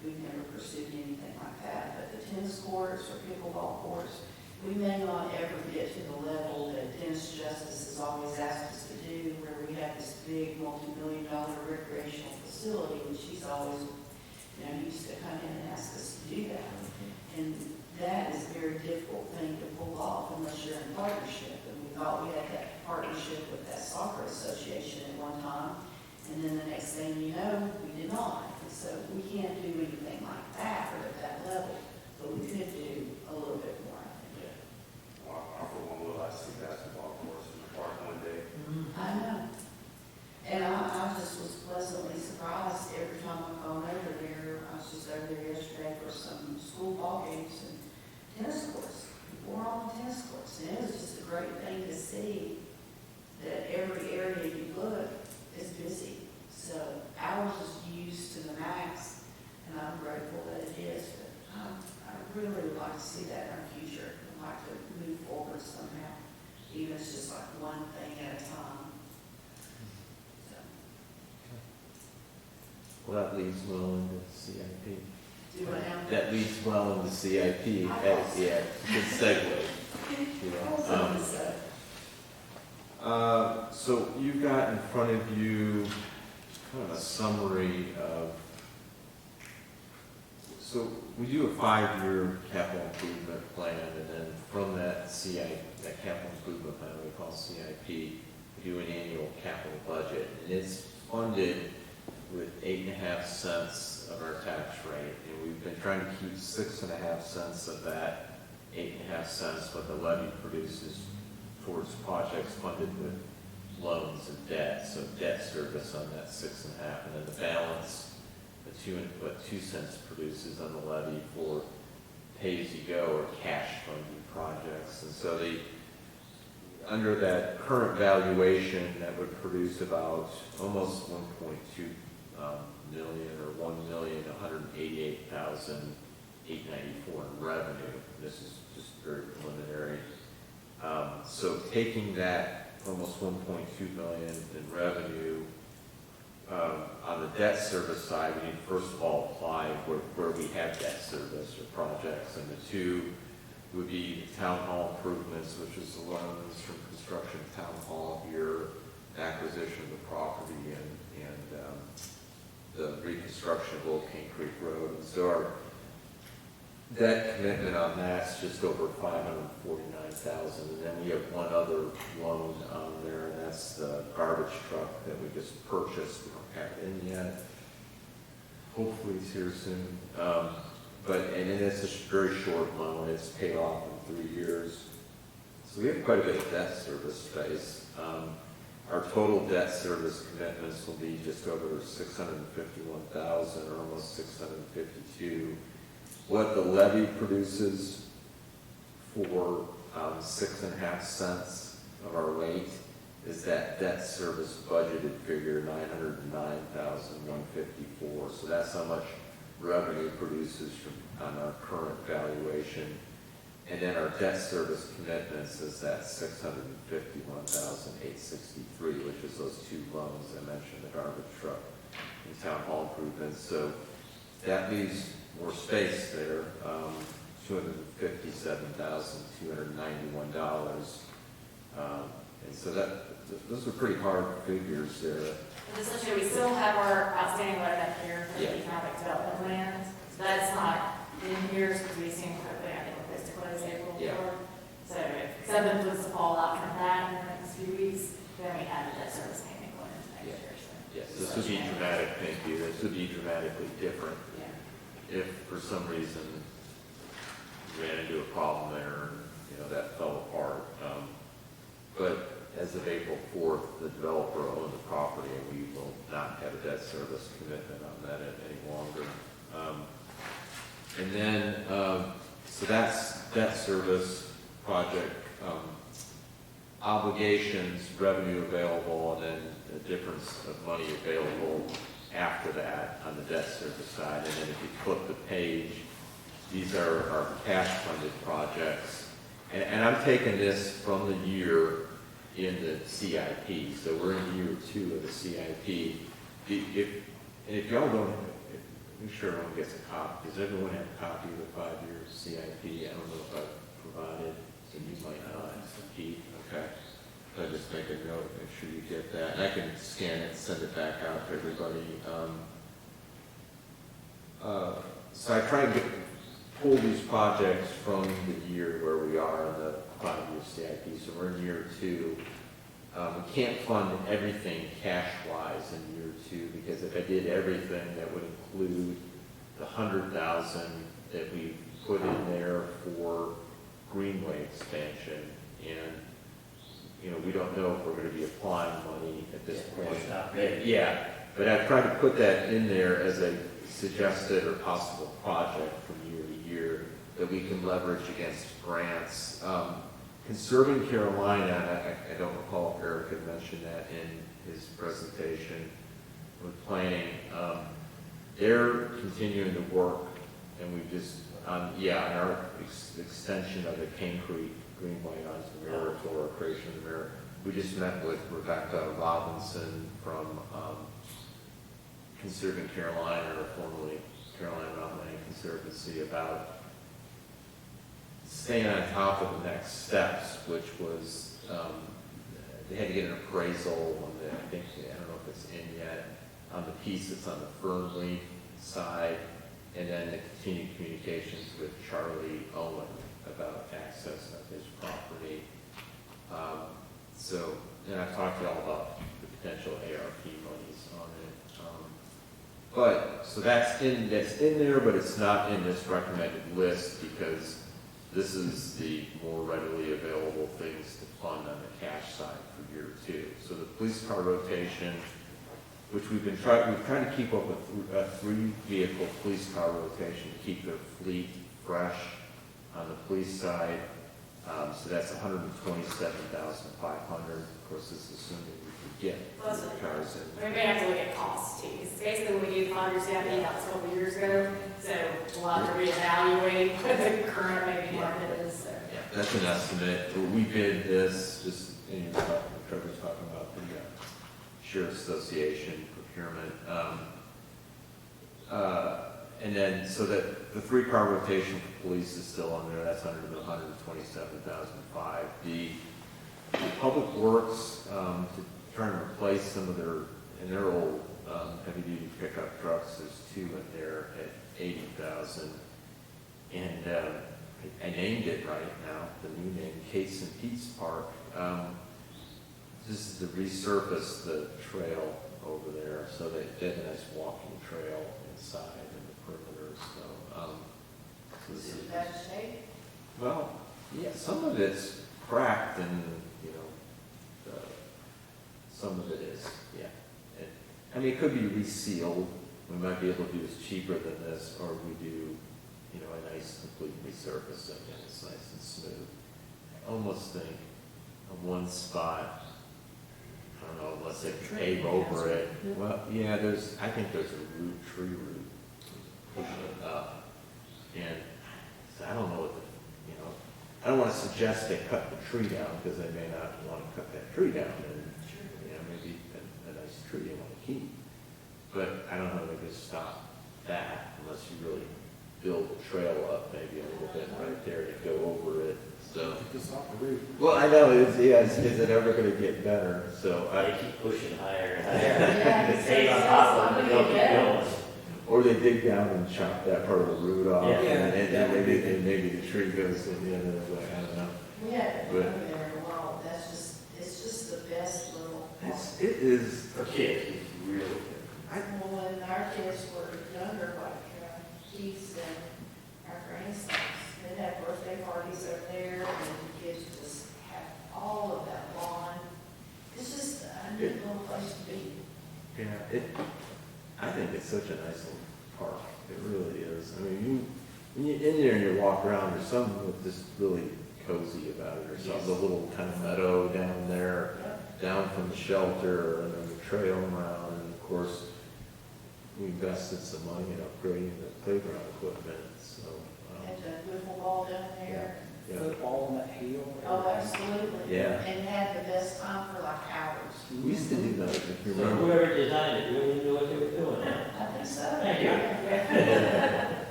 we've never pursued anything like that. But the tennis courts or pickleball courts, we may not ever get to the level that Dennis Justice has always asked us to do, where we have this big multi-million-dollar recreational facility, and she's always, you know, used to come in and ask us to do that. And that is a very difficult thing to pull off unless you're in partnership. And we thought we had that partnership with that soccer association at one time, and then the next thing you know, we did not. And so we can't do anything like that or at that level, but we could do a little bit more, I think. Well, I for one would like to see basketball courts in the park one day. I know. And I just was pleasantly surprised every time I've gone over there. I was just over there yesterday for some school ball games and tennis courts. People were on the tennis courts, and it was just a great thing to see that every area you look is busy. So ours is used to the max, and I'm grateful that it is. But I really would like to see that in our future. I'd like to move forward somehow, even if it's just like one thing at a time. Well, that leads well into CIP. Do what now? That leads well into CIP. Yeah, good segue. You know, so you've got in front of you kind of a summary of, so we do a 5-year capital improvement plan, and then from that that capital improvement plan we call CIP, we do an annual capital budget, and it's funded with 8.5 cents of our tax rate, and we've been trying to keep 6.5 cents of that 8.5 cents what the levy produces towards projects funded with loans and debt, so debt service on that 6.5, and then the balance, what 2 cents produces on the levy for pay-as-you-go or cash funded projects. And so under that current valuation, that would produce about almost 1.2 million or 1,188,894 in revenue. This is just very preliminary. So taking that almost 1.2 million in revenue, on the debt service side, we need to first of all apply where we have debt service or projects, and the two would be town hall improvements, which is the loans from construction of town hall here, acquisition of the property, and the reconstruction of Old King Creek Road. And so our debt commitment on that's just over $549,000, and then we have one other loan on there, and that's the garbage truck that we just purchased. We don't have it in yet. Hopefully it's here soon. and then it's a very short loan, it's paid off in 3 years. So we have quite a bit of debt service space. Our total debt service commitments will be just over 651,000, or almost 652. What the levy produces for 6.5 cents of our rate is that debt service budgeted figure, 909,154. So that's how much revenue produces on our current valuation. And then our debt service commitments is that 651,863, which is those 2 loans I mentioned, the garbage truck and town hall improvements. So that leaves more space there, $257,291. And so those are pretty hard figures there. And essentially, we still have our outstanding loan up here for the economic development plan. So that's not in here, because we seem hopefully, I think we're supposed to close April 4th. So if something was to fall out from that in the next few weeks, then we have the debt service payment going into next year. So Yes, this would be dramatic, thank you. This would be dramatically different if for some reason we ran into a problem there and, that fell apart. But as of April 4th, the developer owned the property and we will not have a debt service commitment on that any longer. And then, so that's debt service project obligations, revenue available, and then the difference of money available after that on the debt service side. And then if you flip the page, these are our cash funded projects. And I'm taking this from the year in the CIP. So we're in year 2 of the CIP. If y'all don't, I'm sure everyone gets a copy. Does everyone have a copy of the 5-year CIP? I don't know if I've provided, so you might not. Pete, okay. So I just make a note, make sure you get that. And I can scan it, send it back out to everybody. So I try and pull these projects from the year where we are in the 5-year CIP. So we're in year 2. We can't fund everything cash-wise in year 2, because if I did everything, that would include the 100,000 that we put in there for Greenway expansion. And, we don't know if we're going to be applying money at this point. Yeah, but I've tried to put that in there as a suggested or possible project from year to year that we can leverage against grants. Conserving Carolina, I don't recall if Eric had mentioned that in his presentation with planning. They're continuing to work, and we just, on our extension of the Cane Creek Greenway onto Meritor, creation of the Merit. We just met with Rebecca Robinson from Conserving Carolina, or formerly Carolina Mountain Land Conservancy, about staying on top of the next steps, which was they had to get an appraisal on the, I don't know if it's in yet, on the piece that's on the Fernley side, and then the continued communications with Charlie Owen about access of his property. And I've talked to you all about the potential ARP monies on it. So that's in there, but it's not in this recommended list, because this is the more readily available things to fund on the cash side for year 2. So the police car rotation, which we've tried to keep up with a 3-vehicle police car rotation to keep the fleet fresh on the police side. So that's $127,500. Of course, this is assuming we can get cars in. We're going to have to look at costs too, because basically when we did 5-year CIP, that was a couple years ago. So we'll have to reevaluate what the current maybe market is. So. Yeah, that's an estimate. We bid this, Trevor's talking about the Sheriff's Association procurement. And then, so that the 3-car rotation for police is still on there. That's under the $127,500. The Public Works, to try and replace some of their old heavy-duty pickup trucks, there's 2 in there at $80,000. And I named it right now, the new name, Kate's and Pete's Park. This is to resurface the trail over there, so they have a nice walking trail inside and the perimeter. So Is it bad shape? Well, yeah, some of it's cracked and, you know, some of it is, yeah. I mean, it could be resealed. We might be able to do this cheaper than this, or we do, you know, a nice complete resurfacing and it's nice and smooth. I almost think of one spot, I don't know, unless they pave over it. Well, yeah, I think there's a tree root pushing it up. And so I don't know what you know, I don't want to suggest they cut the tree down because they may not want to cut that tree down and, you know, maybe a nice tree they want to keep. But I don't know, they just stop that unless you really build the trail up maybe a little bit right there to go over it. So, Just off the roof. well, I know, is it ever going to get better? So They keep pushing higher and higher. Yeah, They stay on top of it, they'll keep going. or they dig down and chop that part of the root off, Yeah. and maybe the tree goes in the other way. I don't know. We haven't But- been there in a while, it's just the best little. It is. For kids, it's really good. Well, when our kids were younger, like Keith's and our grandsons, they'd have birthday parties over there, and the kids just have all of that lawn. It's just a neat little place to be. Yeah, I think it's such a nice little park. It really is. I mean, when you're in there and you walk around, there's something with just really cozy about it, or something. The little kind of meadow down there, down from the shelter, and then the trail around, and of course, we invested some money in upgrading the playground equipment, so. Had the wiffle ball down there. Yeah. Football on that hill. Oh, absolutely. Yeah. And had the best time for like hours. We used to do that, if you So remember. whoever designed it really knew what they were doing, huh? I think so. Thank you.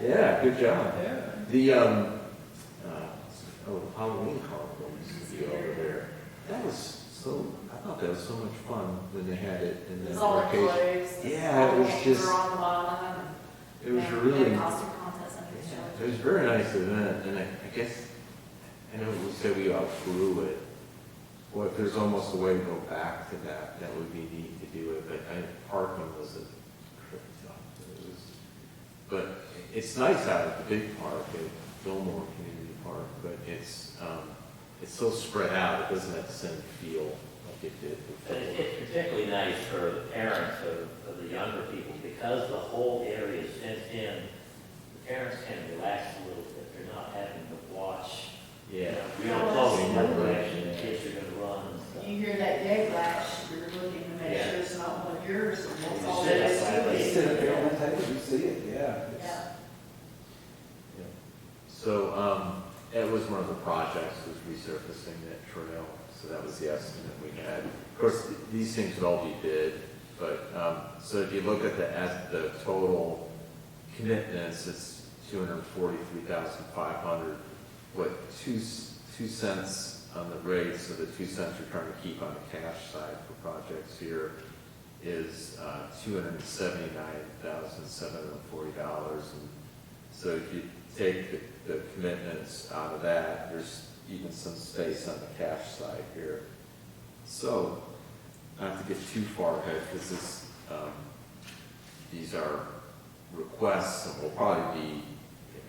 Yeah, good job. Yeah. The, the Halloween carnival used to be over there. That was so, I thought that was so much fun when they had it in the It's all the location. clothes. Yeah, all it the was names just- are on the bottom. It was and really, we had costume contest under the it show. was a very nice event, and I guess, I know we said we outgrew it. Well, if there's almost a way to go back to that, that would be neat to do it, but parking was a trip up. It was, but it's nice out at the big park, at Fillmore Community Park, but it's so spread out, it doesn't have the same feel like it did But before. it's particularly nice for the parents of the younger people, because the whole area is fenced in. The parents can relax a little bit, they're not having to watch. Yeah. Real close in what direction the kids are gonna run and stuff. You hear that day flash, you're looking to make Yeah. sure it's not one of yours, and that's You all sit there is outside, to You it. sit up there on the table, you see it, yeah. Yeah. So, that was one of the projects, was resurfacing that trail, so that was the estimate we had. Of course, these things would all be bid, but, so if you look at the total commitments, it's $243,500. What, 2 cents on the rate, so the 2 cents you're trying to keep on the cash side for projects here is $279,740. And so if you take the commitments out of that, there's even some space on the cash side here. So, not to get too far ahead, because these are requests, and will probably be,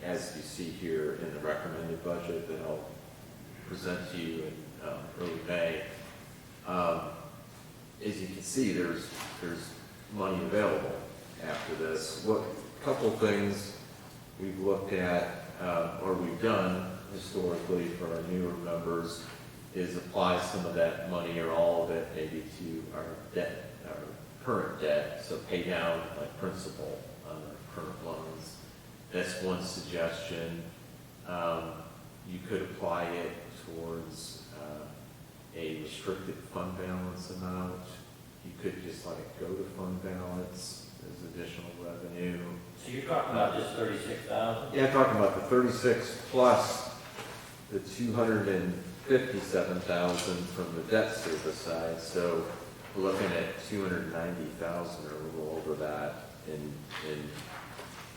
as you see here in the recommended budget that I'll present to you in early May. As you can see, there's money available after this. A couple things we've looked at, or we've done historically for our newer members, is apply some of that money or all of it maybe to our debt, our current debt, so pay down like principal on our current loans. That's one suggestion. You could apply it towards a restricted fund balance amount. You could just let it go to fund balance as additional revenue. So you're talking about just 36,000? Yeah, I'm talking about the 36 plus the 257,000 from the debt service side. So we're looking at 290,000 or a little over that. And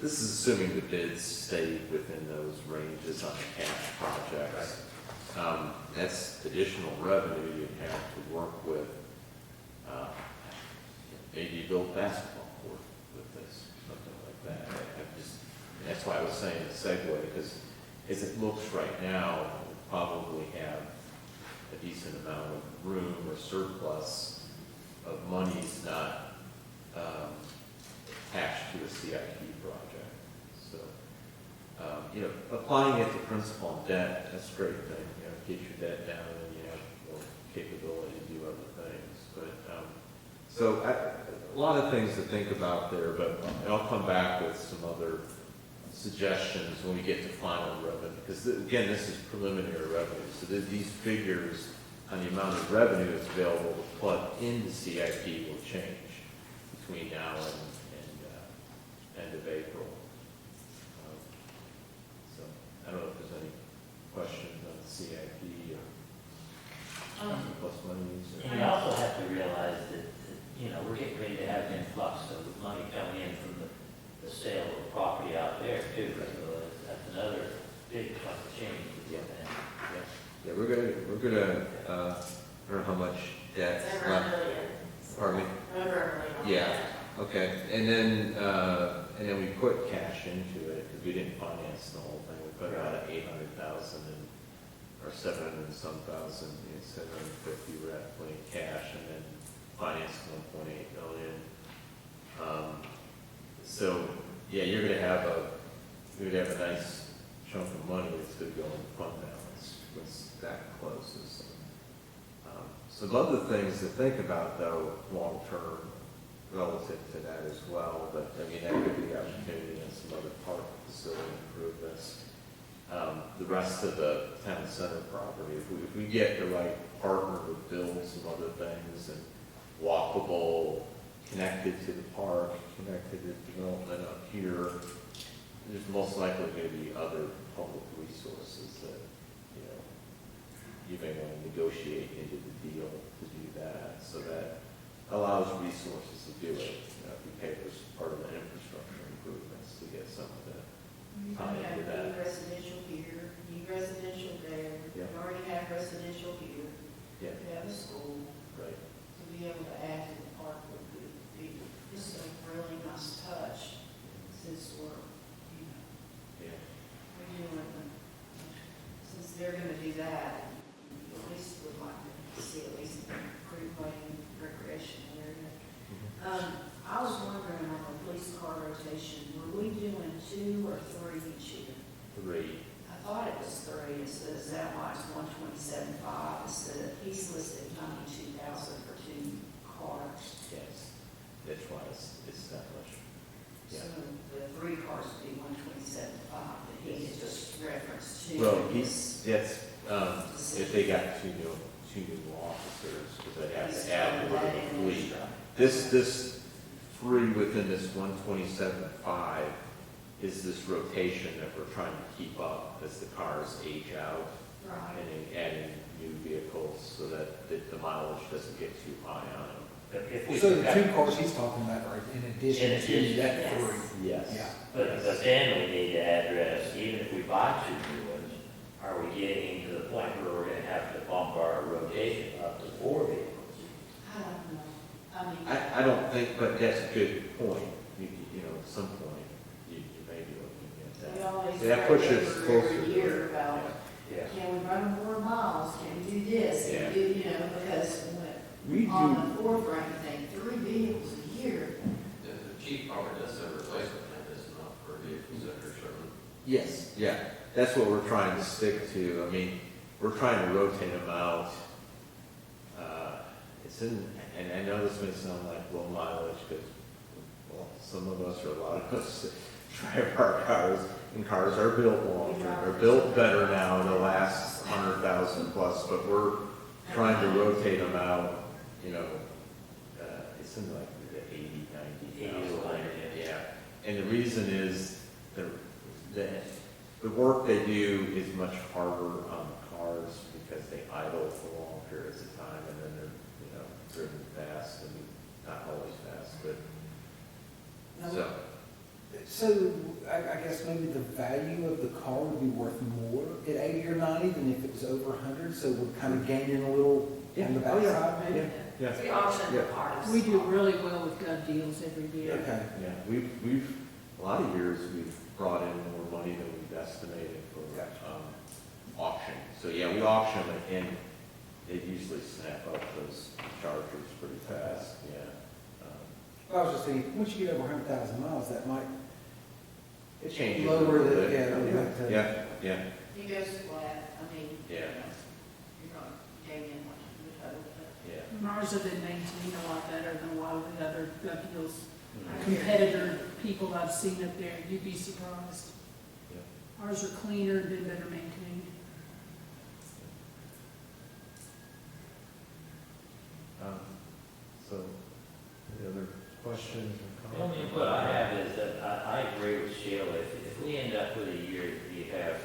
this is assuming the bids stay within those ranges on the cash projects. That's additional revenue you have to work with. Maybe you build basketball court with this, something like that. That's why I was saying a segue, because as it looks right now, we'll probably have a decent amount of room or surplus of monies not attached to a CIP project. So, you know, applying it to principal and debt, that's a great thing. You know, get your debt down and you have more capability to do other things. But, so a lot of things to think about there, but I'll come back with some other suggestions when we get to final revenue. Because again, this is preliminary revenue. So these figures on the amount of revenue that's available to plug into CIP will change between now and end of April. So I don't know if there's any questions on CIP or plus monies. And we also have to realize that, you know, we're getting ready to have an influx of money coming in from the sale of property out there too. So that's another big chunk of change to get in. Yeah, we're gonna, I don't know how much debt. It's over $1 billion. Pardon me? Over $1 billion. Yeah, okay, and then we put cash into it, because we didn't finance the whole thing, we put about 800,000 in, or 700 and some thousand, 750 we're at putting cash, and then financed 1.8 million. So, yeah, you're gonna have a nice chunk of money that's gonna go in fund balance once that closes. Some other things to think about, though, long-term, relative to that as well, but, I mean, that could be the opportunity in some other park facility improvements. The rest of the town center property, if we get the right partner to build some other things, and walkable, connected to the park, connected to development up here, there's most likely going to be other public resources that, you know, you may want to negotiate into the deal to do that. So that allows resources to do it. You know, if you pay for part of the infrastructure improvements to get some of that. You have new residential here, new residential there. You Yeah. already have residential here. Yeah. You have a school. Right. To be able to add to the park would be just a really nice touch, since we're, you know, Yeah. we're doing, since they're gonna do that, you at least would like to see at least a greenway recreational area. I was wondering on the police car rotation, were we doing 2 or 3 each year? 3. I thought it was 3, it says that why it's 127.5, instead of, he's listed 92,000 for 2 cars. Yes. That's why it's that much. So Yeah. the 3 cars would be 127.5, but he had just referenced 2. Well, that's, if they got two new officers, because they have to add to the fleet. This 3 within this 127.5 is this rotation that we're trying to keep up as the cars age out. Right. And then adding new vehicles so that the mileage doesn't get too high on them. But if we So the got- 2 cars he's talking about are in addition In to addition, that yes. 3. Yes. Yeah. But then we need to address, even if we buy 2 new ones, are we getting to the point where we're gonna have to bump our rotation up to 4 vehicles? I don't know. I mean, I don't think, but that's a good point. You know, at some point, you may be looking at we that. always That pushes hear closer every to year it. about, Yeah. can we run more miles, can we do this, can we do, you know, because We on do, the forefront, you think 3 vehicles a year. The chief probably does a replacement plan, is not for vehicles that are certain. Yes, yeah, that's what we're trying to stick to. I mean, we're trying to rotate them out. It's in, and I know this may sound like low mileage, because, well, some of us, or a lot of us, drive our cars, and cars are built longer, they're built better now in the last 100,000 plus, but we're trying to rotate them out, you know, it's in like the 80, 90,000. Yeah, and the reason is the work they do is much harder on the cars because they idle for long periods of time, and then they're, you know, driven fast, and not always fast, but, so. So I guess maybe the value of the car would be worth more at 80 or 90 than if it was over 100, so we're kind of gaining a little on the backside maybe? Yeah. We auction Yeah. the cars. We do really well with gun deals every year. Okay. Yeah, we've, a lot of years, we've brought in more money than we've estimated for Gotcha. So, yeah, we auction them, and they usually snap up those chargers pretty fast, yeah. I was just thinking, once you get over 100,000 miles, that might It changes. a lower little the, bit. yeah. Yeah, He goes flat, I mean, you Yeah. know, you're not gaining much in the total, but yeah. And ours have been maintained a lot better than a lot of the other drug deals. Mhm. Competitor people I've seen up there, you'd be surprised. Yeah. Ours are cleaner and been better maintained. So, any other questions or The only comments? input I have is that I agree with Sheila, if we end up with a year, you have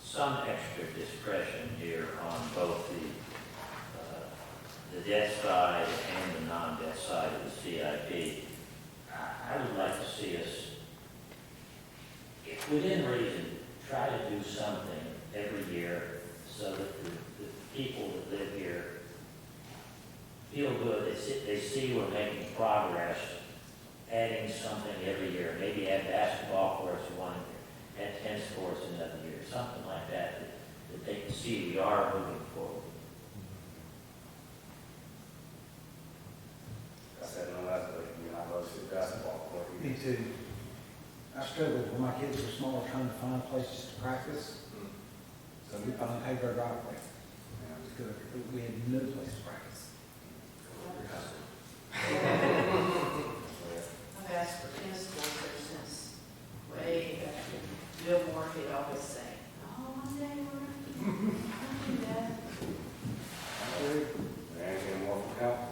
some extra discretion here on both the debt side and the non-debt side of the CIP. I would like to see us, if within reason, try to do something every year so that the people that live here feel good, they see we're making progress, adding something every year, maybe add basketball courts one year, add tennis courts another year, something like that, that they can see we are moving forward. I said, no, that's like, I love to see basketball court. Me too. I struggled when my kids were small trying to find places to practice. So we finally paved our driveway. Because we had no place to practice. I've asked for tennis courts there since way back. Bill Moore, he'd always say, oh, one day we're gonna do that. Anything more from council?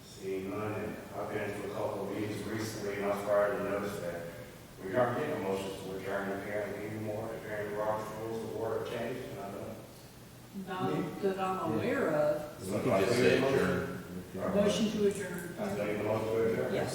Seeing none, and I've been to a couple of meetings recently, and I started to notice that we aren't getting motions to adjourn apparently anymore, apparently Robert's rules of order changed, and I don't. Not that I'm aware of. We can just say adjourn. Motion to adjourn. I think the motion to adjourn. Yes.